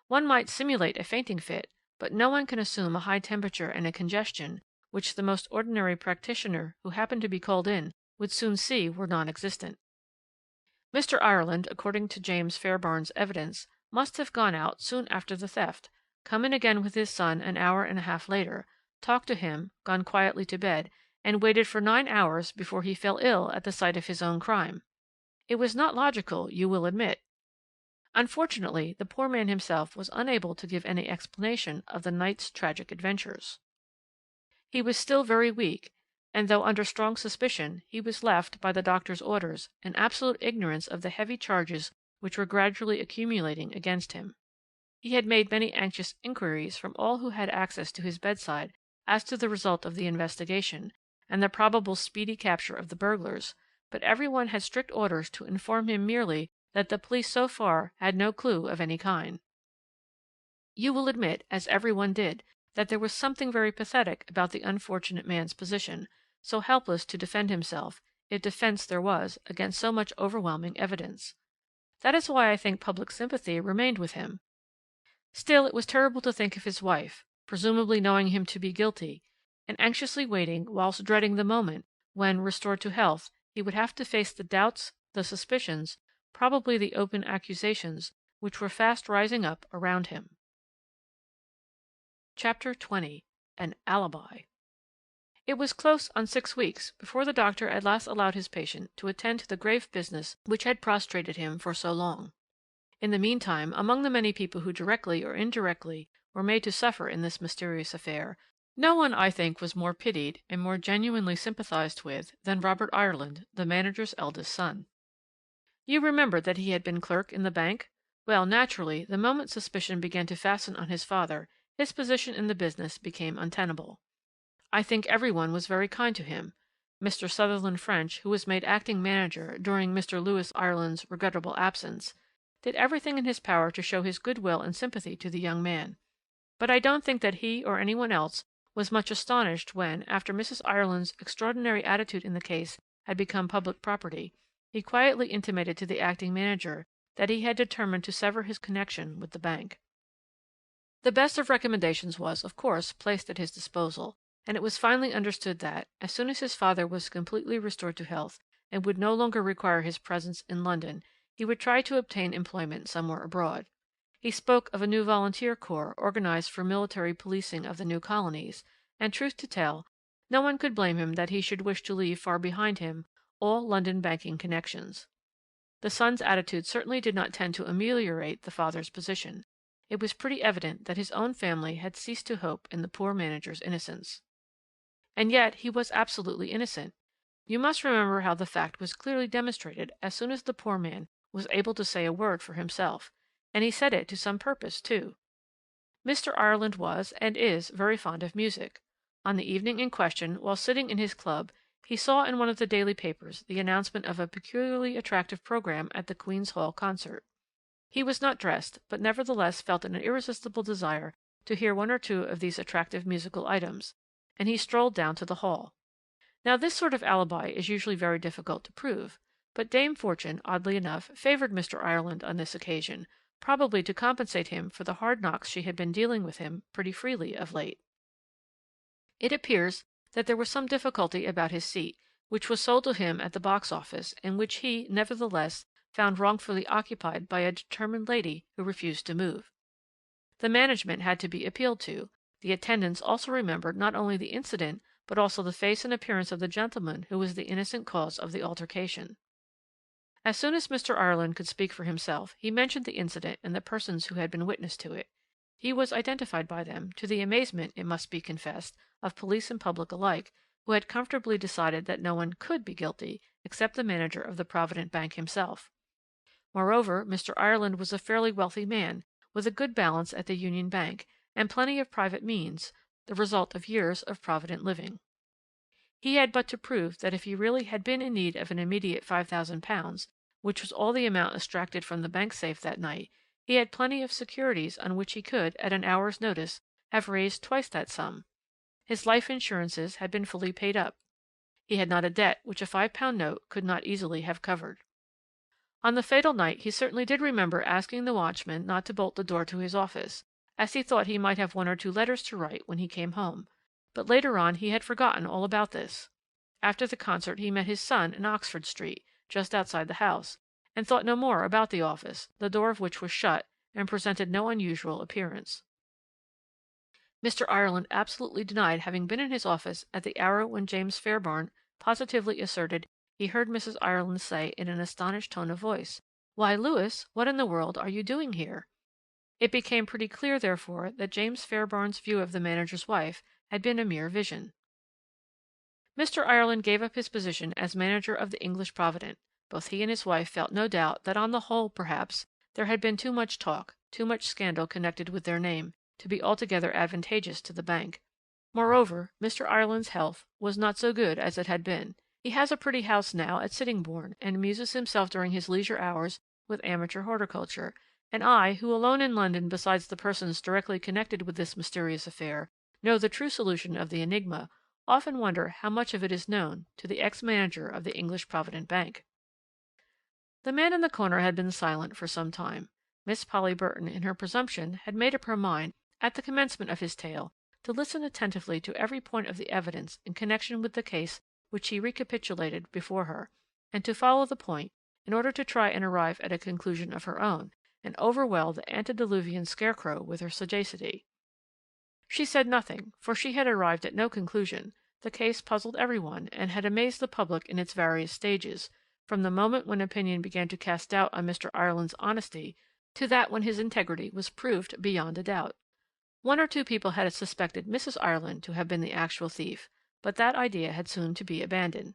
One might simulate a fainting fit, but no one can assume a high temperature and a congestion, which the most ordinary practitioner who happened to be called in would soon see were non-existent. Mr. Ireland, according to James Fairbairn's evidence, must have gone out soon after the theft, come in again with his son an hour and a half later, talked to him, gone quietly to bed, and waited for 9 hours before he fell ill at the sight of his own crime. It was not logical, you will admit. Unfortunately, the poor man himself was unable to give any explanation of the night's tragic adventures. He was still very weak, and though under strong suspicion, he was left, by the doctor's orders, in absolute ignorance of the heavy charges which were gradually accumulating against him. He had made many anxious inquiries from all who had access to his bedside as to the result of the investigation, and the probable speedy capture of the burglars, but every one had strict orders to inform him merely that the police so far had no clue of any kind. You will admit, as every one did, that there was something very pathetic about the unfortunate man's position, so helpless to defend himself, if defence there was, against so much overwhelming evidence. That is why I think public sympathy remained with him. Still, it was terrible to think of his wife, presumably knowing him to be guilty, and anxiously waiting, whilst dreading the moment when, restored to health, he would have to face the doubts, the suspicions, probably the open accusations, which were fast rising up around him. Chapter 20. An Alibi. It was close on 6 weeks before the doctor at last allowed his patient to attend to the grave business which had prostrated him for so long. In the meantime, among the many people who directly or indirectly were made to suffer in this mysterious affair, no one, I think, was more pitied and more genuinely sympathized with than Robert Ireland, the manager's eldest son. You remember that he had been clerk in the bank? Well, naturally, the moment suspicion began to fasten on his father, his position in the business became untenable. I think every one was very kind to him. Mr. Sutherland French, who was made acting manager during Mr. Lewis Ireland's regrettable absence, did everything in his power to show his goodwill and sympathy to the young man. But I don't think that he or anyone else was much astonished when, after Mrs. Ireland's extraordinary attitude in the case had become public property, he quietly intimated to the acting manager that he had determined to sever his connection with the bank. The best of recommendations was, of course, placed at his disposal, and it was finally understood that, as soon as his father was completely restored to health and would no longer require his presence in London, he would try to obtain employment somewhere abroad. He spoke of a new volunteer corps organized for military policing of the new colonies, and, truth to tell, no one could blame him that he should wish to leave far behind him all London banking connections. The son's attitude certainly did not tend to ameliorate the father's position. It was pretty evident that his own family had ceased to hope in the poor manager's innocence. And yet he was absolutely innocent. You must remember how the fact was clearly demonstrated as soon as the poor man was able to say a word for himself, and he said it to some purpose, too. Mr. Ireland was, and is, very fond of music. On the evening in question, while sitting in his club, he saw in one of the daily papers the announcement of a peculiarly attractive programme at the Queen's Hall concert. He was not dressed, but nevertheless felt an irresistible desire to hear one or two of these attractive musical items, and he strolled down to the hall. Now this sort of alibi is usually very difficult to prove, but Dame Fortune, oddly enough, favoured Mr. Ireland on this occasion, probably to compensate him for the hard knocks she had been dealing with him pretty freely of late. It appears that there was some difficulty about his seat, which was sold to him at the box office, and which he, nevertheless, found wrongfully occupied by a determined lady who refused to move. The management had to be appealed to. The attendants also remembered not only the incident, but also the face and appearance of the gentleman who was the innocent cause of the altercation. As soon as Mr. Ireland could speak for himself, he mentioned the incident and the persons who had been witness to it. He was identified by them, to the amazement, it must be confessed, of police and public alike, who had comfortably decided that no one could be guilty except the manager of the Provident Bank himself. Moreover, Mr. Ireland was a fairly wealthy man, with a good balance at the Union Bank, and plenty of private means, the result of years of provident living. He had but to prove that if he really had been in need of an immediate £5,000, which was all the amount extracted from the bank safe that night, he had plenty of securities on which he could, at an hour's notice, have raised twice that sum. His life insurances had been fully paid up. He had not a debt which a £5 note could not easily have covered. On the fatal night he certainly did remember asking the watchman not to bolt the door to his office, as he thought he might have 1 or 2 letters to write when he came home. But later on he had forgotten all about this. After the concert he met his son in Oxford Street, just outside the house, and thought no more about the office, the door of which was shut and presented no unusual appearance. Mr. Ireland absolutely denied having been in his office at the hour when James Fairbairn positively asserted he heard Mrs. Ireland say in an astonished tone of voice, "Why, Lewis, what in the world are you doing here?" It became pretty clear, therefore, that James Fairbairn's view of the manager's wife had been a mere vision. Mr. Ireland gave up his position as manager of the English Provident. Both he and his wife felt no doubt that on the whole, perhaps, there had been too much talk, too much scandal connected with their name, to be altogether advantageous to the bank. Moreover, Mr. Ireland's health was not so good as it had been. He has a pretty house now at Sittingbourne, and amuses himself during his leisure hours with amateur horticulture, and I, who alone in London besides the persons directly connected with this mysterious affair, know the true solution of the enigma, often wonder how much of it is known to the ex-manager of the English Provident Bank. The man in the corner had been silent for some time. Miss Polly Burton, in her presumption, had made up her mind, at the commencement of his tale, to listen attentively to every point of the evidence in connection with the case which he recapitulated before her, and to follow the point, in order to try and arrive at a conclusion of her own, and overwhelm the antediluvian scarecrow with her sagacity. She said nothing, for she had arrived at no conclusion. The case puzzled every one, and had amazed the public in its various stages, from the moment when opinion began to cast doubt on Mr. Ireland's honesty, to that when his integrity was proved beyond a doubt. One or two people had suspected Mrs. Ireland to have been the actual thief, but that idea had soon to be abandoned.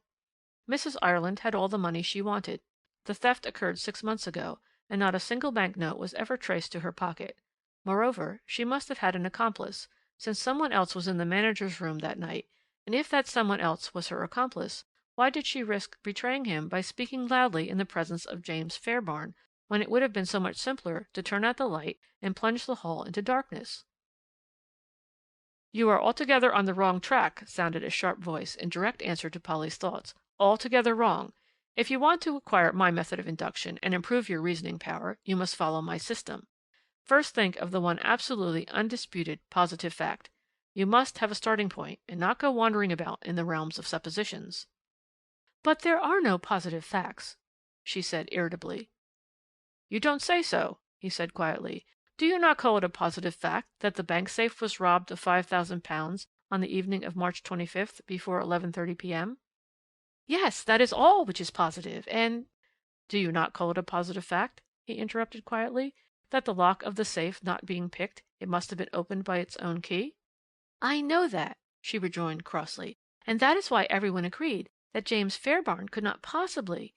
Mrs. Ireland had all the money she wanted. The theft occurred 6 months ago, and not a single bank note was ever traced to her pocket. Moreover, she must have had an accomplice, since someone else was in the manager's room that night, and if that someone else was her accomplice, why did she risk betraying him by speaking loudly in the presence of James Fairbairn, when it would have been so much simpler to turn out the light and plunge the hall into darkness? "You are altogether on the wrong track," sounded a sharp voice in direct answer to Polly's thoughts. "Altogether wrong. If you want to acquire my method of induction and improve your reasoning power, you must follow my system. First think of the one absolutely undisputed positive fact. You must have a starting point, and not go wandering about in the realms of suppositions." "But there are no positive facts," she said irritably. "You don't say so," he said quietly. "Do you not call it a positive fact that the bank safe was robbed of £5,000 on the evening of March 25th before 11:30 p.m.? "Yes, that is all which is positive, and—" "Do you not call it a positive fact," he interrupted quietly, "that the lock of the safe not being picked, it must have been opened by its own key?" "I know that," she rejoined crossly, "and that is why everyone agreed that James Fairbairn could not possibly—"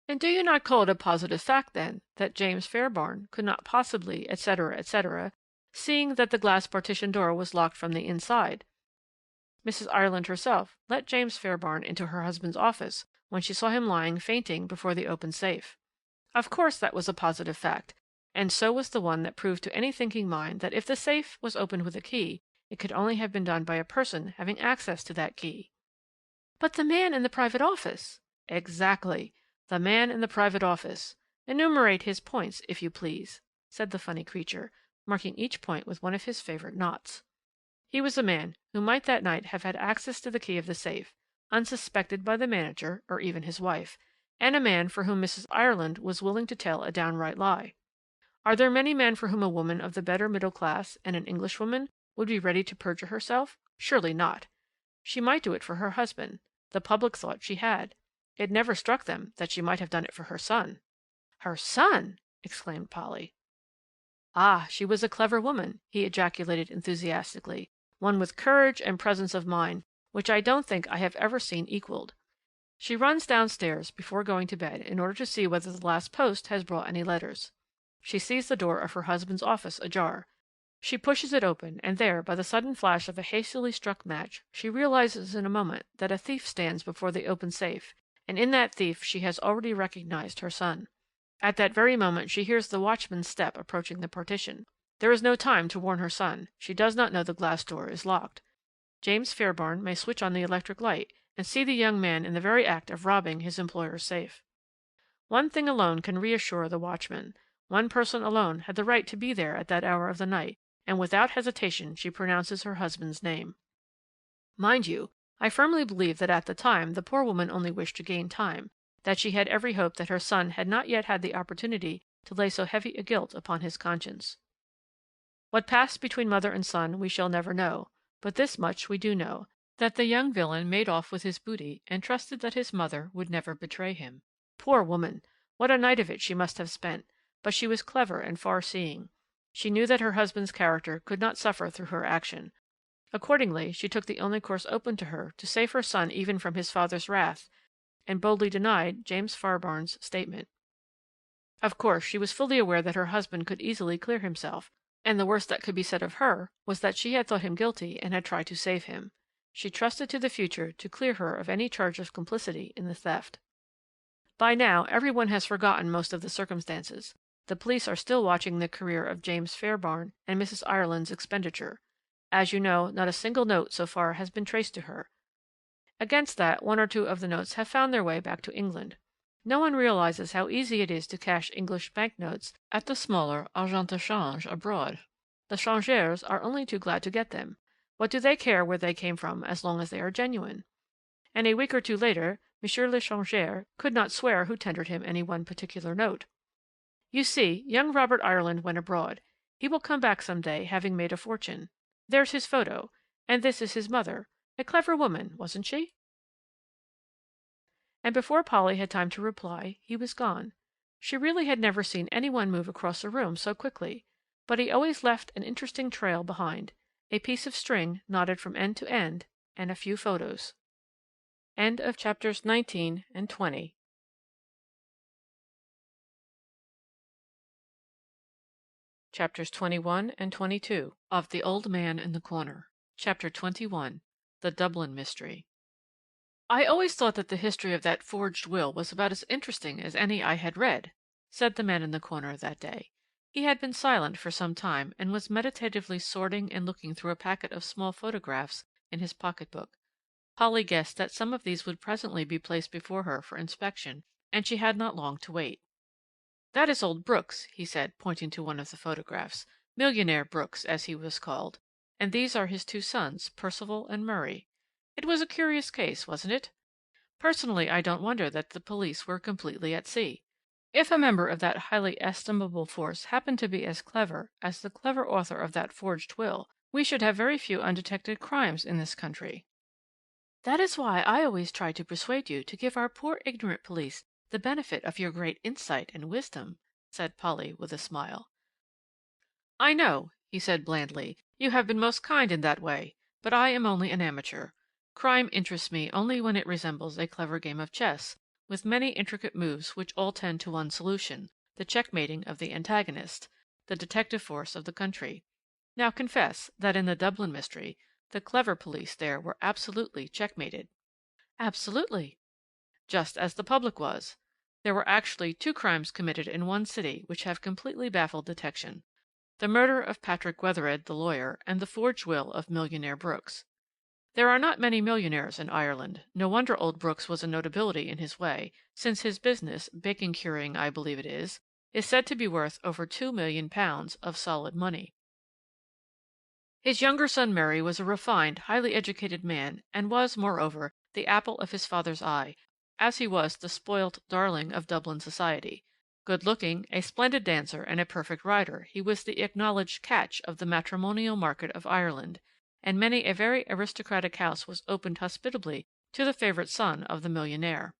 "And do you not call it a positive fact, then, that James Fairbairn could not possibly, etc., etc., seeing that the glass partition door was locked from the inside? Mrs. Ireland herself let James Fairbairn into her husband's office when she saw him lying fainting before the open safe. Of course that was a positive fact, and so was the one that proved to any thinking mind that if the safe was opened with a key, it could only have been done by a person having access to that key." "But the man in the private office—" "Exactly. The man in the private office. Enumerate his points, if you please," said the funny creature, marking each point with one of his favourite knots. He was a man who might that night have had access to the key of the safe, unsuspected by the manager, or even his wife, and a man for whom Mrs. Ireland was willing to tell a downright lie. Are there many men for whom a woman of the better middle class, and an Englishwoman, would be ready to perjure herself? Surely not. She might do it for her husband. The public thought she had. It never struck them that she might have done it for her son. "Her son!" exclaimed Polly. "Ah, she was a clever woman," he ejaculated enthusiastically, "one with courage and presence of mind, which I don't think I have ever seen equalled. She runs downstairs before going to bed in order to see whether the last post has brought any letters. She sees the door of her husband's office ajar. She pushes it open, and there, by the sudden flash of a hastily struck match, she realizes in a moment that a thief stands before the open safe, and in that thief she has already recognized her son. At that very moment she hears the watchman's step approaching the partition. There is no time to warn her son. She does not know the glass door is locked. James Fairbairn may switch on the electric light, and see the young man in the very act of robbing his employer's safe. One thing alone can reassure the watchman. One person alone had the right to be there at that hour of the night, and without hesitation she pronounces her husband's name. Mind you, I firmly believe that at the time the poor woman only wished to gain time, that she had every hope that her son had not yet had the opportunity to lay so heavy a guilt upon his conscience. What passed between mother and son we shall never know, but this much we do know, that the young villain made off with his booty, and trusted that his mother would never betray him. Poor woman! What a night of it she must have spent, but she was clever and far-seeing. She knew that her husband's character could not suffer through her action. Accordingly, she took the only course open to her to save her son even from his father's wrath, and boldly denied James Fairbairn's statement. Of course, she was fully aware that her husband could easily clear himself, and the worst that could be said of her was that she had thought him guilty and had tried to save him. She trusted to the future to clear her of any charge of complicity in the theft. By now, every one has forgotten most of the circumstances. The police are still watching the career of James Fairbairn and Mrs. Ireland's expenditure. As you know, not a single note so far has been traced to her. Against that, one or two of the notes have found their way back to England. No one realizes how easy it is to cash English bank notes at the smaller agents de change abroad. The changeurs are only too glad to get them. What do they care where they came from as long as they are genuine? And a week or two later, Monsieur le Changeur could not swear who tendered him any one particular note. You see, young Robert Ireland went abroad. He will come back some day, having made a fortune. There's his photo, and this is his mother. A clever woman, wasn't she? And before Polly had time to reply, he was gone. She really had never seen any one move across a room so quickly, but he always left an interesting trail behind, a piece of string knotted from end to end, and a few photos. End of chapters 19 and 20. Chapters 21 and 22 of The Old Man in the Corner. Chapter 21. The Dublin Mystery. I always thought that the history of that forged will was about as interesting as any I had read, said the man in the corner that day. He had been silent for some time, and was meditatively sorting and looking through a packet of small photographs in his pocket-book. Polly guessed that some of these would presently be placed before her for inspection, and she had not long to wait. "That is old Brooks," he said, pointing to one of the photographs, "Millionaire Brooks, as he was called, and these are his two sons, Percival and Murray. It was a curious case, wasn't it? Personally, I don't wonder that the police were completely at sea. If a member of that highly estimable force happened to be as clever as the clever author of that forged will, we should have very few undetected crimes in this country." "That is why I always try to persuade you to give our poor ignorant police the benefit of your great insight and wisdom," said Polly with a smile. "I know," he said blandly, "you have been most kind in that way, but I am only an amateur. Crime interests me only when it resembles a clever game of chess, with many intricate moves which all tend to one solution, the checkmating of the antagonist, the detective force of the country. Now confess that in the Dublin mystery, the clever police there were absolutely checkmated." "Absolutely." "Just as the public was. There were actually two crimes committed in one city which have completely baffled detection. The murder of Patrick Wethered, the lawyer, and the forged will of Millionaire Brooks. There are not many millionaires in Ireland. No wonder old Brooks was a notability in his way, since his business, bacon curing I believe it is said to be worth over £2,000,000 of solid money. His younger son Mary was a refined, highly educated man, and was, moreover, the apple of his father's eye, as he was the spoilt darling of Dublin society. Good-looking, a splendid dancer, and a perfect rider, he was the acknowledged catch of the matrimonial market of Ireland, and many a very aristocratic house was opened hospitably to the favourite son of the millionaire.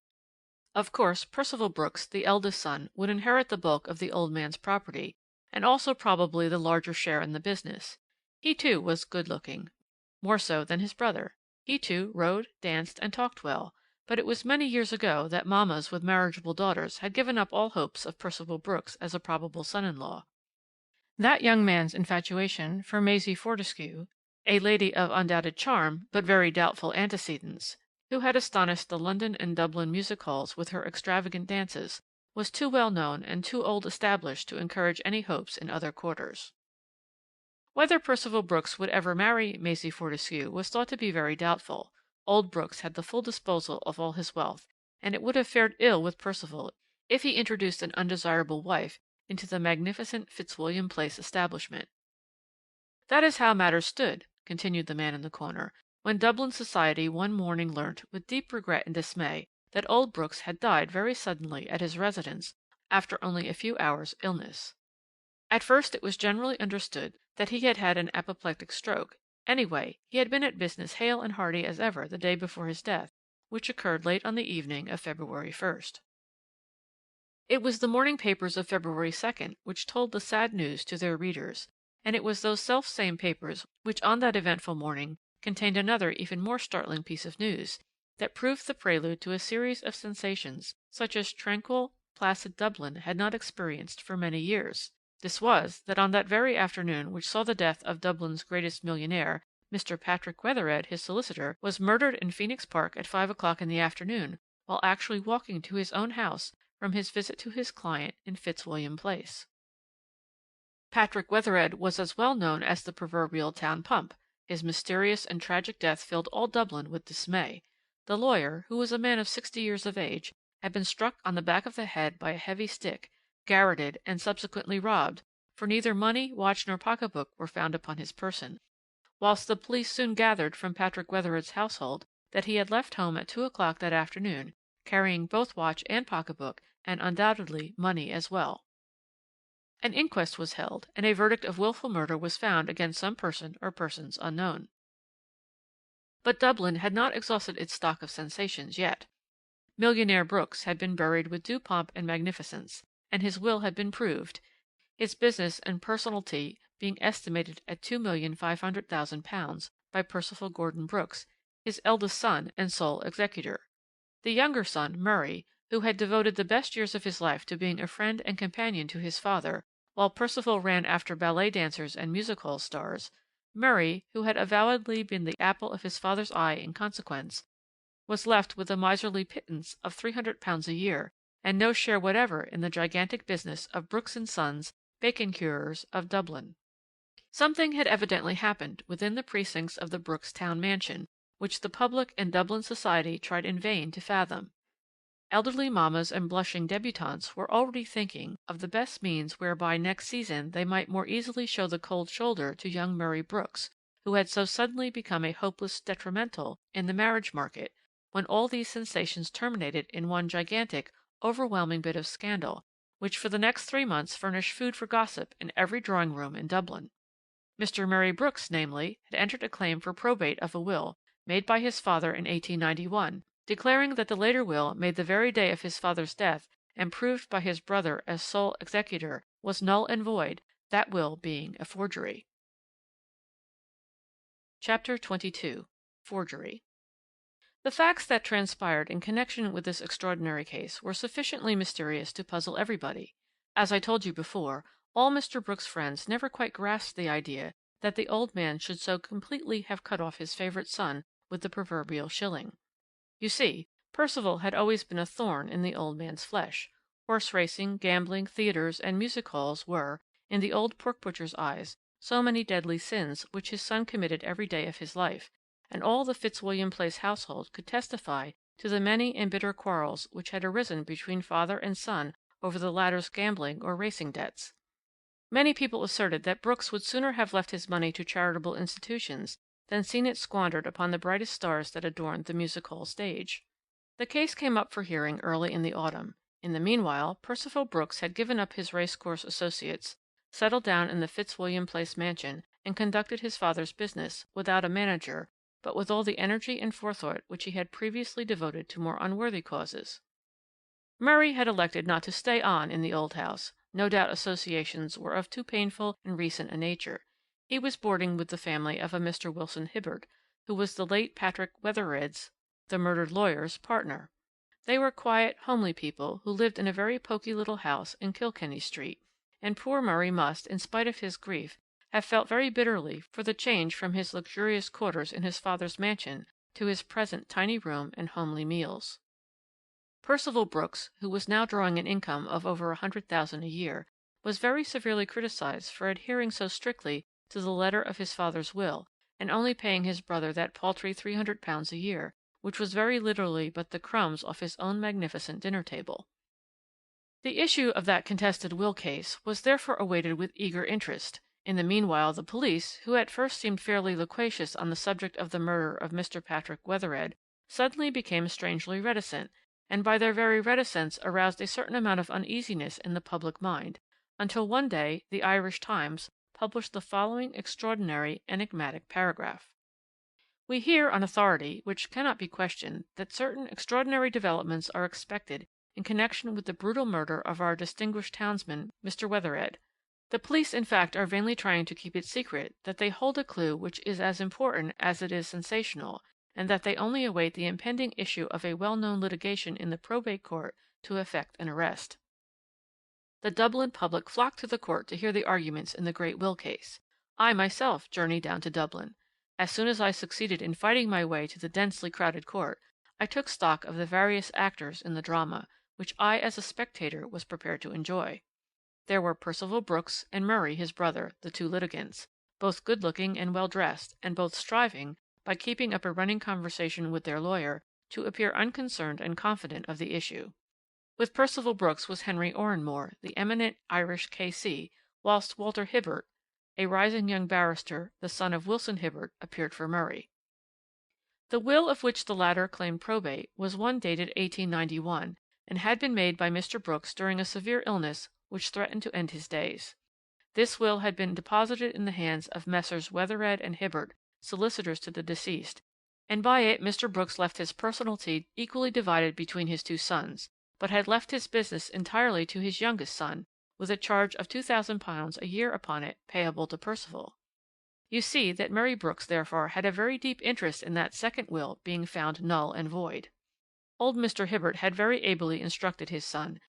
Of course, Percival Brooks, the eldest son, would inherit the bulk of the old man's property, and also probably the larger share in the business. He, too, was good-looking, more so than his brother. He, too, rode, danced, and talked well, but it was many years ago that mammas with marriageable daughters had given up all hopes of Percival Brooks as a probable son-in-law. That young man's infatuation for Maisie Fortescue, a lady of undoubted charm but very doubtful antecedents, who had astonished the London and Dublin music halls with her extravagant dances, was too well known and too old established to encourage any hopes in other quarters. Whether Percival Brooks would ever marry Maisie Fortescue was thought to be very doubtful. Old Brooks had the full disposal of all his wealth, and it would have fared ill with Percival if he introduced an undesirable wife into the magnificent Fitzwilliam Place establishment. "That is how matters stood," continued the man in the corner, "when Dublin society one morning learnt, with deep regret and dismay, that old Brooks had died very suddenly at his residence after only a few hours' illness. At first it was generally understood that he had had an apoplectic stroke. Anyway, he had been at business hale and hearty as ever the day before his death, which occurred late on the evening of February 1st. It was the morning papers of February 2nd which told the sad news to their readers, and it was those self-same papers which on that eventful morning contained another even more startling piece of news, that proved the prelude to a series of sensations such as tranquil, placid Dublin had not experienced for many years. This was, that on that very afternoon which saw the death of Dublin's greatest millionaire, Mr. Patrick Wethered, his solicitor, was murdered in Phoenix Park at 5 o'clock in the afternoon, while actually walking to his own house from his visit to his client in Fitzwilliam Place. Patrick Wethered was as well known as the proverbial town pump. His mysterious and tragic death filled all Dublin with dismay. The lawyer, who was a man of 60 years of age, had been struck on the back of the head by a heavy stick, garroted, and subsequently robbed, for neither money, watch, nor pocketbook were found upon his person, whilst the police soon gathered from Patrick Wethered's household that he had left home at 2 o'clock that afternoon, carrying both watch and pocketbook, and undoubtedly money as well. An inquest was held, and a verdict of wilful murder was found against some person or persons unknown. But Dublin had not exhausted its stock of sensations yet. Millionaire Brooks had been buried with due pomp and magnificence, and his will had been proved, his business and personalty being estimated at £2,500,000 by Percival Gordon Brooks, his eldest son and sole executor. The younger son, Murray, who had devoted the best years of his life to being a friend and companion to his father, while Percival ran after ballet dancers and music hall stars, Murray, who had avowedly been the apple of his father's eye in consequence, was left with a miserly pittance of £300 a year, and no share whatever in the gigantic business of Brooks and Sons, bacon curers of Dublin. Something had evidently happened within the precincts of the Brooks town mansion, which the public and Dublin society tried in vain to fathom. Elderly mammas and blushing debutantes were already thinking of the best means whereby next season they might more easily show the cold shoulder to young Murray Brooks, who had so suddenly become a hopeless detrimental in the marriage market, when all these sensations terminated in one gigantic, overwhelming bit of scandal, which for the next 3 months furnished food for gossip in every drawing-room in Dublin. Mr. Murray Brooks, namely, had entered a claim for probate of a will, made by his father in 1891, declaring that the later will, made the very day of his father's death, and proved by his brother as sole executor, was null and void, that will being a forgery. Chapter 22. Forgery. The facts that transpired in connection with this extraordinary case were sufficiently mysterious to puzzle everybody. As I told you before, all Mr. Brooks' friends never quite grasped the idea that the old man should so completely have cut off his favourite son with the proverbial shilling. You see, Percival had always been a thorn in the old man's flesh. Horse racing, gambling, theatres, and music halls were, in the old pork butcher's eyes, so many deadly sins which his son committed every day of his life, and all the Fitzwilliam Place household could testify to the many and bitter quarrels which had arisen between father and son over the latter's gambling or racing debts. Many people asserted that Brooks would sooner have left his money to charitable institutions than seen it squandered upon the brightest stars that adorned the music hall stage. The case came up for hearing early in the autumn. In the meanwhile, Percival Brooks had given up his racecourse associates, settled down in the Fitzwilliam Place mansion, and conducted his father's business, without a manager, but with all the energy and forethought which he had previously devoted to more unworthy causes. Murray had elected not to stay on in the old house. No doubt associations were of too painful and recent a nature. He was boarding with the family of a Mr. Wilson Hibbard, who was the late Patrick Wethered's, the murdered lawyer's, partner. They were quiet, homely people, who lived in a very poky little house in Kilkenny Street, and poor Murray must, in spite of his grief, have felt very bitterly for the change from his luxurious quarters in his father's mansion to his present tiny room and homely meals. Percival Brooks, who was now drawing an income of over £100,000 a year, was very severely criticised for adhering so strictly to the letter of his father's will, and only paying his brother that paltry £300 a year, which was very literally but the crumbs off his own magnificent dinner table. The issue of that contested will case was therefore awaited with eager interest. In the meanwhile the police, who at first seemed fairly loquacious on the subject of the murder of Mr. Patrick Wethered, suddenly became strangely reticent, and by their very reticence aroused a certain amount of uneasiness in the public mind, until one day the Irish Times published the following extraordinary enigmatic paragraph. We hear on authority, which cannot be questioned, that certain extraordinary developments are expected in connection with the brutal murder of our distinguished townsman, Mr. Wethered. The police, in fact, are vainly trying to keep it secret that they hold a clue which is as important as it is sensational, and that they only await the impending issue of a well-known litigation in the probate court to effect an arrest. The Dublin public flocked to the court to hear the arguments in the great will case. I myself journeyed down to Dublin. As soon as I succeeded in fighting my way to the densely crowded court, I took stock of the various actors in the drama, which I as a spectator was prepared to enjoy. There were Percival Brooks and Murray his brother, the two litigants, both good-looking and well-dressed, and both striving, by keeping up a running conversation with their lawyer, to appear unconcerned and confident of the issue. With Percival Brooks was Henry Oranmore, the eminent Irish K.C., whilst Walter Hibbert, a rising young barrister, the son of Wilson Hibbert, appeared for Murray. The will of which the latter claimed probate was one dated 1891, and had been made by Mr. Brooks during a severe illness which threatened to end his days. This will had been deposited in the hands of Messrs. Wethered and Hibbert, solicitors to the deceased, and by it Mr. Brooks left his personalty equally divided between his two sons, but had left his business entirely to his youngest son, with a charge of £2,000 a year upon it, payable to Percival. You see that Mary Brooks, therefore, had a very deep interest in that second will being found null and void. Old Mr. Hibbert had very ably instructed his son,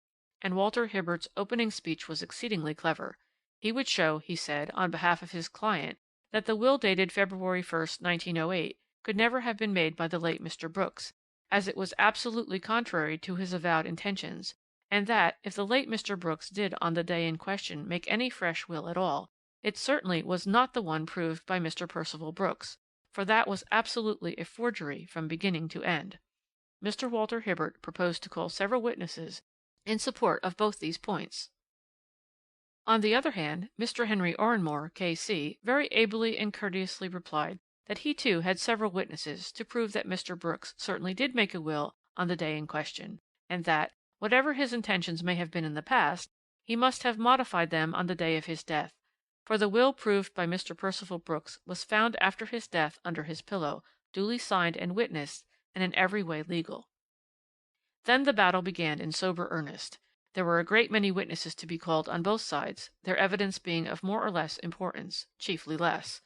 and Walter Hibbert's opening speech was exceedingly clever. He would show, he said, on behalf of his client, that the will dated February 1st, 1908, could never have been made by the late Mr. Brooks, as it was absolutely contrary to his avowed intentions, and that, if the late Mr. Brooks did on the day in question make any fresh will at all, it certainly was not the one proved by Mr. Percival Brooks, for that was absolutely a forgery from beginning to end. Mr. Walter Hibbert proposed to call several witnesses in support of both these points. On the other hand, Mr. Henry Oranmore, K.C., very ably and courteously replied that he too had several witnesses to prove that Mr. Brooks certainly did make a will on the day in question, and that, whatever his intentions may have been in the past, he must have modified them on the day of his death, for the will proved by Mr. Percival Brooks was found after his death under his pillow, duly signed and witnessed, and in every way legal. Then the battle began in sober earnest. There were a great many witnesses to be called on both sides, their evidence being of more or less importance, chiefly less.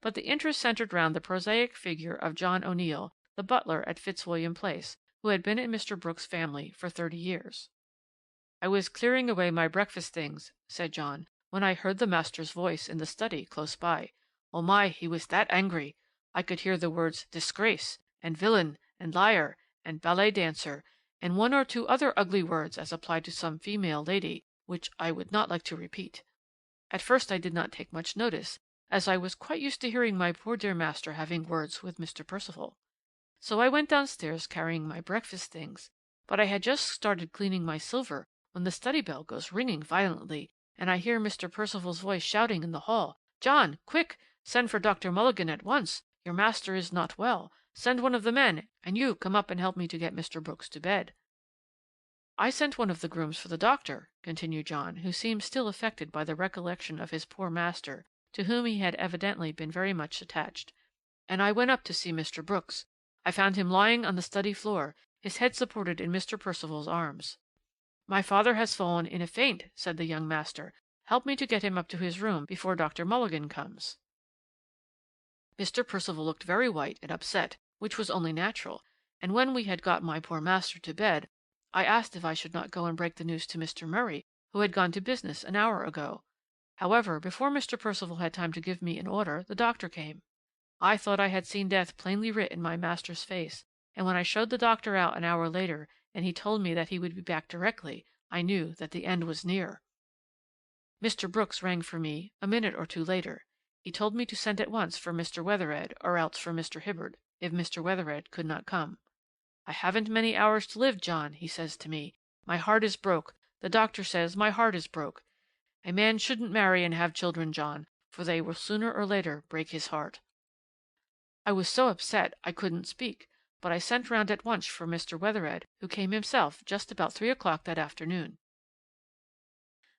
But the interest centred round the prosaic figure of John O'Neill, the butler at Fitzwilliam Place, who had been in Mr. Brooks' family for 30 years. "I was clearing away my breakfast things," said John, "when I heard the master's voice in the study close by. Oh my, he was that angry! I could hear the words disgrace, and villain, and liar, and ballet dancer, and one or two other ugly words as applied to some female lady, which I would not like to repeat. At first I did not take much notice, as I was quite used to hearing my poor dear master having words with Mr. Percival. So I went downstairs carrying my breakfast things, but I had just started cleaning my silver when the study bell goes ringing violently, and I hear Mr. Percival's voice shouting in the hall, 'John, quick! Send for Dr. Mulligan at once. Your master is not well. Send one of the men, and you come up and help me to get Mr. Brooks to bed.' I sent one of the grooms for the doctor," continued John, who seemed still affected by the recollection of his poor master, to whom he had evidently been very much attached, "and I went up to see Mr. Brooks. I found him lying on the study floor, his head supported in Mr. Percival's arms. 'My father has fallen in a faint,' said the young master. 'Help me to get him up to his room before Dr. Mulligan comes.' Mr. Percival looked very white and upset, which was only natural, and when we had got my poor master to bed, I asked if I should not go and break the news to Mr. Murray, who had gone to business an hour ago. However, before Mr. Percival had time to give me an order, the doctor came. I thought I had seen death plainly writ in my master's face, and when I showed the doctor out an hour later, and he told me that he would be back directly, I knew that the end was near. Mr. Brooks rang for me a minute or two later. He told me to send at once for Mr. Wethered, or else for Mr. Hibbert, if Mr. Wethered could not come. 'I haven't many hours to live, John,' he says to me. 'My heart is broke. The doctor says my heart is broke. A man shouldn't marry and have children, John, for they will sooner or later break his heart.' I was so upset I couldn't speak, but I sent round at once for Mr. Wethered, who came himself just about 3 o'clock that afternoon.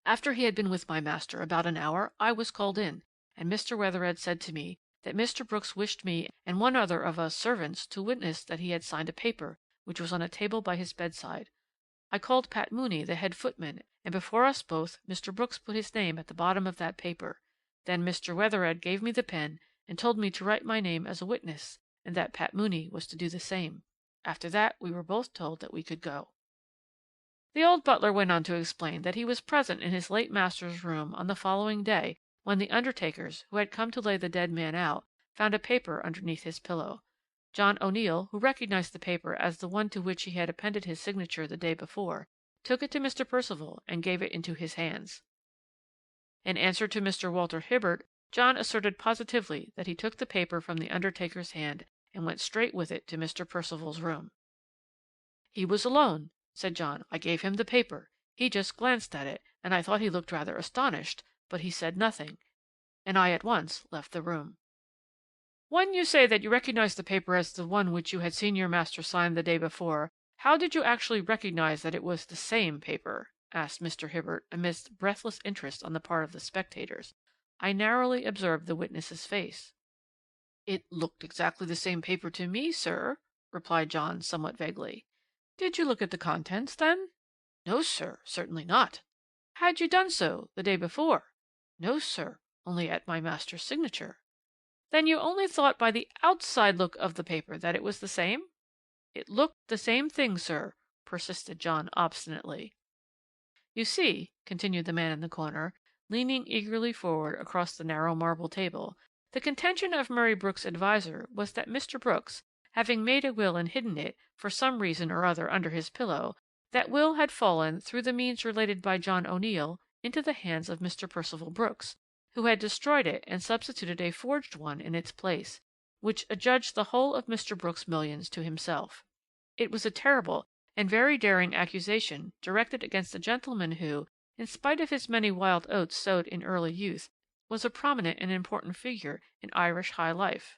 After he had been with my master about an hour, I was called in, and Mr. Wethered said to me that Mr. Brooks wished me and one other of us servants to witness that he had signed a paper which was on a table by his bedside. I called Pat Mooney, the head footman, and before us both Mr. Brooks put his name at the bottom of that paper. Then Mr. Wethered gave me the pen and told me to write my name as a witness, and that Pat Mooney was to do the same. After that we were both told that we could go." The old butler went on to explain that he was present in his late master's room on the following day when the undertakers, who had come to lay the dead man out, found a paper underneath his pillow. John O'Neill, who recognized the paper as the one to which he had appended his signature the day before, took it to Mr. Percival and gave it into his hands. In answer to Mr. Walter Hibbert, John asserted positively that he took the paper from the undertaker's hand and went straight with it to Mr. Percival's room. "He was alone," said John. "I gave him the paper. He just glanced at it, and I thought he looked rather astonished, but he said nothing, and I at once left the room." "When you say that you recognized the paper as the one which you had seen your master sign the day before, how did you actually recognize that it was the same paper?" asked Mr. Hibbert, amidst breathless interest on the part of the spectators. I narrowly observed the witness's face. "It looked exactly the same paper to me, sir," replied John, somewhat vaguely. "Did you look at the contents, then?" "No, sir, certainly not." "Had you done so the day before?" "No, sir, only at my master's signature." "Then you only thought by the outside look of the paper that it was the same?" "It looked the same thing, sir," persisted John obstinately. "You see," continued the man in the corner, leaning eagerly forward across the narrow marble table, "the contention of Murray Brooks' adviser was that Mr. Brooks, having made a will and hidden it, for some reason or other, under his pillow, that will had fallen, through the means related by John O'Neill, into the hands of Mr. Percival Brooks, who had destroyed it and substituted a forged one in its place, which adjudged the whole of Mr. Brooks' millions to himself. It was a terrible and very daring accusation directed against a gentleman who, in spite of his many wild oats sowed in early youth, was a prominent and important figure in Irish high life."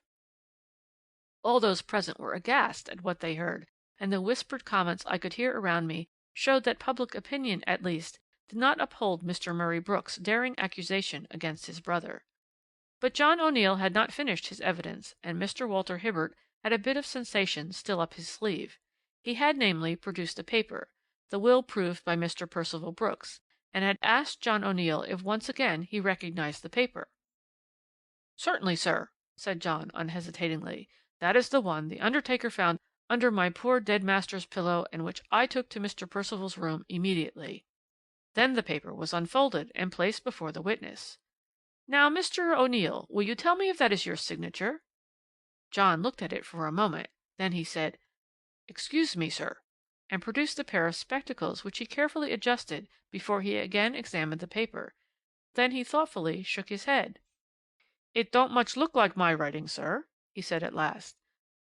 All those present were aghast at what they heard, and the whispered comments I could hear around me showed that public opinion, at least, did not uphold Mr. Murray Brooks' daring accusation against his brother. But John O'Neill had not finished his evidence, and Mr. Walter Hibbert had a bit of sensation still up his sleeve. He had, namely, produced a paper, the will proved by Mr. Percival Brooks, and had asked John O'Neill if once again he recognized the paper. "Certainly, sir," said John unhesitatingly. "That is the one the undertaker found under my poor dead master's pillow, and which I took to Mr. Percival's room immediately." Then the paper was unfolded and placed before the witness. "Now, Mr. O'Neill, will you tell me if that is your signature?" John looked at it for a moment. Then he said, "Excuse me, sir," and produced a pair of spectacles which he carefully adjusted before he again examined the paper. Then he thoughtfully shook his head. "It don't much look like my writing, sir," he said at last.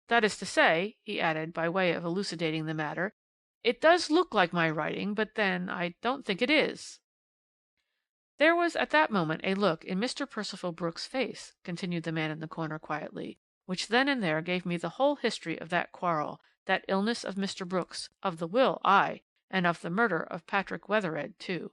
"That is to say," he added, by way of elucidating the matter, "it does look like my writing, but then I don't think it is." "There was at that moment a look in Mr. Percival Brooks' face," continued the man in the corner quietly, "which then and there gave me the whole history of that quarrel, that illness of Mr. Brooks, of the will, aye, and of the murder of Patrick Wethered too.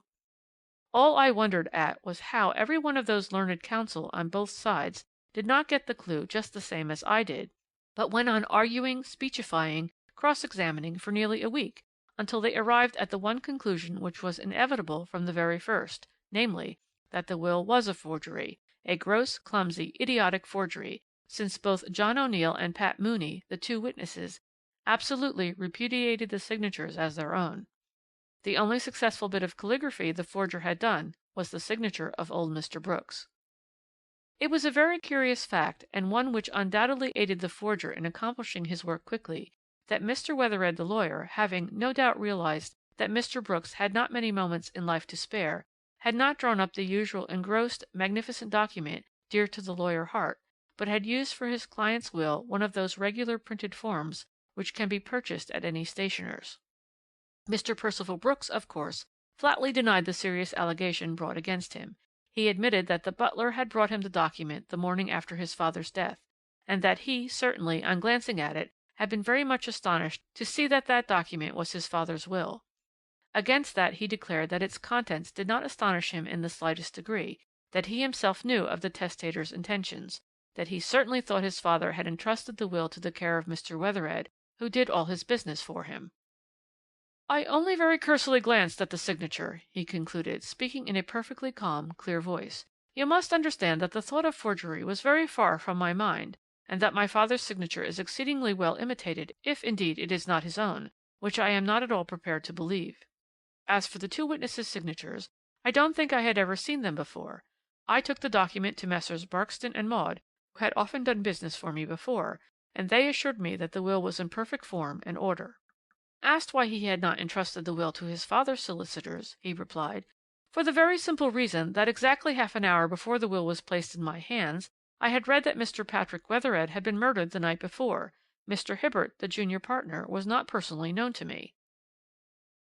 All I wondered at was how every one of those learned counsel on both sides did not get the clue just the same as I did, but went on arguing, speechifying, cross-examining for nearly a week, until they arrived at the one conclusion which was inevitable from the very first, namely, that the will was a forgery, a gross, clumsy, idiotic forgery, since both John O'Neill and Pat Mooney, the two witnesses, absolutely repudiated the signatures as their own. The only successful bit of calligraphy the forger had done was the signature of old Mr. Brooks. It was a very curious fact, and one which undoubtedly aided the forger in accomplishing his work quickly, that Mr. Wethered the lawyer, having no doubt realized that Mr. Brooks had not many moments in life to spare, had not drawn up the usual engrossed, magnificent document dear to the lawyer heart, but had used for his client's will one of those regular printed forms which can be purchased at any stationer's. Mr. Percival Brooks, of course, flatly denied the serious allegation brought against him. He admitted that the butler had brought him the document the morning after his father's death, and that he, certainly, on glancing at it, had been very much astonished to see that that document was his father's will. Against that he declared that its contents did not astonish him in the slightest degree, that he himself knew of the testator's intentions, that he certainly thought his father had entrusted the will to the care of Mr. Wethered, who did all his business for him. "I only very cursorily glanced at the signature," he concluded, speaking in a perfectly calm, clear voice. "You must understand that the thought of forgery was very far from my mind, and that my father's signature is exceedingly well imitated, if indeed it is not his own, which I am not at all prepared to believe. As for the two witnesses' signatures, I don't think I had ever seen them before. I took the document to Messrs. Barkston and Maud, who had often done business for me before, and they assured me that the will was in perfect form and order." Asked why he had not entrusted the will to his father's solicitors, he replied, "For the very simple reason that exactly half an hour before the will was placed in my hands, I had read that Mr. Patrick Wethered had been murdered the night before. Mr. Hibbert, the junior partner, was not personally known to me."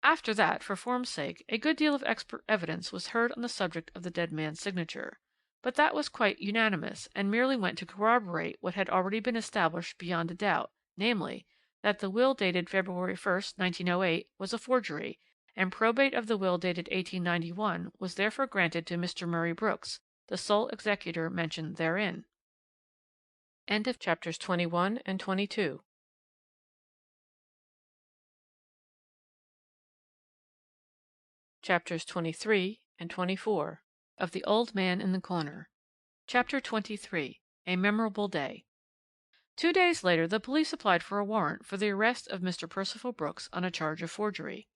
After that, for form's sake, a good deal of expert evidence was heard on the subject of the dead man's signature. But that was quite unanimous, and merely went to corroborate what had already been established beyond a doubt, namely, that the will dated February 1st, 1908, was a forgery, and probate of the will dated 1891 was therefore granted to Mr. Murray Brooks, the sole executor mentioned therein. End of chapters 21 and 22. Chapters 23 and 24 of The Old Man in the Corner. Chapter 23. A Memorable Day. 2 days later the police applied for a warrant for the arrest of Mr. Percival Brooks on a charge of forgery.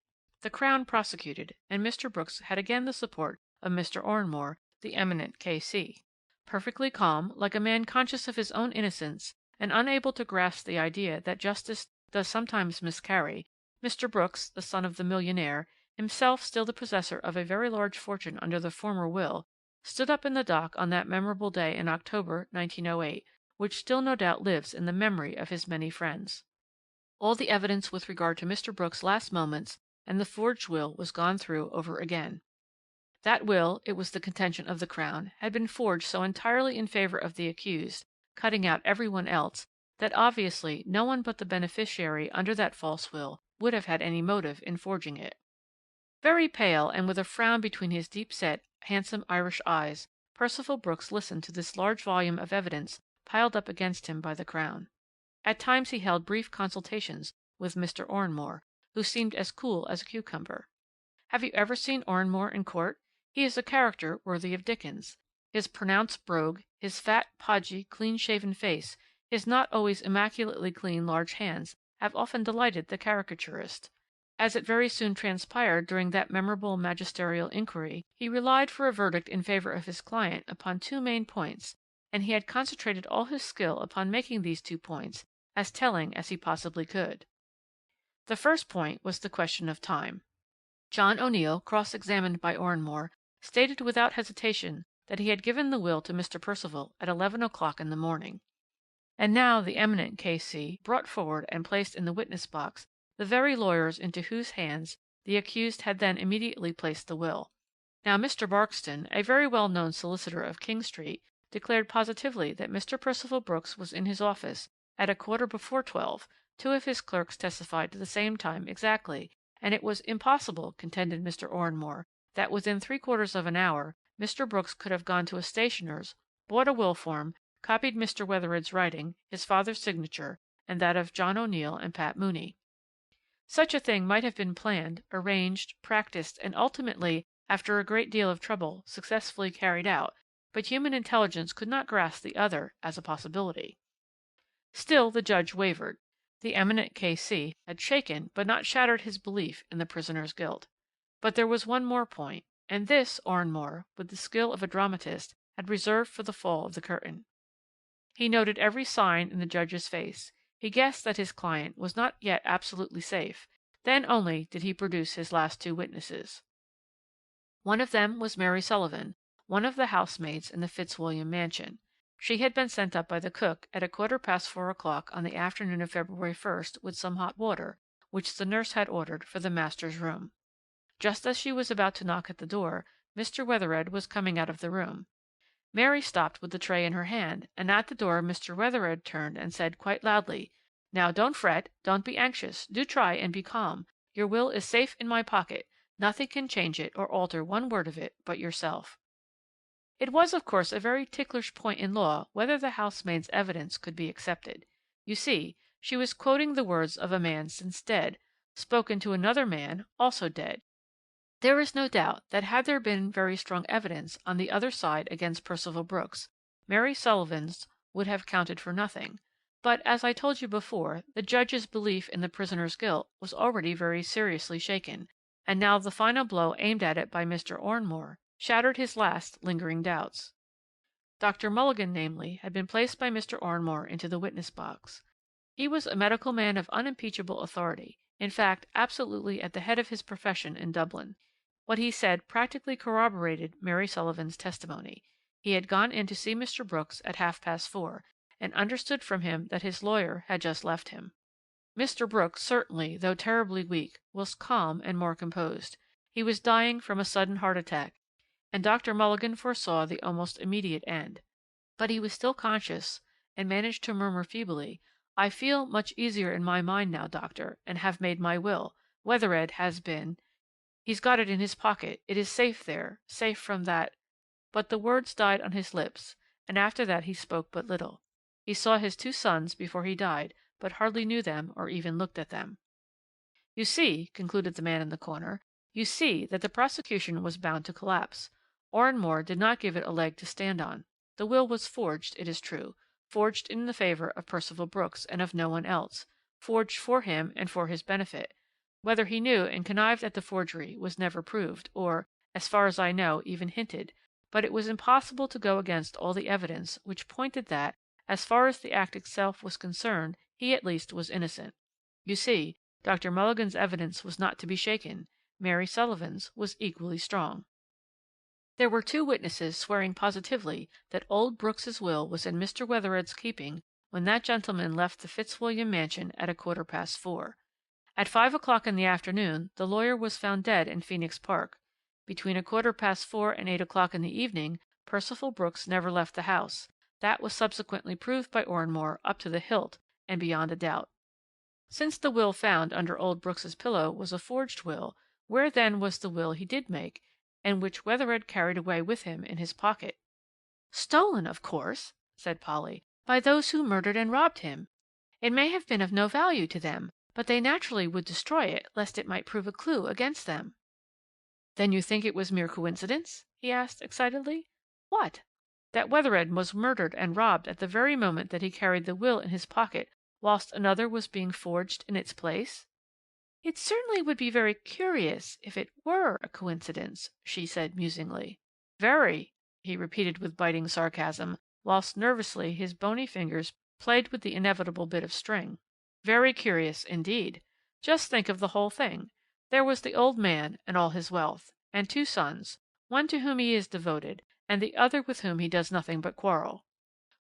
The Crown prosecuted, and Mr. Brooks had again the support of Mr. Oranmore, the eminent K.C. Perfectly calm, like a man conscious of his own innocence and unable to grasp the idea that justice does sometimes miscarry, Mr. Brooks, the son of the millionaire, himself still the possessor of a very large fortune under the former will, stood up in the dock on that memorable day in October, 1908, which still no doubt lives in the memory of his many friends. All the evidence with regard to Mr. Brooks' last moments and the forged will was gone through over again. That will, it was the contention of the Crown, had been forged so entirely in favour of the accused, cutting out every one else, that obviously no one but the beneficiary under that false will would have had any motive in forging it. Very pale, and with a frown between his deep-set, handsome Irish eyes, Percival Brooks listened to this large volume of evidence piled up against him by the Crown. At times he held brief consultations with Mr. Oranmore, who seemed as cool as a cucumber. Have you ever seen Oranmore in court? He is a character worthy of Dickens. His pronounced brogue, his fat, podgy, clean-shaven face, his not always immaculately clean large hands, have often delighted the caricaturist. As it very soon transpired during that memorable magisterial inquiry, he relied for a verdict in favour of his client upon two main points, and he had concentrated all his skill upon making these 2 points as telling as he possibly could. The first point was the question of time. John O'Neill, cross-examined by Oranmore, stated without hesitation that he had given the will to Mr. Percival at 11 o'clock in the morning. And now the eminent K.C. brought forward and placed in the witness box the very lawyers into whose hands the accused had then immediately placed the will. Now Mr. Barkston, a very well-known solicitor of King Street, declared positively that Mr. Percival Brooks was in his office at 12:15. 2 of his clerks testified to the same time exactly, and it was impossible, contended Mr. Oranmore, that within 3/4 of an hour Mr. Brooks could have gone to a stationer's, bought a will form, copied Mr. Wethered's writing, his father's signature, and that of John O'Neill and Pat Mooney. Such a thing might have been planned, arranged, practised, and ultimately, after a great deal of trouble, successfully carried out, but human intelligence could not grasp the other as a possibility. Still the judge wavered. The eminent K.C. had shaken but not shattered his belief in the prisoner's guilt. But there was one more point, and this Oranmore, with the skill of a dramatist, had reserved for the fall of the curtain. He noted every sign in the judge's face. He guessed that his client was not yet absolutely safe. Then only did he produce his last 2 witnesses. One of them was Mary Sullivan, one of the housemaids in the Fitzwilliam mansion. She had been sent up by the cook at 4:15 o'clock on the afternoon of February 1st with some hot water, which the nurse had ordered for the master's room. Just as she was about to knock at the door, Mr. Wethered was coming out of the room. Mary stopped with the tray in her hand, and at the door Mr. Wethered turned and said quite loudly, "Now don't fret, don't be anxious, do try and be calm. Your will is safe in my pocket. Nothing can change it or alter one word of it but yourself." It was, of course, a very ticklish point in law whether the housemaid's evidence could be accepted. You see, she was quoting the words of a man since dead, spoken to another man, also dead. There is no doubt that had there been very strong evidence on the other side against Percival Brooks, Mary Sullivan's would have counted for nothing. But, as I told you before, the judge's belief in the prisoner's guilt was already very seriously shaken, and now the final blow aimed at it by Mr. Oranmore shattered his last lingering doubts. Dr. Mulligan, namely, had been placed by Mr. Oranmore into the witness box. He was a medical man of unimpeachable authority, in fact, absolutely at the head of his profession in Dublin. What he said practically corroborated Mary Sullivan's testimony. He had gone in to see Mr. Brooks at 4:30, and understood from him that his lawyer had just left him. Mr. Brooks, certainly, though terribly weak, was calm and more composed. He was dying from a sudden heart attack, and Dr. Mulligan foresaw the almost immediate end. But he was still conscious, and managed to murmur feebly, "I feel much easier in my mind now, doctor, and have made my will. Wethered has been. He's got it in his pocket. It is safe there, safe from that—" But the words died on his lips, and after that he spoke but little. He saw his 2 sons before he died, but hardly knew them or even looked at them. "You see," concluded the man in the corner, "you see that the prosecution was bound to collapse. Oranmore did not give it a leg to stand on. The will was forged, it is true, forged in the favour of Percival Brooks and of no one else, forged for him and for his benefit. Whether he knew and connived at the forgery was never proved, or, as far as I know, even hinted, but it was impossible to go against all the evidence, which pointed that, as far as the act itself was concerned, he at least was innocent. You see, Dr. Mulligan's evidence was not to be shaken. Mary Sullivan's was equally strong. There were 2 witnesses swearing positively that old Brooks's will was in Mr. Wethered's keeping when that gentleman left the Fitzwilliam mansion at 4:15. At 5 o'clock in the afternoon the lawyer was found dead in Phoenix Park. Between 4:15 and 8 o'clock in the evening Percival Brooks never left the house. That was subsequently proved by Oranmore up to the hilt and beyond a doubt. Since the will found under old Brooks's pillow was a forged will, where then was the will he did make, and which Wethered carried away with him in his pocket? "Stolen, of course," said Polly, "by those who murdered and robbed him. It may have been of no value to them, but they naturally would destroy it, lest it might prove a clue against them." "Then you think it was mere coincidence?" he asked excitedly. "What?" "That Wethered was murdered and robbed at the very moment that he carried the will in his pocket, whilst another was being forged in its place?" "It certainly would be very curious if it were a coincidence," she said musingly. "Very," he repeated with biting sarcasm, whilst nervously his bony fingers played with the inevitable bit of string. "Very curious indeed. Just think of the whole thing. There was the old man and all his wealth, and 2 sons, one to whom he is devoted, and the other with whom he does nothing but quarrel.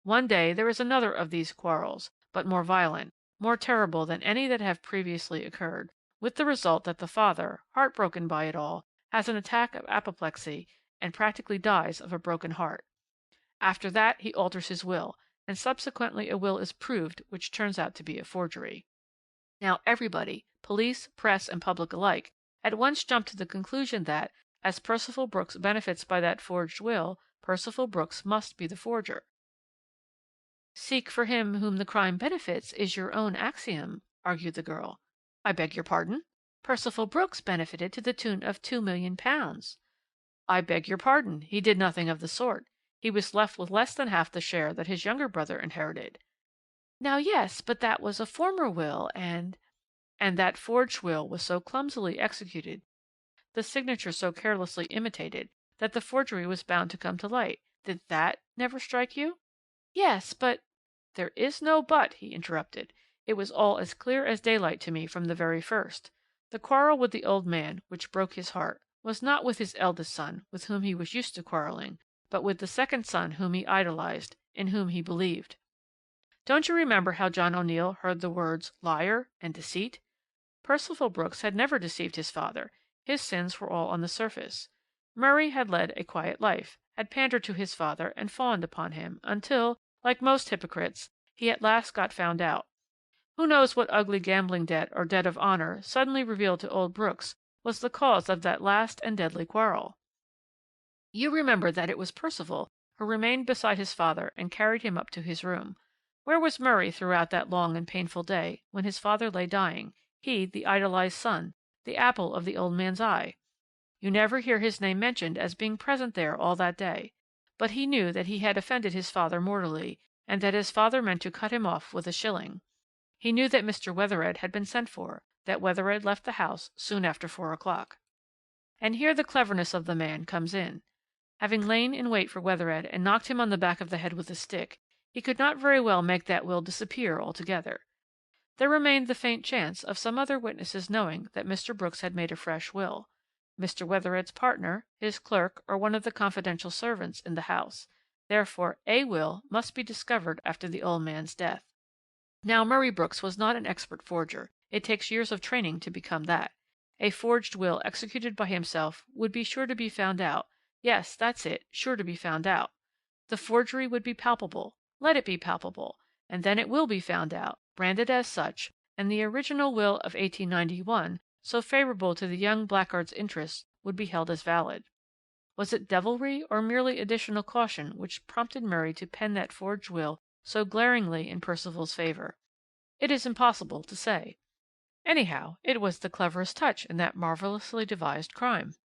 One day there is another of these quarrels, but more violent, more terrible than any that have previously occurred, with the result that the father, heartbroken by it all, has an attack of apoplexy and practically dies of a broken heart. After that he alters his will, and subsequently a will is proved which turns out to be a forgery. Now everybody, police, press, and public alike, at once jumped to the conclusion that, as Percival Brooks benefits by that forged will, Percival Brooks must be the forger." "Seek for him whom the crime benefits is your own axiom," argued the girl. "I beg your pardon?" "Percival Brooks benefited to the tune of £2,000,000." "I beg your pardon. He did nothing of the sort. He was left with less than half the share that his younger brother inherited." "Now yes, but that was a former will, and—" "And that forged will was so clumsily executed, the signature so carelessly imitated, that the forgery was bound to come to light. Did that never strike you?" "Yes, but—" "There is no but," he interrupted. "It was all as clear as daylight to me from the very first. The quarrel with the old man, which broke his heart, was not with his eldest son, with whom he was used to quarrelling, but with the second son whom he idolized, in whom he believed. Don't you remember how John O'Neill heard the words 'liar' and 'deceit'? Percival Brooks had never deceived his father. His sins were all on the surface. Murray had led a quiet life, had pandered to his father and fawned upon him, until, like most hypocrites, he at last got found out. Who knows what ugly gambling debt or debt of honour, suddenly revealed to old Brooks, was the cause of that last and deadly quarrel?" You remember that it was Percival who remained beside his father and carried him up to his room. Where was Murray throughout that long and painful day, when his father lay dying, he, the idolized son, the apple of the old man's eye? You never hear his name mentioned as being present there all that day. But he knew that he had offended his father mortally, and that his father meant to cut him off with a shilling. He knew that Mr. Wethered had been sent for, that Wethered left the house soon after 4 o'clock. And here the cleverness of the man comes in. Having lain in wait for Wethered and knocked him on the back of the head with a stick, he could not very well make that will disappear altogether. There remained the faint chance of some other witnesses knowing that Mr. Brooks had made a fresh will. Mr. Wethered's partner, his clerk, or one of the confidential servants in the house. Therefore, a will must be discovered after the old man's death. Now, Murray Brooks was not an expert forger. It takes years of training to become that. A forged will executed by himself would be sure to be found out. Yes, that's it, sure to be found out. The forgery would be palpable. Let it be palpable. And then it will be found out, branded as such, and the original will of 1891, so favourable to the young blackguard's interests, would be held as valid. Was it devilry or merely additional caution which prompted Murray to pen that forged will so glaringly in Percival's favour? It is impossible to say. Anyhow, it was the cleverest touch in that marvellously devised crime.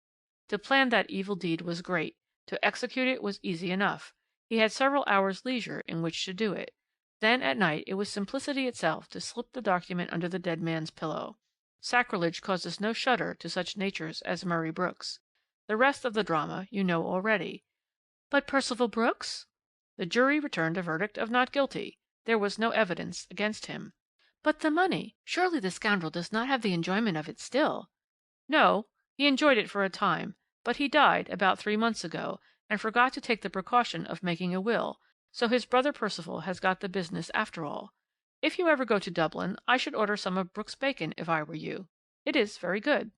To plan that evil deed was great. To execute it was easy enough. He had several hours' leisure in which to do it. Then at night it was simplicity itself to slip the document under the dead man's pillow. Sacrilege causes no shudder to such natures as Murray Brooks. The rest of the drama you know already. But Percival Brooks? The jury returned a verdict of not guilty. There was no evidence against him. But the money? Surely the scoundrel does not have the enjoyment of it still? No, he enjoyed it for a time, but he died about 3 months ago, and forgot to take the precaution of making a will, so his brother Percival has got the business after all. If you ever go to Dublin, I should order some of Brooks' bacon if I were you. It is very good.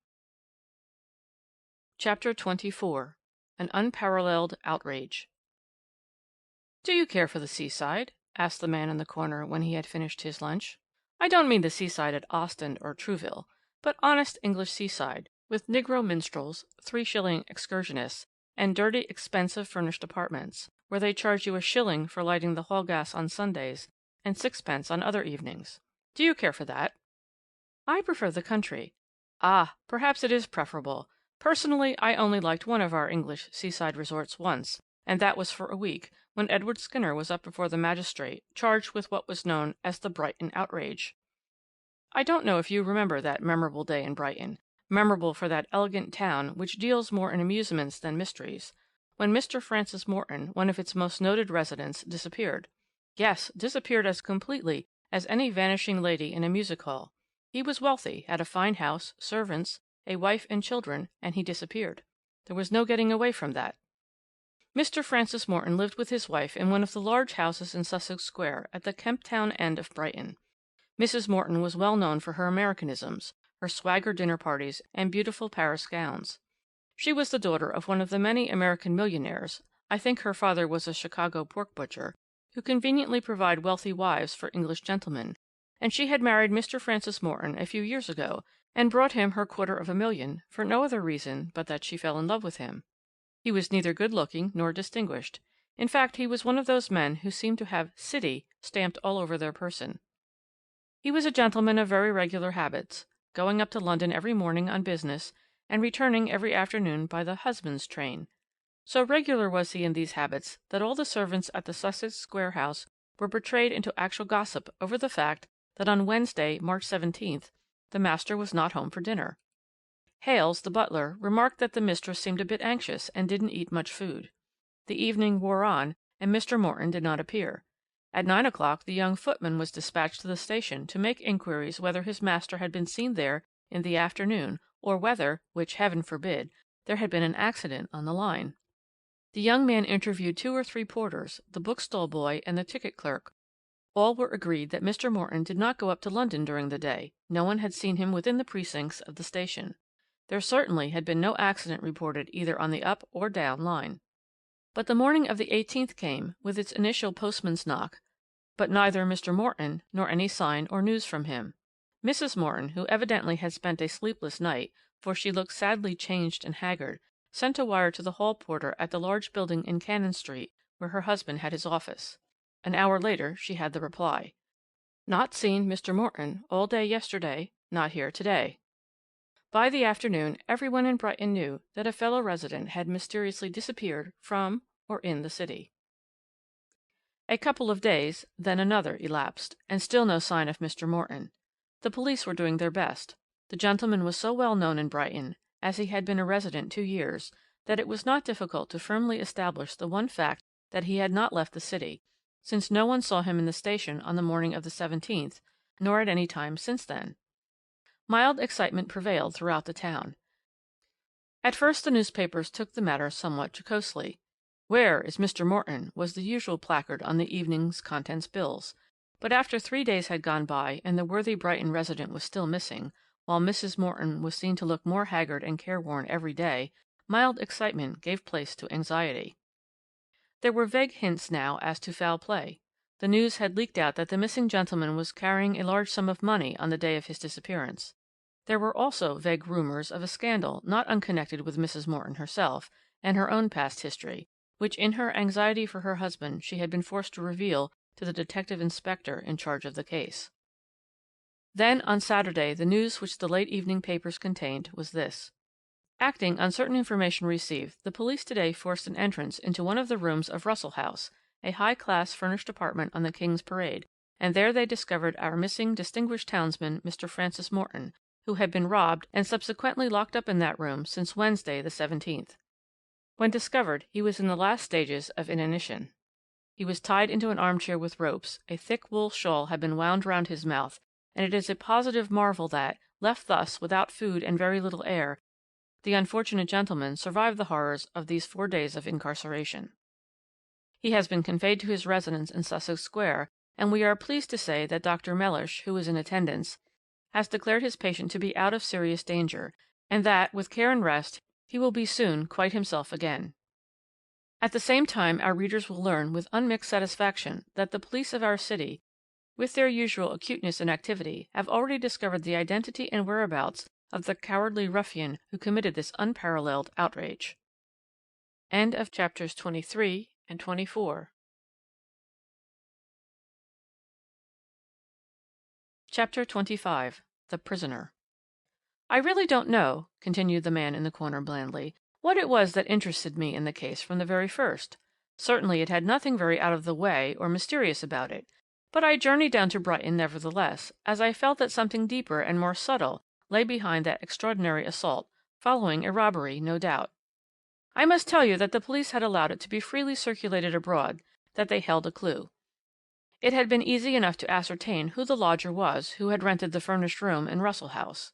Chapter 24. An Unparalleled Outrage. "Do you care for the seaside?" asked the man in the corner when he had finished his lunch. "I don't mean the seaside at Ostend or Trouville, but honest English seaside, with negro minstrels, 3-shilling excursionists, and dirty, expensive furnished apartments, where they charge you a shilling for lighting the hall gas on Sundays, and 6d. on other evenings. Do you care for that?" "I prefer the country." "Ah, perhaps it is preferable. Personally, I only liked one of our English seaside resorts once, and that was for a week, when Edward Skinner was up before the magistrate, charged with what was known as the Brighton outrage. I don't know if you remember that memorable day in Brighton, memorable for that elegant town which deals more in amusements than mysteries, when Mr. Francis Morton, one of its most noted residents, disappeared. Yes, disappeared as completely as any vanishing lady in a music hall. He was wealthy, had a fine house, servants, a wife and children, and he disappeared. There was no getting away from that. Mr. Francis Morton lived with his wife in one of the large houses in Sussex Square, at the Kemp Town end of Brighton. Mrs. Morton was well known for her Americanisms, her swagger dinner parties, and beautiful Paris gowns. She was the daughter of one of the many American millionaires, I think her father was a Chicago pork butcher, who conveniently provide wealthy wives for English gentlemen, and she had married Mr. Francis Morton a few years ago, and brought him her $250,000 for no other reason but that she fell in love with him. He was neither good-looking nor distinguished. In fact, he was one of those men who seem to have "City" stamped all over their person. He was a gentleman of very regular habits, going up to London every morning on business, and returning every afternoon by the husband's train. So regular was he in these habits that all the servants at the Sussex Square house were betrayed into actual gossip over the fact that on Wednesday, March 17th, the master was not home for dinner. Hales, the butler, remarked that the mistress seemed a bit anxious and didn't eat much food. The evening wore on, and Mr. Morton did not appear. At 9 o'clock the young footman was dispatched to the station to make inquiries whether his master had been seen there in the afternoon, or whether, which Heaven forbid, there had been an accident on the line. The young man interviewed 2 or 3 porters, the bookstall boy, and the ticket clerk. All were agreed that Mr. Morton did not go up to London during the day. No one had seen him within the precincts of the station. There certainly had been no accident reported either on the up or down line. But the morning of the 18th came, with its initial postman's knock, but neither Mr. Morton nor any sign or news from him. Mrs. Morton, who evidently had spent a sleepless night, for she looked sadly changed and haggard, sent a wire to the hall porter at the large building in Cannon Street where her husband had his office. An hour later she had the reply: "Not seen Mr. Morton all day yesterday, not here today." By the afternoon everyone in Brighton knew that a fellow resident had mysteriously disappeared from or in the city. A couple of days, then another, elapsed, and still no sign of Mr. Morton. The police were doing their best. The gentleman was so well known in Brighton, as he had been a resident 2 years, that it was not difficult to firmly establish the one fact that he had not left the city, since no one saw him in the station on the morning of the 17th, nor at any time since then. Mild excitement prevailed throughout the town. At first the newspapers took the matter somewhat jocosely. "Where is Mr. Morton?" was the usual placard on the evening's contents bills. But after 3 days had gone by and the worthy Brighton resident was still missing, while Mrs. Morton was seen to look more haggard and careworn every day, mild excitement gave place to anxiety. There were vague hints now as to foul play. The news had leaked out that the missing gentleman was carrying a large sum of money on the day of his disappearance. There were also vague rumours of a scandal not unconnected with Mrs. Morton herself and her own past history, which in her anxiety for her husband she had been forced to reveal to the detective inspector in charge of the case. Then on Saturday the news which the late evening papers contained was this: acting on certain information received, the police today forced an entrance into one of the rooms of Russell House, a high-class furnished apartment on the King's Parade, and there they discovered our missing distinguished townsman, Mr. Francis Morton, who had been robbed and subsequently locked up in that room since Wednesday the 17th. When discovered, he was in the last stages of inanition. He was tied into an armchair with ropes, a thick wool shawl had been wound round his mouth, and it is a positive marvel that, left thus without food and very little air, the unfortunate gentleman survived the horrors of these 4 days of incarceration. He has been conveyed to his residence in Sussex Square, and we are pleased to say that Dr. Mellish, who is in attendance, has declared his patient to be out of serious danger, and that, with care and rest, he will be soon quite himself again. At the same time our readers will learn with unmixed satisfaction that the police of our city, with their usual acuteness and activity, have already discovered the identity and whereabouts of the cowardly ruffian who committed this unparalleled outrage. End of chapters 23 and 24. Chapter 25. The Prisoner. "I really don't know," continued the man in the corner blandly, "what it was that interested me in the case from the very first. Certainly it had nothing very out of the way or mysterious about it, but I journeyed down to Brighton nevertheless, as I felt that something deeper and more subtle lay behind that extraordinary assault, following a robbery, no doubt. I must tell you that the police had allowed it to be freely circulated abroad that they held a clue. It had been easy enough to ascertain who the lodger was who had rented the furnished room in Russell House.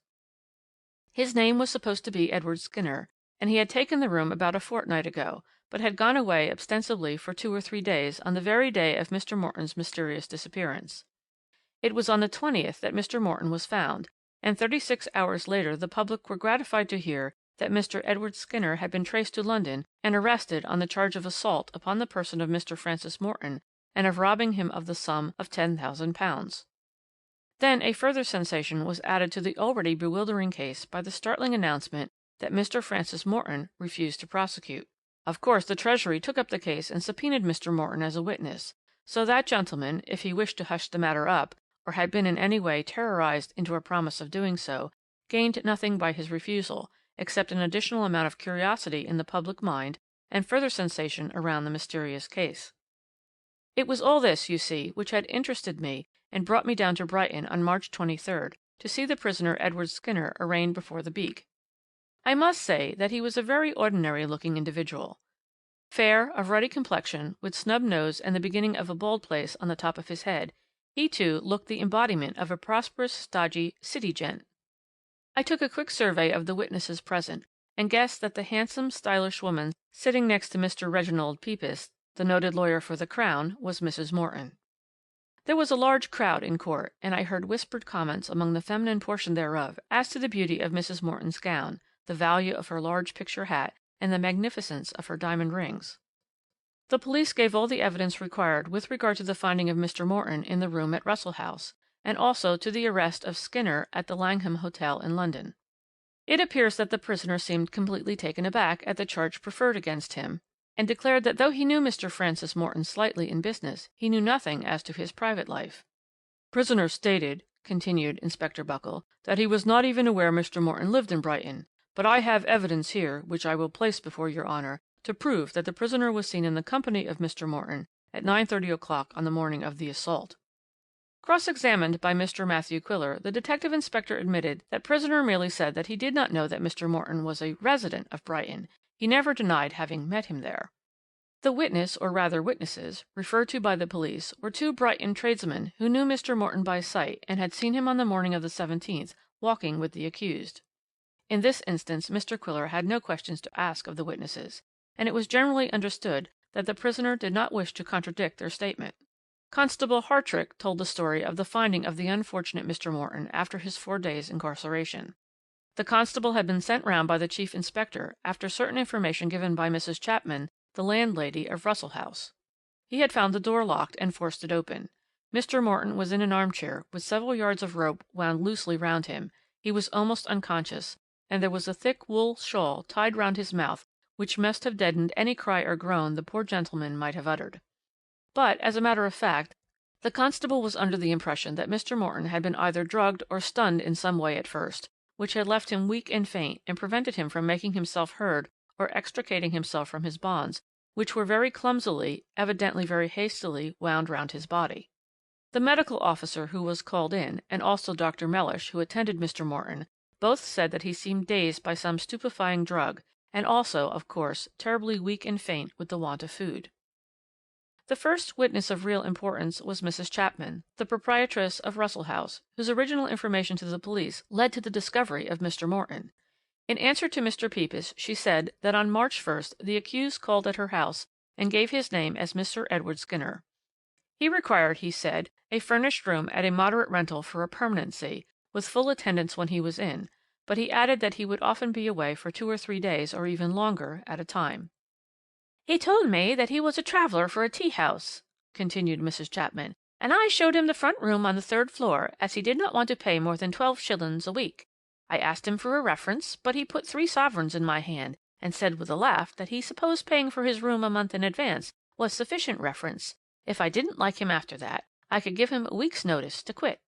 His name was supposed to be Edward Skinner, and he had taken the room about a fortnight ago, but had gone away ostensibly for 2 or 3 days on the very day of Mr. Morton's mysterious disappearance. It was on the 20th that Mr. Morton was found, and 36 hours later the public were gratified to hear that Mr. Edward Skinner had been traced to London and arrested on the charge of assault upon the person of Mr. Francis Morton and of robbing him of the sum of £10,000. Then a further sensation was added to the already bewildering case by the startling announcement that Mr. Francis Morton refused to prosecute. Of course the Treasury took up the case and subpoenaed Mr. Morton as a witness, so that gentleman, if he wished to hush the matter up, or had been in any way terrorized into a promise of doing so, gained nothing by his refusal, except an additional amount of curiosity in the public mind and further sensation around the mysterious case. It was all this, you see, which had interested me and brought me down to Brighton on March 23rd to see the prisoner Edward Skinner arraigned before the beak. I must say that he was a very ordinary-looking individual. Fair, of ruddy complexion, with snub nose and the beginning of a bald place on the top of his head, he too looked the embodiment of a prosperous, stodgy, city gent. I took a quick survey of the witnesses present, and guessed that the handsome, stylish woman sitting next to Mr. Reginald Pepys, the noted lawyer for the Crown, was Mrs. Morton. There was a large crowd in court, and I heard whispered comments among the feminine portion thereof as to the beauty of Mrs. Morton's gown, the value of her large picture hat, and the magnificence of her diamond rings. The police gave all the evidence required with regard to the finding of Mr. Morton in the room at Russell House, and also to the arrest of Skinner at the Langham Hotel in London. It appears that the prisoner seemed completely taken aback at the charge preferred against him, and declared that though he knew Mr. Francis Morton slightly in business, he knew nothing as to his private life. "Prisoner stated," continued Inspector Buckle, "that he was not even aware Mr. Morton lived in Brighton, but I have evidence here, which I will place before your Honour, to prove that the prisoner was seen in the company of Mr. Morton at 9:30 o'clock on the morning of the assault." Cross-examined by Mr. Matthew Quiller, the detective inspector admitted that prisoner merely said that he did not know that Mr. Morton was a resident of Brighton. He never denied having met him there. The witness, or rather witnesses, referred to by the police were two Brighton tradesmen who knew Mr. Morton by sight and had seen him on the morning of the 17th walking with the accused. In this instance Mr. Quiller had no questions to ask of the witnesses, and it was generally understood that the prisoner did not wish to contradict their statement. Constable Hartrick told the story of the finding of the unfortunate Mr. Morton after his 4 days' incarceration. The constable had been sent round by the chief inspector after certain information given by Mrs. Chapman, the landlady of Russell House. He had found the door locked and forced it open. Mr. Morton was in an armchair, with several yards of rope wound loosely round him. He was almost unconscious, and there was a thick wool shawl tied round his mouth which must have deadened any cry or groan the poor gentleman might have uttered. But, as a matter of fact, the constable was under the impression that Mr. Morton had been either drugged or stunned in some way at first, which had left him weak and faint and prevented him from making himself heard or extricating himself from his bonds, which were very clumsily, evidently very hastily, wound round his body. The medical officer who was called in, and also Dr. Mellish, who attended Mr. Morton, both said that he seemed dazed by some stupefying drug, and also, of course, terribly weak and faint with the want of food. The first witness of real importance was Mrs. Chapman, the proprietress of Russell House, whose original information to the police led to the discovery of Mr. Morton. In answer to Mr. Pepys, she said that on March 1st the accused called at her house and gave his name as Mr. Edward Skinner. He required, he said, a furnished room at a moderate rental for a permanency, with full attendance when he was in, but he added that he would often be away for 2 or 3 days, or even longer, at a time. "He told me that he was a traveller for a tea house," continued Mrs. Chapman, "and I showed him the front room on the 3rd floor, as he did not want to pay more than 12 shillings a week. I asked him for a reference, but he put 3 sovereigns in my hand, and said with a laugh that he supposed paying for his room a month in advance was sufficient reference. If I didn't like him after that, I could give him a week's notice to quit."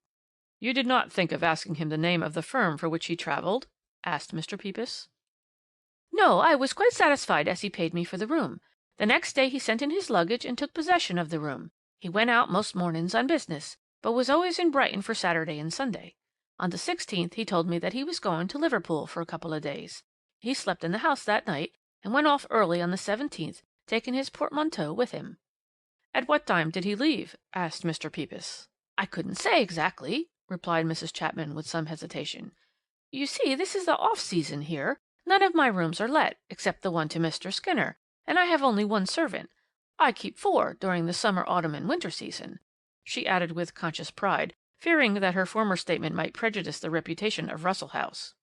"You did not think of asking him the name of the firm for which he travelled?" asked Mr. Pepys. "No, I was quite satisfied as he paid me for the room. The next day he sent in his luggage and took possession of the room. He went out most mornings on business, but was always in Brighton for Saturday and Sunday. On the 16th he told me that he was going to Liverpool for a couple of days. He slept in the house that night, and went off early on the 17th, taking his portmanteau with him." "At what time did he leave?" asked Mr. Pepys. "I couldn't say exactly," replied Mrs. Chapman with some hesitation. "You see, this is the off-season here. None of my rooms are let, except the one to Mr. Skinner, and I have only one servant. I keep 4 during the summer, autumn, and winter season," she added with conscious pride, fearing that her former statement might prejudice the reputation of Russell House.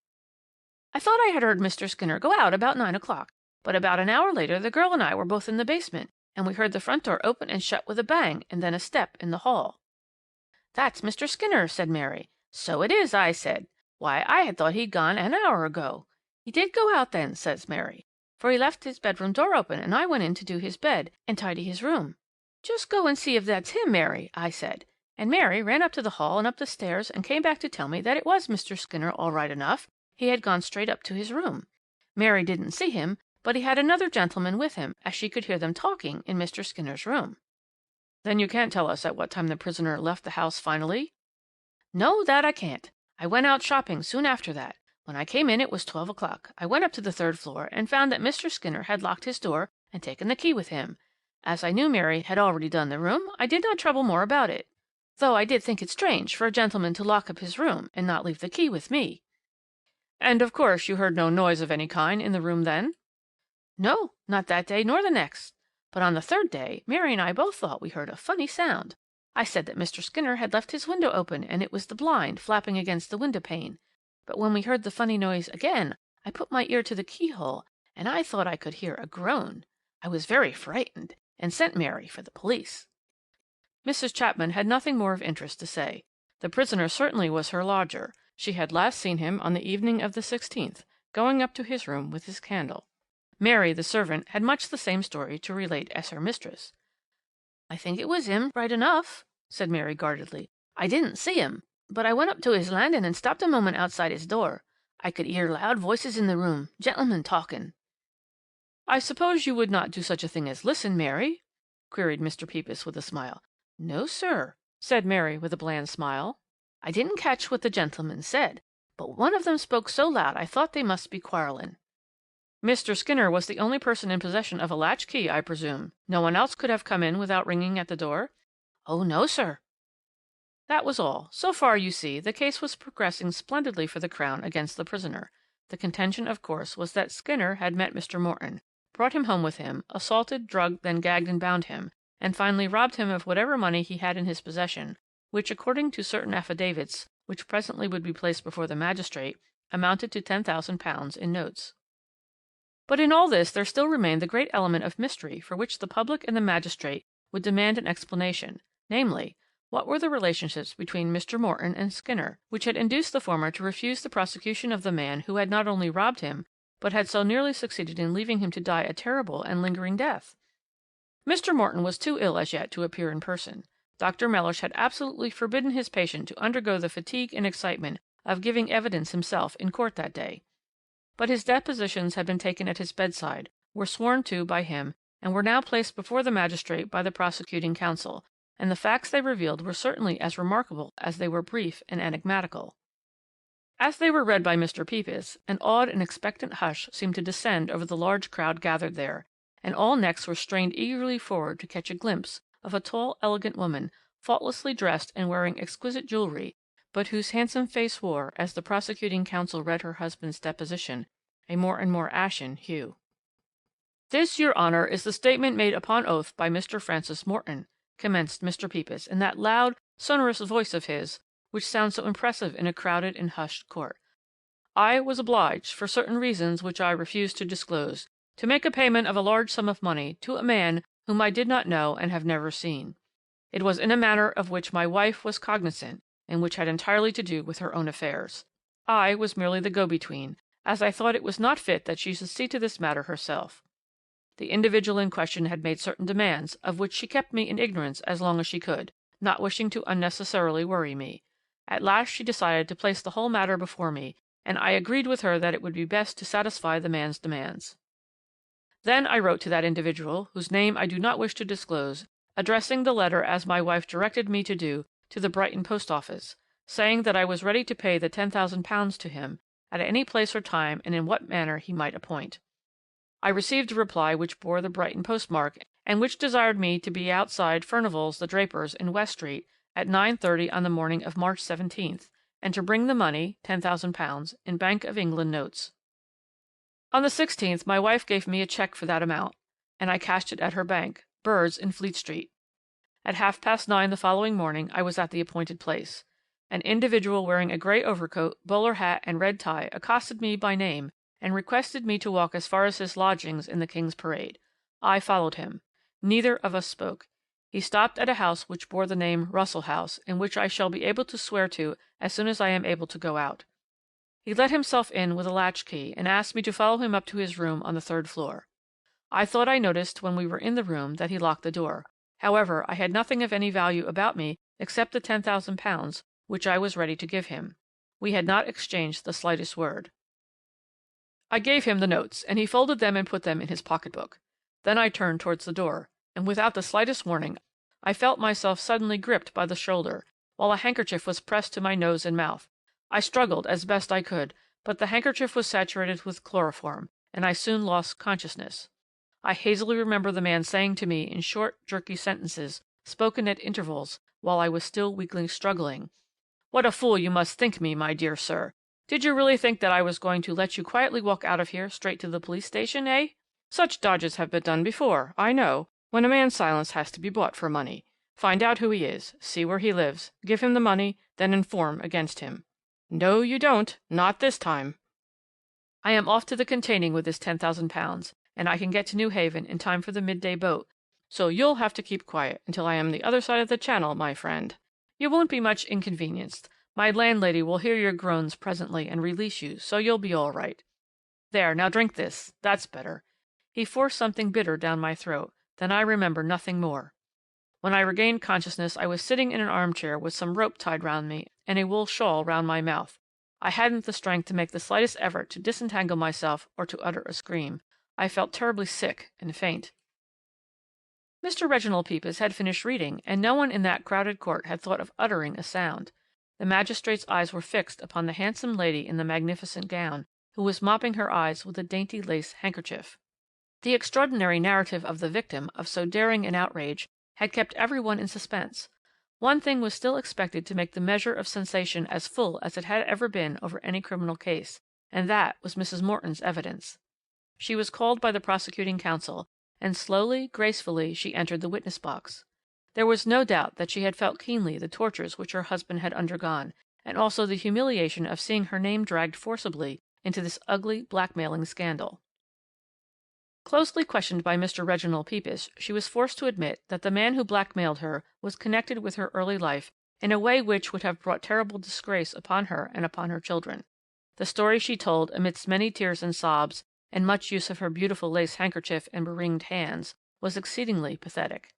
"I thought I had heard Mr. Skinner go out about 9 o'clock, but about an hour later the girl and I were both in the basement, and we heard the front door open and shut with a bang, and then a step in the hall. "'That's Mr. Skinner,' said Mary. "'So it is,' I said. "'Why, I had thought he'd gone an hour ago.' "'He did go out then,' says Mary, "'for he left his bedroom door open, and I went in to do his bed and tidy his room.' "'Just go and see if that's him, Mary,' I said. And Mary ran up to the hall and up the stairs and came back to tell me that it was Mr. Skinner all right enough. He had gone straight up to his room. Mary didn't see him, but he had another gentleman with him, as she could hear them talking in Mr. Skinner's room." "Then you can't tell us at what time the prisoner left the house finally?" "No, that I can't. I went out shopping soon after that. When I came in it was 12 o'clock. I went up to the 3rd floor and found that Mr. Skinner had locked his door and taken the key with him. As I knew Mary had already done the room, I did not trouble more about it, though I did think it strange for a gentleman to lock up his room and not leave the key with me." "And of course you heard no noise of any kind in the room then?" "No, not that day nor the next. But on the 3rd day Mary and I both thought we heard a funny sound. I said that Mr. Skinner had left his window open and it was the blind flapping against the window pane. But when we heard the funny noise again, I put my ear to the keyhole, and I thought I could hear a groan. I was very frightened, and sent Mary for the police." Mrs. Chapman had nothing more of interest to say. The prisoner certainly was her lodger. She had last seen him on the evening of the 16th, going up to his room with his candle. Mary, the servant, had much the same story to relate as her mistress. "I think it was him, right enough," said Mary guardedly. "I didn't see him, but I went up to his landing and stopped a moment outside his door. I could hear loud voices in the room, gentlemen talking." "I suppose you would not do such a thing as listen, Mary?" queried Mr. Pepys with a smile. "No, sir," said Mary with a bland smile. "I didn't catch what the gentlemen said, but one of them spoke so loud I thought they must be quarrelling." "Mr. Skinner was the only person in possession of a latch key, I presume. No one else could have come in without ringing at the door?" "Oh, no, sir." That was all. So far, you see, the case was progressing splendidly for the Crown against the prisoner. The contention, of course, was that Skinner had met Mr. Morton, brought him home with him, assaulted, drugged, then gagged and bound him, and finally robbed him of whatever money he had in his possession, which, according to certain affidavits, which presently would be placed before the magistrate, amounted to £10,000 in notes. But in all this there still remained the great element of mystery for which the public and the magistrate would demand an explanation, namely, what were the relationships between Mr. Morton and Skinner, which had induced the former to refuse the prosecution of the man who had not only robbed him, but had so nearly succeeded in leaving him to die a terrible and lingering death? Mr. Morton was too ill as yet to appear in person. Dr. Mellish had absolutely forbidden his patient to undergo the fatigue and excitement of giving evidence himself in court that day. But his depositions had been taken at his bedside, were sworn to by him, and were now placed before the magistrate by the prosecuting counsel, and the facts they revealed were certainly as remarkable as they were brief and enigmatical. As they were read by Mr. Pepys, an awed and expectant hush seemed to descend over the large crowd gathered there, and all necks were strained eagerly forward to catch a glimpse of a tall, elegant woman, faultlessly dressed and wearing exquisite jewellery, but whose handsome face wore, as the prosecuting counsel read her husband's deposition, a more and more ashen hue. "This, your Honour, is the statement made upon oath by Mr. Francis Morton," commenced Mr. Pepys in that loud, sonorous voice of his, which sounds so impressive in a crowded and hushed court. "I was obliged, for certain reasons which I refuse to disclose, to make a payment of a large sum of money to a man whom I did not know and have never seen. It was in a matter of which my wife was cognizant, and which had entirely to do with her own affairs. I was merely the go-between, as I thought it was not fit that she should see to this matter herself. The individual in question had made certain demands, of which she kept me in ignorance as long as she could, not wishing to unnecessarily worry me. At last she decided to place the whole matter before me, and I agreed with her that it would be best to satisfy the man's demands. Then I wrote to that individual, whose name I do not wish to disclose, addressing the letter as my wife directed me to do to the Brighton post office, saying that I was ready to pay the £10,000 to him, at any place or time and in what manner he might appoint. I received a reply which bore the Brighton postmark, and which desired me to be outside Furnival's the drapers in West Street at 9:30 on the morning of March 17th, and to bring the money, £10,000, in Bank of England notes. On the 16th my wife gave me a cheque for that amount, and I cashed it at her bank, Bird's in Fleet Street. At 9:30 the following morning I was at the appointed place. An individual wearing a grey overcoat, bowler hat, and red tie accosted me by name, and requested me to walk as far as his lodgings in the King's Parade. I followed him. Neither of us spoke. He stopped at a house which bore the name Russell House, and which I shall be able to swear to as soon as I am able to go out. He let himself in with a latch key, and asked me to follow him up to his room on the 3rd floor. I thought I noticed when we were in the room that he locked the door. However, I had nothing of any value about me except the £10,000, which I was ready to give him. We had not exchanged the slightest word. I gave him the notes, and he folded them and put them in his pocket-book. Then I turned towards the door, and without the slightest warning I felt myself suddenly gripped by the shoulder, while a handkerchief was pressed to my nose and mouth. I struggled as best I could, but the handkerchief was saturated with chloroform, and I soon lost consciousness. I hazily remember the man saying to me in short, jerky sentences, spoken at intervals, while I was still weakly struggling, "What a fool you must think me, my dear sir! Did you really think that I was going to let you quietly walk out of here straight to the police station, eh? Such dodges have been done before, I know, when a man's silence has to be bought for money. Find out who he is, see where he lives, give him the money, then inform against him. No, you don't, not this time. I am off to the containing with this £10,000, and I can get to New Haven in time for the midday boat, so you'll have to keep quiet until I am the other side of the channel, my friend. You won't be much inconvenienced, My landlady will hear your groans presently and release you, so you'll be all right. There, now drink this. That's better." He forced something bitter down my throat. Then I remember nothing more. When I regained consciousness I was sitting in an armchair with some rope tied round me and a wool shawl round my mouth. I hadn't the strength to make the slightest effort to disentangle myself or to utter a scream. I felt terribly sick and faint. Mr. Reginald Pepys had finished reading, and no one in that crowded court had thought of uttering a sound. The magistrate's eyes were fixed upon the handsome lady in the magnificent gown, who was mopping her eyes with a dainty lace handkerchief. The extraordinary narrative of the victim of so daring an outrage had kept every one in suspense. One thing was still expected to make the measure of sensation as full as it had ever been over any criminal case, and that was Mrs. Morton's evidence. She was called by the prosecuting counsel, and slowly, gracefully, she entered the witness box. There was no doubt that she had felt keenly the tortures which her husband had undergone, and also the humiliation of seeing her name dragged forcibly into this ugly blackmailing scandal. Closely questioned by Mr. Reginald Pepys, she was forced to admit that the man who blackmailed her was connected with her early life in a way which would have brought terrible disgrace upon her and upon her children. The story she told, amidst many tears and sobs, and much use of her beautiful lace handkerchief and beringed hands, was exceedingly pathetic.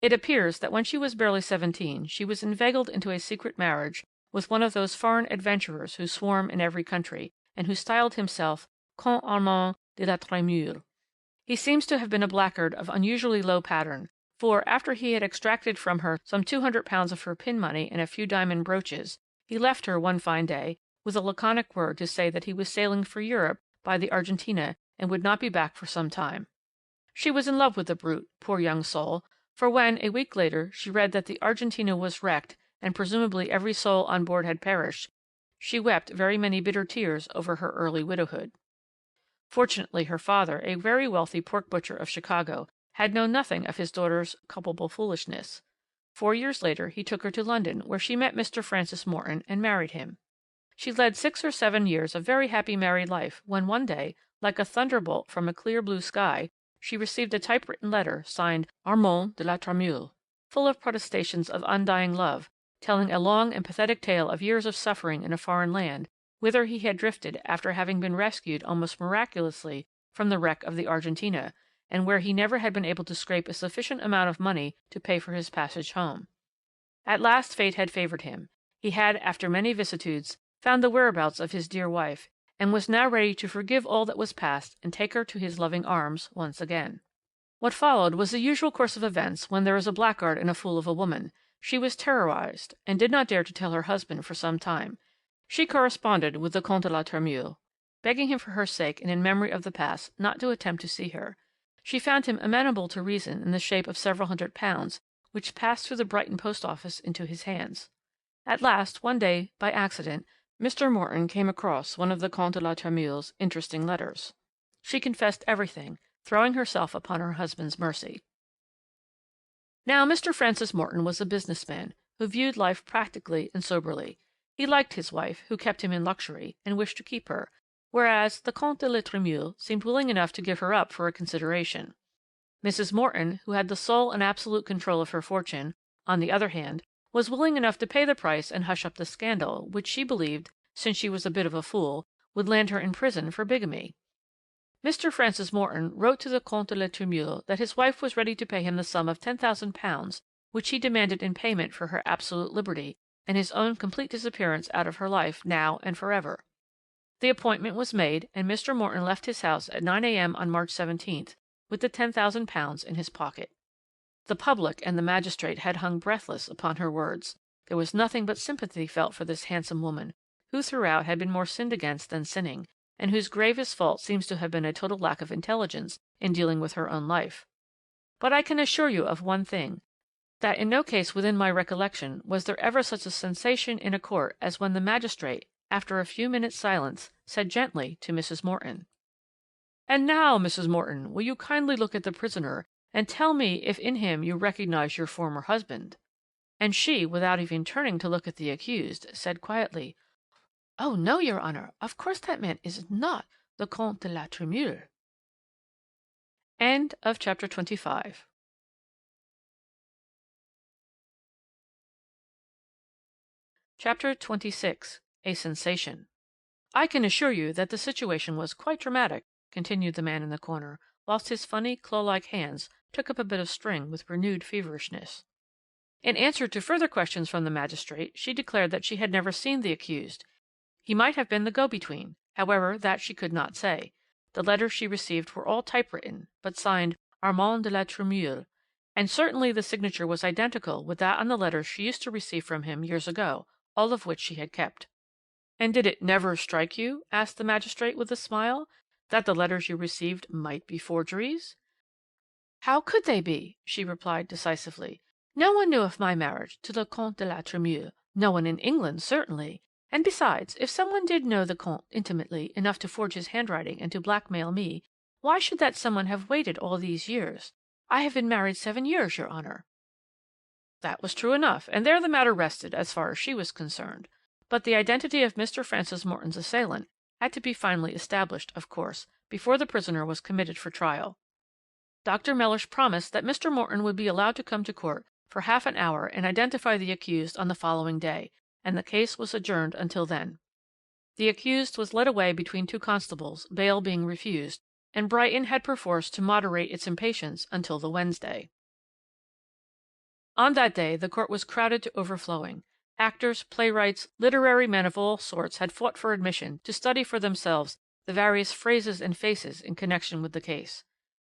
It appears that when she was barely 17 she was inveigled into a secret marriage with one of those foreign adventurers who swarm in every country, and who styled himself Comte Armand de la Trémouille. He seems to have been a blackguard of unusually low pattern, for, after he had extracted from her some £200 of her pin money and a few diamond brooches, he left her one fine day, with a laconic word to say that he was sailing for Europe by the Argentina and would not be back for some time. She was in love with the brute, poor young soul, for when, a week later, she read that the Argentina was wrecked and presumably every soul on board had perished, she wept very many bitter tears over her early widowhood. Fortunately her father, a very wealthy pork butcher of Chicago, had known nothing of his daughter's culpable foolishness. 4 years later he took her to London, where she met Mr. Francis Morton and married him. She led 6 or 7 years of very happy married life, when one day, like a thunderbolt from a clear blue sky, she received a typewritten letter signed Armand de la Trémouille, full of protestations of undying love, telling a long and pathetic tale of years of suffering in a foreign land, whither he had drifted after having been rescued almost miraculously from the wreck of the Argentina, and where he never had been able to scrape a sufficient amount of money to pay for his passage home. At last fate had favoured him. He had, after many vicissitudes, found the whereabouts of his dear wife, and was now ready to forgive all that was past and take her to his loving arms once again. What followed was the usual course of events when there is a blackguard and a fool of a woman. She was terrorized, and did not dare to tell her husband for some time. She corresponded with the Comte de la Trémouille, begging him for her sake and in memory of the past not to attempt to see her. She found him amenable to reason in the shape of several £100, which passed through the Brighton post office into his hands. At last, one day, by accident, Mr. Morton came across one of the Comte de la Trémouille's interesting letters. She confessed everything, throwing herself upon her husband's mercy. Now Mr. Francis Morton was a businessman, who viewed life practically and soberly. He liked his wife, who kept him in luxury, and wished to keep her, whereas the Comte de la Trémouille seemed willing enough to give her up for a consideration. Mrs. Morton, who had the sole and absolute control of her fortune, on the other hand, was willing enough to pay the price and hush up the scandal, which she believed, since she was a bit of a fool, would land her in prison for bigamy. Mr. Francis Morton wrote to the Comte de la Trémouille that his wife was ready to pay him the sum of £10,000, which he demanded in payment for her absolute liberty, and his own complete disappearance out of her life now and for ever. The appointment was made, and Mr. Morton left his house at 9 a.m. on March 17th, with the £10,000 in his pocket. The public and the magistrate had hung breathless upon her words. There was nothing but sympathy felt for this handsome woman, who throughout had been more sinned against than sinning, and whose gravest fault seems to have been a total lack of intelligence in dealing with her own life. But I can assure you of one thing, that in no case within my recollection was there ever such a sensation in a court as when the magistrate, after a few minutes' silence, said gently to Mrs. Morton: "And now, Mrs. Morton, will you kindly look at the prisoner, and tell me if in him you recognize your former husband?" And she, without even turning to look at the accused, said quietly, "Oh no, your Honour, of course that man is not the Comte de la Trémouille." End of chapter 25.
Chapter 26. A Sensation. "I can assure you that the situation was quite dramatic," continued the man in the corner, whilst his funny, claw-like hands took up a bit of string with renewed feverishness. In answer to further questions from the magistrate, she declared that she had never seen the accused. He might have been the go-between. However, that she could not say. The letters she received were all typewritten, but signed Armand de la Tremouille, and certainly the signature was identical with that on the letters she used to receive from him years ago, all of which she had kept. "And did it never strike you," asked the magistrate with a smile, "that the letters you received might be forgeries?" "How could they be?" she replied decisively. "No one knew of my marriage to the Comte de la Tremouille, no one in England certainly, and besides, if someone did know the Comte intimately enough to forge his handwriting and to blackmail me, why should that someone have waited all these years? I have been married 7 years, your Honour." That was true enough, and there the matter rested as far as she was concerned. But the identity of Mr. Francis Morton's assailant had to be finally established, of course, before the prisoner was committed for trial. Dr. Mellish promised that Mr. Morton would be allowed to come to court for half an hour and identify the accused on the following day, and the case was adjourned until then. The accused was led away between 2 constables, bail being refused, and Brighton had perforce to moderate its impatience until the Wednesday. On that day the court was crowded to overflowing. Actors, playwrights, literary men of all sorts had fought for admission to study for themselves the various phrases and faces in connection with the case.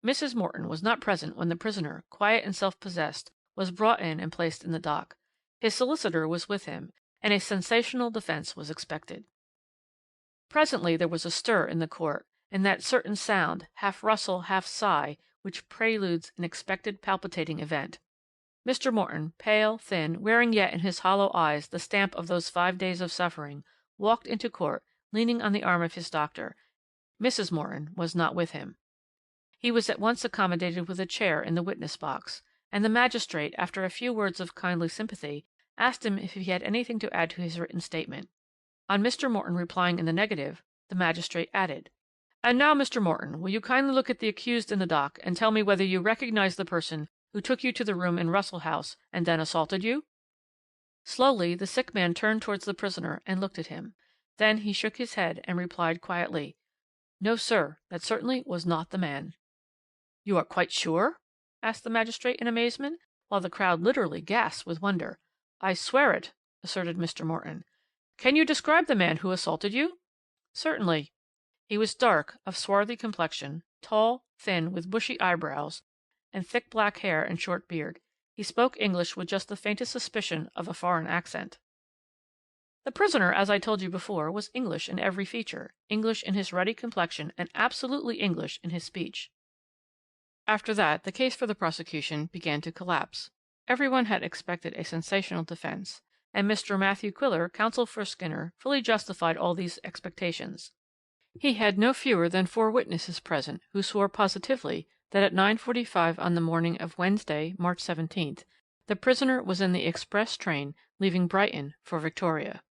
Mrs. Morton was not present when the prisoner, quiet and self-possessed, was brought in and placed in the dock. His solicitor was with him, and a sensational defence was expected. Presently there was a stir in the court, and that certain sound, half rustle, half sigh, which preludes an expected palpitating event. Mr. Morton, pale, thin, wearing yet in his hollow eyes the stamp of those 5 days of suffering, walked into court, leaning on the arm of his doctor. Mrs. Morton was not with him. He was at once accommodated with a chair in the witness box, and the magistrate, after a few words of kindly sympathy, asked him if he had anything to add to his written statement. On Mr. Morton replying in the negative, the magistrate added, "And now, Mr. Morton, will you kindly look at the accused in the dock and tell me whether you recognize the person who took you to the room in Russell House and then assaulted you?" Slowly the sick man turned towards the prisoner and looked at him. Then he shook his head and replied quietly, "No, sir, that certainly was not the man." "You are quite sure?" asked the magistrate in amazement, while the crowd literally gasped with wonder. "I swear it," asserted Mr. Morton. "Can you describe the man who assaulted you?" "Certainly. He was dark, of swarthy complexion, tall, thin, with bushy eyebrows, and thick black hair and short beard. He spoke English with just the faintest suspicion of a foreign accent." The prisoner, as I told you before, was English in every feature, English in his ruddy complexion, and absolutely English in his speech. After that, the case for the prosecution began to collapse. Everyone had expected a sensational defence, and Mr. Matthew Quiller, counsel for Skinner, fully justified all these expectations. He had no fewer than 4 witnesses present who swore positively that at 9:45 on the morning of Wednesday, March 17th, the prisoner was in the express train leaving Brighton for Victoria.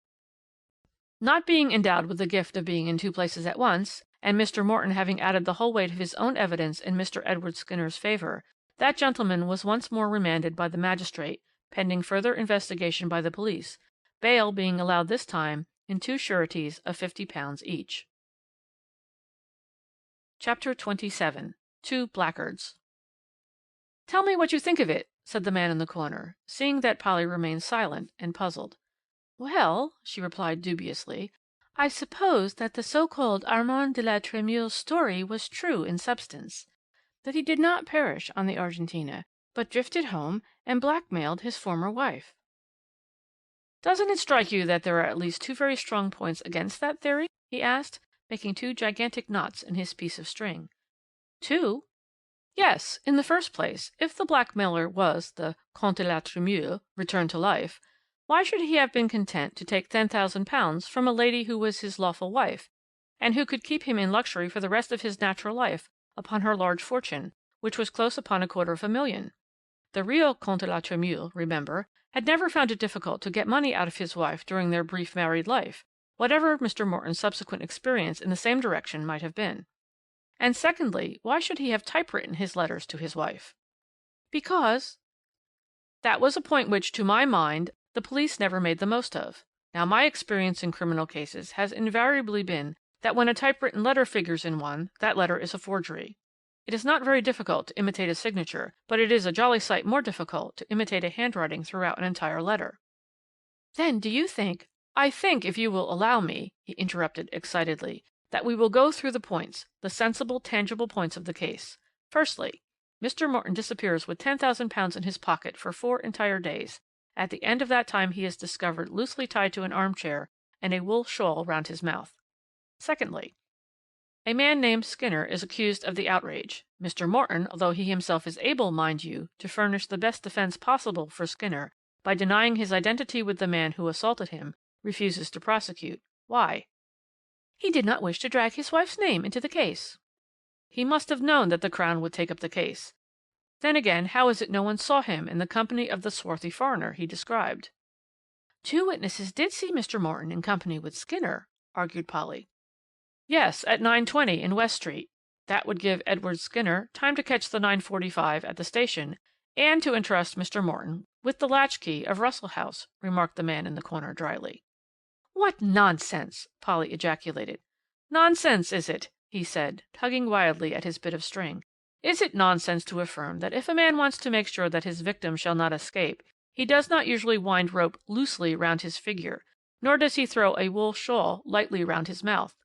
Not being endowed with the gift of being in 2 places at once, and Mr. Morton having added the whole weight of his own evidence in Mr. Edward Skinner's favour, that gentleman was once more remanded by the magistrate, pending further investigation by the police, bail being allowed this time in 2 sureties of £50 each. Chapter 27. 2 Blackguards. "Tell me what you think of it," said the man in the corner, seeing that Polly remained silent and puzzled. "Well," she replied dubiously, "I suppose that the so-called Armand de la Tremouille's story was true in substance. That he did not perish on the Argentina, but drifted home and blackmailed his former wife." "Doesn't it strike you that there are at least 2 very strong points against that theory?" he asked, making 2 gigantic knots in his piece of string. "2? Yes. In the first place, if the blackmailer was the Comte de la Tremouille returned to life, why should he have been content to take £10,000 from a lady who was his lawful wife, and who could keep him in luxury for the rest of his natural life upon her large fortune, which was close upon £250,000? The real Comte de la Tremouille, remember, had never found it difficult to get money out of his wife during their brief married life, whatever Mr. Morton's subsequent experience in the same direction might have been. And secondly, why should he have typewritten his letters to his wife? Because that was a point which, to my mind, the police never made the most of. Now Now, my experience in criminal cases has invariably been that when a typewritten letter figures in one, that letter is a forgery. It is not very difficult to imitate a signature, but it is a jolly sight more difficult to imitate a handwriting throughout an entire letter." "Then do you think—" "I think, if you will allow me," he interrupted excitedly, "that we will go through the points, the sensible, tangible points of the case. Firstly, Mr. Morton disappears with £10,000 in his pocket for 4 entire days. At the end of that time he is discovered loosely tied to an armchair and a wool shawl round his mouth. Secondly, a man named Skinner is accused of the outrage. Mr. Morton, although he himself is able, mind you, to furnish the best defence possible for Skinner, by denying his identity with the man who assaulted him, refuses to prosecute. Why? He did not wish to drag his wife's name into the case. He must have known that the Crown would take up the case. Then again, how is it no one saw him in the company of the swarthy foreigner he described?" "2 witnesses did see Mr. Morton in company with Skinner," argued Polly. "Yes, at 9:20 in West Street. That would give Edward Skinner time to catch the 9:45 at the station, and to entrust Mr. Morton with the latchkey of Russell House," remarked the man in the corner dryly. "What nonsense!" Polly ejaculated. "Nonsense, is it?" he said, tugging wildly at his bit of string. "Is it nonsense to affirm that if a man wants to make sure that his victim shall not escape, he does not usually wind rope loosely round his figure, nor does he throw a wool shawl lightly round his mouth?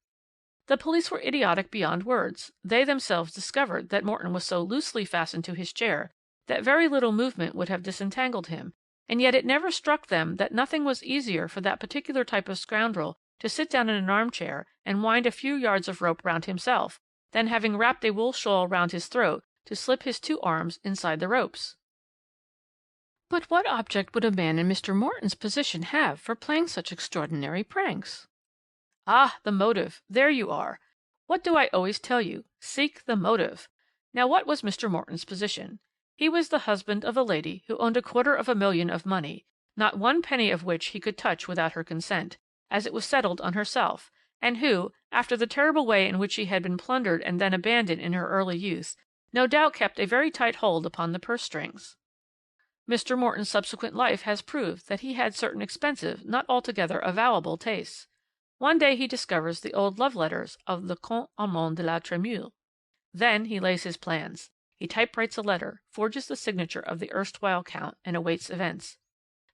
The police were idiotic beyond words. They themselves discovered that Morton was so loosely fastened to his chair that very little movement would have disentangled him, and yet it never struck them that nothing was easier for that particular type of scoundrel to sit down in an armchair and wind a few yards of rope round himself, than, having wrapped a wool shawl round his throat, to slip his 2 arms inside the ropes." "But what object would a man in Mr. Morton's position have for playing such extraordinary pranks?" "Ah, the motive. There you are. What do I always tell you? Seek the motive. Now, what was Mr. Morton's position? He was the husband of a lady who owned £250,000 of money, not 1 penny of which he could touch without her consent, as it was settled on herself, and who, after the terrible way in which she had been plundered and then abandoned in her early youth, no doubt kept a very tight hold upon the purse strings. Mr. Morton's subsequent life has proved that he had certain expensive, not altogether avowable tastes. One day he discovers the old love letters of the Comte Armand de la Tremouille. Then he lays his plans. He typewrites a letter, forges the signature of the erstwhile Count, and awaits events.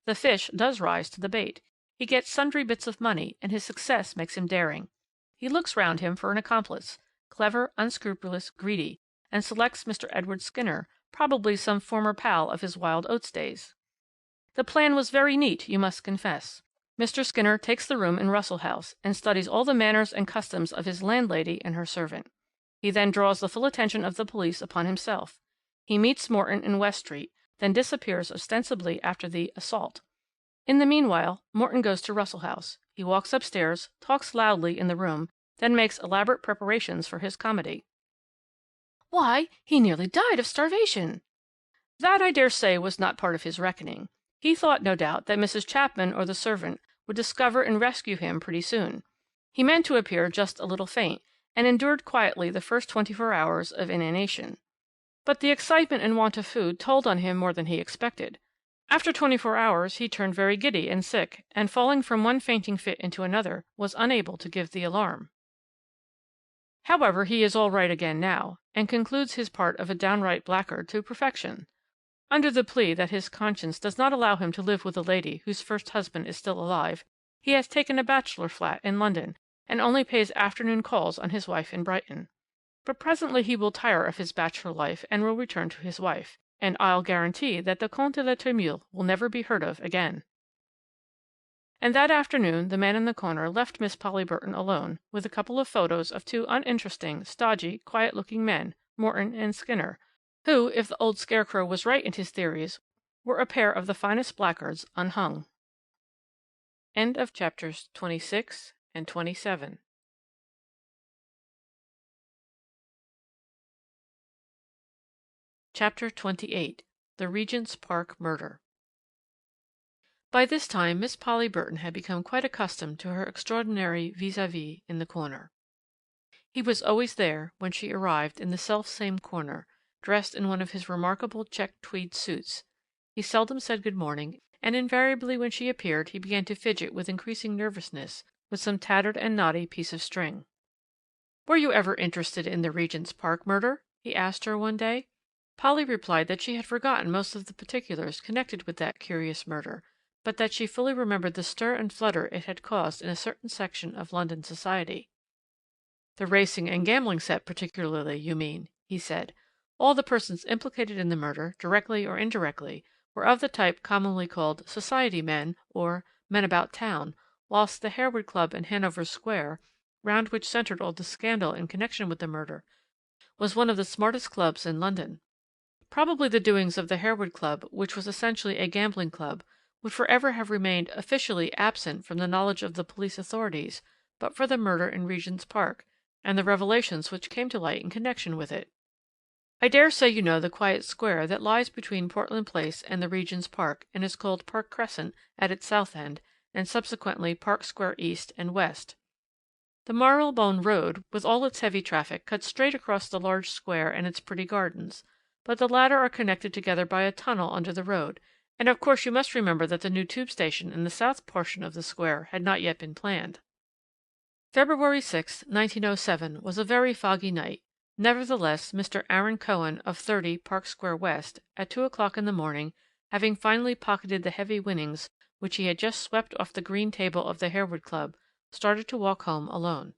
The fish does rise to the bait. He gets sundry bits of money, and his success makes him daring. He looks round him for an accomplice, clever, unscrupulous, greedy, and selects Mr. Edward Skinner, probably some former pal of his wild oats days. The plan was very neat, you must confess. Mr. Skinner takes the room in Russell House, and studies all the manners and customs of his landlady and her servant. He then draws the full attention of the police upon himself. He meets Morton in West Street, then disappears ostensibly after the assault. In the meanwhile, Morton goes to Russell House. He walks upstairs, talks loudly in the room, then makes elaborate preparations for his comedy. "Why, he nearly died of starvation!" That, I dare say, was not part of his reckoning. He thought, no doubt, that Mrs. Chapman or the servant would discover and rescue him pretty soon. He meant to appear just a little faint, and endured quietly the first 24 hours of inanition. But the excitement and want of food told on him more than he expected. After 24 hours he turned very giddy and sick, and falling from one fainting fit into another, was unable to give the alarm. However, he is all right again now, and concludes his part of a downright blackguard to perfection. Under the plea that his conscience does not allow him to live with a lady whose first husband is still alive, he has taken a bachelor flat in London, and only pays afternoon calls on his wife in Brighton. But presently he will tire of his bachelor life and will return to his wife, and I'll guarantee that the Comte de la Tremouille will never be heard of again. And that afternoon the man in the corner left Miss Polly Burton alone, with a couple of photos of 2 uninteresting, stodgy, quiet-looking men, Morton and Skinner, who, if the old scarecrow was right in his theories, were a pair of the finest blackguards unhung. End of chapters 26 and 27. Chapter 28. The Regent's Park Murder. By this time Miss Polly Burton had become quite accustomed to her extraordinary vis-à-vis in the corner. He was always there when she arrived, in the self-same corner, dressed in one of his remarkable check tweed suits. He seldom said good morning, and invariably when she appeared he began to fidget with increasing nervousness with some tattered and knotty piece of string. "Were you ever interested in the Regent's Park murder?" he asked her one day. Polly replied that she had forgotten most of the particulars connected with that curious murder, but that she fully remembered the stir and flutter it had caused in a certain section of London society. "The racing and gambling set particularly, you mean," he said. "All the persons implicated in the murder, directly or indirectly, were of the type commonly called 'society men' or 'men about town,' whilst the Harewood Club in Hanover Square, round which centred all the scandal in connection with the murder, was one of the smartest clubs in London. Probably the doings of the Harewood Club, which was essentially a gambling club, would for ever have remained officially absent from the knowledge of the police authorities but for the murder in Regent's Park, and the revelations which came to light in connection with it. I dare say you know the quiet square that lies between Portland Place and the Regent's Park, and is called Park Crescent at its south end, and subsequently Park Square East and West. The Marylebone Road, with all its heavy traffic, cuts straight across the large square and its pretty gardens, but the latter are connected together by a tunnel under the road, and of course you must remember that the new tube station in the south portion of the square had not yet been planned. February 6, 1907, was a very foggy night. Nevertheless, Mr. Aaron Cohen, of 30 Park Square West, at 2 o'clock in the morning, having finally pocketed the heavy winnings which he had just swept off the green table of the Harewood Club, started to walk home alone.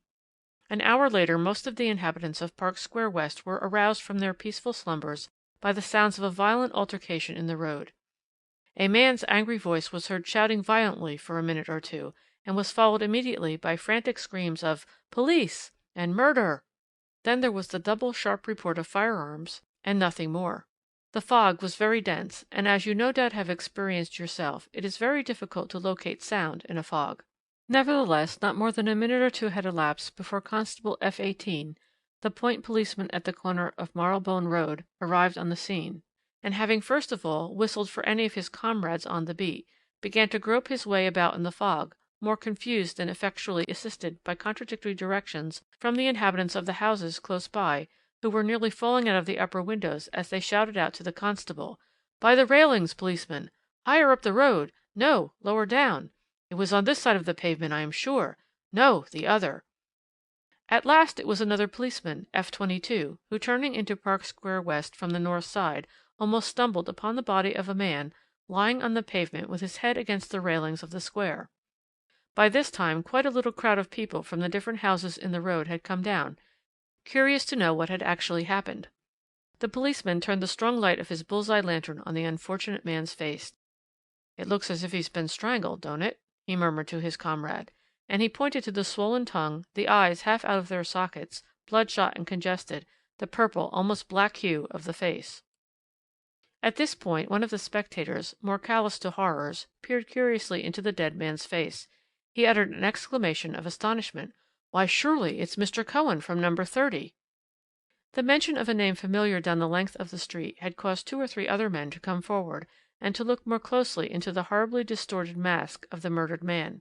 An hour later most of the inhabitants of Park Square West were aroused from their peaceful slumbers by the sounds of a violent altercation in the road. A man's angry voice was heard shouting violently for a minute or two, and was followed immediately by frantic screams of "Police!" and "Murder!" Then there was the double sharp report of firearms, and nothing more. The fog was very dense, and as you no doubt have experienced yourself, it is very difficult to locate sound in a fog. Nevertheless, not more than a minute or two had elapsed before Constable F. 18, the point policeman at the corner of Marylebone Road, arrived on the scene, and having first of all whistled for any of his comrades on the beat, began to grope his way about in the fog, more confused than effectually assisted by contradictory directions from the inhabitants of the houses close by, who were nearly falling out of the upper windows as they shouted out to the constable, "By the railings, policeman! Higher up the road! No, lower down! It was on this side of the pavement, I am sure! No, the other!" At last it was another policeman, F. 22, who, turning into Park Square West from the north side, almost stumbled upon the body of a man lying on the pavement with his head against the railings of the square. By this time quite a little crowd of people from the different houses in the road had come down, curious to know what had actually happened. The policeman turned the strong light of his bull's-eye lantern on the unfortunate man's face. "It looks as if he's been strangled, don't it?" he murmured to his comrade, and he pointed to the swollen tongue, the eyes half out of their sockets, bloodshot and congested, the purple, almost black hue of the face. At this point one of the spectators, more callous to horrors, peered curiously into the dead man's face. He uttered an exclamation of astonishment. "Why, surely it's Mr. Cohen from number 30." The mention of a name familiar down the length of the street had caused 2 or 3 other men to come forward and to look more closely into the horribly distorted mask of the murdered man.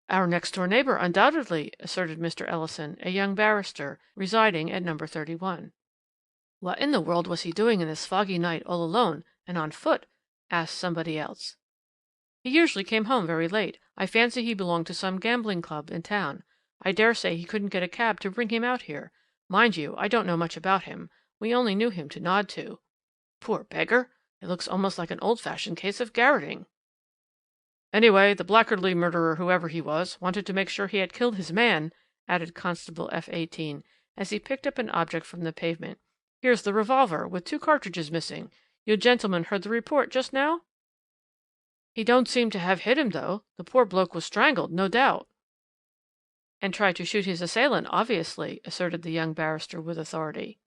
"Our next-door neighbour, undoubtedly," asserted Mr. Ellison, a young barrister, residing at number 31. "What in the world was he doing in this foggy night all alone, and on foot?" asked somebody else. "He usually came home very late. I fancy he belonged to some gambling club in town. I dare say he couldn't get a cab to bring him out here. Mind you, I don't know much about him. We only knew him to nod to. Poor beggar! It looks almost like an old-fashioned case of garroting." "Anyway, the blackguardly murderer, whoever he was, wanted to make sure he had killed his man," added Constable F. 18, as he picked up an object from the pavement. "Here's the revolver, with 2 cartridges missing. You gentlemen heard the report just now?" "He don't seem to have hit him, though. The poor bloke was strangled, no doubt." "And tried to shoot his assailant, obviously," asserted the young barrister with authority.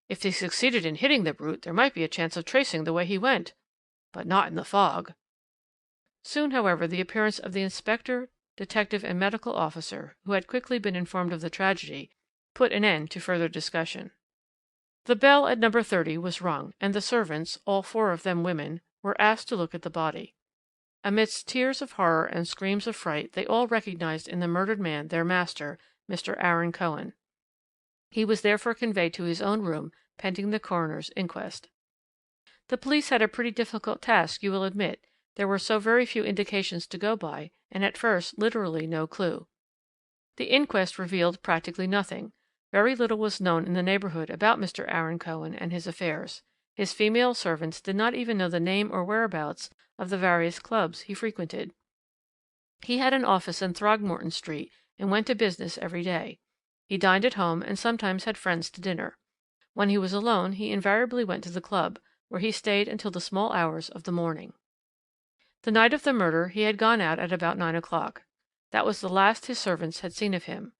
"If he succeeded in hitting the brute, there might be a chance of tracing the way he went. But not in the fog." Soon, however, the appearance of the inspector, detective, and medical officer, who had quickly been informed of the tragedy, put an end to further discussion. The bell at number 30 was rung, and the servants, all 4 of them women, were asked to look at the body. Amidst tears of horror and screams of fright they all recognized in the murdered man their master, Mr. Aaron Cohen. He was therefore conveyed to his own room, pending the coroner's inquest. The police had a pretty difficult task, you will admit, There were so very few indications to go by, and at first literally no clue. The inquest revealed practically nothing. Very little was known in the neighbourhood about Mr. Aaron Cohen and his affairs. His female servants did not even know the name or whereabouts of the various clubs he frequented. He had an office in Throgmorton Street and went to business every day. He dined at home and sometimes had friends to dinner. When he was alone he invariably went to the club, where he stayed until the small hours of the morning. The night of the murder he had gone out at about 9 o'clock. That was the last his servants had seen of him.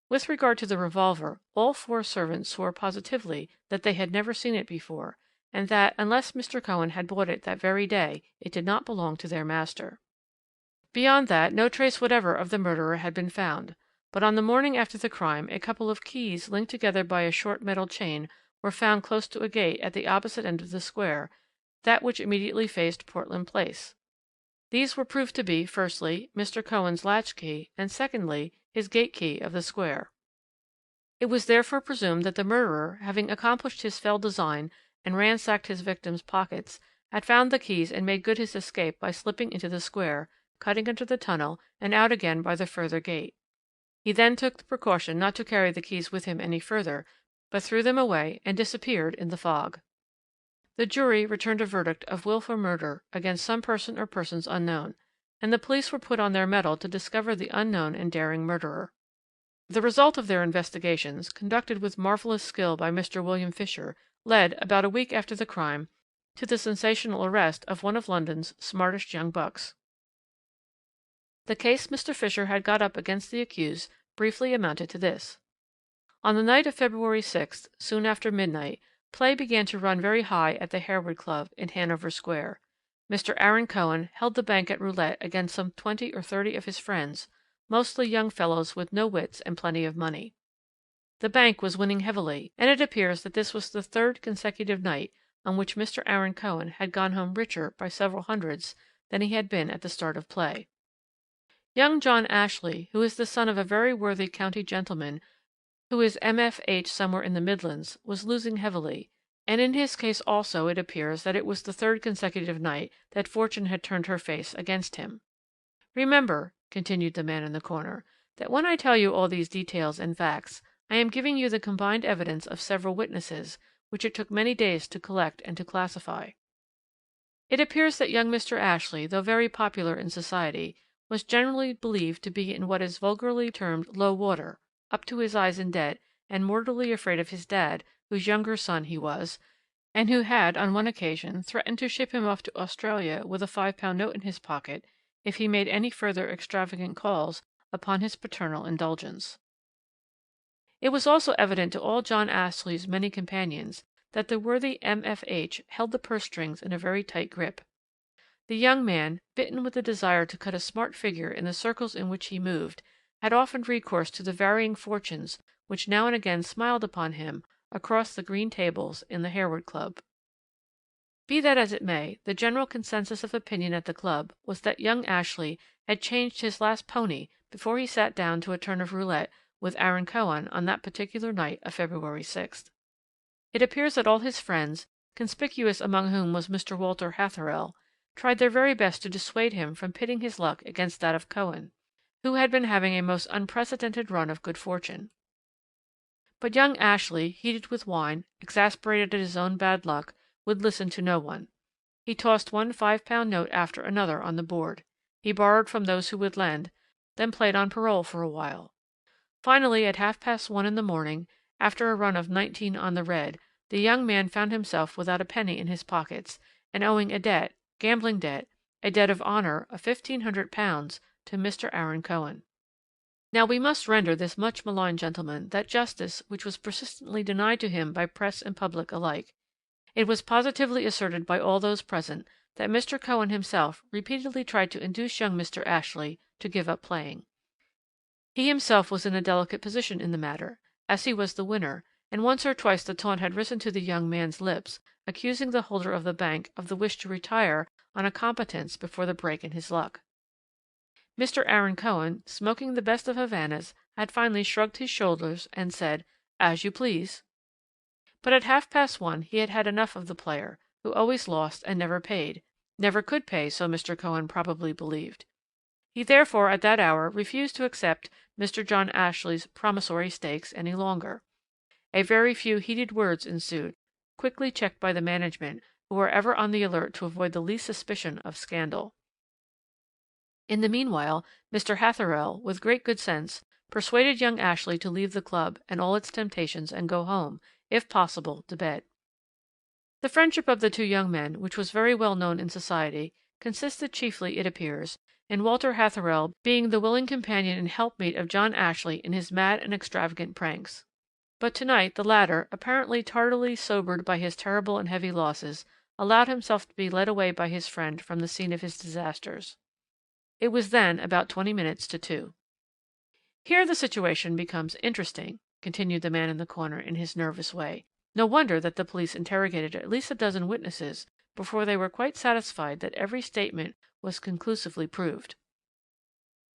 With regard to the revolver, all 4 servants swore positively that they had never seen it before, and that, unless Mr. Cohen had bought it that very day, it did not belong to their master. Beyond that, no trace whatever of the murderer had been found, but on the morning after the crime a couple of keys linked together by a short metal chain were found close to a gate at the opposite end of the square, that which immediately faced Portland Place. These were proved to be, firstly, Mr. Cohen's latch key, and secondly, his gate key of the square. It was therefore presumed that the murderer, having accomplished his fell design and ransacked his victim's pockets, had found the keys and made good his escape by slipping into the square, cutting under the tunnel, and out again by the further gate. He then took the precaution not to carry the keys with him any further, but threw them away and disappeared in the fog. The jury returned a verdict of wilful murder against some person or persons unknown, and the police were put on their mettle to discover the unknown and daring murderer. The result of their investigations, conducted with marvellous skill by Mr. William Fisher, led, about a week after the crime, to the sensational arrest of one of London's smartest young bucks. The case Mr. Fisher had got up against the accused briefly amounted to this. On the night of February 6th, soon after midnight, play began to run very high at the Harewood Club in Hanover Square. Mr. Aaron Cohen held the bank at roulette against some 20 or 30 of his friends, mostly young fellows with no wits and plenty of money. The bank was winning heavily, and it appears that this was the 3rd consecutive night on which Mr. Aaron Cohen had gone home richer by several hundreds than he had been at the start of play. Young John Ashley, who is the son of a very worthy county gentleman who is M.F.H. somewhere in the Midlands, was losing heavily, and in his case also it appears that it was the 3rd consecutive night that fortune had turned her face against him. Remember, continued the man in the corner, that when I tell you all these details and facts, I am giving you the combined evidence of several witnesses, which it took many days to collect and to classify. It appears that young Mr. Ashley, though very popular in society, was generally believed to be in what is vulgarly termed low water, up to his eyes in debt, and mortally afraid of his dad, whose younger son he was, and who had on one occasion threatened to ship him off to Australia with a £5 note in his pocket if he made any further extravagant calls upon his paternal indulgence. It was also evident to all John Ashley's many companions that the worthy M.F.H. held the purse strings in a very tight grip. The young man, bitten with the desire to cut a smart figure in the circles in which he moved, had often recourse to the varying fortunes which now and again smiled upon him across the green tables in the Harewood Club. Be that as it may, the general consensus of opinion at the club was that young Ashley had changed his last pony before he sat down to a turn of roulette with Aaron Cohen on that particular night of February 6th. It appears that all his friends, conspicuous among whom was Mr. Walter Hatherell, tried their very best to dissuade him from pitting his luck against that of Cohen, who had been having a most unprecedented run of good fortune. But young Ashley, heated with wine, exasperated at his own bad luck, would listen to no one. He tossed one £5 note after another on the board. He borrowed from those who would lend, then played on parole for a while. Finally, at 1:30 in the morning, after a run of 19 on the red, the young man found himself without a penny in his pockets, and owing a debt, gambling debt, a debt of honour of £1,500 to Mr. Aaron Cohen. Now we must render this much maligned gentleman that justice which was persistently denied to him by press and public alike. It was positively asserted by all those present that Mr. Cohen himself repeatedly tried to induce young Mr. Ashley to give up playing. He himself was in a delicate position in the matter, as he was the winner, and once or twice the taunt had risen to the young man's lips, accusing the holder of the bank of the wish to retire on a competence before the break in his luck. Mr. Aaron Cohen, smoking the best of Havanas, had finally shrugged his shoulders and said, "As you please." But at 1:30 he had had enough of the player, who always lost and never paid, never could pay, so Mr. Cohen probably believed. He therefore at that hour refused to accept Mr. John Ashley's promissory stakes any longer. A very few heated words ensued, quickly checked by the management, who were ever on the alert to avoid the least suspicion of scandal. In the meanwhile, Mr. Hatherell, with great good sense, persuaded young Ashley to leave the club and all its temptations and go home, if possible, to bed. The friendship of the two young men, which was very well known in society, consisted chiefly, it appears, in Walter Hatherell being the willing companion and helpmeet of John Ashley in his mad and extravagant pranks. But to-night the latter, apparently tardily sobered by his terrible and heavy losses, allowed himself to be led away by his friend from the scene of his disasters. It was then about 20 minutes to 2. "Here the situation becomes interesting," continued the man in the corner in his nervous way. "No wonder that the police interrogated at least a dozen witnesses before they were quite satisfied that every statement was conclusively proved.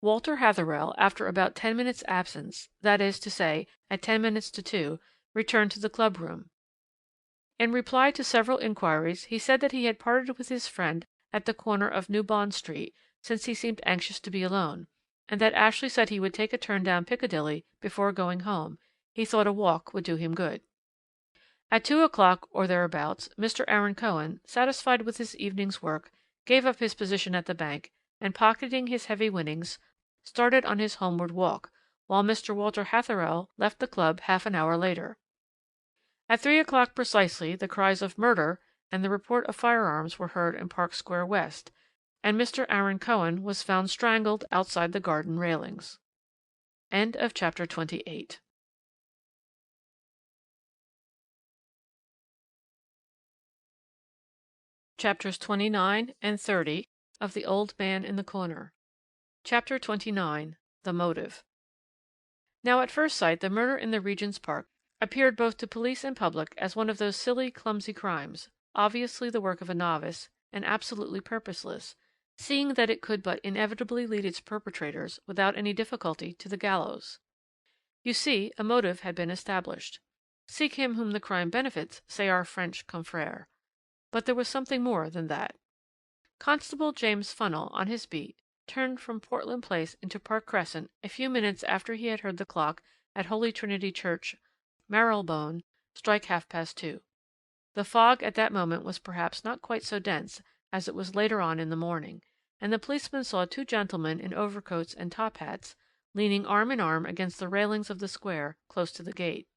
Walter Hatherell, after about 10 minutes' absence, that is to say, at 10 minutes to 2, returned to the club room. In reply to several inquiries, he said that he had parted with his friend at the corner of New Bond Street, since he seemed anxious to be alone, and that Ashley said he would take a turn down Piccadilly before going home. He thought a walk would do him good. At 2 o'clock or thereabouts, Mr. Aaron Cohen, satisfied with his evening's work, gave up his position at the bank, and pocketing his heavy winnings, started on his homeward walk, while Mr. Walter Hatherell left the club half an hour later. At 3 o'clock precisely the cries of murder and the report of firearms were heard in Park Square West, and Mr. Aaron Cohen was found strangled outside the garden railings. End of chapter 28. Chapters 29 and 30 of The Old Man in the Corner. Chapter 29. The Motive. Now at first sight the murder in the Regent's Park appeared both to police and public as one of those silly, clumsy crimes, obviously the work of a novice, and absolutely purposeless, seeing that it could but inevitably lead its perpetrators without any difficulty to the gallows. You see, a motive had been established. Seek him whom the crime benefits, say our French confrères. But there was something more than that. Constable James Funnell, on his beat, turned from Portland Place into Park Crescent a few minutes after he had heard the clock at Holy Trinity Church, Marylebone, strike 2:30. The fog at that moment was perhaps not quite so dense as it was later on in the morning, and the policeman saw two gentlemen in overcoats and top hats leaning arm in arm against the railings of the square close to the gate.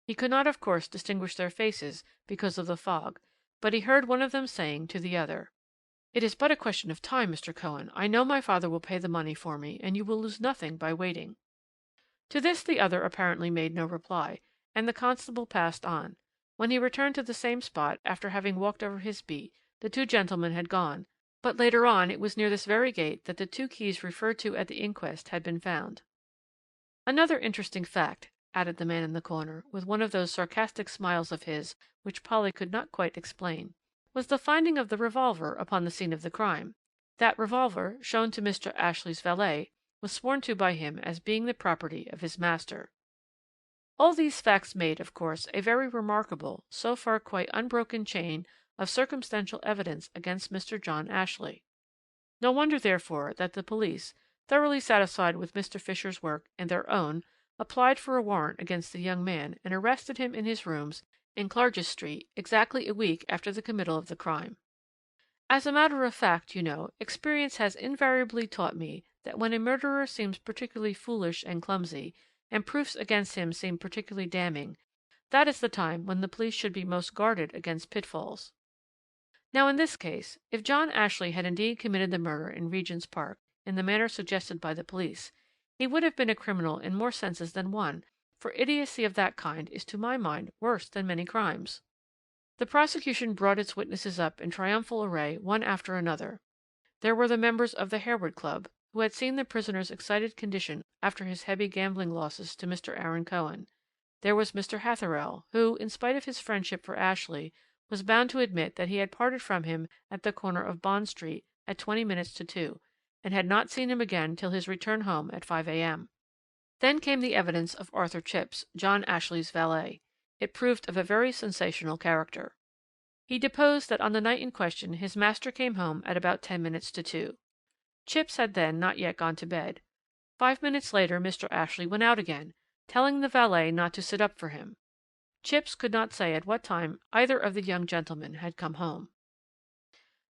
He could not, of course, distinguish their faces because of the fog, but he heard one of them saying to the other, "It is but a question of time, Mr. Cohen. I know my father will pay the money for me, and you will lose nothing by waiting." To this the other apparently made no reply, and the constable passed on. When he returned to the same spot, after having walked over his beat, the two gentlemen had gone, but later on it was near this very gate that the two keys referred to at the inquest had been found. "Another interesting fact," added the man in the corner, with one of those sarcastic smiles of his which Polly could not quite explain, "was the finding of the revolver upon the scene of the crime. That revolver, shown to Mr. Ashley's valet, was sworn to by him as being the property of his master." All these facts made, of course, a very remarkable, so far quite unbroken chain of circumstantial evidence against Mr. John Ashley. No wonder, therefore, that the police, thoroughly satisfied with Mr. Fisher's work and their own, applied for a warrant against the young man and arrested him in his rooms in Clarges Street exactly a week after the committal of the crime. As a matter of fact, you know, experience has invariably taught me that when a murderer seems particularly foolish and clumsy, and proofs against him seem particularly damning, that is the time when the police should be most guarded against pitfalls. Now in this case, if John Ashley had indeed committed the murder in Regent's Park in the manner suggested by the police, he would have been a criminal in more senses than one, for idiocy of that kind is to my mind worse than many crimes. The prosecution brought its witnesses up in triumphal array one after another. There were the members of the Harewood Club, who had seen the prisoner's excited condition after his heavy gambling losses to Mr. Aaron Cohen. There was Mr. Hatherell, who, in spite of his friendship for Ashley, was bound to admit that he had parted from him at the corner of Bond Street at 20 minutes to 2, and had not seen him again till his return home at 5 a.m. Then came the evidence of Arthur Chipps, John Ashley's valet. It proved of a very sensational character. He deposed that on the night in question his master came home at about 10 minutes to 2. Chipps had then not yet gone to bed. 5 minutes later Mr. Ashley went out again, telling the valet not to sit up for him. Chipps could not say at what time either of the young gentlemen had come home.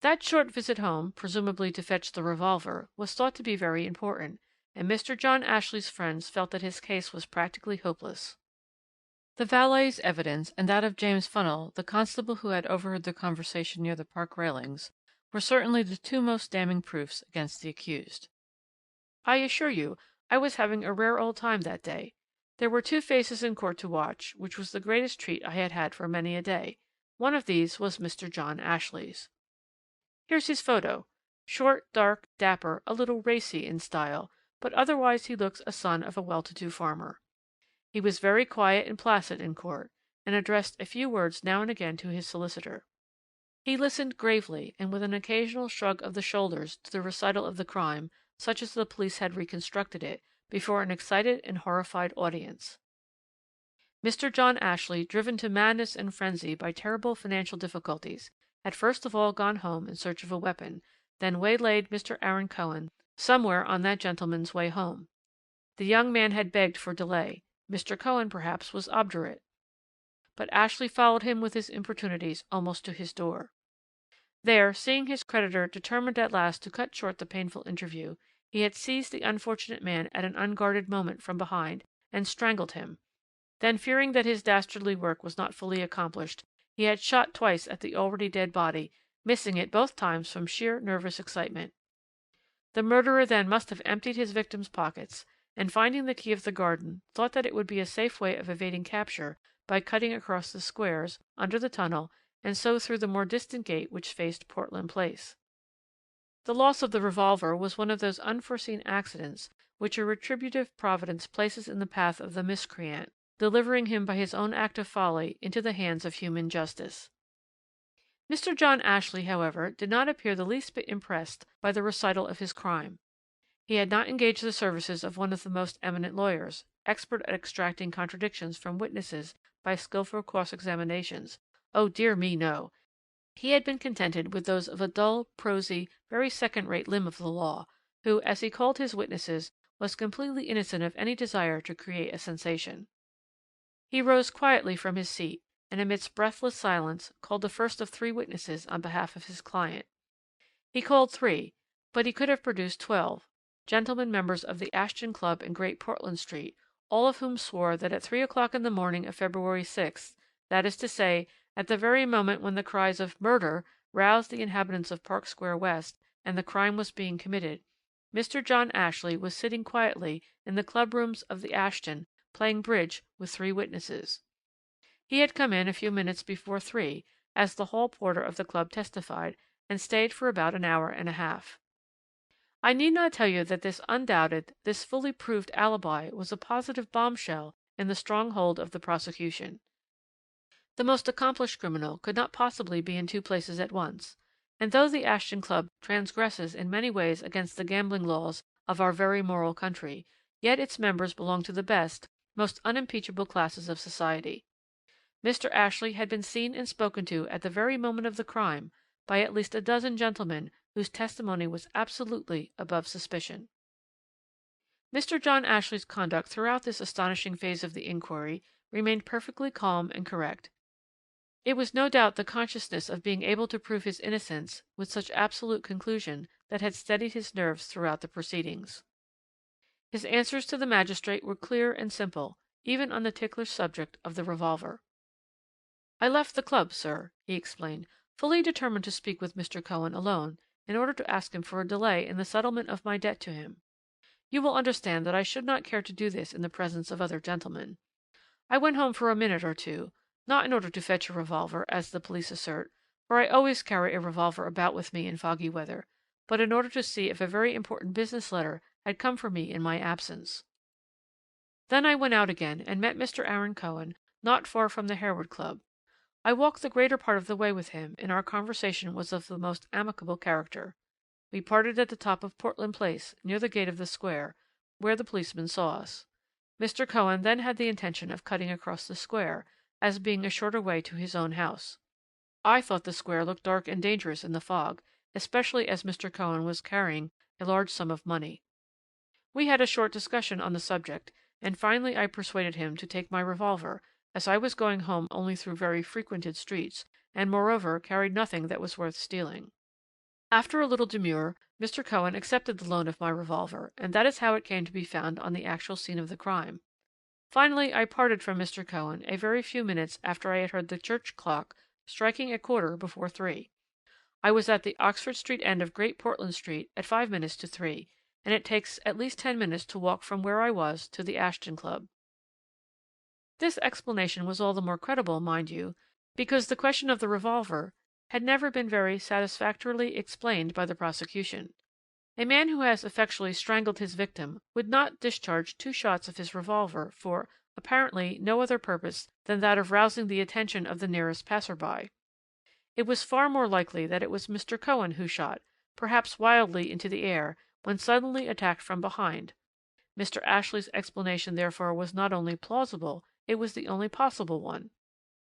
That short visit home, presumably to fetch the revolver, was thought to be very important, and Mr. John Ashley's friends felt that his case was practically hopeless. The valet's evidence, and that of James Funnell, the constable who had overheard the conversation near the park railings, were certainly the two most damning proofs against the accused. I assure you I was having a rare old time that day. There were two faces in court to watch, which was the greatest treat I had had for many a day. One of these was Mr. John Ashley's. Here's his photo. Short, dark, dapper, a little racy in style, but otherwise he looks a son of a well-to-do farmer. He was very quiet and placid in court, and addressed a few words now and again to his solicitor. He listened gravely, and with an occasional shrug of the shoulders, to the recital of the crime, such as the police had reconstructed it, before an excited and horrified audience. Mr. John Ashley, driven to madness and frenzy by terrible financial difficulties, had first of all gone home in search of a weapon, then waylaid Mr. Aaron Cohen somewhere on that gentleman's way home. The young man had begged for delay. Mr. Cohen, perhaps, was obdurate. But Ashley followed him with his importunities almost to his door. There, seeing his creditor determined at last to cut short the painful interview, he had seized the unfortunate man at an unguarded moment from behind, and strangled him. Then, fearing that his dastardly work was not fully accomplished, he had shot twice at the already dead body, missing it both times from sheer nervous excitement. The murderer then must have emptied his victim's pockets, and finding the key of the garden, thought that it would be a safe way of evading capture by cutting across the squares, under the tunnel, and so through the more distant gate which faced Portland Place. The loss of the revolver was one of those unforeseen accidents which a retributive Providence places in the path of the miscreant, delivering him by his own act of folly into the hands of human justice. Mr. John Ashley, however, did not appear the least bit impressed by the recital of his crime. He had not engaged the services of one of the most eminent lawyers, expert at extracting contradictions from witnesses by skilful cross-examinations. Oh dear me, no! He had been contented with those of a dull, prosy, very second-rate limb of the law, who, as he called his witnesses, was completely innocent of any desire to create a sensation. He rose quietly from his seat, and amidst breathless silence called the first of 3 witnesses on behalf of his client. He called 3, but he could have produced 12, gentlemen members of the Ashton Club in Great Portland Street, all of whom swore that at 3 o'clock in the morning of February 6th, that is to say, at the very moment when the cries of "Murder!" roused the inhabitants of Park Square West, and the crime was being committed, Mr. John Ashley was sitting quietly in the club rooms of the Ashton, playing bridge with 3 witnesses. He had come in a few minutes before 3, as the hall porter of the club testified, and stayed for about an hour and a half. I need not tell you that this undoubted, this fully proved alibi was a positive bombshell in the stronghold of the prosecution. The most accomplished criminal could not possibly be in 2 places at once, and though the Ashton Club transgresses in many ways against the gambling laws of our very moral country, yet its members belong to the best, most unimpeachable classes of society. Mr. Ashley had been seen and spoken to at the very moment of the crime by at least a dozen gentlemen whose testimony was absolutely above suspicion. Mr. John Ashley's conduct throughout this astonishing phase of the inquiry remained perfectly calm and correct. It was no doubt the consciousness of being able to prove his innocence with such absolute conclusion that had steadied his nerves throughout the proceedings. His answers to the magistrate were clear and simple, even on the ticklish subject of the revolver. "I left the club, sir," he explained, "fully determined to speak with Mr. Cohen alone, in order to ask him for a delay in the settlement of my debt to him. You will understand that I should not care to do this in the presence of other gentlemen. I went home for a minute or 2, not in order to fetch a revolver, as the police assert, for I always carry a revolver about with me in foggy weather, but in order to see if a very important business letter had come for me in my absence. Then I went out again, and met Mr. Aaron Cohen not far from the Harewood Club. I walked the greater part of the way with him, and our conversation was of the most amicable character. We parted at the top of Portland Place, near the gate of the square, where the policeman saw us. Mr. Cohen then had the intention of cutting across the square, as being a shorter way to his own house. I thought the square looked dark and dangerous in the fog, especially as Mr. Cohen was carrying a large sum of money. We had a short discussion on the subject, and finally I persuaded him to take my revolver, as I was going home only through very frequented streets, and moreover carried nothing that was worth stealing. After a little demur, Mr. Cohen accepted the loan of my revolver, and that is how it came to be found on the actual scene of the crime. Finally, I parted from Mr. Cohen a very few minutes after I had heard the church clock striking 3:15. I was at the Oxford Street end of Great Portland Street at 5 minutes to 3, and it takes at least 10 minutes to walk from where I was to the Ashton Club. This explanation was all the more credible, mind you, because the question of the revolver had never been very satisfactorily explained by the prosecution. A man who has effectually strangled his victim would not discharge 2 shots of his revolver for, apparently, no other purpose than that of rousing the attention of the nearest passer-by. It was far more likely that it was Mr. Cohen who shot, perhaps wildly into the air, when suddenly attacked from behind. Mr. Ashley's explanation therefore was not only plausible, it was the only possible one.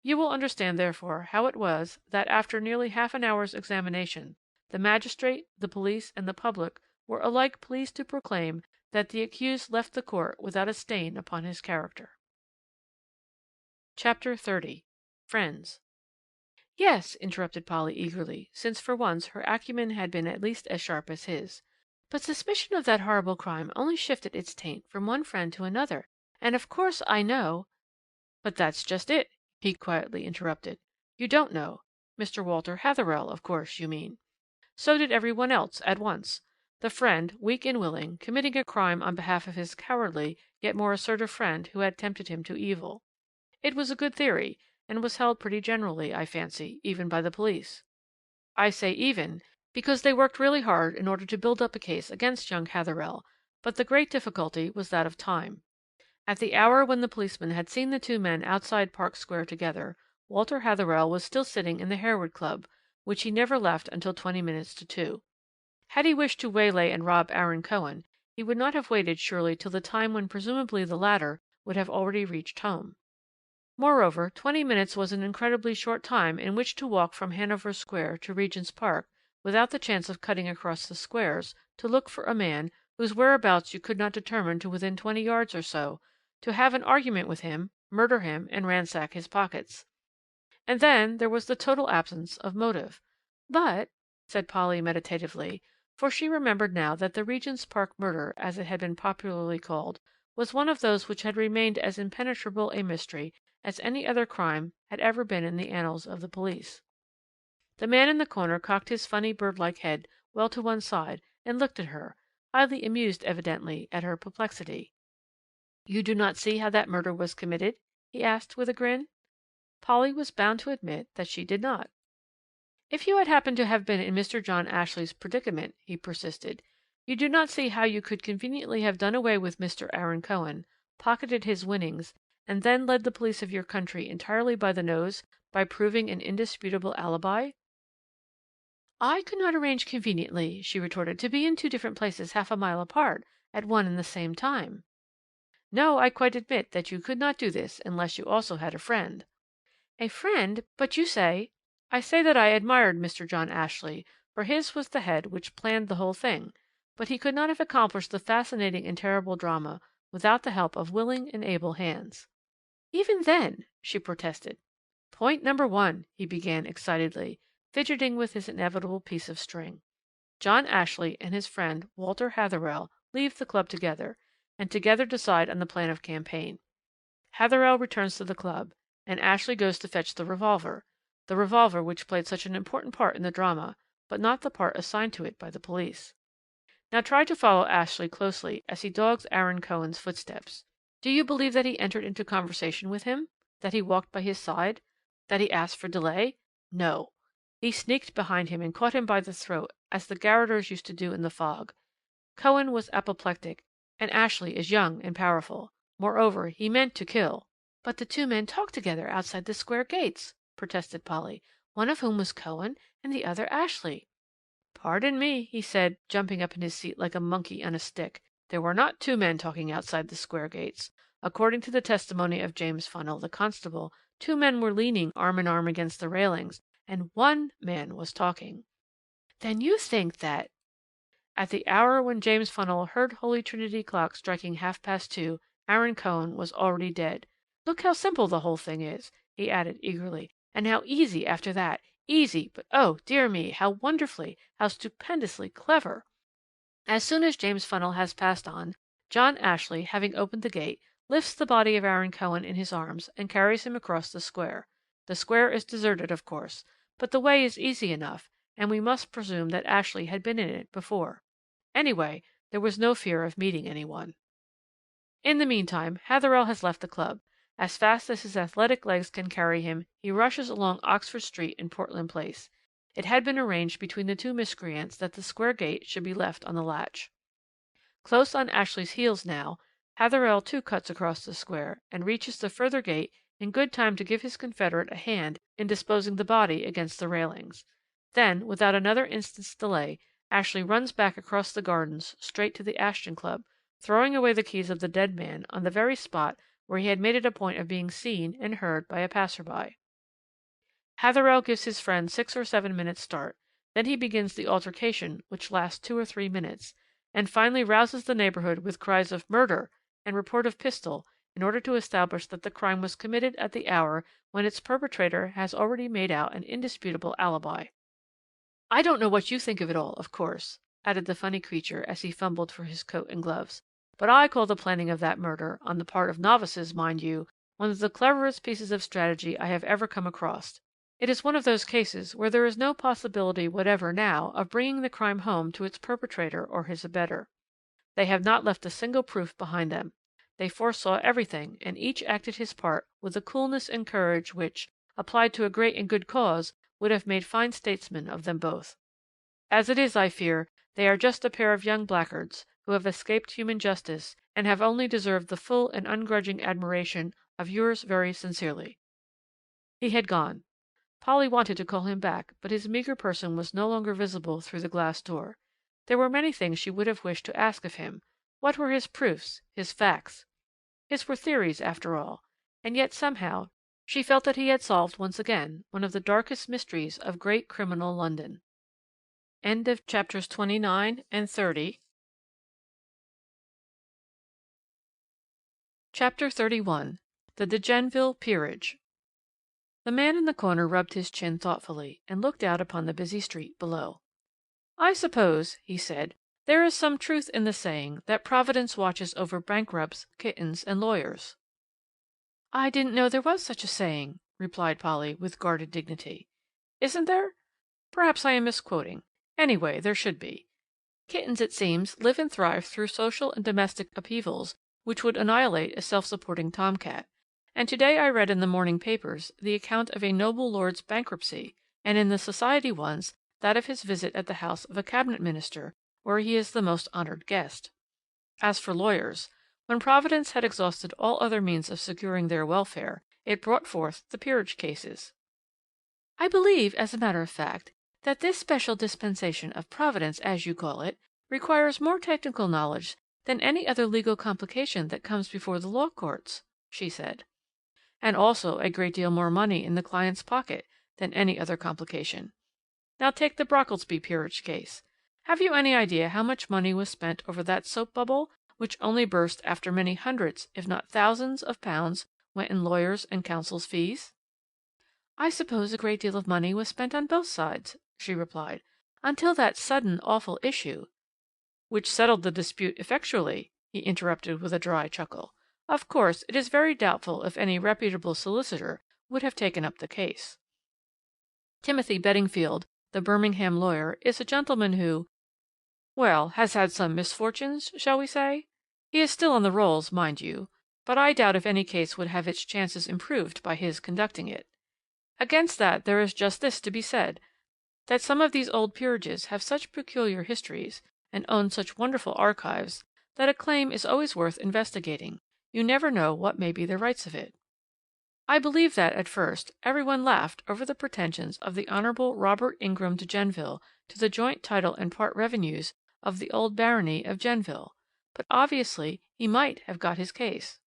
You will understand, therefore, how it was that, after nearly half an hour's examination, the magistrate, the police, and the public were alike pleased to proclaim that the accused left the court without a stain upon his character. Chapter 30. Friends. Yes, interrupted Polly eagerly, since for once her acumen had been at least as sharp as his. But suspicion of that horrible crime only shifted its taint from one friend to another, and of course I know— But that's just it, he quietly interrupted. You don't know. Mr. Walter Hatherell, of course, you mean. So did every one else, at once. The friend, weak and willing, committing a crime on behalf of his cowardly, yet more assertive friend who had tempted him to evil. It was a good theory, and was held pretty generally, I fancy, even by the police. I say even, because they worked really hard in order to build up a case against young Hatherell, but the great difficulty was that of time. At the hour when the policeman had seen the 2 men outside Park Square together, Walter Hatherell was still sitting in the Harewood Club, which he never left until 20 minutes to 2. Had he wished to waylay and rob Aaron Cohen, he would not have waited surely till the time when presumably the latter would have already reached home. Moreover, 20 minutes was an incredibly short time in which to walk from Hanover Square to Regent's Park without the chance of cutting across the squares to look for a man whose whereabouts you could not determine to within 20 yards or so, to have an argument with him, murder him, and ransack his pockets. And then there was the total absence of motive. But, said Polly meditatively, for she remembered now that the Regent's Park murder, as it had been popularly called, was one of those which had remained as impenetrable a mystery as any other crime had ever been in the annals of the police. The man in the corner cocked his funny bird-like head well to one side and looked at her, highly amused evidently at her perplexity. You do not see how that murder was committed? He asked with a grin. Polly was bound to admit that she did not. If you had happened to have been in Mr. John Ashley's predicament, he persisted, you do not see how you could conveniently have done away with Mr. Aaron Cohen, pocketed his winnings, and then led the police of your country entirely by the nose by proving an indisputable alibi? I could not arrange conveniently, she retorted, to be in 2 different places half a mile apart at one and the same time. No, I quite admit that you could not do this unless you also had a friend. A friend? But you say— I say that I admired Mr. John Ashley, for his was the head which planned the whole thing, but he could not have accomplished the fascinating and terrible drama without the help of willing and able hands. Even then, she protested. Point number 1, he began excitedly, fidgeting with his inevitable piece of string. John Ashley and his friend Walter Hatherell leave the club together, and together decide on the plan of campaign. Hatherell returns to the club, and Ashley goes to fetch the revolver which played such an important part in the drama, but not the part assigned to it by the police. Now try to follow Ashley closely as he dogs Aaron Cohen's footsteps. Do you believe that he entered into conversation with him? That he walked by his side? That he asked for delay? No. He sneaked behind him and caught him by the throat, as the garroters used to do in the fog. Cohen was apoplectic, and Ashley is young and powerful. Moreover, he meant to kill. But the 2 men talked together outside the square gates, protested Polly, one of whom was Cohen and the other Ashley. Pardon me, he said, jumping up in his seat like a monkey on a stick. There were not 2 men talking outside the square gates. According to the testimony of James Funnell, the constable, 2 men were leaning arm in arm against the railings, and one man was talking. "Then you think that—" At the hour when James Funnell heard Holy Trinity clock striking 2:30, Aaron Cohen was already dead. "Look how simple the whole thing is," he added eagerly, "and how easy after that. Easy, but oh, dear me, how wonderfully, how stupendously clever! As soon as James Funnell has passed on, John Ashley, having opened the gate, lifts the body of Aaron Cohen in his arms and carries him across the square. The square is deserted, of course, but the way is easy enough, and we must presume that Ashley had been in it before. Anyway, there was no fear of meeting anyone. In the meantime, Hatherell has left the club. As fast as his athletic legs can carry him, he rushes along Oxford Street in Portland Place. It had been arranged between the two miscreants that the square gate should be left on the latch. Close on Ashley's heels now, Hatherell too cuts across the square, and reaches the further gate in good time to give his confederate a hand in disposing the body against the railings. Then, without another instant's delay, Ashley runs back across the gardens straight to the Ashton Club, throwing away the keys of the dead man on the very spot where he had made it a point of being seen and heard by a passer-by. Hatherell gives his friend 6 or 7 minutes' start, then he begins the altercation which lasts 2 or 3 minutes, and finally rouses the neighbourhood with cries of "Murder!" and report of pistol, in order to establish that the crime was committed at the hour when its perpetrator has already made out an indisputable alibi. "I don't know what you think of it all, of course," added the funny creature as he fumbled for his coat and gloves, "but I call the planning of that murder, on the part of novices, mind you, one of the cleverest pieces of strategy I have ever come across. It is one of those cases where there is no possibility whatever now of bringing the crime home to its perpetrator or his abettor. They have not left a single proof behind them. They foresaw everything, and each acted his part with a coolness and courage which, applied to a great and good cause, would have made fine statesmen of them both. As it is, I fear, they are just a pair of young blackguards, who have escaped human justice, and have only deserved the full and ungrudging admiration of yours very sincerely." He had gone. Polly wanted to call him back, but his meagre person was no longer visible through the glass door. There were many things she would have wished to ask of him. What were his proofs, his facts? His were theories, after all, and yet somehow she felt that he had solved once again one of the darkest mysteries of great criminal London. End of chapters 29 and 30. Chapter 31. The de Genneville Peerage. The man in the corner rubbed his chin thoughtfully, and looked out upon the busy street below. "I suppose," he said, "there is some truth in the saying that Providence watches over bankrupts, kittens, and lawyers." "I didn't know there was such a saying," replied Polly, with guarded dignity. "Isn't there? Perhaps I am misquoting. Anyway, there should be. Kittens, it seems, live and thrive through social and domestic upheavals which would annihilate a self-supporting tomcat, and today I read in the morning papers the account of a noble lord's bankruptcy, and in the society ones that of his visit at the house of a cabinet minister, where he is the most honoured guest. As for lawyers, when Providence had exhausted all other means of securing their welfare, it brought forth the peerage cases. I believe, as a matter of fact, that this special dispensation of Providence, as you call it, requires more technical knowledge than any other legal complication that comes before the law courts," she said. "And also a great deal more money in the client's pocket than any other complication. Now take the Brocklesby peerage case. Have you any idea how much money was spent over that soap bubble, which only burst after many hundreds, if not thousands, of pounds went in lawyers' and counsel's fees?" "I suppose a great deal of money was spent on both sides," she replied, "until that sudden awful issue—" "Which settled the dispute effectually," he interrupted with a dry chuckle. "Of course, it is very doubtful if any reputable solicitor would have taken up the case. Timothy Beddingfield, the Birmingham lawyer, is a gentleman who, well, has had some misfortunes, shall we say? He is still on the rolls, mind you, but I doubt if any case would have its chances improved by his conducting it. Against that there is just this to be said, that some of these old peerages have such peculiar histories, and own such wonderful archives, that a claim is always worth investigating. You never know what may be the rights of it. I believe that, at first, every one laughed over the pretensions of the Honourable Robert Ingram de Genneville to the joint title and part revenues of the old barony of Genneville, but obviously he might have got his case.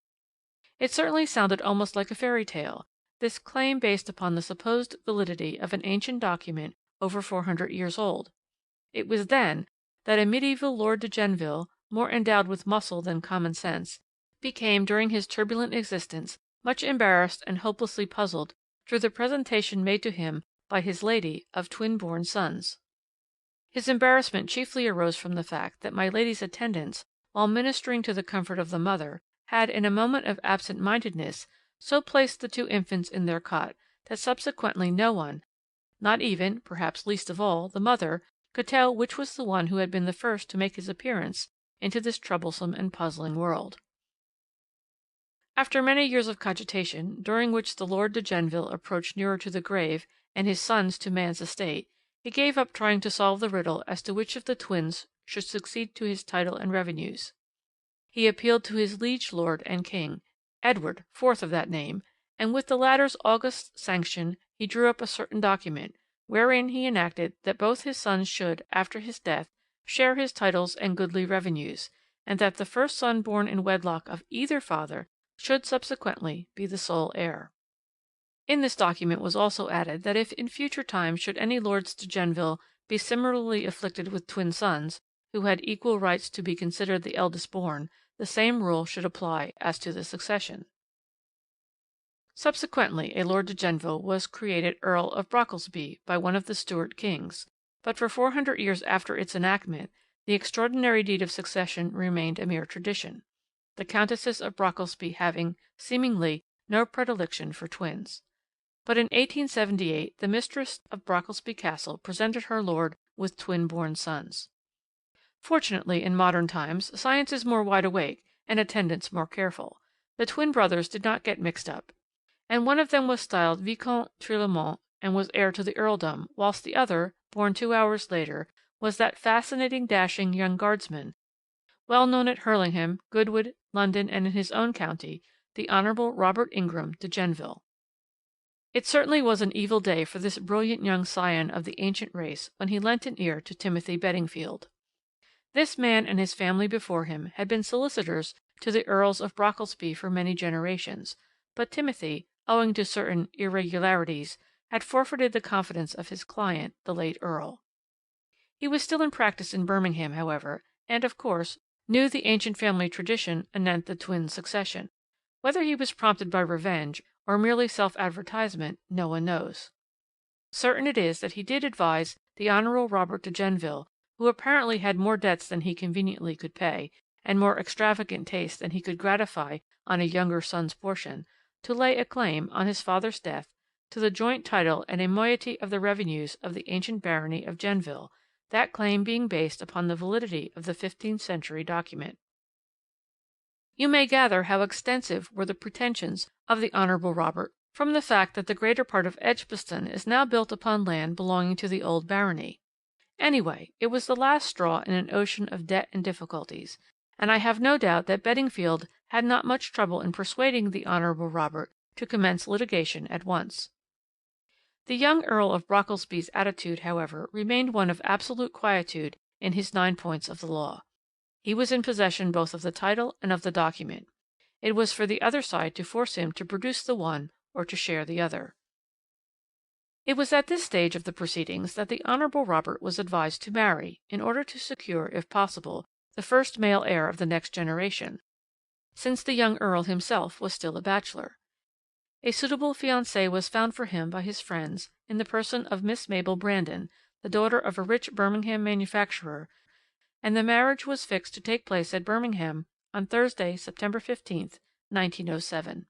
It certainly sounded almost like a fairy tale,
this claim based upon the supposed validity of an ancient document over 400 years old. It was then that a medieval Lord de Genneville, more endowed with muscle than common sense, became during his turbulent existence much embarrassed and hopelessly puzzled through the presentation made to him by his lady of twin-born sons. His embarrassment chiefly arose from the fact that my lady's attendants, while ministering to the comfort of the mother, had, in a moment of absent-mindedness, so placed the two infants in their cot that subsequently no one, not even, perhaps least of all, the mother, could tell which was the one who had been the first to make his appearance into this troublesome and puzzling world. After many years of cogitation, during which the Lord de Genneville approached nearer to the grave and his sons to man's estate, he gave up trying to solve the riddle as to which of the twins should succeed to his title and revenues. He appealed to his liege lord and king, Edward, fourth of that name, and with the latter's august sanction he drew up a certain document, wherein he enacted that both his sons should, after his death, share his titles and goodly revenues, and that the first son born in wedlock of either father should subsequently be the sole heir. In this document was also added that if in future times should any Lords de Genneville be similarly afflicted with twin sons, who had equal rights to be considered the eldest born, the same rule should apply as to the succession. Subsequently a Lord de Genneville was created Earl of Brocklesby by one of the Stuart kings, but for 400 years after its enactment the extraordinary deed of succession remained a mere tradition, the Countesses of Brocklesby having, seemingly, no predilection for twins. But in 1878 the mistress of Brocklesby Castle presented her lord with twin-born sons. Fortunately, in modern times, science is more wide awake and attendants more careful. The twin brothers did not get mixed up, and one of them was styled Vicomte Phillimore and was heir to the earldom, whilst the other, born 2 hours later, was that fascinating, dashing young guardsman, well known at Hurlingham, Goodwood, London, and in his own county, the Honourable Robert Ingram de Genneville. It certainly was an evil day for this brilliant young scion of the ancient race when he lent an ear to Timothy Beddingfield. This man and his family before him had been solicitors to the Earls of Brocklesby for many generations, but Timothy, owing to certain irregularities, had forfeited the confidence of his client, the late Earl. He was still in practice in Birmingham, however, and, of course, knew the ancient family tradition anent the twin succession. Whether he was prompted by revenge or merely self-advertisement, no one knows. Certain it is that he did advise the Honourable Robert de Genneville, who apparently had more debts than he conveniently could pay, and more extravagant tastes than he could gratify on a younger son's portion, to lay a claim, on his father's death, to the joint title and a moiety of the revenues of the ancient barony of Genneville, that claim being based upon the validity of the 15th century document. You may gather how extensive were the pretensions of the Honourable Robert from the fact that the greater part of Edgbaston is now built upon land belonging to the old barony. Anyway, it was the last straw in an ocean of debt and difficulties, and I have no doubt that Beddingfield had not much trouble in persuading the Honourable Robert to commence litigation at once. The young Earl of Brocklesby's attitude, however, remained one of absolute quietude in his 9 points of the law. He was in possession both of the title and of the document. It was for the other side to force him to produce the one or to share the other. It was at this stage of the proceedings that the Honourable Robert was advised to marry, in order to secure, if possible, the first male heir of the next generation, since the young Earl himself was still a bachelor. A suitable fiancée was found for him by his friends in the person of Miss Mabel Brandon, the daughter of a rich Birmingham manufacturer, and the marriage was fixed to take place at Birmingham on Thursday, September 15th, 1907.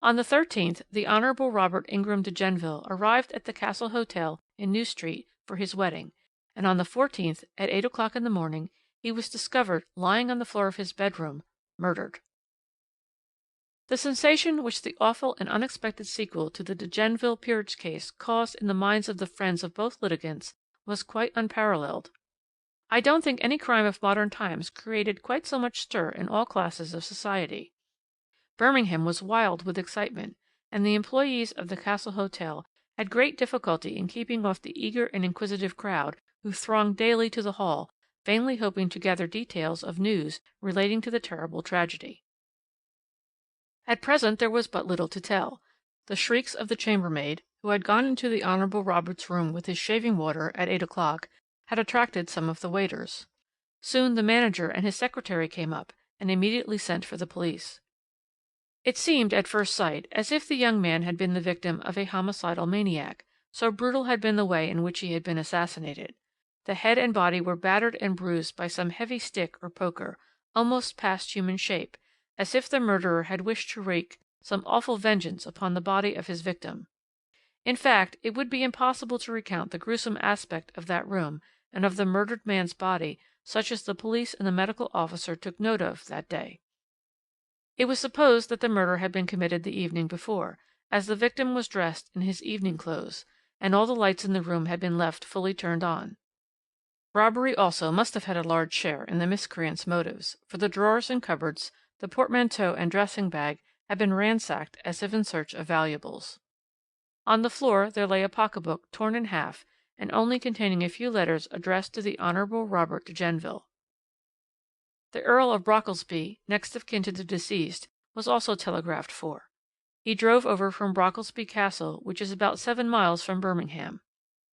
On the 13th the Honourable Robert Ingram de Genneville arrived at the Castle Hotel in New Street for his wedding, and on the 14th, at 8 o'clock in the morning, he was discovered lying on the floor of his bedroom, murdered. The sensation which the awful and unexpected sequel to the de Genneville peerage case caused in the minds of the friends of both litigants was quite unparalleled. I don't think any crime of modern times created quite so much stir in all classes of society. Birmingham was wild with excitement, and the employees of the Castle Hotel had great difficulty in keeping off the eager and inquisitive crowd who thronged daily to the hall, vainly hoping to gather details of news relating to the terrible tragedy. At present there was but little to tell.
The shrieks of the chambermaid, who had gone into the Honourable Robert's room with his shaving water at 8 o'clock, had attracted some of the waiters. Soon the manager and his secretary came up, and immediately sent for the police. It seemed at first sight as if the young man had been the victim of a homicidal maniac, so brutal had been the way in which he had been assassinated. The head and body were battered and bruised by some heavy stick or poker, almost past human shape, as if the murderer had wished to wreak some awful vengeance upon the body of his victim. In fact, it would be impossible to recount the gruesome aspect of that room and of the murdered man's body such as the police and the medical officer took note of that day. It was supposed that the murder had been committed the evening before, as the victim was dressed in his evening clothes, and all the lights in the room had been left fully turned on. Robbery also must have had a large share in the miscreant's motives, for the drawers and cupboards, the portmanteau and dressing bag had been ransacked as if in search of valuables. On the floor there lay a pocketbook torn in half, and only containing a few letters addressed to the Honourable Robert de Genneville. The Earl of Brocklesby, next of kin to the deceased, was also telegraphed for. He drove over from Brocklesby Castle, which is about 7 miles from Birmingham.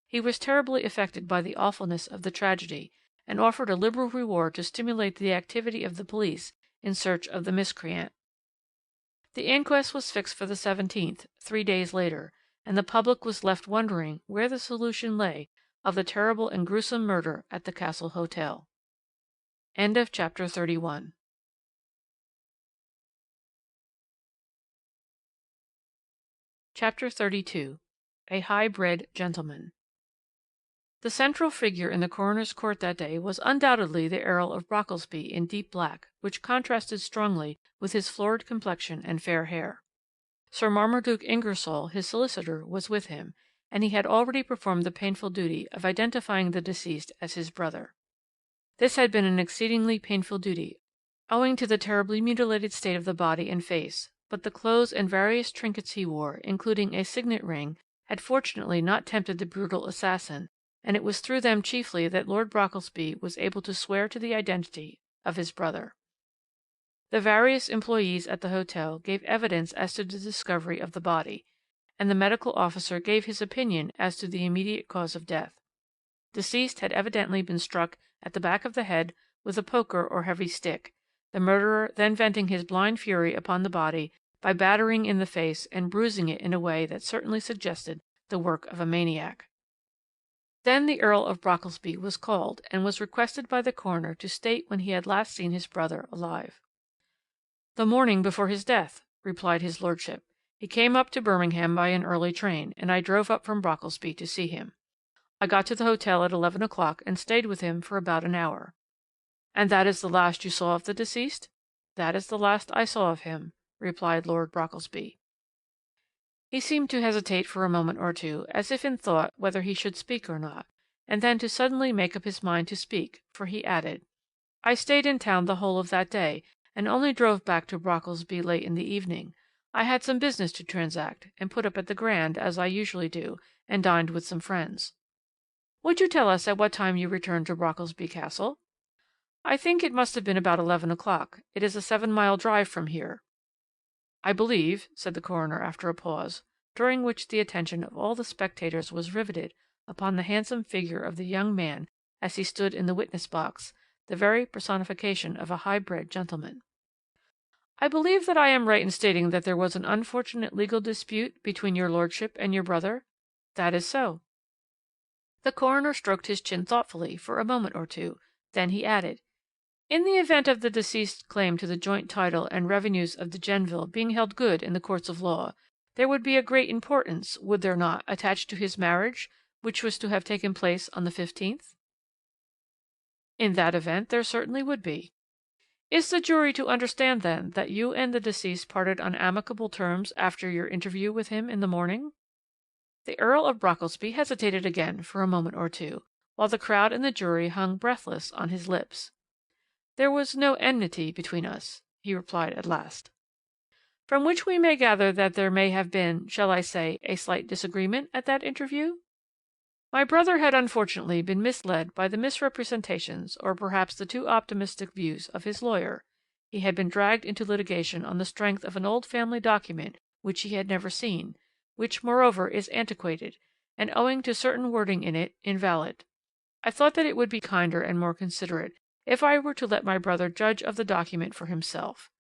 He was terribly affected by the awfulness of the tragedy, and offered a liberal reward to stimulate the activity of the police in search of the miscreant. The inquest was fixed for the 17th, 3 days later, and the public was left wondering where the solution lay of the terrible and gruesome murder at the Castle Hotel. End of chapter 31. Chapter 32. A High-Bred Gentleman. The central figure in the coroner's court that day was undoubtedly the Earl of Brocklesby in deep black, which contrasted strongly with his florid complexion and fair hair. Sir Marmaduke Ingersoll, his solicitor, was with him, and he had already performed the painful duty of identifying the deceased as his brother. This had been an exceedingly painful duty, owing to the terribly mutilated state of the body and face, but the clothes and various trinkets he wore, including a signet ring, had fortunately not tempted the brutal assassin, and it was through them chiefly that Lord Brocklesby was able to swear to the identity of his brother. The various employees at the hotel gave evidence as to the discovery of the body, and the medical officer gave his opinion as to the immediate cause of death. Deceased had evidently been struck at the back of the head with a poker or heavy stick, the murderer then venting his blind fury upon the body by battering in the face and bruising it in a way that certainly suggested the work of a maniac. Then the Earl of Brocklesby was called, and was requested by the coroner to state when he had last seen his brother alive. "The morning before his death," replied his lordship. "He came up to Birmingham by an early train, and I drove up from Brocklesby to see him. I got to the hotel at 11 o'clock and stayed with him for about an hour." "And that is the last you saw of the deceased?" "That is the last I saw of him," replied Lord Brocklesby. He seemed to hesitate for a moment or two, as if in thought whether he should speak or not, and then to suddenly make up his mind to speak, for he added, "I stayed in town the whole of that day, and only drove back to Brocklesby late in the evening. I had some business to transact, and put up at the Grand, as I usually do, and dined with some friends." "Would you tell us at what time you returned to Brocklesby Castle?" "I think it must have been about 11 o'clock. It is a 7-mile drive from here." "I believe," said the coroner after a pause, during which the attention of all the spectators was riveted upon the handsome figure of the young man as he stood in the witness box, the very personification of a high-bred gentleman, "I believe that I am right in stating that there was an unfortunate legal dispute between your lordship and your brother?" "That is so." The coroner stroked his chin thoughtfully for a moment or two, then he added, "In the event of the deceased's claim to the joint title and revenues of de Genneville being held good in the courts of law, there would be a great importance, would there not, attached to his marriage, which was to have taken place on the 15th?" "In that event there certainly would be." "Is the jury to understand, then, that you and the deceased parted on amicable terms after your interview with him in the morning?" The Earl of Brocklesby hesitated again for a moment or two, while the crowd and the jury hung breathless on his lips. "There was no enmity between us," he replied at last. "From which we may gather that there may have been, shall I say, a slight disagreement at that interview?" "My brother had unfortunately been misled by the misrepresentations, or perhaps the too optimistic views, of his lawyer. He had been dragged into litigation on the strength of an old family document which he had never seen, which moreover is antiquated, and owing to certain wording in it, invalid. I thought that it would be kinder and more considerate if I were to let my brother judge of the document for himself.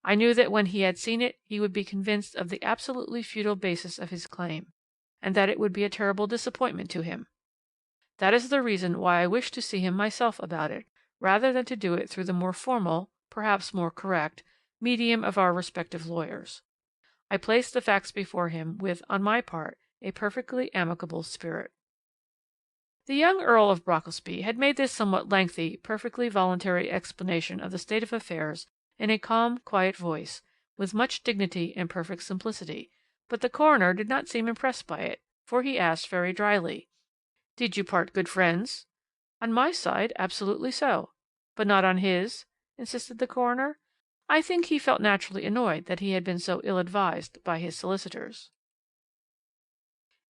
I knew that when he had seen it he would be convinced of the absolutely futile basis of his claim, and that it would be a terrible disappointment to him. That is the reason why I wished to see him myself about it, rather than to do it through the more formal, perhaps more correct, medium of our respective lawyers. I placed the facts before him with, on my part, a perfectly amicable spirit. The young Earl of Brocklesby had made this somewhat lengthy, perfectly voluntary explanation of the state of affairs in a calm, quiet voice, with much dignity and perfect simplicity, but the coroner did not seem impressed by it, for he asked very dryly, "Did you part good friends?" "On my side, absolutely so." "But not on his?" insisted the coroner. I think he felt naturally annoyed that he had been so ill advised by his solicitors.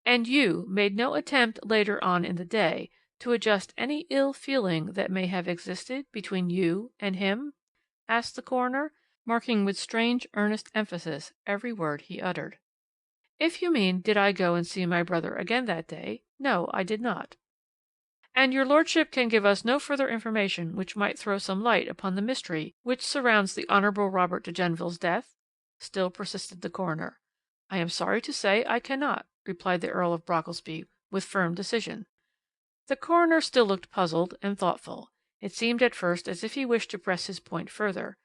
"And you made no attempt later on in the day to adjust any ill feeling that may have existed between you and him?" asked the coroner, marking with strange earnest emphasis every word he uttered. "If you mean, did I go and see my brother again that day, no, I did not." "And your lordship can give us no further information which might throw some light upon the mystery which surrounds the Honourable Robert de Genneville's death?" still persisted the coroner. "I am sorry to say I cannot," replied the Earl of Brocklesby, with firm decision. The coroner still looked puzzled and thoughtful. It seemed at first as if he wished to press his point further.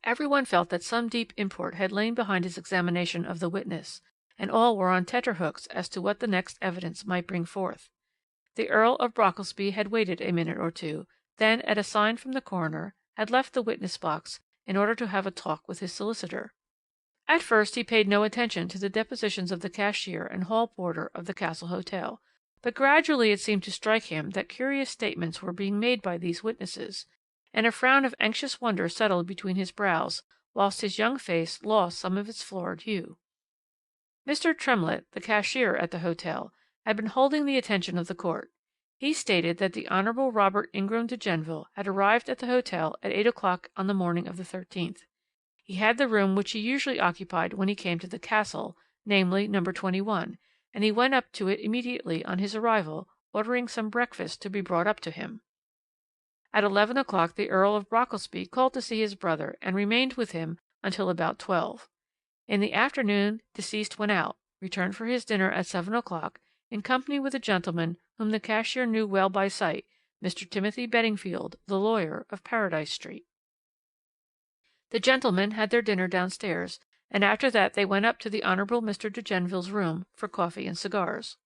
Every one felt that some deep import had lain behind his examination of the witness, and all were on tenterhooks as to what the next evidence might bring forth. The Earl of Brocklesby had waited a minute or two, then, at a sign from the coroner, had left the witness box in order to have a talk with his solicitor. At first he paid no attention to the depositions of the cashier and hall porter of the Castle Hotel, but gradually it seemed to strike him that curious statements were being made by these witnesses, and a frown of anxious wonder settled between his brows, whilst his young face lost some of its florid hue. Mr. Tremlett, the cashier at the hotel, had been holding the attention of the court. He stated that the Honourable Robert Ingram de Genneville had arrived at the hotel at 8 o'clock on the morning of the 13th. He had the room which he usually occupied when he came to the castle, namely No. 21, and he went up to it immediately on his arrival, ordering some breakfast to be brought up to him. At 11 o'clock the Earl of Brocklesby called to see his brother, and remained with him until about 12. In the afternoon deceased went out, returned for his dinner at 7 o'clock, in company with a gentleman whom the cashier knew well by sight, Mr. Timothy Beddingfield, the lawyer, of Paradise Street. The gentlemen had their dinner downstairs, and after that they went up to the Honourable Mr. de Genneville's room for coffee and cigars.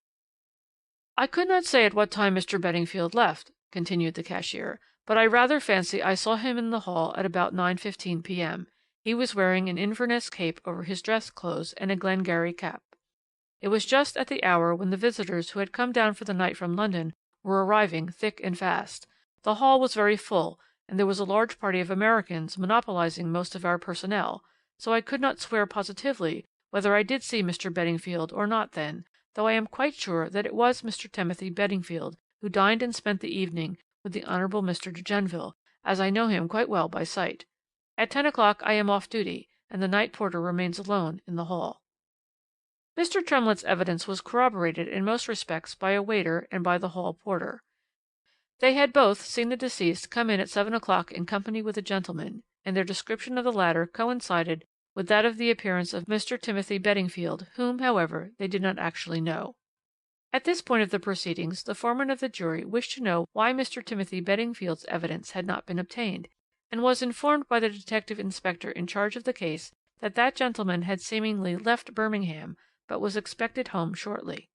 "I could not say at what time Mr. Beddingfield left," continued the cashier, "but I rather fancy I saw him in the hall at about 9:15 p.m. He was wearing an Inverness cape over his dress clothes and a Glengarry cap. It was just at the hour when the visitors who had come down for the night from London were arriving thick and fast. The hall was very full, and there was a large party of Americans monopolizing most of our personnel, so I could not swear positively whether I did see Mr. Beddingfield or not then, though I am quite sure that it was Mr. Timothy Beddingfield who dined and spent the evening with the Honourable Mr. de Genneville, as I know him quite well by sight. At 10 o'clock I am off duty, and the night porter remains alone in the hall." Mr. Tremlett's evidence was corroborated in most respects by a waiter and by the hall porter. They had both seen the deceased come in at 7 o'clock in company with a gentleman, and their description of the latter coincided with that of the appearance of Mr. Timothy Beddingfield, whom, however, they did not actually know. At this point of the proceedings the foreman of the jury wished to know why Mr. Timothy Beddingfield's evidence had not been obtained, and was informed by the detective inspector in charge of the case that that gentleman had seemingly left Birmingham, but was expected home shortly.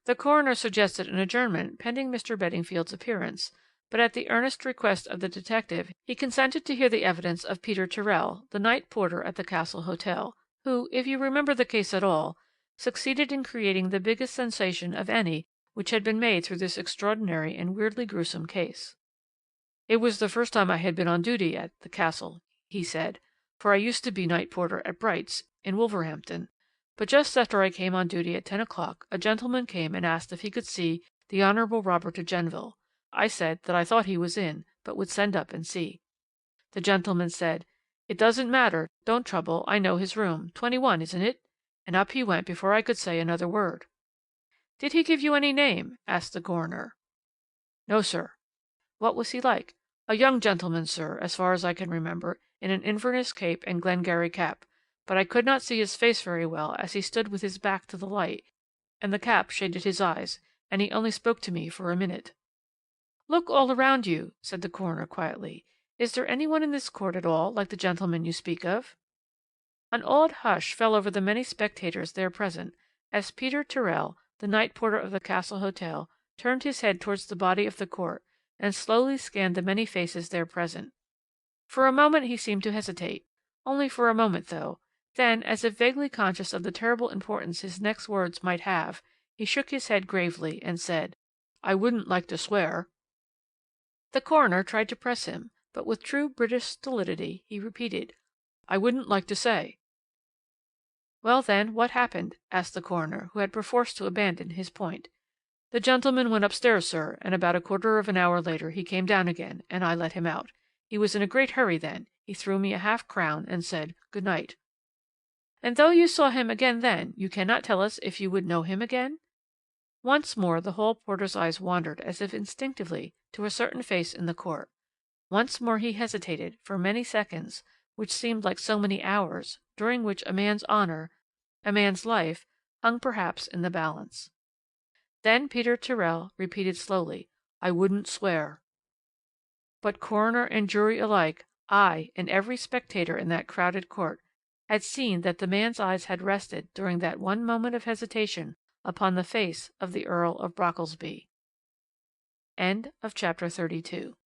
The coroner suggested an adjournment pending Mr. Beddingfield's appearance, but at the earnest request of the detective he consented to hear the evidence of Peter Tyrrell, the night porter at the Castle Hotel, who, if you remember the case at all, succeeded in creating the biggest sensation of any which had been made through this extraordinary and weirdly gruesome case. "It was the first time I had been on duty at the Castle," he said, "for I used to be night porter at Bright's, in Wolverhampton. But just after I came on duty at 10 o'clock a gentleman came and asked if he could see the Honourable Robert de Genneville. I said that I thought he was in, but would send up and see. The gentleman said, 'It doesn't matter, don't trouble, I know his room, 21, isn't it?' and up he went before I could say another word." "Did he give you any name?" asked the coroner. "No, sir." "What was he like?" "A young gentleman, sir, as far as I can remember, in an Inverness cape and Glengarry cap, but I could not see his face very well as he stood with his back to the light, and the cap shaded his eyes, and he only spoke to me for a minute." "Look all around you," said the coroner quietly. "Is there any one in this court at all like the gentleman you speak of?" An awed hush fell over the many spectators there present as Peter Tyrrell, the night porter of the Castle Hotel, turned his head towards the body of the court and slowly scanned the many faces there present. For a moment he seemed to hesitate. Only for a moment, though. Then, as if vaguely conscious of the terrible importance his next words might have, he shook his head gravely and said, "I wouldn't like to swear." The coroner tried to press him, but with true British stolidity he repeated, "I wouldn't like to say." "Well, then, what happened?" asked the coroner, who had perforce to abandon his point. "The gentleman went upstairs, sir, and about a quarter of an hour later he came down again, and I let him out. He was in a great hurry then. He threw me a half-crown and said, 'Good night.'" "And though you saw him again then, you cannot tell us if you would know him again?" Once more the hall porter's eyes wandered as if instinctively to a certain face in the court. Once more he hesitated for many seconds, which seemed like so many hours, during which a man's honour, a man's life, hung perhaps in the balance. Then Peter Tyrrell repeated slowly, "I wouldn't swear." But coroner and jury alike, I and every spectator in that crowded court, had seen that the man's eyes had rested during that one moment of hesitation upon the face of the Earl of Brockelsby. End of chapter 32.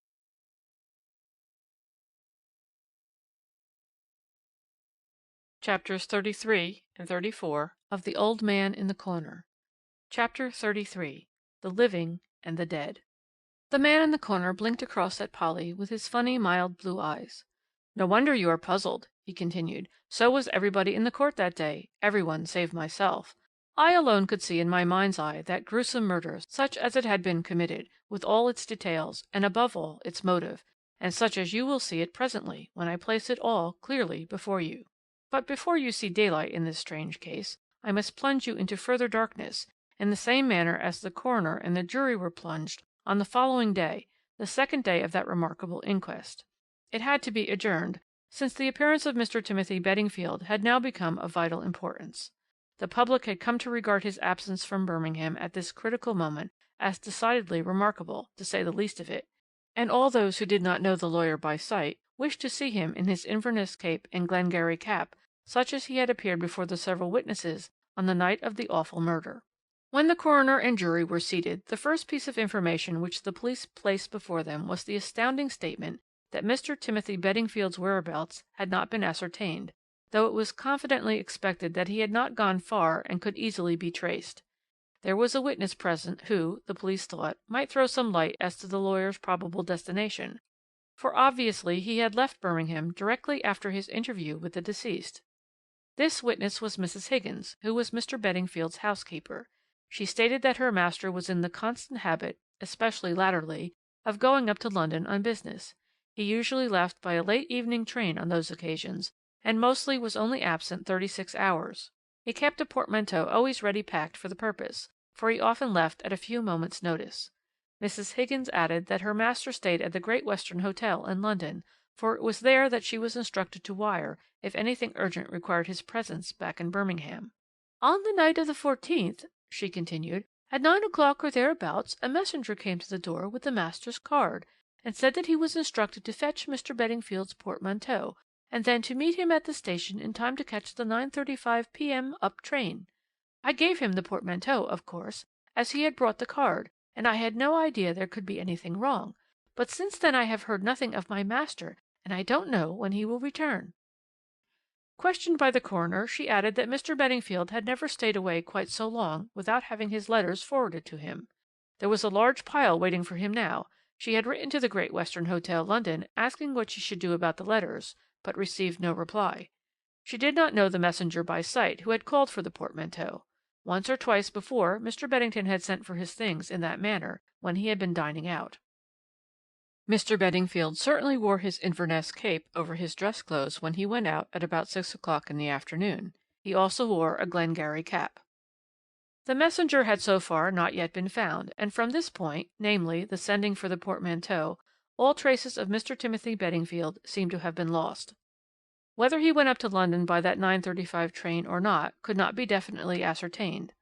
Chapters 33 and 34 of The Old Man in the Corner. Chapter 33 The Living and the Dead. The man in the corner blinked across at Polly with his funny mild blue eyes. "No wonder you are puzzled," he continued. "So was everybody in the court that day, everyone save myself. I alone could see in my mind's eye that gruesome murder such as it had been committed, with all its details, and above all its motive, and such as you will see it presently when I place it all clearly before you. But before you see daylight in this strange case, I must plunge you into further darkness, in the same manner as the coroner and the jury were plunged on the following day, the second day of that remarkable inquest. It had to be adjourned, since the appearance of Mr. Timothy Beddingfield had now become of vital importance. The public had come to regard his absence from Birmingham at this critical moment as decidedly remarkable, to say the least of it, and all those who did not know the lawyer by sight wished to see him in his Inverness cape and Glengarry cap, such as he had appeared before the several witnesses on the night of the awful murder. When the coroner and jury were seated, the first piece of information which the police placed before them was the astounding statement that Mr. Timothy Beddingfield's whereabouts had not been ascertained, though it was confidently expected that he had not gone far and could easily be traced. There was a witness present who, the police thought, might throw some light as to the lawyer's probable destination, for obviously he had left Birmingham directly after his interview with the deceased. This witness was Mrs. Higgins, who was Mr. Beddingfield's housekeeper. She stated that her master was in the constant habit, especially latterly, of going up to London on business. He usually left by a late evening train on those occasions, and mostly was only absent 36 hours. He kept a portmanteau always ready packed for the purpose, for he often left at a few moments' notice. Mrs. Higgins added that her master stayed at the Great Western Hotel in London, for it was there that she was instructed to wire if anything urgent required his presence back in Birmingham. "On the night of the 14th," she continued, "at 9 o'clock or thereabouts, a messenger came to the door with the master's card, and said that he was instructed to fetch Mr. Beddingfield's portmanteau, and then to meet him at the station in time to catch the 9:35 p.m. up train. I gave him the portmanteau, of course, as he had brought the card, and I had no idea there could be anything wrong, but since then I have heard nothing of my master, and I don't know when he will return." Questioned by the coroner, she added that Mr. Beddingfield had never stayed away quite so long without having his letters forwarded to him. There was a large pile waiting for him now. She had written to the Great Western Hotel, London, asking what she should do about the letters, but received no reply. She did not know the messenger by sight who had called for the portmanteau. Once or twice before Mr. Beddington had sent for his things in that manner when he had been dining out. Mr. Beddingfield certainly wore his Inverness cape over his dress clothes when he went out at about 6 o'clock in the afternoon. He also wore a Glengarry cap. The messenger had so far not yet been found, and from this point, namely, the sending for the portmanteau, all traces of Mr. Timothy Beddingfield seemed to have been lost. Whether he went up to London by that 9:35 train or not could not be definitely ascertained.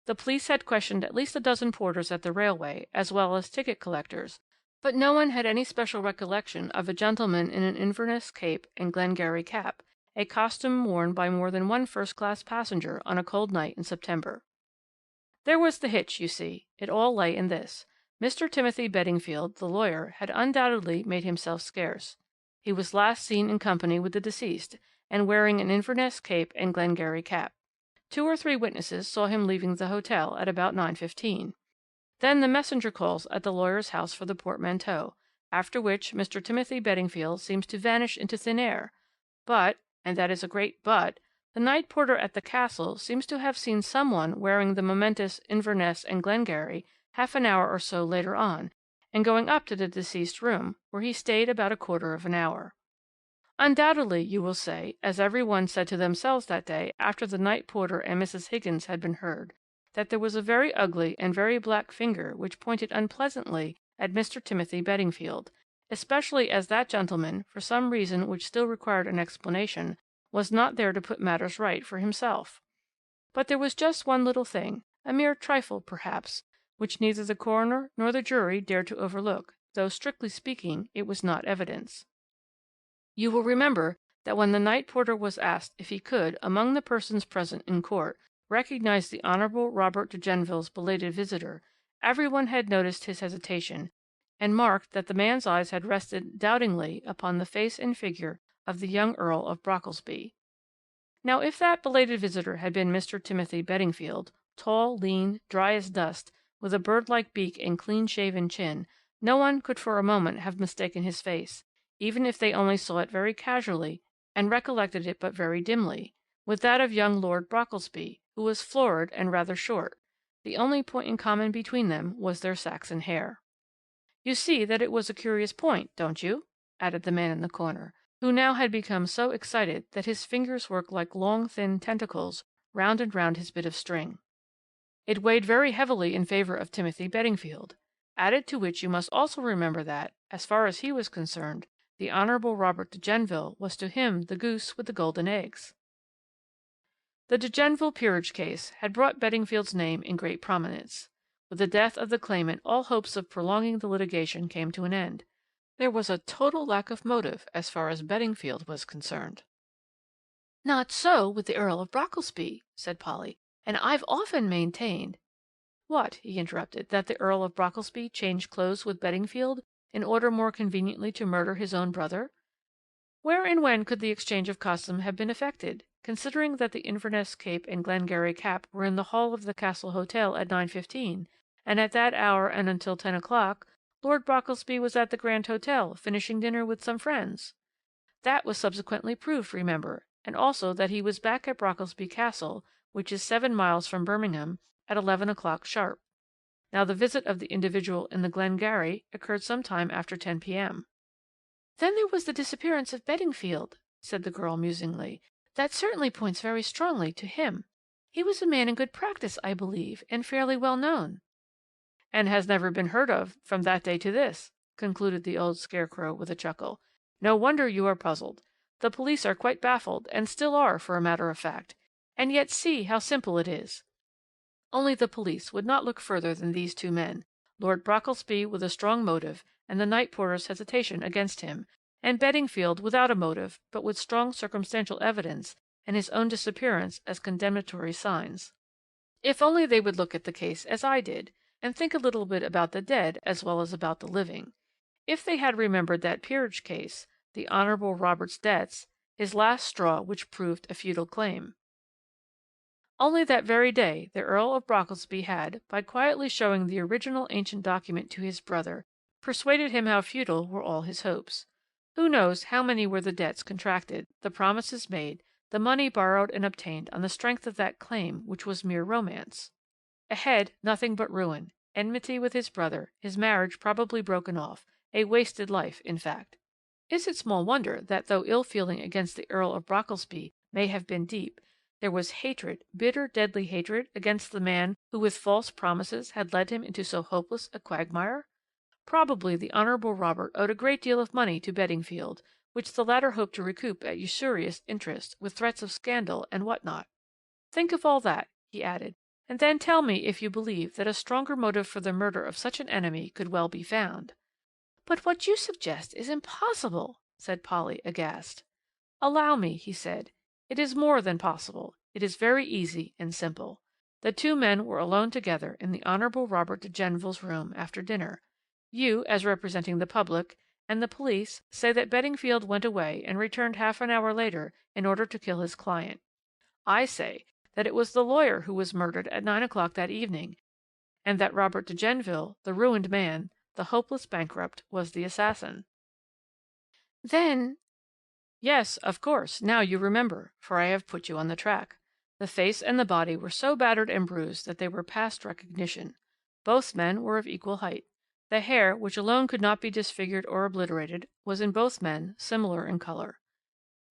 The police had questioned at least a dozen porters at the railway, as well as ticket collectors, but no one had any special recollection of a gentleman in an Inverness cape and Glengarry cap, a costume worn by more than one first-class passenger on a cold night in September. There was the hitch, you see. It all lay in this. Mr. Timothy Beddingfield, the lawyer, had undoubtedly made himself scarce. He was last seen in company with the deceased, and wearing an Inverness cape and Glengarry cap. 2 or 3 witnesses saw him leaving the hotel at about 9:15. Then the messenger calls at the lawyer's house for the portmanteau, after which Mr. Timothy Beddingfield seems to vanish into thin air. But, and that is a great but, the night porter at the castle seems to have seen someone wearing the momentous Inverness and Glengarry half an hour or so later on, and going up to the deceased's room, where he stayed about a quarter of an hour. Undoubtedly, you will say, as every one said to themselves that day after the night porter and Mrs. Higgins had been heard, that there was a very ugly and very black finger which pointed unpleasantly at Mr. Timothy Beddingfield, especially as that gentleman, for some reason which still required an explanation, was not there to put matters right for himself. But there was just one little thing, a mere trifle perhaps, which neither the coroner nor the jury dared to overlook, though, strictly speaking, it was not evidence. You will remember that when the night porter was asked if he could, among the persons present in court, recognize the Honourable Robert de Genneville's belated visitor, every one had noticed his hesitation, and marked that the man's eyes had rested doubtingly upon the face and figure of the young Earl of Brocklesby. Now, if that belated visitor had been Mr. Timothy Beddingfield, tall, lean, dry as dust, with a bird-like beak and clean-shaven chin, no one could for a moment have mistaken his face, even if they only saw it very casually and recollected it but very dimly, with that of young Lord Brocklesby, who was florid and rather short. The only point in common between them was their Saxon hair. You see that it was a curious point, don't you? Added the man in the corner, who now had become so excited that his fingers worked like long thin tentacles round and round his bit of string. It weighed very heavily in favour of Timothy Beddingfield, added to which you must also remember that, as far as he was concerned, the Honourable Robert de Genneville was to him the goose with the golden eggs. The de Genneville peerage case had brought Beddingfield's name in great prominence. With the death of the claimant all hopes of prolonging the litigation came to an end. There was a total lack of motive as far as Beddingfield was concerned. "Not so with the Earl of Brocklesby," said Polly, "and I've often maintained—" "What?" he interrupted, "that the Earl of Brocklesby changed clothes with Beddingfield in order more conveniently to murder his own brother? Where and when could the exchange of costume have been effected, considering that the Inverness cape and Glengarry cap were in the hall of the Castle Hotel at 9:15, and at that hour and until 10 o'clock Lord Brocklesby was at the Grand Hotel finishing dinner with some friends? That was subsequently proved, remember, and also that he was back at Brocklesby Castle, which is 7 miles from Birmingham, at 11 o'clock sharp. Now the visit of the individual in the Glengarry occurred some time after 10 p.m. "Then there was the disappearance of Beddingfield," said the girl musingly. "That certainly points very strongly to him. He was a man in good practice, I believe, and fairly well known." "And has never been heard of from that day to this," concluded the old scarecrow with a chuckle. "No wonder you are puzzled. The police are quite baffled, and still are, for a matter of fact. And yet see how simple it is." Only the police would not look further than these 2 men, Lord Brocklesby with a strong motive and the night porter's hesitation against him, and Beddingfield without a motive but with strong circumstantial evidence and his own disappearance as condemnatory signs. If only they would look at the case as I did, and think a little bit about the dead as well as about the living. If they had remembered that peerage case, the Honourable Robert's debts, his last straw which proved a futile claim. Only that very day the Earl of Brocklesby had, by quietly showing the original ancient document to his brother, persuaded him how futile were all his hopes. Who knows how many were the debts contracted, the promises made, the money borrowed and obtained on the strength of that claim which was mere romance? Ahead, nothing but ruin, enmity with his brother, his marriage probably broken off, a wasted life, in fact. Is it small wonder that though ill feeling against the Earl of Brocklesby may have been deep,
There was hatred, bitter, deadly hatred, against the man who with false promises had led him into so hopeless a quagmire. Probably the Honourable Robert owed a great deal of money to Beddingfield, which the latter hoped to recoup at usurious interest, with threats of scandal and what not. Think of all that, he added, and then tell me if you believe that a stronger motive for the murder of such an enemy could well be found. But what you suggest is impossible, said Polly, aghast. Allow me, he said. It is more than possible. It is very easy and simple. The two men were alone together in the Honourable Robert de Genneville's room after dinner. You, as representing the public, and the police say that Beddingfield went away and returned half an hour later in order to kill his client. I say that it was the lawyer who was murdered at 9 o'clock that evening, and that Robert de Genneville, the ruined man, the hopeless bankrupt, was the assassin. Then Yes, of course, now you remember, for I have put you on the track. The face and the body were so battered and bruised that they were past recognition. Both men were of equal height. The hair, which alone could not be disfigured or obliterated, was in both men similar in colour.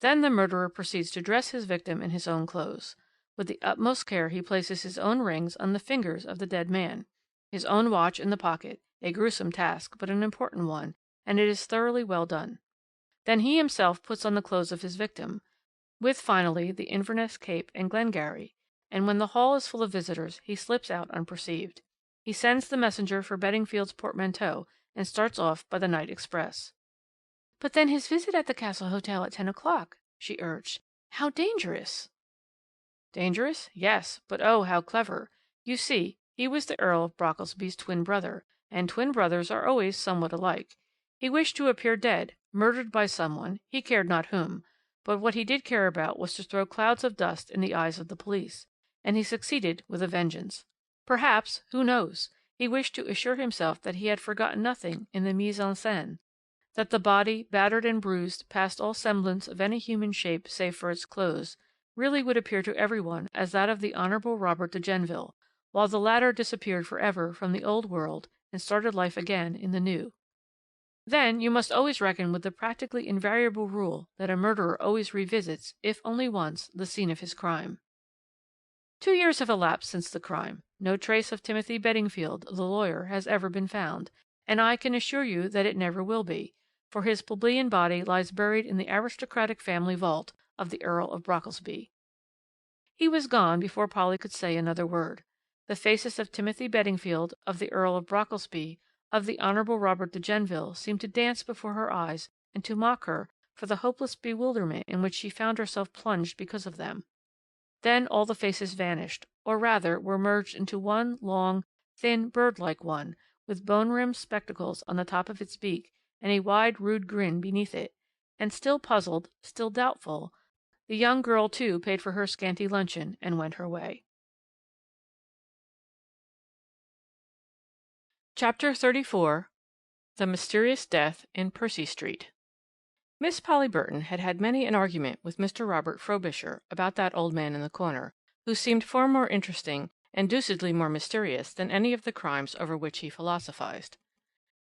Then the murderer proceeds to dress his victim in his own clothes. With the utmost care he places his own rings on the fingers of the dead man, his own watch in the pocket, a gruesome task, but an important one, and it is thoroughly well done. Then he himself puts on the clothes of his victim, with finally the Inverness cape and Glengarry, and when the hall is full of visitors he slips out unperceived. He sends the messenger for Beddingfield's portmanteau and starts off by the night express. But then his visit at the Castle Hotel at 10 o'clock, she urged. How dangerous! Dangerous? Yes, but oh, how clever! You see, he was the Earl of Brocklesby's twin brother, and twin brothers are always somewhat alike. He wished to appear dead, murdered by someone, he cared not whom, but what he did care about was to throw clouds of dust in the eyes of the police, and he succeeded with a vengeance. Perhaps, who knows, he wished to assure himself that he had forgotten nothing in the mise en scène, that the body, battered and bruised past all semblance of any human shape save for its clothes, really would appear to everyone as that of the Honourable Robert de Genneville, while the latter disappeared for ever from the old world and started life again in the new. Then you must always reckon with the practically invariable rule that a murderer always revisits, if only once, the scene of his crime. 2 years have elapsed since the crime. No trace of Timothy Beddingfield, the lawyer, has ever been found, and I can assure you that it never will be, for his plebeian body lies buried in the aristocratic family vault of the Earl of Brocklesby. He was gone before Polly could say another word. The faces of Timothy Beddingfield, of the Earl of Brocklesby, of the Honourable Robert de Genneville seemed to dance before her eyes and to mock her for the hopeless bewilderment in which she found herself plunged because of them. Then all the faces vanished, or rather were merged into one long, thin, bird-like one, with bone-rimmed spectacles on the top of its beak and a wide, rude grin beneath it, and still puzzled, still doubtful, the young girl too paid for her scanty luncheon and went her way. Chapter 34 The Mysterious Death in Percy Street. Miss Polly Burton had had many an argument with Mr. Robert Frobisher about that old man in the corner, who seemed far more interesting and deucedly more mysterious than any of the crimes over which he philosophized.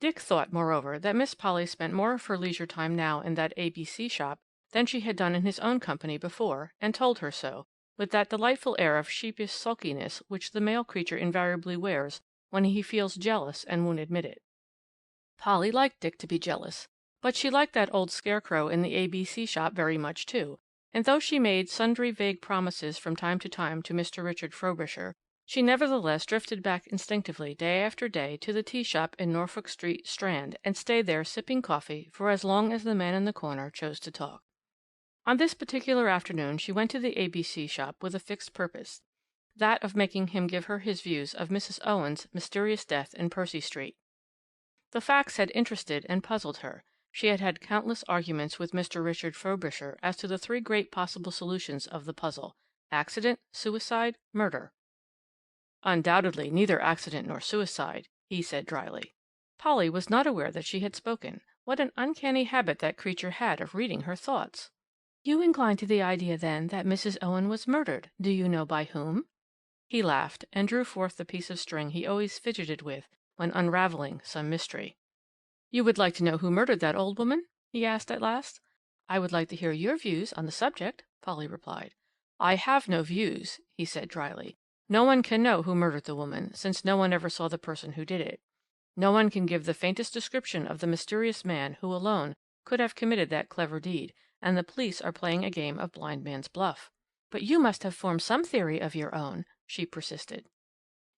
Dick thought, moreover, that Miss Polly spent more of her leisure time now in that ABC shop than she had done in his own company before, and told her so, with that delightful air of sheepish sulkiness which the male creature invariably wears when he feels jealous and won't admit it. Polly liked Dick to be jealous, but she liked that old scarecrow in the ABC shop very much too, and though she made sundry vague promises from time to time to Mr. Richard Frobisher, she nevertheless drifted back instinctively day after day to the tea shop in Norfolk Street, Strand, and stayed there sipping coffee for as long as the man in the corner chose to talk. On this particular afternoon she went to the ABC shop with a fixed purpose, that of making him give her his views of Mrs. Owen's mysterious death in Percy Street. The facts had interested and puzzled her. She had had countless arguments with Mr. Richard Frobisher as to the 3 great possible solutions of the puzzle: accident, suicide, murder. Undoubtedly neither accident nor suicide, he said dryly. Polly was not aware that she had spoken. What an uncanny habit that creature had of reading her thoughts. You incline to the idea, then, that Mrs. Owen was murdered. Do you know by whom? He laughed, and drew forth the piece of string he always fidgeted with when unravelling some mystery. You would like to know who murdered that old woman? He asked at last. I would like to hear your views on the subject, Polly replied. "I have no views," he said dryly. "No one can know who murdered the woman, since no one ever saw the person who did it. No one can give the faintest description of the mysterious man who alone could have committed that clever deed, and the police are playing a game of blind man's bluff." "But you must have formed some theory of your own," she persisted.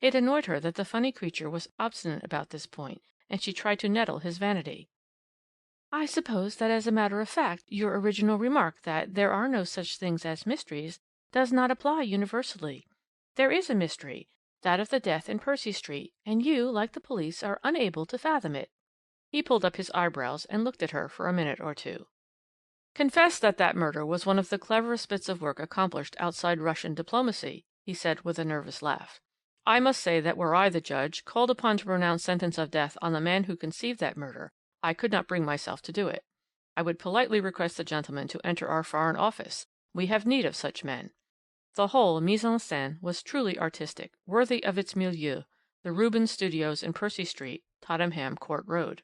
It annoyed her that the funny creature was obstinate about this point, and she tried to nettle his vanity. "I suppose that as a matter of fact your original remark that 'there are no such things as mysteries' does not apply universally. There is a mystery, that of the death in Percy Street, and you, like the police, are unable to fathom it." He pulled up his eyebrows and looked at her for a minute or two. "Confess that that murder was one of the cleverest bits of work accomplished outside Russian diplomacy," he said with a nervous laugh. "I must say that were I the judge, called upon to pronounce sentence of death on the man who conceived that murder, I could not bring myself to do it. I would politely request the gentleman to enter our Foreign Office. We have need of such men." The whole mise en scène was truly artistic, worthy of its milieu, the Rubens Studios in Percy Street, Tottenham Court Road.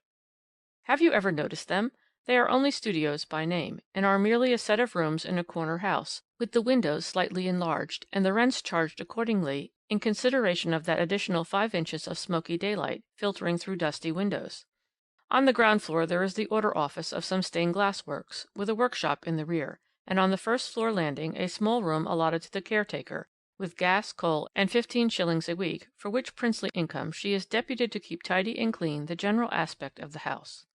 Have you ever noticed them? They are only studios by name, and are merely a set of rooms in a corner house, with the windows slightly enlarged, and the rents charged accordingly in consideration of that additional 5 inches of smoky daylight filtering through dusty windows. On the ground floor there is the order office of some stained glass works, with a workshop in the rear, and on the first floor landing a small room allotted to the caretaker, with gas, coal, and 15 shillings a week, for which princely income she is deputed to keep tidy and clean the general aspect of the house.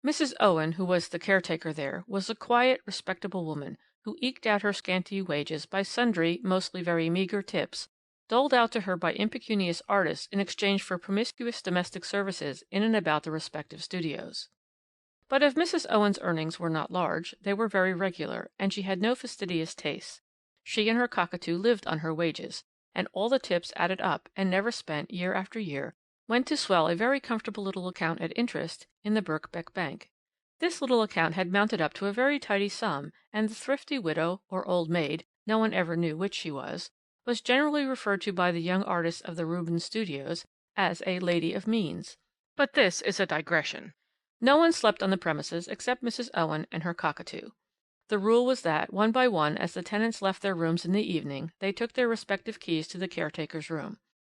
Mrs. Owen, who was the caretaker there, was a quiet, respectable woman, who eked out her scanty wages by sundry, mostly very meagre tips, doled out to her by impecunious artists in exchange for promiscuous domestic services in and about the respective studios. But if Mrs. Owen's earnings were not large, they were very regular, and she had no fastidious tastes. She and her cockatoo lived on her wages, and all the tips added up, and never spent year after year, went to swell a very comfortable little account at interest in the Birkbeck Bank. This little account had mounted up to a very tidy sum, and the thrifty widow, or old maid, no one ever knew which she was generally referred to by the young artists of the Rubens Studios as a lady of means. But this is a digression. No one slept on the premises except Mrs. Owen and her cockatoo. The rule was that, one by one, as the tenants left their rooms in the evening, they took their respective keys to the caretaker's room.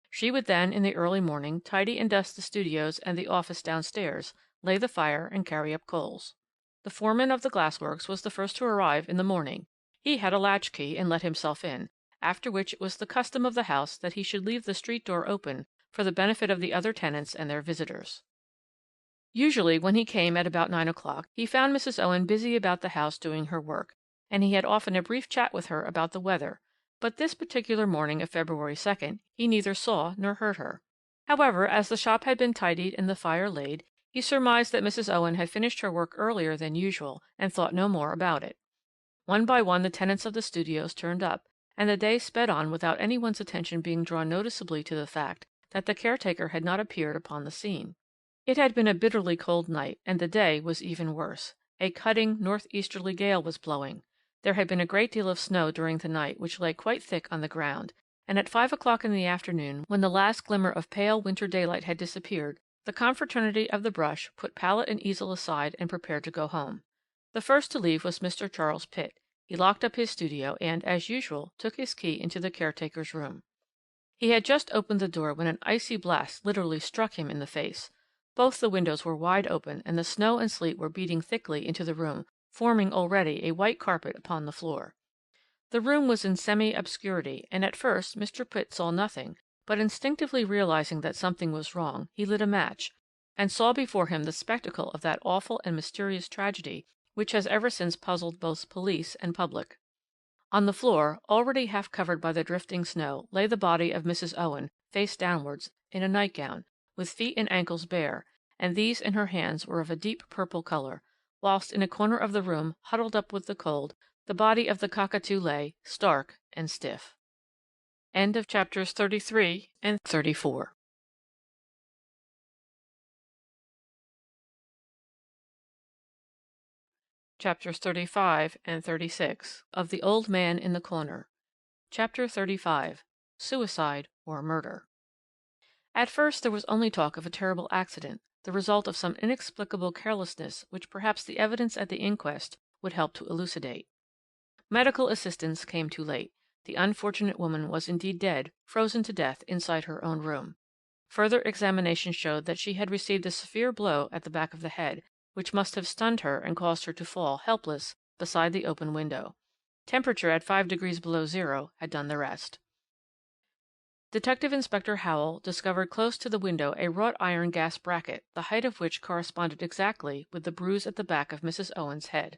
She would then, in the early morning, tidy and dust the studios and the office downstairs, lay the fire, and carry up coals. The foreman of the glassworks was the first to arrive in the morning. He had a latch key, and let himself in, after which it was the custom of the house that he should leave the street door open for the benefit of the other tenants and their visitors. Usually, when he came at about 9 o'clock, he found Mrs. Owen busy about the house doing her work, and he had often a brief chat with her about the weather, but this particular morning of February 2nd he neither saw nor heard her. However, as the shop had been tidied and the fire laid, he surmised that Mrs. Owen had finished her work earlier than usual, and thought no more about it. One by one the tenants of the studios turned up, and the day sped on without any one's attention being drawn noticeably to the fact that the caretaker had not appeared upon the scene. It had been a bitterly cold night, and the day was even worse. A cutting north-easterly gale was blowing. There had been a great deal of snow during the night, which lay quite thick on the ground, and at 5 o'clock in the afternoon, when the last glimmer of pale winter daylight had disappeared, the confraternity of the brush put palette and easel aside and prepared to go home. The first to leave was Mr. Charles Pitt. He locked up his studio and, as usual, took his key into the caretaker's room. He had just opened the door when an icy blast literally struck him in the face. Both the windows were wide open, and the snow and sleet were beating thickly into the room, forming already a white carpet upon the floor. The room was in semi-obscurity, and at first Mr. Pitt saw nothing, but instinctively realizing that something was wrong, he lit a match, and saw before him the spectacle of that awful and mysterious tragedy which has ever since puzzled both police and public. On the floor, already half covered by the drifting snow, lay the body of Mrs. Owen, face downwards, in a nightgown, with feet and ankles bare, and these in her hands were of a deep purple colour, whilst in a corner of the room, huddled up with the cold, the body of the cockatoo lay, stark and stiff. End of chapters 33 and 34. Chapters 35 and 36 of The Old Man in the Corner. Chapter 35. Suicide or Murder. At first there was only talk of a terrible accident, the result of some inexplicable carelessness which perhaps the evidence at the inquest would help to elucidate.
Medical assistance came too late. The unfortunate woman was indeed dead, frozen to death inside her own room. Further examination showed that she had received a severe blow at the back of the head, which must have stunned her and caused her to fall, helpless, beside the open window. Temperature at 5 degrees below zero had done the rest. Detective Inspector Howell discovered close to the window a wrought iron gas bracket, the height of which corresponded exactly with the bruise at the back of Mrs. Owen's head.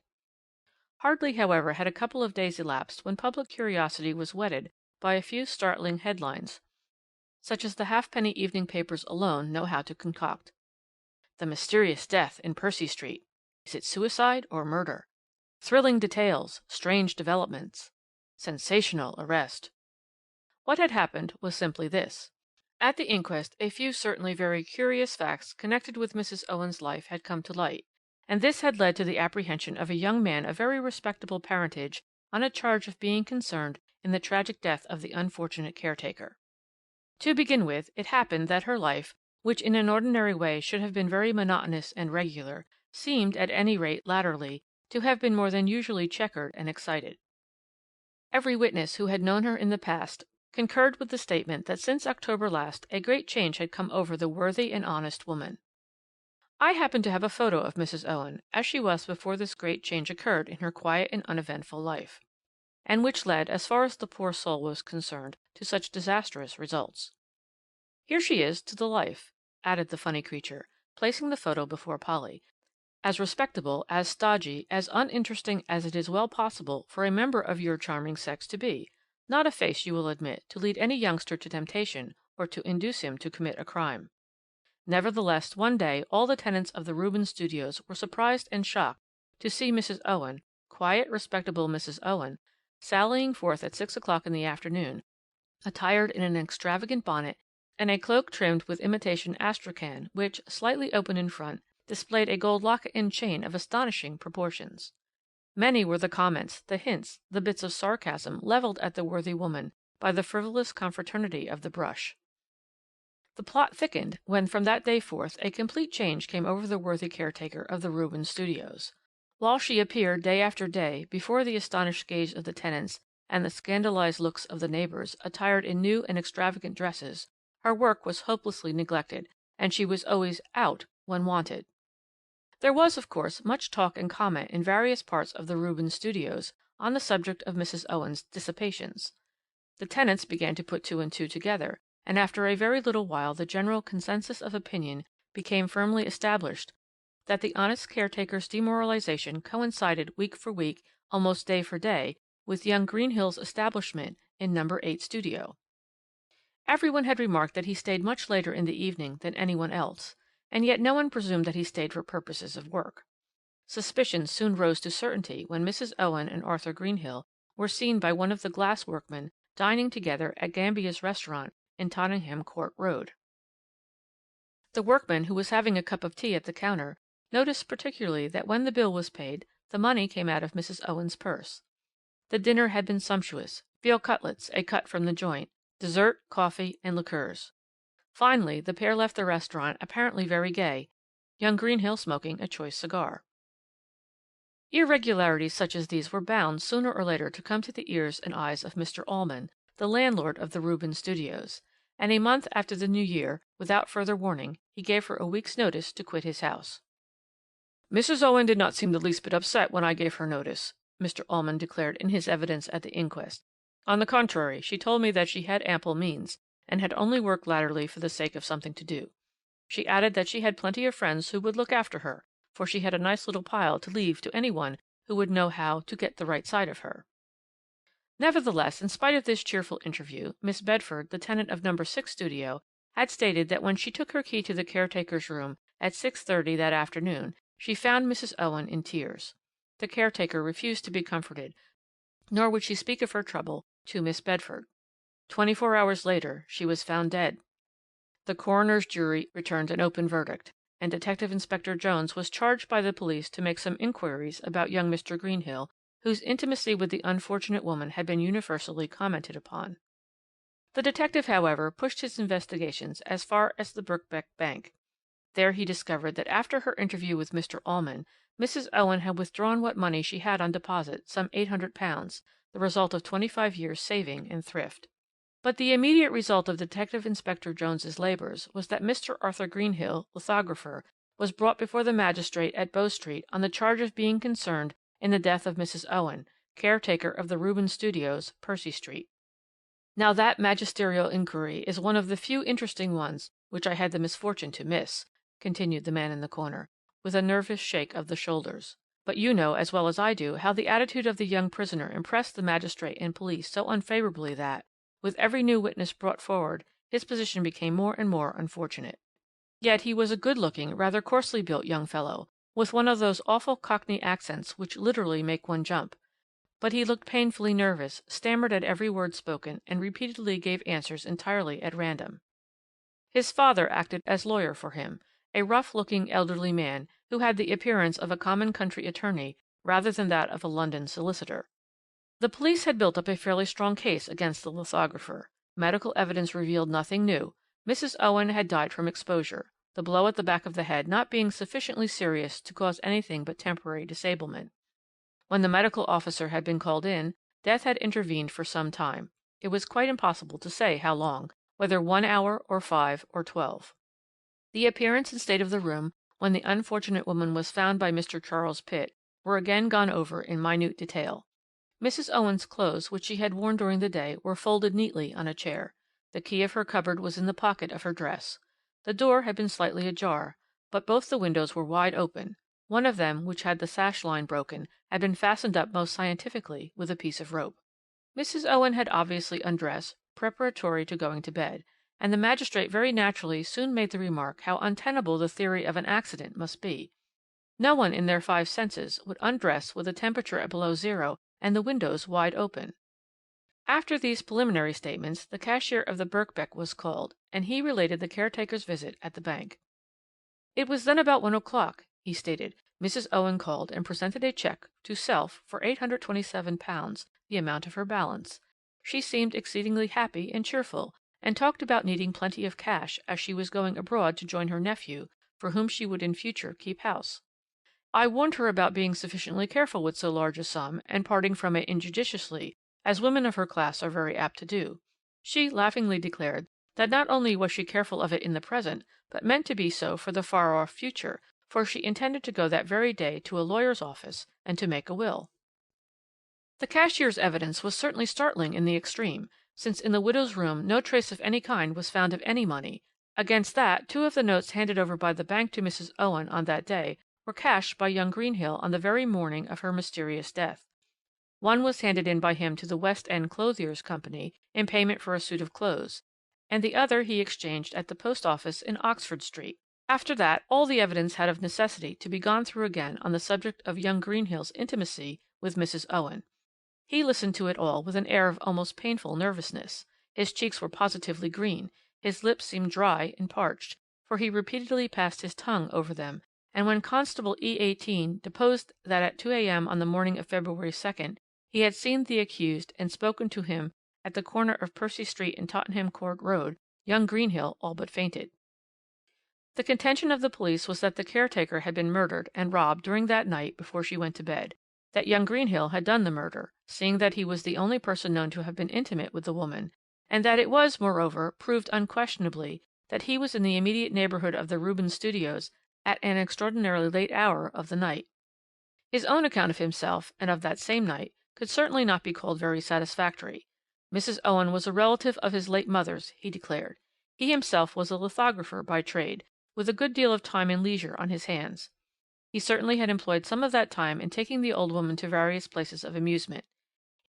Hardly, however, had a couple of days elapsed when public curiosity was whetted by a few startling headlines, such as the halfpenny evening papers alone know how to concoct. The mysterious death in Percy Street. Is it suicide or murder? Thrilling details. Strange developments. Sensational arrest. What had happened was simply this. At the inquest, a few certainly very curious facts connected with Mrs. Owen's life had come to light, and this had led to the apprehension of a young man of very respectable parentage on a charge of being concerned in the tragic death of the unfortunate caretaker. To begin with, it happened that her life, which in an ordinary way should have been very monotonous and regular, seemed, at any rate latterly, to have been more than usually checkered and excited. Every witness who had known her in the past concurred with the statement that since October last a great change had come over the worthy and honest woman. I happen to have a photo of Mrs. Owen, as she was before this great change occurred in her quiet and uneventful life, and which led, as far as the poor soul was concerned, to such disastrous results. Here she is, to the life, added the funny creature, placing the photo before Polly, as respectable, as stodgy, as uninteresting as it is well possible for a member of your charming sex to be. Not a face, you will admit, to lead any youngster to temptation, or to induce him to commit a crime. Nevertheless, one day all the tenants of the Rubens Studios were surprised and shocked to see Mrs. Owen, quiet, respectable Mrs. Owen, sallying forth at 6 o'clock in the afternoon, attired in an extravagant bonnet and a cloak trimmed with imitation astrakhan, which, slightly open in front, displayed a gold locket-and chain of astonishing proportions. Many were the comments, the hints, the bits of sarcasm levelled at the worthy woman by the frivolous confraternity of the brush. The plot thickened when from that day forth a complete change came over the worthy caretaker of the Rubens Studios. While she appeared day after day before the astonished gaze of the tenants and the scandalized looks of the neighbours, attired in new and extravagant dresses, her work was hopelessly neglected, and she was always out when wanted. There was, of course, much talk and comment in various parts of the Rubens Studios on the subject of Mrs. Owen's dissipations. The tenants began to put two and two together, and after a very little while the general consensus of opinion became firmly established that the honest caretaker's demoralization coincided week for week, almost day for day, with young Greenhill's establishment in No. 8 studio. Everyone had remarked that he stayed much later in the evening than anyone else, and yet no one presumed that he stayed for purposes of work. Suspicion soon rose to certainty when Mrs. Owen and Arthur Greenhill were seen by one of the glass workmen dining together at Gambia's restaurant in Tottenham Court Road. The workman, who was having a cup of tea at the counter, noticed particularly that when the bill was paid, the money came out of Mrs. Owen's purse. The dinner had been sumptuous: veal cutlets, a cut from the joint, dessert, coffee, and liqueurs. Finally, the pair left the restaurant apparently very gay, young Greenhill smoking a choice cigar. Irregularities such as these were bound sooner or later to come to the ears and eyes of Mr. Allman, the landlord of the Rubens Studios, and a month after the New Year, without further warning, he gave her a week's notice to quit his house. "Mrs. Owen did not seem the least bit upset when I gave her notice," Mr. Allman declared in his evidence at the inquest. "On the contrary, she told me that she had ample means, and had only worked latterly for the sake of something to do. She added that she had plenty of friends who would look after her, for she had a nice little pile to leave to any one who would know how to get the right side of her." Nevertheless, in spite of this cheerful interview, Miss Bedford, the tenant of No. 6 studio, had stated that when she took her key to the caretaker's room at 6:30 that afternoon, she found Mrs. Owen in tears. The caretaker refused to be comforted, nor would she speak of her trouble to Miss Bedford. 24 hours later she was found dead. The coroner's jury returned an open verdict, and Detective Inspector Jones was charged by the police to make some inquiries about young Mr. Greenhill, whose intimacy with the unfortunate woman had been universally commented upon. The detective, however, pushed his investigations as far as the Birkbeck Bank. There he discovered that after her interview with Mr. Allman, Mrs. Owen had withdrawn what money she had on deposit, some £800, the result of 25 years' saving and thrift. But the immediate result of Detective Inspector Jones's labours was that Mr. Arthur Greenhill, lithographer, was brought before the magistrate at Bow Street on the charge of being concerned in the death of Mrs. Owen, caretaker of the Rubens Studios, Percy Street. Now that magisterial inquiry is one of the few interesting ones which I had the misfortune to miss, continued the man in the corner, with a nervous shake of the shoulders. But you know as well as I do how the attitude of the young prisoner impressed the magistrate and police so unfavourably that, with every new witness brought forward, his position became more and more unfortunate. Yet he was a good-looking, rather coarsely built young fellow, with one of those awful Cockney accents which literally make one jump. But he looked painfully nervous, stammered at every word spoken, and repeatedly gave answers entirely at random. His father acted as lawyer for him, a rough-looking elderly man, who had the appearance of a common country attorney rather than that of a London solicitor. The police had built up a fairly strong case against the lithographer. Medical evidence revealed nothing new. Mrs. Owen had died from exposure, the blow at the back of the head not being sufficiently serious to cause anything but temporary disablement. When the medical officer had been called in, death had intervened for some time. It was quite impossible to say how long, whether 1 hour or 5 or 12. The appearance and state of the room when the unfortunate woman was found by Mr. Charles Pitt were again gone over in minute detail. Mrs. Owen's clothes, which she had worn during the day, were folded neatly on a chair. The key of her cupboard was in the pocket of her dress. The door had been slightly ajar, but both the windows were wide open. One of them, which had the sash line broken, had been fastened up most scientifically with a piece of rope. Mrs. Owen had obviously undressed, preparatory to going to bed, and the magistrate very naturally soon made the remark how untenable the theory of an accident must be. No one in their 5 senses would undress with a temperature at below 0 and the windows wide open. After these preliminary statements, the cashier of the Birkbeck was called, and he related the caretaker's visit at the bank. It was then about 1 o'clock, he stated. Mrs. Owen called and presented a cheque to self for £827, the amount of her balance. She seemed exceedingly happy and cheerful, and talked about needing plenty of cash, as she was going abroad to join her nephew, for whom she would in future keep house. I warned her about being sufficiently careful with so large a sum, and parting from it injudiciously, as women of her class are very apt to do. She laughingly declared that not only was she careful of it in the present, but meant to be so for the far-off future, for she intended to go that very day to a lawyer's office and to make a will. The cashier's evidence was certainly startling in the extreme, since in the widow's room no trace of any kind was found of any money. Against that, 2 of the notes handed over by the bank to Mrs. Owen on that day were cashed by young Greenhill on the very morning of her mysterious death. One was handed in by him to the West End Clothiers' Company in payment for a suit of clothes, and the other he exchanged at the post office in Oxford Street. After that, all the evidence had of necessity to be gone through again on the subject of young Greenhill's intimacy with Mrs. Owen. He listened to it all with an air of almost painful nervousness. His cheeks were positively green, his lips seemed dry and parched, for he repeatedly passed his tongue over them, and when Constable E18 deposed that at 2 a.m. on the morning of February 2nd he had seen the accused and spoken to him at the corner of Percy Street and Tottenham Court Road, young Greenhill all but fainted. The contention of the police was that the caretaker had been murdered and robbed during that night before she went to bed, that young Greenhill had done the murder, seeing that he was the only person known to have been intimate with the woman, and that it was, moreover, proved unquestionably that he was in the immediate neighbourhood of the Rubens Studios at an extraordinarily late hour of the night. His own account of himself, and of that same night, could certainly not be called very satisfactory. Mrs. Owen was a relative of his late mother's, he declared. He himself was a lithographer by trade, with a good deal of time and leisure on his hands. He certainly had employed some of that time in taking the old woman to various places of amusement.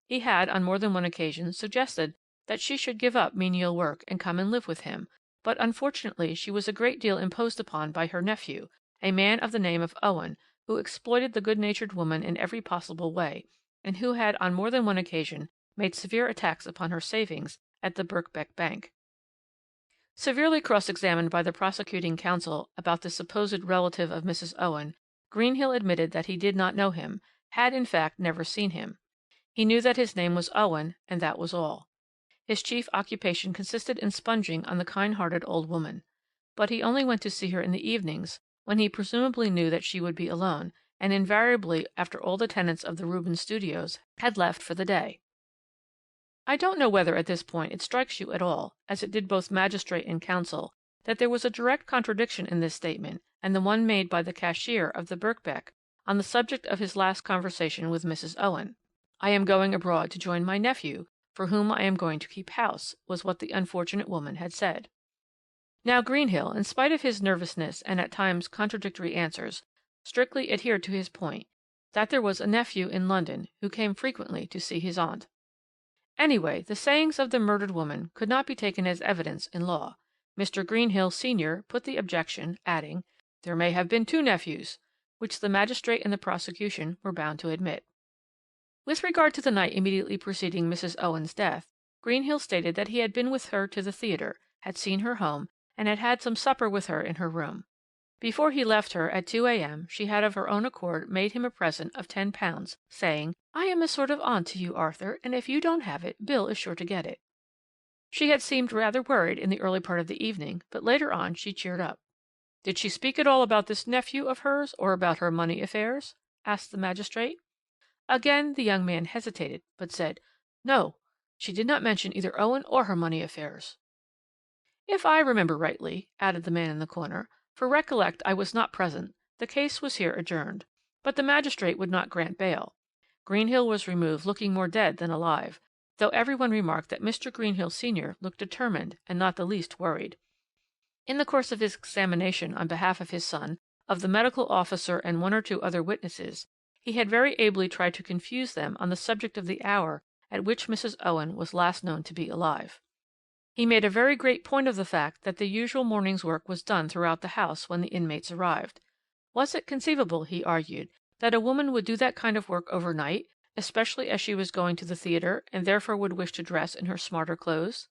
He had, on more than one occasion, suggested that she should give up menial work and come and live with him, but unfortunately she was a great deal imposed upon by her nephew, a man of the name of Owen, who exploited the good-natured woman in every possible way, and who had on more than one occasion made severe attacks upon her savings at the Birkbeck Bank. Severely cross-examined by the prosecuting counsel about the supposed relative of Mrs. Owen, Greenhill admitted that he did not know him, had in fact never seen him. He knew that his name was Owen, and that was all. His chief occupation consisted in sponging on the kind-hearted old woman. But he only went to see her in the evenings, when he presumably knew that she would be alone,
and invariably after all the tenants of the Rubens Studios had left for the day. I don't know whether at this point it strikes you at all, as it did both magistrate and counsel, that there was a direct contradiction in this statement and the one made by the cashier of the Birkbeck on the subject of his last conversation with Mrs. Owen. "I am going abroad to join my nephew, for whom I am going to keep house," was what the unfortunate woman had said. Now Greenhill, in spite of his nervousness and at times contradictory answers, strictly adhered to his point, that there was a nephew in London who came frequently to see his aunt. Anyway, the sayings of the murdered woman could not be taken as evidence in law. Mr. Greenhill, senior, put the objection, adding, "There may have been two nephews," which the magistrate and the prosecution were bound to admit. With regard to the night immediately preceding Mrs. Owen's death, Greenhill stated that he had been with her to the theatre, had seen her home, and had had some supper with her in her room. Before he left her at 2 a.m. she had of her own accord made him a present of £10, saying, "I am a sort of aunt to you, Arthur, and if you don't have it, Bill is sure to get it." She had seemed rather worried in the early part of the evening, but later on she cheered up. "Did she speak at all about this nephew of hers, or about her money affairs?" asked the magistrate. Again the young man hesitated, but said, "No, she did not mention either Owen or her money affairs." "If I remember rightly," added the man in the corner, "for recollect I was not present, the case was here adjourned. But the magistrate would not grant bail. Greenhill was removed looking more dead than alive, though every one remarked that Mr. Greenhill senior looked determined and not the least worried. In the course of his examination on behalf of his son, of the medical officer and one or two other witnesses, he had very ably tried to confuse them on the subject of the hour at which Mrs. Owen was last known to be alive. He made a very great point of the fact that the usual morning's work was done throughout the house when the inmates arrived. Was it conceivable, he argued, that a woman would do that kind of work overnight, especially as she was going to the theatre, and therefore would wish to dress in her smarter clothes?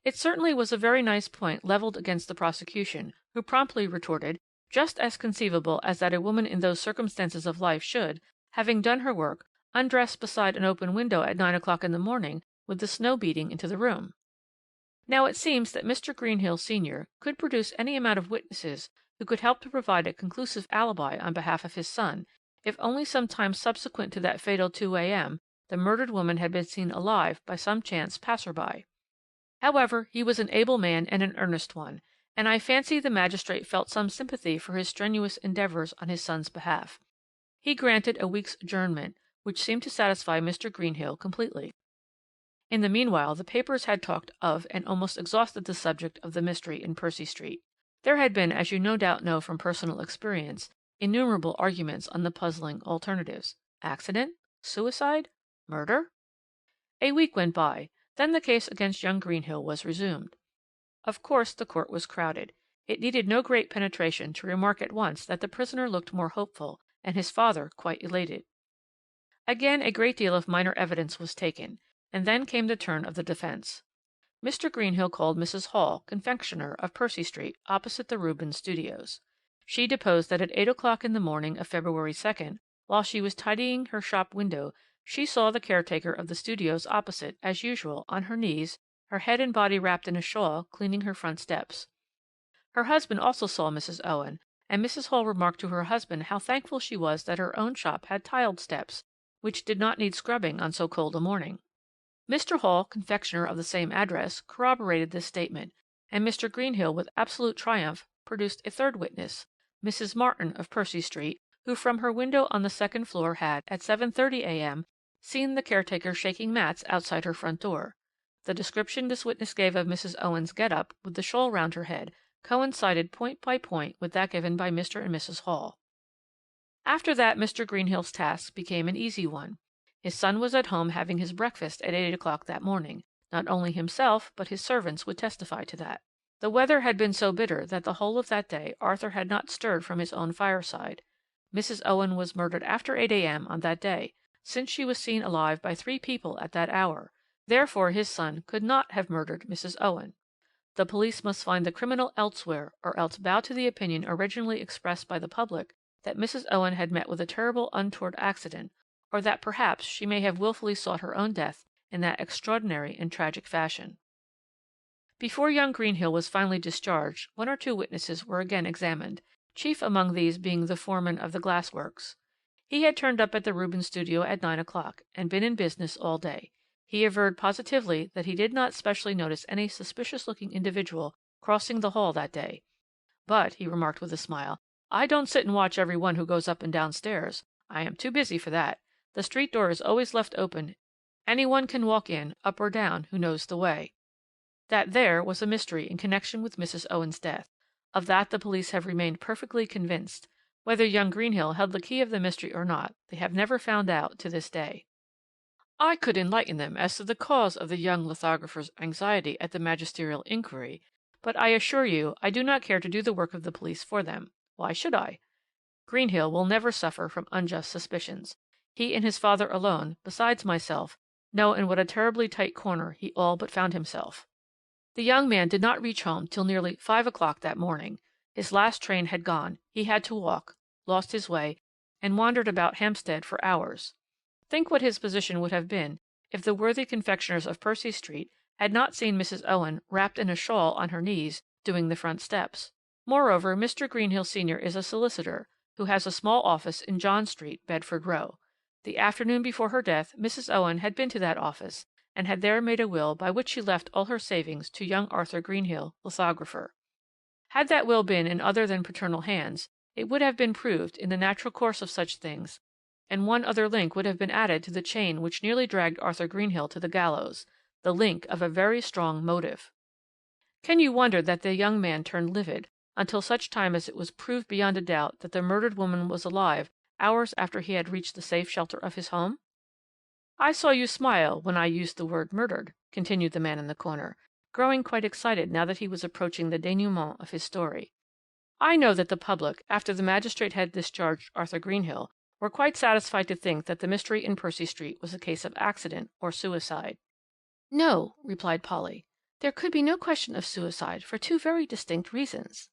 It certainly was a very nice point levelled against the prosecution, who promptly retorted, just as conceivable as that a woman in those circumstances of life should, having done her work, undress beside an open window at 9 o'clock in the morning with the snow beating into the room. Now it seems that Mr. Greenhill senior could produce any amount of witnesses who could help to provide a conclusive alibi on behalf of his son, if only some time subsequent to that fatal 2 a.m. the murdered woman had been seen alive by some chance passer-by. However, he was an able man and an earnest one, and I fancy the magistrate felt some sympathy for his strenuous endeavours on his son's behalf. He granted a week's adjournment, which seemed to satisfy Mr. Greenhill completely. In the meanwhile the papers had talked of and almost exhausted the subject of the mystery in Percy Street. There had been, as you no doubt know from personal experience, innumerable arguments on the puzzling alternatives. Accident? Suicide? Murder? A week went by. Then the case against young Greenhill was resumed. Of course the court was crowded. It needed no great penetration to remark at once that the prisoner looked more hopeful, and his father quite elated. Again a great deal of minor evidence was taken, and then came the turn of the defence. Mr. Greenhill called Mrs. Hall, confectioner, of Percy Street, opposite the Rubens Studios. She deposed that at 8 o'clock in the morning of February 2nd, while she was tidying her shop window, she saw the caretaker of the studios opposite, as usual, on her knees, her head and body wrapped in a shawl, cleaning her front steps. Her husband also saw Mrs. Owen, and Mrs. Hall remarked to her husband how thankful she was that her own shop had tiled steps, which did not need scrubbing on so cold a morning. Mr. Hall, confectioner of the same address, corroborated this statement, and Mr. Greenhill, with absolute triumph, produced a third witness, Mrs. Martin of Percy Street, who from her window on the second floor had, at 7:30 a.m., seen the caretaker shaking mats outside her front door. The description this witness gave of Mrs. Owen's get-up, with the shawl round her head, coincided point by point with that given by Mr. and Mrs. Hall. After that Mr. Greenhill's task became an easy one. His son was at home having his breakfast at 8 o'clock that morning. Not only himself, but his servants would testify to that. The weather had been so bitter that the whole of that day Arthur had not stirred from his own fireside. Mrs. Owen was murdered after 8 a.m. on that day, since she was seen alive by 3 people at that hour. Therefore his son could not have murdered Mrs. Owen. The police must find the criminal elsewhere, or else bow to the opinion originally expressed by the public that Mrs. Owen had met with a terrible untoward accident, or that perhaps she may have wilfully sought her own death in that extraordinary and tragic fashion. Before young Greenhill was finally discharged, 1 or 2 witnesses were again examined.
chief among these being the foreman of the glass works. He had turned up at the Rubens studio at 9 o'clock, and been in business all day. He averred positively that he did not specially notice any suspicious-looking individual crossing the hall that day. "But," he remarked with a smile, "I don't sit and watch every one who goes up and down stairs. I am too busy for that. The street door is always left open. Any one can walk in, up or down, who knows the way." That there was a mystery in connection with Mrs. Owen's death. Of that the police have remained perfectly convinced. Whether young Greenhill held the key of the mystery or not, they have never found out to this day. I could enlighten them as to the cause of the young lithographer's anxiety at the magisterial inquiry, but I assure you I do not care to do the work of the police for them. Why should I? Greenhill will never suffer from unjust suspicions. He and his father alone, besides myself, know in what a terribly tight corner he all but found himself. The young man did not reach home till nearly 5 o'clock that morning. His last train had gone, he had to walk, lost his way, and wandered about Hampstead for hours. Think what his position would have been if the worthy confectioners of Percy Street had not seen Mrs. Owen wrapped in a shawl on her knees, doing the front steps. Moreover, Mr. Greenhill senior is a solicitor, who has a small office in John Street, Bedford Row. The afternoon before her death Mrs. Owen had been to that office, and had there made a will by which she left all her savings to young Arthur Greenhill, lithographer. Had that will been in other than paternal hands, it would have been proved, in the natural course of such things, and one other link would have been added to the chain which nearly dragged Arthur Greenhill to the gallows, the link of a very strong motive. Can you wonder that the young man turned livid, until such time as it was proved beyond a doubt that the murdered woman was alive hours after he had reached the safe shelter of his home? I saw you smile when I used the word murdered, continued the man in the corner, growing quite excited now that he was approaching the denouement of his story. I know that the public, after the magistrate had discharged Arthur Greenhill, were quite satisfied to think that the mystery in Percy Street was a case of accident or suicide. No, replied Polly, there could be no question of suicide for two very distinct reasons.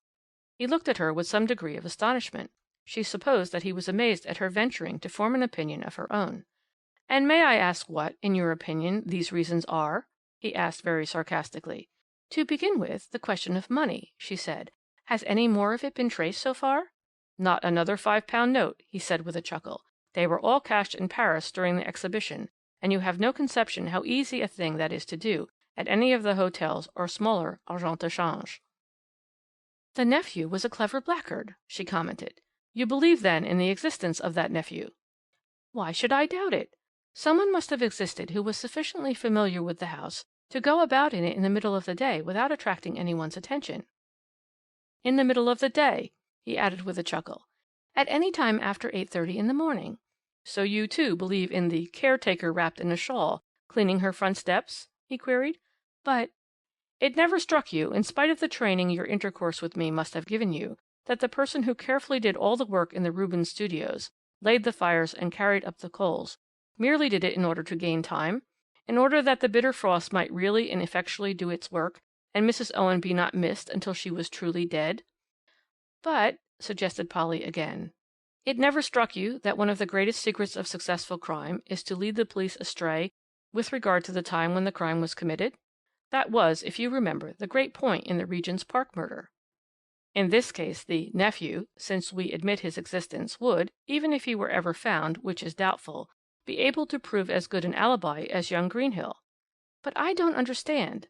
He looked at her with some degree of astonishment. She supposed that he was amazed at her venturing to form an opinion of her own. And may I ask what, in your opinion, these reasons are? He asked very sarcastically. To begin with, the question of money, she said. Has any more of it been traced so far? Not another £5 note, he said with a chuckle. They were all cashed in Paris during the exhibition, and you have no conception how easy a thing that is to do at any of the hotels or smaller agents de change. The nephew was a clever blackguard, she commented. You believe, then, in the existence of that nephew? Why should I doubt it? Someone must have existed who was sufficiently familiar with the house to go about in it in the middle of the day without attracting anyone's attention. In the middle of the day, he added with a chuckle. At any time after 8:30 in the morning. So you, too, believe in the caretaker wrapped in a shawl, cleaning her front steps? He queried. But it never struck you, in spite of the training your intercourse with me must have given you, that the person who carefully did all the work in the Rubens studios, laid the fires and carried up the coals, merely did it in order to gain time, in order that the bitter frost might really and effectually do its work, and Mrs. Owen be not missed until she was truly dead? But, suggested Polly again, it never struck you that one of the greatest secrets of successful crime is to lead the police astray with regard to the time when the crime was committed? That was, if you remember, the great point in the Regent's Park murder. In this case, the nephew, since we admit his existence, would, even if he were ever found, which is doubtful, be able to prove as good an alibi as young Greenhill. But I don't understand.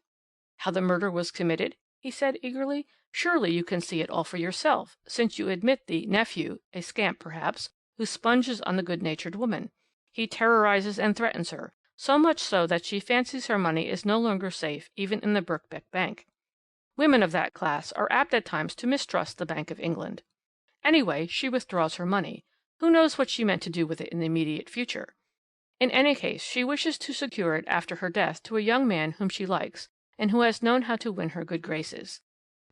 How the murder was committed? He said eagerly. Surely you can see it all for yourself, since you admit the nephew, a scamp perhaps, who sponges on the good-natured woman. He terrorizes and threatens her, so much so that she fancies her money is no longer safe even in the Birkbeck Bank. Women of that class are apt at times to mistrust the Bank of England. Anyway, she withdraws her money. Who knows what she meant to do with it in the immediate future? In any case, she wishes to secure it after her death to a young man whom she likes, and who has known how to win her good graces.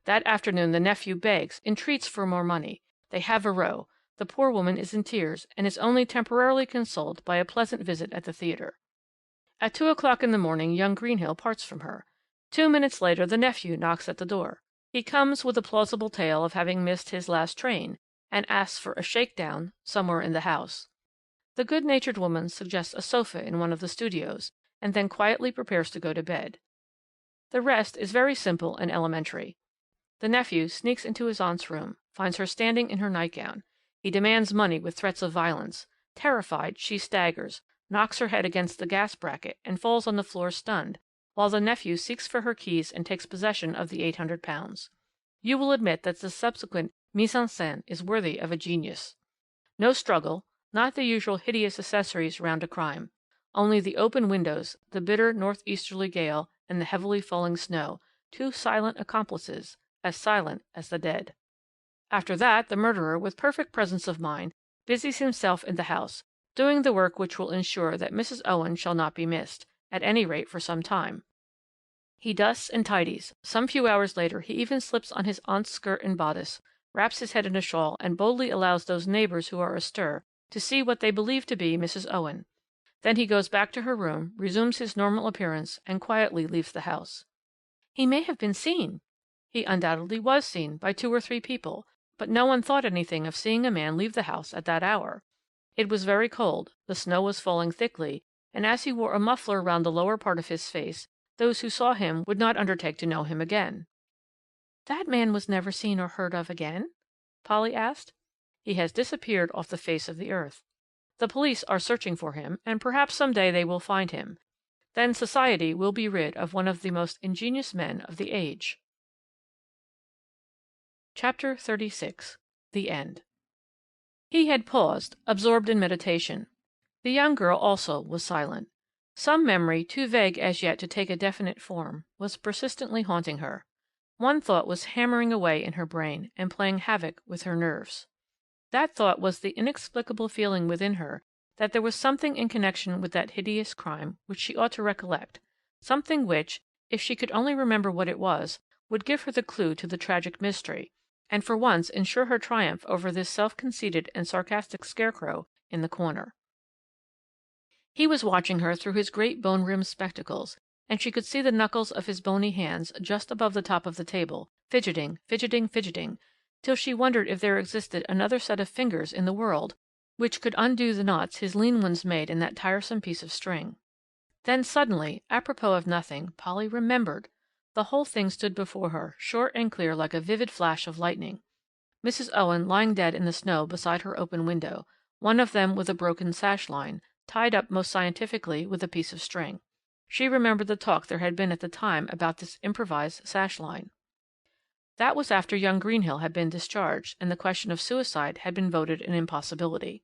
That afternoon the nephew begs, entreats for more money. They have a row. The poor woman is in tears, and is only temporarily consoled by a pleasant visit at the theatre. At 2 o'clock in the morning young Greenhill parts from her. 2 minutes later the nephew knocks at the door. He comes with a plausible tale of having missed his last train, and asks for a shakedown somewhere in the house. The good-natured woman suggests a sofa in one of the studios, and then quietly prepares to go to bed. The rest is very simple and elementary.
The nephew sneaks into his aunt's room, finds her standing in her nightgown. He demands money with threats of violence. Terrified, she staggers, knocks her head against the gas bracket, and falls on the floor stunned, while the nephew seeks for her keys and takes possession of the £800. You will admit that the subsequent mise en scène is worthy of a genius. No struggle, not the usual hideous accessories round a crime. Only the open windows, the bitter northeasterly gale, and the heavily falling snow, two silent accomplices, as silent as the dead. After that, the murderer, with perfect presence of mind, busies himself in the house, doing the work which will ensure that Mrs. Owen shall not be missed, at any rate for some time. He dusts and tidies. Some few hours later he even slips on his aunt's skirt and bodice, wraps his head in a shawl, and boldly allows those neighbours who are astir to see what they believe to be Mrs. Owen. Then he goes back to her room, resumes his normal appearance, and quietly leaves the house. He may have been seen. He undoubtedly was seen by 2 or 3 people, but no one thought anything of seeing a man leave the house at that hour. It was very cold, the snow was falling thickly, and as he wore a muffler round the lower part of his face, those who saw him would not undertake to know him again. "That man was never seen or heard of again?" Polly asked. "He has disappeared off the face of the earth. The police are searching for him, and perhaps some day they will find him. Then society will be rid of one of the most ingenious men of the age." Chapter 36. The End. He had paused, absorbed in meditation. The young girl also was silent. Some memory, too vague as yet to take a definite form, was persistently haunting her. One thought was hammering away in her brain, and playing havoc with her nerves. That thought was the inexplicable feeling within her that there was something in connection with that hideous crime which she ought to recollect, something which, if she could only remember what it was, would give her the clue to the tragic mystery, and for once ensure her triumph over this self-conceited and sarcastic scarecrow in the corner. He was watching her through his great bone-rimmed spectacles, and she could see the knuckles of his bony hands just above the top of the table, fidgeting, fidgeting, fidgeting, till she wondered if there existed another set of fingers in the world which could undo the knots his lean ones made in that tiresome piece of string. Then suddenly, apropos of nothing, Polly remembered. The whole thing stood before her, short and clear like a vivid flash of lightning. Mrs. Owen lying dead in the snow beside her open window, one of them with a broken sash line, tied up most scientifically with a piece of string. She remembered the talk there had been at the time about this improvised sash line. That was after young Greenhill had been discharged, and the question of suicide had been voted an impossibility.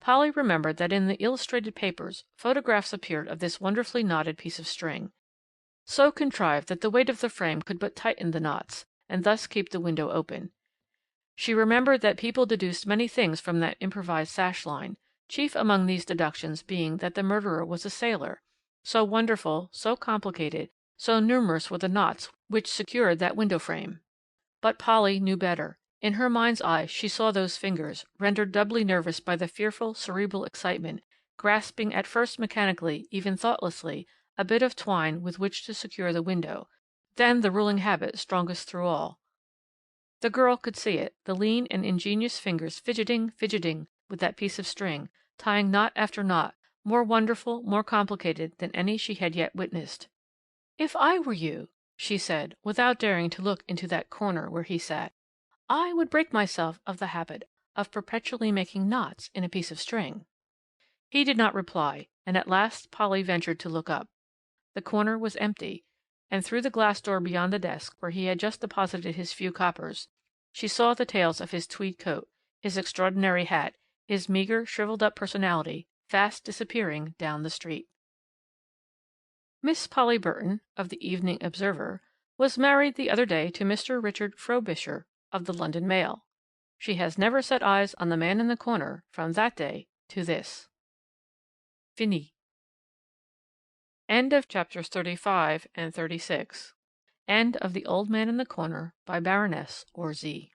Polly remembered that in the illustrated papers photographs appeared of this wonderfully knotted piece of string, so contrived that the weight of the frame could but tighten the knots, and thus keep the window open. She remembered that people deduced many things from that improvised sash line, chief among these deductions being that the murderer was a sailor. So wonderful, so complicated, so numerous were the knots which secured that window frame. But Polly knew better. In her mind's eye she saw those fingers, rendered doubly nervous by the fearful cerebral excitement, grasping at first mechanically, even thoughtlessly, a bit of twine with which to secure the window, then the ruling habit strongest through all. The girl could see it, the lean and ingenious fingers fidgeting, fidgeting with that piece of string, tying knot after knot, more wonderful, more complicated than any she had yet witnessed. "If I were you," she said, without daring to look into that corner where he sat, "I would break myself of the habit of perpetually making knots in a piece of string." He did not reply, and at last Polly ventured to look up. The corner was empty, and through the glass door beyond the desk, where he had just deposited his few coppers, she saw the tails of his tweed coat, his extraordinary hat, his meagre, shriveled-up personality, fast disappearing down the street. Miss Polly Burton, of the Evening Observer, was married the other day to Mr. Richard Frobisher, of the London Mail. She has never set eyes on the man in the corner from that day to this. Fini. End of chapters 35 and 36. End of The Old Man in the Corner by Baroness Orczy.